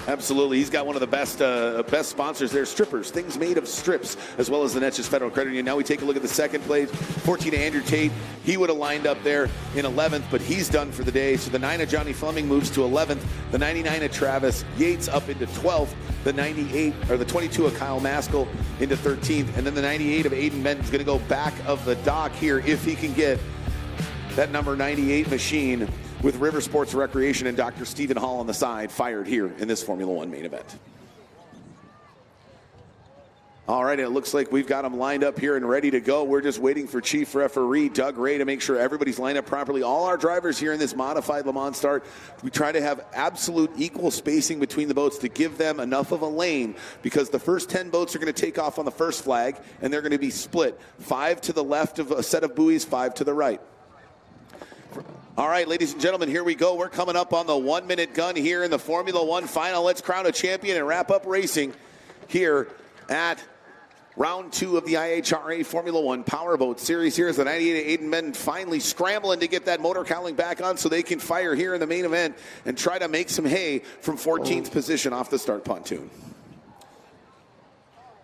Absolutely. He's got one of the best sponsors there, Strippers, things made of strips, as well as the Neches Federal Credit Union. Now we take a look at the second place, 14 of Andrew Tate. He would have lined up there in 11th, but he's done for the day. So the 9 of Johnny Fleming moves to 11th, the 99 of Travis Yates up into 12th, the 22 of Kyle Maskell into 13th, and then the 98 of Aiden Benton is going to go back of the dock here if he can get that number 98 machine with River Sports Recreation and Dr. Stephen Hall on the side fired here in this Formula 1 main event. All right, it looks like we've got them lined up here and ready to go. We're just waiting for Chief Referee Doug Ray to make sure everybody's lined up properly. All our drivers here in this modified Le Mans start, we try to have absolute equal spacing between the boats to give them enough of a lane, because the first 10 boats are going to take off on the first flag, and they're going to be split. 5 to the left of a set of buoys, 5 to the right. All right, ladies and gentlemen, here we go. We're coming up on the 1-minute gun here in the Formula 1 final. Let's crown a champion and wrap up racing here at round 2 of the IHRA Formula 1 Powerboat Series. Here's the 98 Aiden Benton finally scrambling to get that motor cowling back on so they can fire here in the main event and try to make some hay from 14th position off the start pontoon.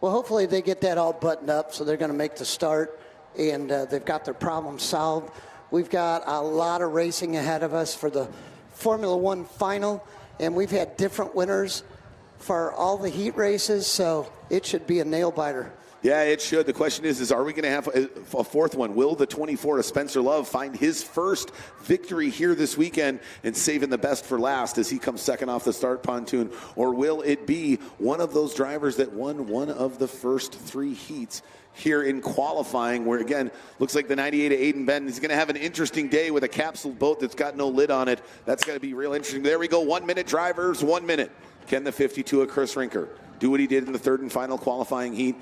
Well, hopefully they get that all buttoned up, so they're going to make the start, and they've got their problem solved. We've got a lot of racing ahead of us for the Formula 1 final, and we've had different winners for all the heat races, so it should be a nail-biter.
Yeah, it should. The question is are we going to have a fourth one? Will the 24 of Spencer Love find his first victory here this weekend and saving the best for last as he comes second off the start pontoon? Or will it be one of those drivers that won one of the first 3 heats here in qualifying, where, again, looks like the 98 of Aiden Benton is going to have an interesting day with a capsule boat that's got no lid on it. That's going to be real interesting. There we go. 1 minute, drivers, 1 minute. Can the 52 of Chris Rinker do what he did in the third and final qualifying heat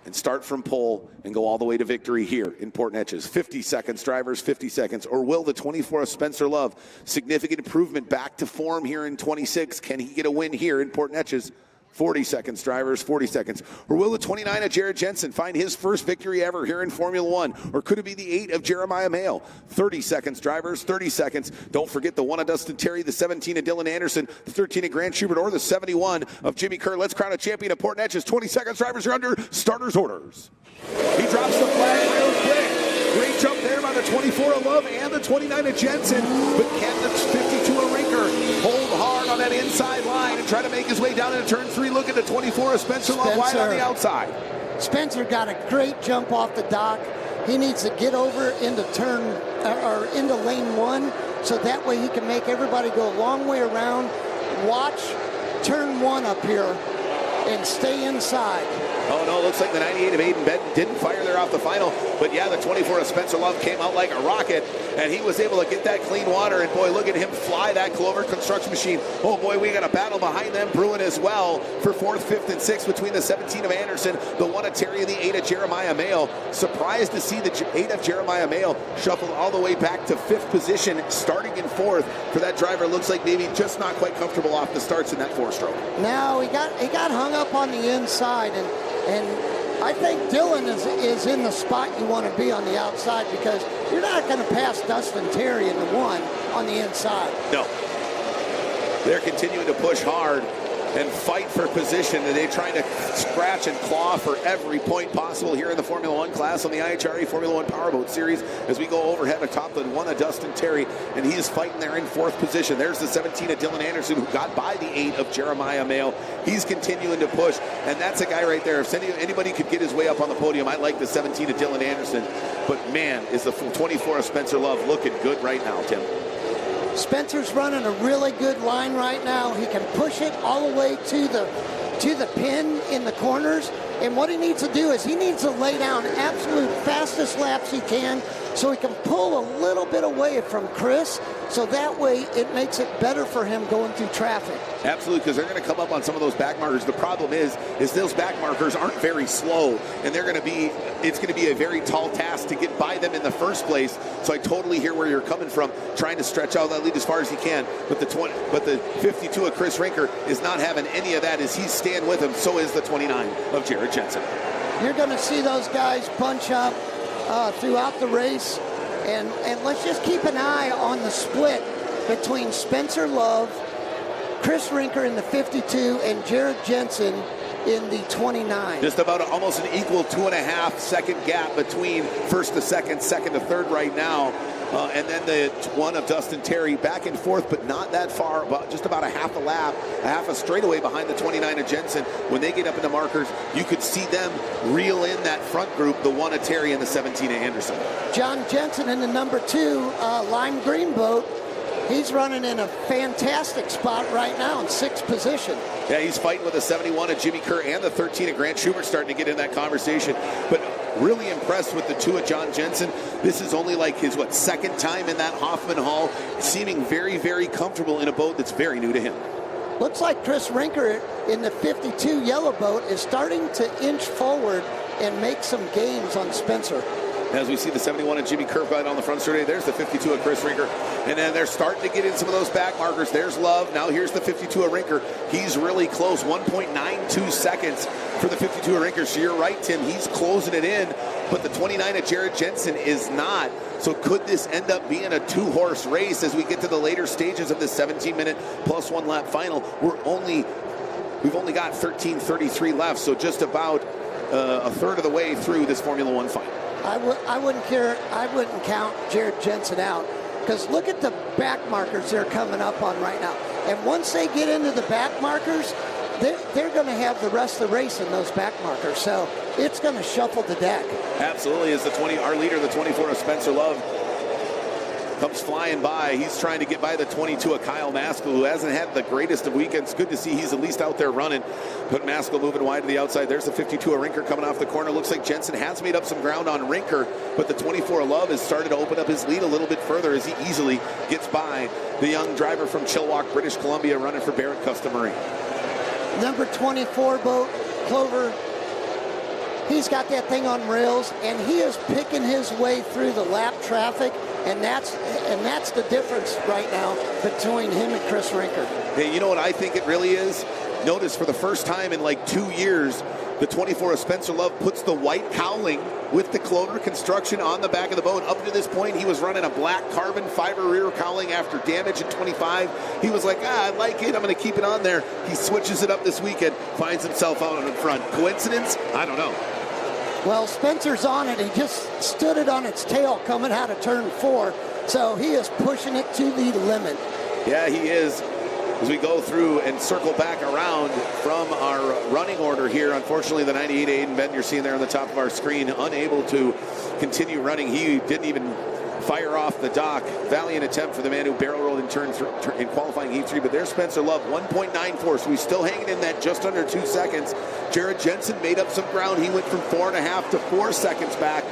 and start from pole and go all the way to victory here in Port Neches? 50 seconds, drivers, 50 seconds. Or will the 24 of Spencer Love, significant improvement back to form here in 26, can he get a win here in Port Neches? 40 seconds, drivers, 40 seconds. Or will the 29 of Jared Jensen find his first victory ever here in Formula One? Or could it be the 8 of Jeremiah Mayo? 30 seconds, drivers, 30 seconds. Don't forget the 1 of Dustin Terry, the 17 of Dylan Anderson, the 13 of Grant Schubert, or the 71 of Jimmy Kerr. Let's crown a champion of Port Neches. 20 seconds, drivers are under starters' orders. He drops the flag real quick. Great jump there by the 24 of Love and the 29 of Jensen. But can the 52 of Rinker hold hard on that inside line and try to make his way down into turn 3? Look at the 24 of Spencer Love wide on the outside.
Spencer got a great jump off the dock. He needs to get over into into lane 1, so that way he can make everybody go a long way around. Watch turn 1 up here and stay inside.
Oh, no, looks like the 98 of Aiden Benton didn't fire there off the final. But, yeah, the 24 of Spencer Love came out like a rocket, and he was able to get that clean water. And, boy, look at him fly that Clover construction machine. Oh, boy, we got a battle behind them brewing as well for 4th, 5th, and 6th between the 17 of Anderson, the 1 of Terry, and the 8 of Jeremiah Mayo. Surprised to see the 8 of Jeremiah Mayo shuffle all the way back to 5th position, starting in 4th. For that driver, looks like maybe just not quite comfortable off the starts in that 4-stroke.
No, he got hung up on the inside, and I think Dylan is in the spot you want to be on the outside, because you're not going to pass Dustin Terry in the 1 on the inside.
No. They're continuing to push hard and fight for position, and they're trying to scratch and claw for every point possible here in the Formula One class on the IHRA Formula One Powerboat Series as we go overhead atop the 1 of Dustin Terry, and he is fighting there in 4th position. There's the 17 of Dylan Anderson, who got by the 8 of Jeremiah Mayo. He's continuing to push, and that's a guy right there. If anybody could get his way up on the podium, I like the 17 of Dylan Anderson, but man, is the 24 of Spencer Love looking good right now, Tim.
Spencer's running a really good line right now. He can push it all the way to the pin in the corners. And what he needs to do is he needs to lay down absolute fastest laps he can, so he can pull a little bit away from Chris, so that way it makes it better for him going through traffic.
Absolutely, because they're going to come up on some of those back markers. The problem is those back markers aren't very slow, and it's going to be a very tall task to get by them in the first place. So I totally hear where you're coming from, trying to stretch out that lead as far as he can. But the 52 of Chris Rinker is not having any of that as he's staying with him. So is the 29 of Jared Jensen.
You're going to see those guys bunch up throughout the race, and let's just keep an eye on the split between Spencer Love, Chris Rinker in the 52, and Jared Jensen in the 29.
Just about almost an equal 2.5 second gap between first to second, second to third right now. And then the 1 of Dustin Terry back and forth, but not that far, just about a half a lap, a half a straightaway behind the 29 of Jensen. When they get up into markers, you could see them reel in that front group, the 1 of Terry and the 17 of Anderson.
John Jensen in the number 2 lime green boat. He's running in a fantastic spot right now in 6th position.
Yeah, he's fighting with the 71 of Jimmy Kerr and the 13 of Grant Schubert, starting to get in that conversation. But really impressed with the 2 of John Jensen. This is only like his, second time in that Hoffman Hall, seeming very, very comfortable in a boat that's very new to him.
Looks like Chris Rinker in the 52 yellow boat is starting to inch forward and make some gains on Spencer.
As we see the 71 of Jimmy Kerr right on the front straight, there's the 52 of Chris Rinker. And then they're starting to get in some of those back markers. There's Love. Now here's the 52 of Rinker. He's really close, 1.92 seconds for the 52 of Rinker. So you're right, Tim. He's closing it in, but the 29 of Jared Jensen is not. So could this end up being a 2-horse race as we get to the later stages of this 17-minute plus 1 lap final? We've only got 13:33 left, so just about a third of the way through this Formula One final.
I wouldn't count Jared Jensen out, because look at the back markers they're coming up on right now. And once they get into the back markers, they're going to have the rest of the race in those back markers. So it's going to shuffle the deck.
Absolutely. As our leader, the 24 of Spencer Love, comes flying by. He's trying to get by the 22 of Kyle Maskell, who hasn't had the greatest of weekends. Good to see he's at least out there running. But Maskell moving wide to the outside. There's the 52 of Rinker coming off the corner. Looks like Jensen has made up some ground on Rinker, but the 24 of Love has started to open up his lead a little bit further as he easily gets by the young driver from Chilliwack, British Columbia, running for Barrett Custom Marine.
Number 24 boat, Clover. He's got that thing on rails, and he is picking his way through the lap traffic. And that's the difference right now between him and Chris Rinker.
Hey, you know what I think it really is? Notice for the first time in like 2 years, the 24 of Spencer Love puts the white cowling with the Clover construction on the back of the boat. Up to this point, he was running a black carbon fiber rear cowling after damage in 25. He was like, I like it. I'm going to keep it on there. He switches it up this weekend, finds himself out in front. Coincidence? I don't know.
Well, Spencer's on it. He just stood it on its tail coming out of turn 4. So he is pushing it to the limit.
Yeah, he is. As we go through and circle back around from our running order here, unfortunately, the 98 Aiden Benton you're seeing there on the top of our screen, unable to continue running. He didn't even fire off the dock. Valiant attempt for the man who barrel rolled in qualifying heat 3, but there's Spencer Love, 1.94, so he's still hanging in that just under 2 seconds. Jared Jensen made up some ground. He went from 4.5 to 4 seconds back.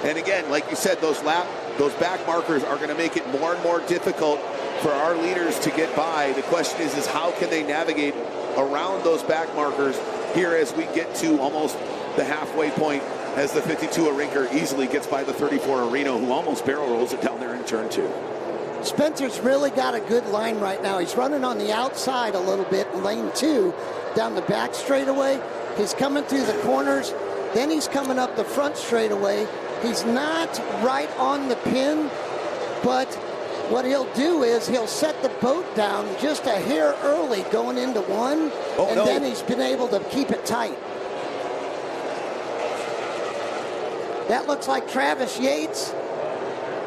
And again, like you said, those back markers are going to make it more and more difficult for our leaders to get by. The question is how can they navigate around those back markers here as we get to almost the halfway point, as the 52 of Rinker easily gets by the 34 of Reno, who almost barrel rolls it down there in turn 2.
Spencer's really got a good line right now. He's running on the outside a little bit in lane 2 down the back straightaway. He's coming through the corners. Then he's coming up the front straightaway. He's not right on the pin, but what he'll do is he'll set the boat down just a hair early going into 1, then he's been able to keep it tight. That looks like Travis Yates.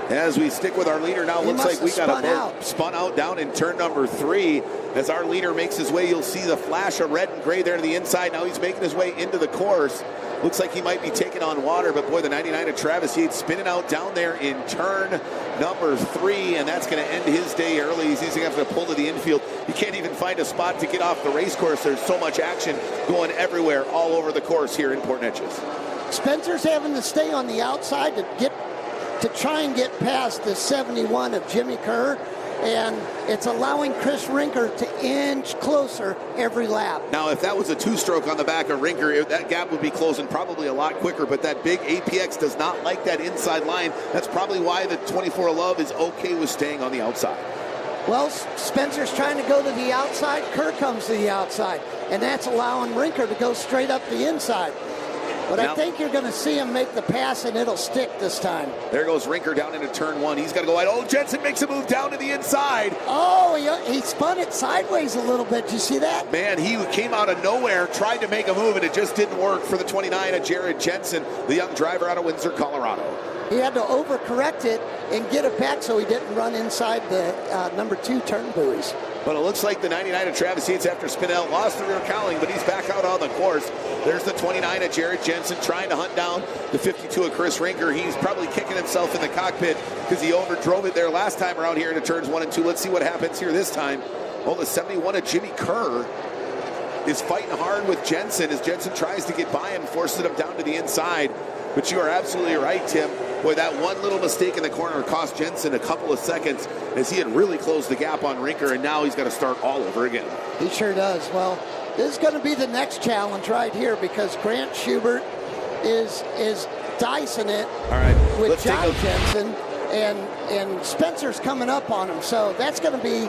As we stick with our leader now, looks like we got a boat spun out down in turn number 3. As our leader makes his way, you'll see the flash of red and gray there to the inside. Now he's making his way into the course. Looks like he might be taking on water, but boy, the 99 of Travis Yates spinning out down there in turn number 3, and that's going to end his day early. He's going to have to pull to the infield. You can't even find a spot to get off the race course. There's so much action going everywhere all over the course here in Port Neches.
Spencer's having to stay on the outside to try and get past the 71 of Jimmy Kerr, and it's allowing Chris Rinker to inch closer every lap.
Now, if that was a 2-stroke on the back of Rinker, that gap would be closing probably a lot quicker, but that big APX does not like that inside line. That's probably why the 24 Love is okay with staying on the outside.
Well, Spencer's trying to go to the outside. Kerr comes to the outside, and that's allowing Rinker to go straight up the inside. But now, I think you're going to see him make the pass, and it'll stick this time.
There goes Rinker down into turn 1. He's got to go wide. Oh, Jensen makes a move down to the inside.
Oh, he spun it sideways a little bit. Did you see that?
Man, he came out of nowhere, tried to make a move, and it just didn't work for the 29 of Jared Jensen, the young driver out of Windsor, Colorado.
He had to overcorrect it and get it back so he didn't run inside the number 2 turn buoys.
But it looks like the 99 of Travis Yates after Spinell lost the rear cowling, but he's back out on the course. There's the 29 of Jared Jensen trying to hunt down the 52 of Chris Rinker. He's probably kicking himself in the cockpit because he overdrove it there last time around here into turns 1 and 2. Let's see what happens here this time. Oh, the 71 of Jimmy Kerr is fighting hard with Jensen as Jensen tries to get by him, forces him down to the inside. But you are absolutely right, Tim. Boy, that one little mistake in the corner cost Jensen a couple of seconds as he had really closed the gap on Rinker, and now he's got to start all over again.
He sure does. Well, this is going to be the next challenge right here because Grant Schubert is dicing it with John Jensen, and Spencer's coming up on him. So that's going to be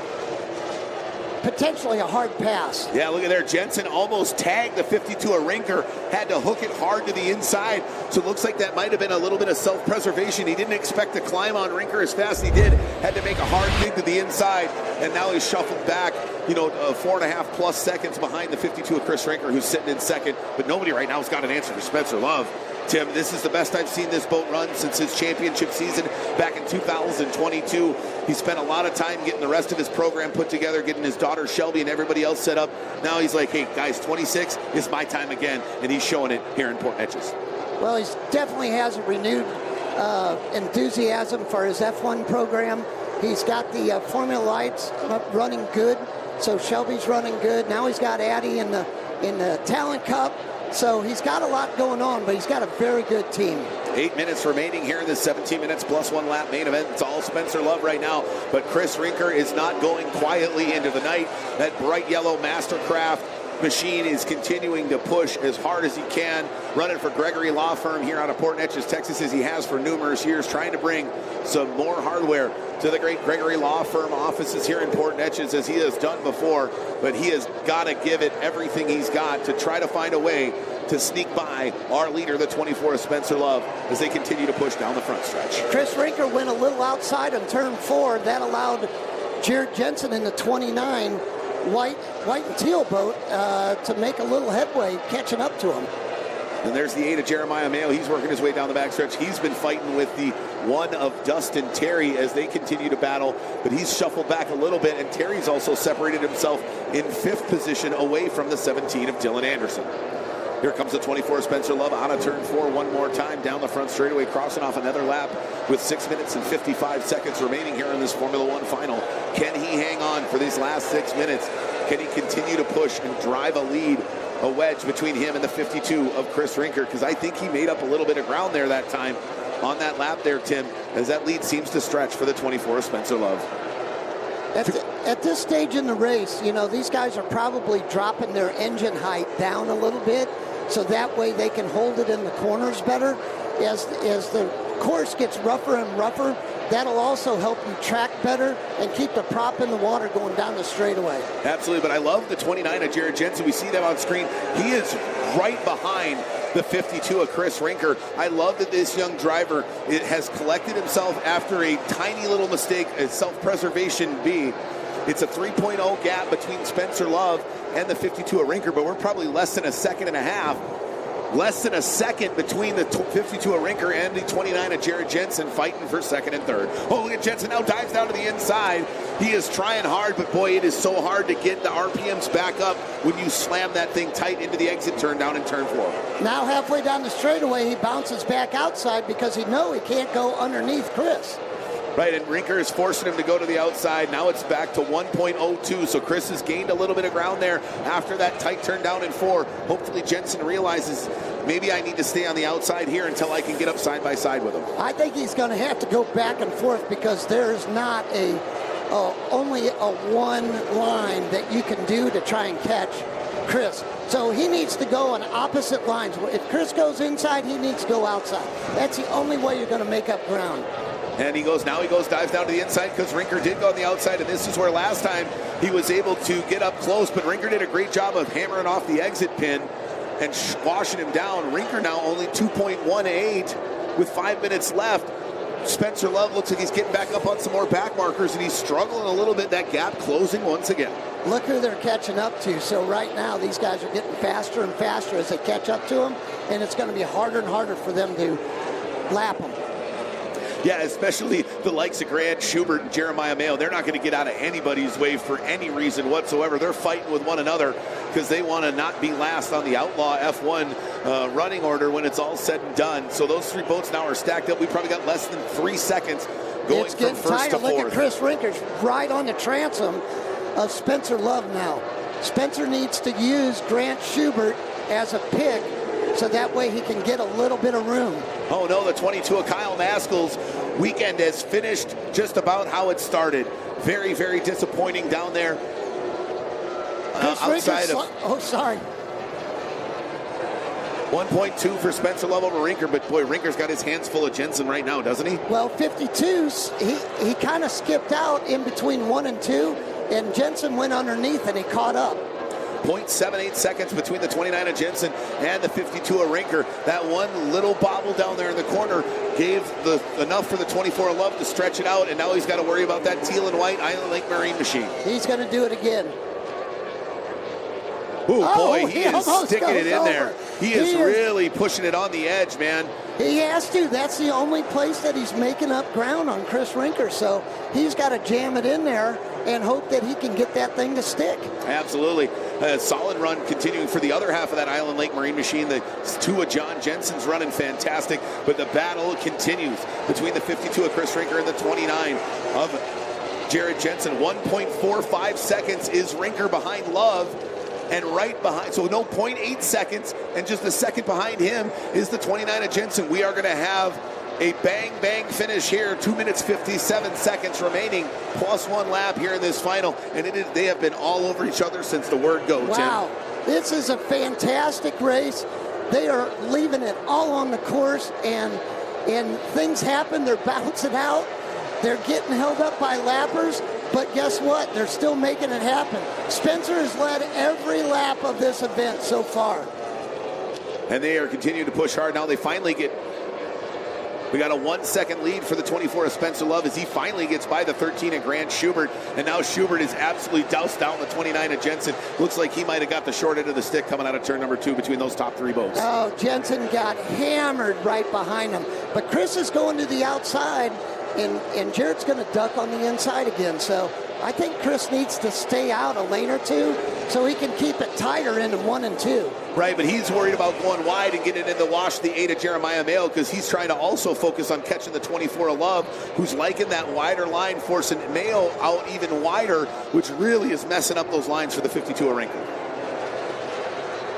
potentially a hard pass.
Yeah, look at there. Jensen almost tagged the 52 of Rinker, had to hook it hard to the inside. So it looks like that might have been a little bit of self-preservation. He didn't expect to climb on Rinker as fast as he did. Had to make a hard dig to the inside, and now he's shuffled back, 4.5 plus seconds behind the 52 of Chris Rinker, who's sitting in second. But nobody right now has got an answer for Spencer Love. Tim, this is the best I've seen this boat run since his championship season back in 2022. He spent a lot of time getting the rest of his program put together, getting his daughter Water, Shelby, and everybody else set up. Now he's like, hey, guys, 26 is my time again, and he's showing it here in Port Neches.
Well, he definitely has a renewed enthusiasm for his F1 program. He's got the Formula Lights running good, so Shelby's running good. Now he's got Addie in the Talon Cup, so he's got a lot going on, but he's got a very good team.
8 minutes remaining here in the 17 minutes plus 1 lap main event. It's all Spencer Love right now, but Chris Rinker is not going quietly into the night. That bright yellow Mastercraft machine is continuing to push as hard as he can, running for Gregory Law Firm here out of Port Neches, Texas, as he has for numerous years, trying to bring some more hardware to the great Gregory Law Firm offices here in Port Neches, as he has done before, but he has got to give it everything he's got to try to find a way to sneak by our leader, the 24, Spencer Love, as they continue to push down the front stretch.
Chris Rinker went a little outside on turn 4. That allowed Jared Jensen in the 29 white and teal boat to make a little headway catching up to him.
And there's the 8 of Jeremiah Mayo. He's working his way down the backstretch. He's been fighting with the 1 of Dustin Terry as they continue to battle, but he's shuffled back a little bit, and Terry's also separated himself in 5th position away from the 17 of Dylan Anderson. Here comes the 24, Spencer Love, out of turn 4 one more time, down the front straightaway, crossing off another lap with 6 minutes and 55 seconds remaining here in this Formula One final. Can he hang on for these last 6 minutes? Can he continue to push and drive a lead, a wedge between him and the 52 of Chris Rinker? Because I think he made up a little bit of ground there that time on that lap there, Tim, as that lead seems to stretch for the 24, Spencer Love.
At this stage in the race, you know, these guys are probably dropping their engine height down a little bit, so that way they can hold it in the corners better. As the course gets rougher and rougher, that'll also help you track better and keep the prop in the water going down the straightaway.
Absolutely, but I love the 29 of Jared Jensen. We see them on screen. He is right behind the 52 of Chris Rinker. I love that this young driver has collected himself after a tiny little mistake, a self-preservation B. It's a 3.0 gap between Spencer Love and the 52 of Rinker, but we're probably less than a second and a half. Less than a second between the 52 of Rinker and the 29 of Jared Jensen, fighting for second and third. Oh, look at Jensen now, dives down to the inside. He is trying hard, but boy, it is so hard to get the RPMs back up when you slam that thing tight into the exit turn down in turn 4.
Now halfway down the straightaway, he bounces back outside because he can't go underneath Chris.
Right, and Rinker is forcing him to go to the outside. Now it's back to 1.02, so Chris has gained a little bit of ground there after that tight turn down in 4. Hopefully Jensen realizes maybe I need to stay on the outside here until I can get up side by side with him.
I think he's going to have to go back and forth because there's not only a one line that you can do to try and catch Chris. So he needs to go on opposite lines. If Chris goes inside, he needs to go outside. That's the only way you're going to make up ground.
And he goes, dives down to the inside because Rinker did go on the outside, and this is where last time he was able to get up close, but Rinker did a great job of hammering off the exit pin and squashing him down. Rinker now only 2.18 with 5 minutes left. Spencer Love looks like he's getting back up on some more back markers, and he's struggling a little bit, that gap closing once again.
Look who they're catching up to. So right now, these guys are getting faster and faster as they catch up to him, and it's going to be harder and harder for them to lap them.
Yeah, especially the likes of Grant Schubert and Jeremiah Mayo. They're not going to get out of anybody's way for any reason whatsoever. They're fighting with one another because they want to not be last on the Outlaw F1 running order when it's all said and done. So those 3 boats now are stacked up. We probably got less than 3 seconds going from first to fourth.
Look at Chris Rinker's right on the transom of Spencer Love now. Spencer needs to use Grant Schubert as a pick so that way he can get a little bit of room.
Oh no, the 22 of Kyle Maskell's weekend has finished just about how it started. Very, very disappointing down there. Outside of...
Oh, sorry.
1.2 for Spencer Love over Rinker, but boy, Rinker's got his hands full of Jensen right now, doesn't he?
Well, 52's, he kind of skipped out in between 1 and 2, and Jensen went underneath and he caught up.
0.78 seconds between the 29 of Jensen and the 52 of Rinker. That one little bobble down there in the corner gave enough for the 24 of Love to stretch it out, and now he's got to worry about that teal and white Island Lake Marine machine.
He's going to do it again.
Ooh, boy, he is sticking it in there. He is really pushing it on the edge, man.
He has to. That's the only place that he's making up ground on Chris Rinker, so he's got to jam it in there and hope that he can get that thing to stick.
Absolutely. A solid run continuing for the other half of that Island Lake Marine machine. The two of John Jensen's running fantastic, but the battle continues between the 52 of Chris Rinker and the 29 of Jared Jensen. 1.45 seconds is Rinker behind Love, and right behind, so no 0.8 seconds, and just a second behind him is the 29 of Jensen. We are going to have a bang finish here. 2 minutes 57 seconds remaining, plus one lap here in this final, and they have been all over each other since the word go.
Wow, Tim. This is a fantastic race. They are leaving it all on the course, and things happen. They're bouncing out. They're getting held up by lappers, but guess what? They're still making it happen. Spencer has led every lap of this event so far.
And they are continuing to push hard. Now they finally we got a 1 second lead for the 24 of Spencer Love as he finally gets by the 13 of Grant Schubert. And now Schubert is absolutely doused down the 29 of Jensen. Looks like he might have got the short end of the stick coming out of turn number 2 between those top 3 boats.
Oh, Jensen got hammered right behind him. But Chris is going to the outside, and Jared's going to duck on the inside again. So I think Chris needs to stay out a lane or two so he can keep it tighter into 1 and 2.
Right, but he's worried about going wide and getting in the wash the 8 of Jeremiah Mayo, because he's trying to also focus on catching the 24 of Love, who's liking that wider line, forcing Mayo out even wider, which really is messing up those lines for the 52 of Rinker.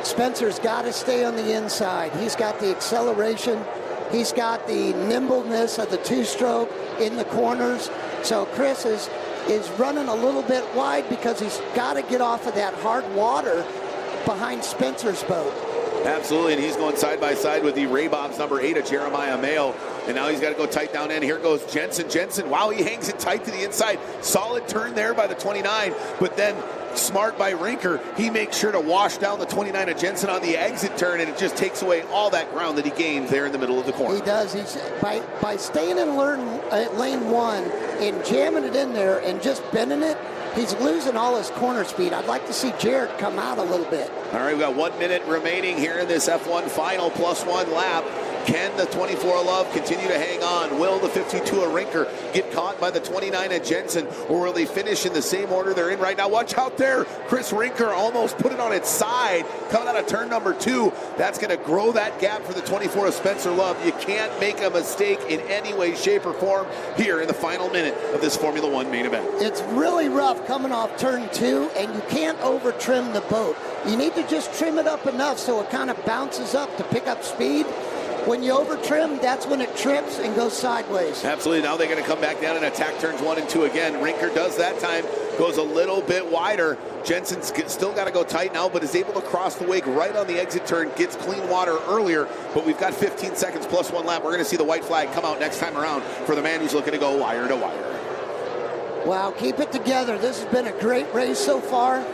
Spencer's got to stay on the inside. He's got the acceleration. He's got the nimbleness of the 2-stroke in the corners. So Chris is running a little bit wide because he's got to get off of that hard water behind Spencer's boat.
Absolutely, and he's going side by side with the Ray Bob's number 8 of Jeremiah Mayo. And now he's got to go tight down in. Here goes Jensen. Jensen, wow, he hangs it tight to the inside. Solid turn there by the 29, but then smart by Rinker. He makes sure to wash down the 29 of Jensen on the exit turn, and it just takes away all that ground that he gained there in the middle of the corner.
He does. He's by staying in lane 1 and jamming it in there and just bending it, he's losing all his corner speed. I'd like to see Jared come out a little bit.
All right, we've got 1 minute remaining here in this F1 final, plus 1 lap. Can the 24 of Love continue to hang on? Will the 52 of Rinker get caught by the 29 of Jensen, or will they finish in the same order they're in right now? Watch out there. Chris Rinker almost put it on its side coming out of turn number 2. That's going to grow that gap for the 24 of Spencer Love. You can't make a mistake in any way, shape, or form here in the final minute of this Formula One main event.
It's really rough coming off turn 2, and you can't over trim the boat. You need to just trim it up enough so it kind of bounces up to pick up speed. When you over trim, that's when it trips and goes sideways.
Absolutely. Now they're going to come back down and attack turns 1 and 2 again. Rinker does that time, goes a little bit wider. Jensen's still got to go tight now, but is able to cross the wake right on the exit turn, gets clean water earlier, but we've got 15 seconds plus 1 lap. We're going to see the white flag come out next time around for the man who's looking to go wire to wire.
Wow, keep it together. This has been a great race so far.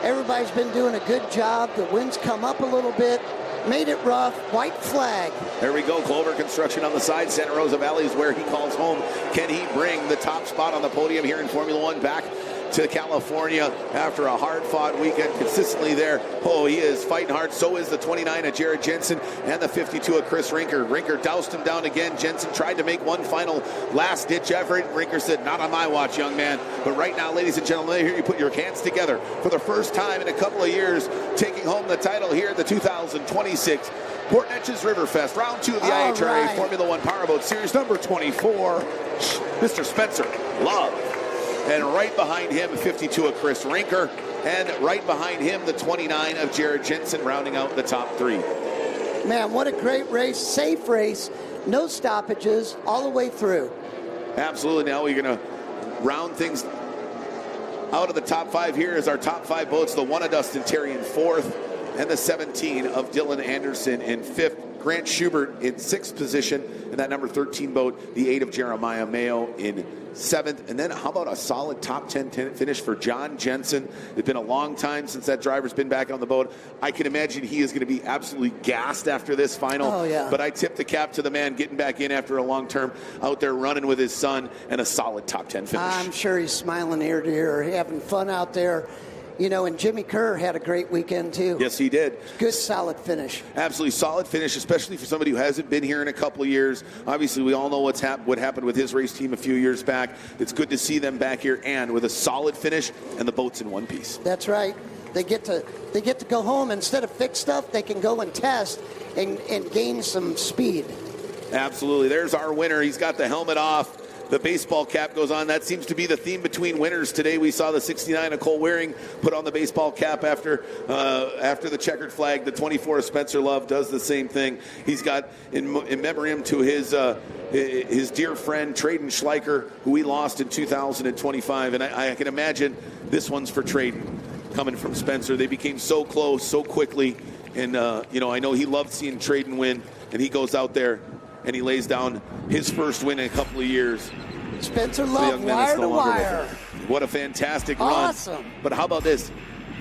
Everybody's been doing a good job. The winds come up a little bit. Made it rough. White flag.
There we go. Clover Construction on the side. Santa Rosa Valley is where he calls home. Can he bring the top spot on the podium here in Formula One back to California after a hard-fought weekend consistently there? Oh, he is fighting hard. So is the 29 of Jared Jensen and the 52 of Chris Rinker. Rinker doused him down again. Jensen tried to make one final last-ditch effort. Rinker said, not on my watch, young man. But right now, ladies and gentlemen, here you put your hands together for the first time in a couple of years, taking home the title here at the 2026 Port Neches River Fest, round 2 of the IHRA Formula One Powerboat Series, number 24, Mr. Spencer Love. And right behind him, 52 of Chris Rinker. And right behind him, the 29 of Jared Jensen, rounding out the top 3.
Man, what a great race. Safe race. No stoppages all the way through.
Absolutely. Now we're going to round things out of the top 5 here is our top 5 boats. The 1 of Dustin Terry in 4th. And the 17 of Dylan Anderson in 5th. Grant Schubert in 6th position. And that number 13 boat, the 8 of Jeremiah Mayo in 7th. And then how about a solid top 10 finish for John Jensen? It's been a long time since that driver's been back on the boat. I can imagine he is going to be absolutely gassed after this final.
Oh, yeah.
But I tip the cap to the man getting back in after a long term out there running with his son, and a solid top 10 finish.
I'm sure he's smiling ear to ear, having fun out there. And Jimmy Kerr had a great weekend too.
Yes, he did.
Good, solid finish.
Absolutely solid finish, especially for somebody who hasn't been here in a couple of years. Obviously, we all know what happened with his race team a few years back. It's good to see them back here and with a solid finish and the boats in one piece.
That's right. They get to go home. Instead of fix stuff, they can go and test and gain some speed.
Absolutely. There's our winner. He's got the helmet off. The baseball cap goes on. That seems to be the theme between winners today. We saw the 69 of Cole Waring put on the baseball cap after the checkered flag. The 24 of Spencer Love does the same thing. He's got in memoriam to his dear friend Traden Schleicher, who we lost in 2025. And I can imagine this one's for Traden coming from Spencer. They became so close so quickly. And, I know he loved seeing Traden win. And he goes out there and he lays down his first win in a couple of years.
Spencer Love, wire to wire.
What a fantastic
awesome
run. But how about this?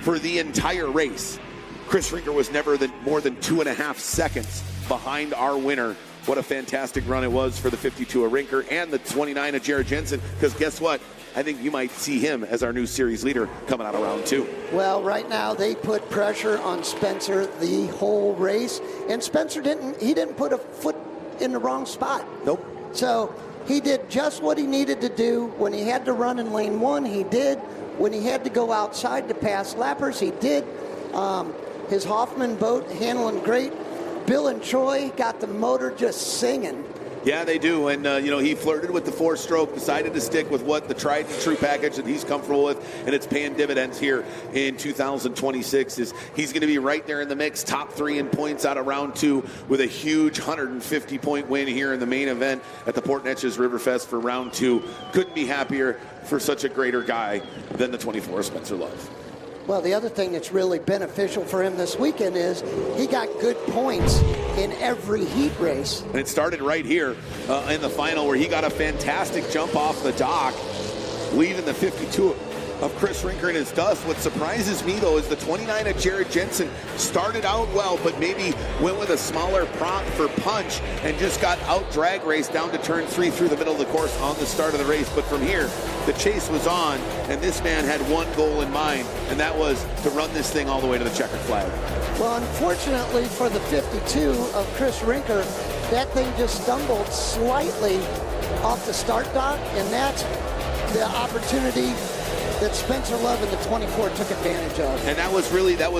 For the entire race, Chris Rinker was never more than 2.5 seconds behind our winner. What a fantastic run it was for the 52 of Rinker and the 29 of Jared Jensen. Because guess what? I think you might see him as our new series leader coming out of round 2.
Well, right now they put pressure on Spencer the whole race. And Spencer didn't put a foot in the wrong spot.
Nope.
So he did just what he needed to do. When he had to run in lane 1, he did. When he had to go outside to pass lappers, he did. His Hoffman boat handling great. Bill and Troy got the motor just singing.
Yeah, they do. And, he flirted with the 4-stroke, decided to stick with what the tried and true package that he's comfortable with, and it's paying dividends here in 2026. He's going to be right there in the mix, top 3 in points out of round 2 with a huge 150-point win here in the main event at the Port Neches River Fest for round 2. Couldn't be happier for such a greater guy than the 24 Spencer Love.
Well, the other thing that's really beneficial for him this weekend is he got good points in every heat race.
And it started right here in the final where he got a fantastic jump off the dock, leaving the 52 of Chris Rinker in his dust. What surprises me, though, is the 29 of Jared Jensen started out well, but maybe went with a smaller prop for punch and just got out drag race down to turn 3 through the middle of the course on the start of the race. But from here, the chase was on, and this man had one goal in mind, and that was to run this thing all the way to the checkered flag.
Well, unfortunately for the 52 of Chris Rinker, that thing just stumbled slightly off the start dock, and that's the opportunity that Spencer Love in the 24 took advantage of.
And that was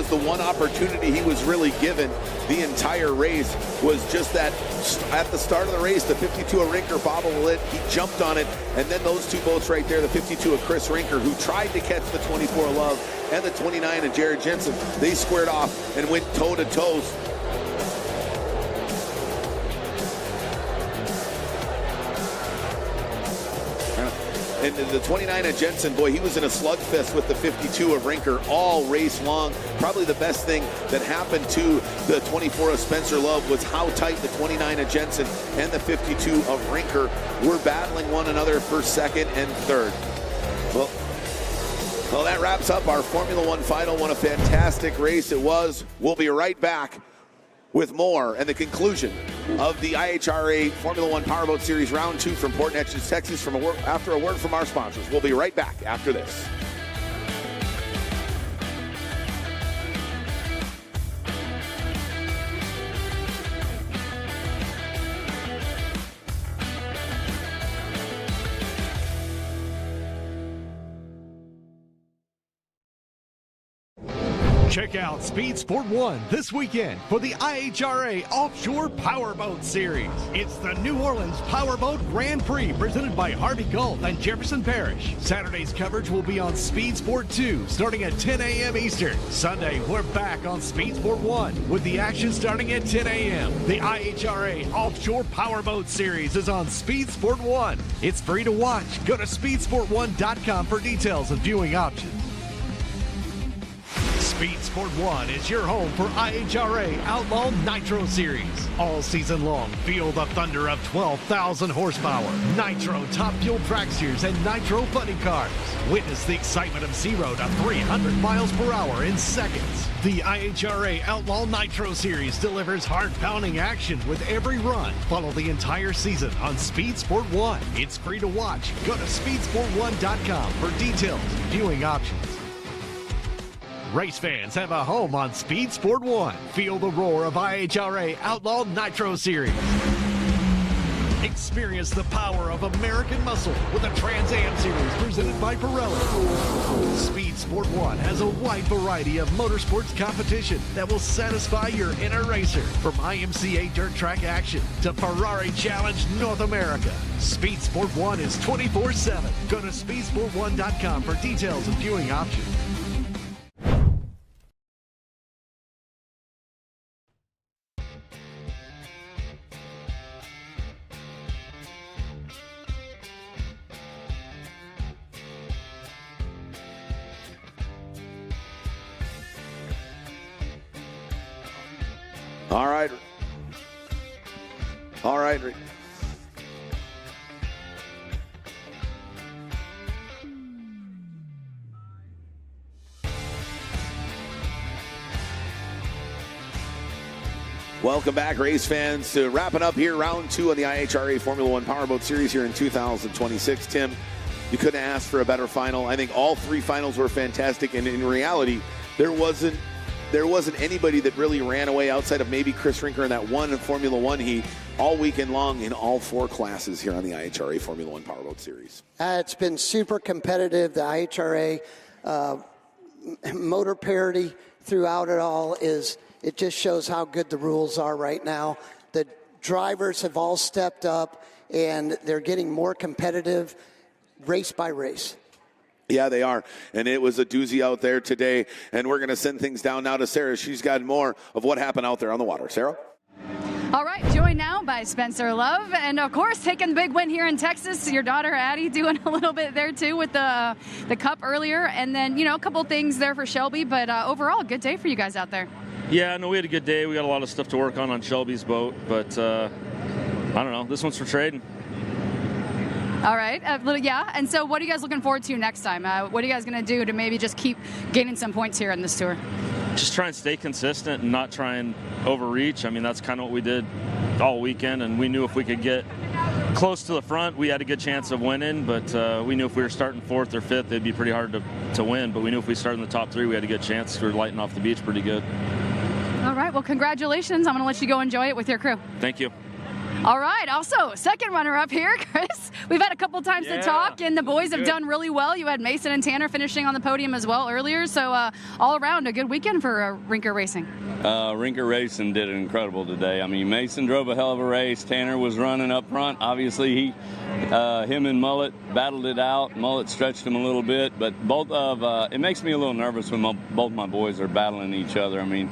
the one opportunity he was really given the entire race, was just that at the start of the race, the 52 of Rinker bobbled it, he jumped on it, and then those two boats right there, the 52 of Chris Rinker, who tried to catch the 24 of Love, and the 29 of Jared Jensen, they squared off and went toe-to-toe. And the 29 of Jensen, boy, he was in a slugfest with the 52 of Rinker all race long. Probably the best thing that happened to the 24 of Spencer Love was how tight the 29 of Jensen and the 52 of Rinker were battling one another for second and third. Well, that wraps up our Formula One final. What a fantastic race it was. We'll be right back with more and the conclusion of the IHRA Formula One Powerboat Series Round 2 from Port Neches, Texas, after a word from our sponsors. We'll be right back after this.
Check out Speed Sport 1 this weekend for the IHRA Offshore Powerboat Series. It's the New Orleans Powerboat Grand Prix presented by Harvey Gulf and Jefferson Parish. Saturday's coverage will be on Speed Sport 2 starting at 10 a.m. Eastern. Sunday, we're back on Speed Sport 1 with the action starting at 10 a.m. The IHRA Offshore Powerboat Series is on Speed Sport 1. It's free to watch. Go to speedsport1.com for details and viewing options. Speed Sport 1 is your home for IHRA Outlaw Nitro Series. All season long, feel the thunder of 12,000 horsepower, Nitro top fuel dragsters, and Nitro funny cars. Witness the excitement of 0 to 300 miles per hour in seconds. The IHRA Outlaw Nitro Series delivers heart-pounding action with every run. Follow the entire season on Speed Sport 1. It's free to watch. Go to speedsport1.com for details and viewing options. Race fans have a home on Speed Sport 1. Feel the roar of IHRA Outlaw Nitro Series. Experience the power of American muscle with the Trans Am Series presented by Pirelli. Speed Sport 1 has a wide variety of motorsports competition that will satisfy your inner racer. From IMCA dirt track action to Ferrari Challenge North America. Speed Sport 1 is 24/7. Go to speedsport1.com for details and viewing options.
All right. All right. Welcome back, race fans, to wrapping up here round 2 of the IHRA Formula 1 Powerboat Series here in 2026. Tim, you couldn't ask for a better final. I think all 3 finals were fantastic, and in reality, there wasn't anybody that really ran away outside of maybe Chris Rinker in that one Formula 1 heat all weekend long in all 4 classes here on the IHRA Formula 1 Powerboat Series.
It's been super competitive. The IHRA motor parity throughout it all it just shows how good the rules are right now. The drivers have all stepped up, and they're getting more competitive race by race.
Yeah, they are. And it was a doozy out there today. And we're going to send things down now to Sarah. She's got more of what happened out there on the water. Sarah?
All right, joined now by Spencer Love. And, of course, taking the big win here in Texas. Your daughter, Addie, doing a little bit there, too, with the Cup earlier. And then, a couple things there for Shelby. But overall, good day for you guys out there.
Yeah, no, we had a good day. We got a lot of stuff to work on Shelby's boat. But, I don't know. This one's for trading.
All right. Yeah. And so what are you guys looking forward to next time? What are you guys going to do to maybe just keep gaining some points here in this tour?
Just try and stay consistent and not try and overreach. I mean, that's kind of what we did all weekend, and we knew if we could get close to the front, we had a good chance of winning, but we knew if we were starting 4th or 5th, it'd be pretty hard to win. But we knew if we started in the top 3, we had a good chance. We were lighting off the beach pretty good.
All right. Well, congratulations. I'm going to let you go enjoy it with your crew.
Thank you.
All right. Also, second runner-up here, Chris. We've had a couple times to talk, and the boys have done really well. You had Mason and Tanner finishing on the podium as well earlier. So all around, a good weekend for Rinker Racing.
Rinker Racing did incredible today. I mean, Mason drove a hell of a race. Tanner was running up front. Obviously, him and Mullet battled it out. Mullet stretched him a little bit, but it makes me a little nervous when both my boys are battling each other. I mean,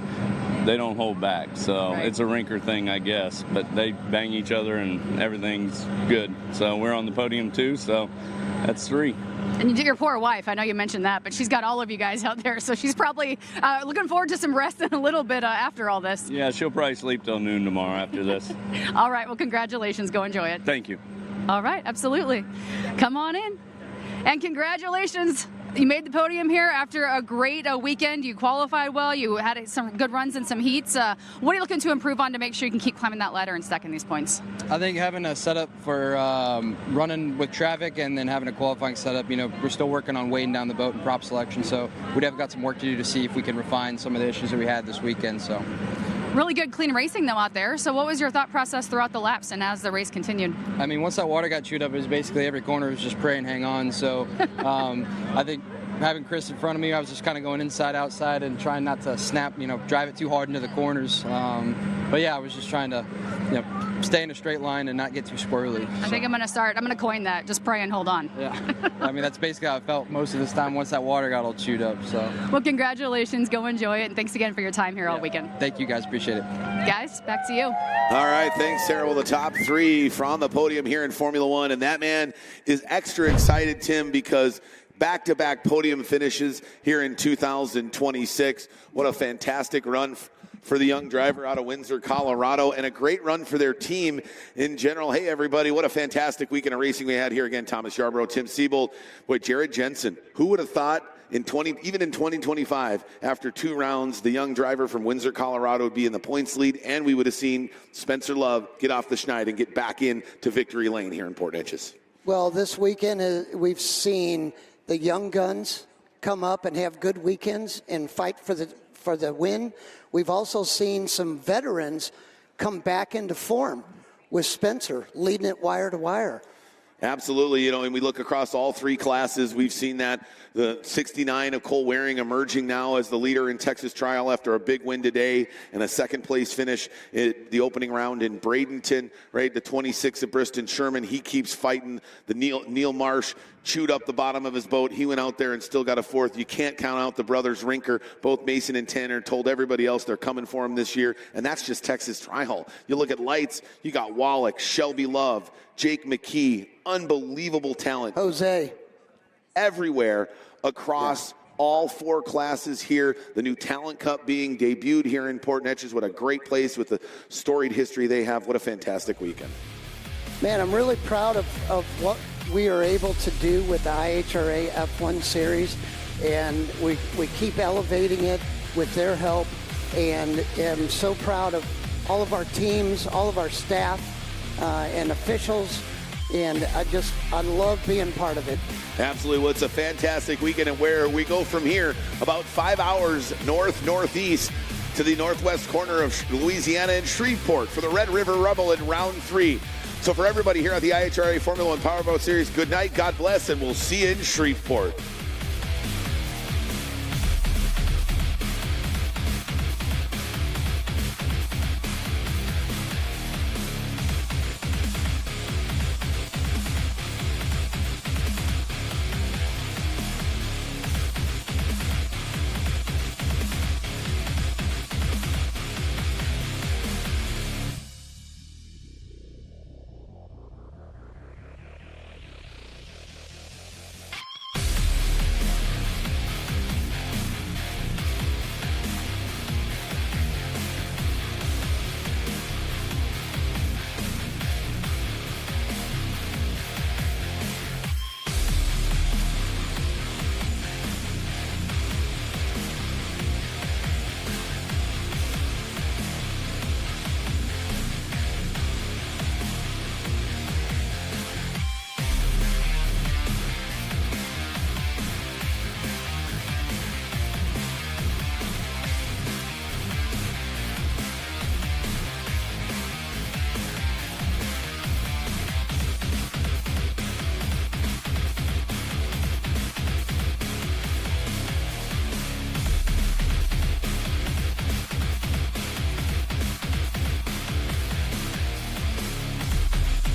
they don't hold back, so It's a Rinker thing, I guess, but they bang each other and everything's good. So we're on the podium too, so that's 3.
And your poor wife, I know you mentioned that, but she's got all of you guys out there, so she's probably looking forward to some rest in a little bit after all this.
Yeah, she'll probably sleep till noon tomorrow after this.
All right, well, congratulations. Go enjoy it.
Thank you.
All right, absolutely. Come on in. And congratulations. You made the podium here after a great weekend. You qualified well. You had some good runs in some heats. What are you looking to improve on to make sure you can keep climbing that ladder and stacking these points?
I think having a setup for running with traffic and then having a qualifying setup, we're still working on weighing down the boat and prop selection. So we'd have got some work to do to see if we can refine some of the issues that we had this weekend. So.
Really good, clean racing, though, out there. So what was your thought process throughout the laps and as the race continued?
I mean, once that water got chewed up, it was basically every corner was just pray and hang on. So I think having Chris in front of me, I was just kind of going inside, outside, and trying not to snap, drive it too hard into the corners. But yeah, I was just trying to, stay in a straight line and not get too squirrely.
I think I'm going to coin that. Just pray and hold on.
Yeah. I mean, that's basically how I felt most of this time once that water got all chewed up. So.
Well, congratulations. Go enjoy it. And thanks again for your time here all weekend.
Thank you, guys. Appreciate it.
Guys, back to you.
All right. Thanks, Sarah. Well, the top 3 from the podium here in Formula 1. And that man is extra excited, Tim, because back-to-back podium finishes here in 2026. What a fantastic run for the young driver out of Windsor, Colorado, and a great run for their team in general. Hey, everybody, what a fantastic weekend of racing we had here. Again, Thomas Yarbrough, Tim Siebold, Jared Jensen. Who would have thought even in 2025, after 2 rounds, the young driver from Windsor, Colorado would be in the points lead, and we would have seen Spencer Love get off the schneid and get back into victory lane here in Port Neches.
Well, this weekend we've seen the young guns come up and have good weekends and fight for the win. We've also seen some veterans come back into form with Spencer leading it wire to wire.
Absolutely, and we look across all three classes. We've seen that the 69 of Cole Waring emerging now as the leader in Texas Trial after a big win today and a second-place finish in the opening round in Bradenton. Right, the 26 of Bristen Sherman, he keeps fighting. The Neil Marsh chewed up the bottom of his boat. He went out there and still got a fourth. You can't count out the brothers Rinker. Both Mason and Tanner told everybody else they're coming for him this year, and that's just Texas Trial. You look at lights, you got Wallach, Shelby Love, Jake McKee, unbelievable talent.
Jose.
Everywhere across all four classes here. The new Talon Cup being debuted here in Port Neches. What a great place with the storied history they have. What a fantastic weekend.
Man, I'm really proud of what we are able to do with the IHRA F1 Series, and we keep elevating it with their help, and am so proud of all of our teams, all of our staff, and officials, and I love being part of it.
Absolutely. Well, it's a fantastic weekend, and where we go from here, about 5 hours northeast to the northwest corner of Louisiana and Shreveport for the Red River Rumble in round 3. So for everybody here at the IHRA Formula One Powerboat Series, good night, God bless, and we'll see you in Shreveport.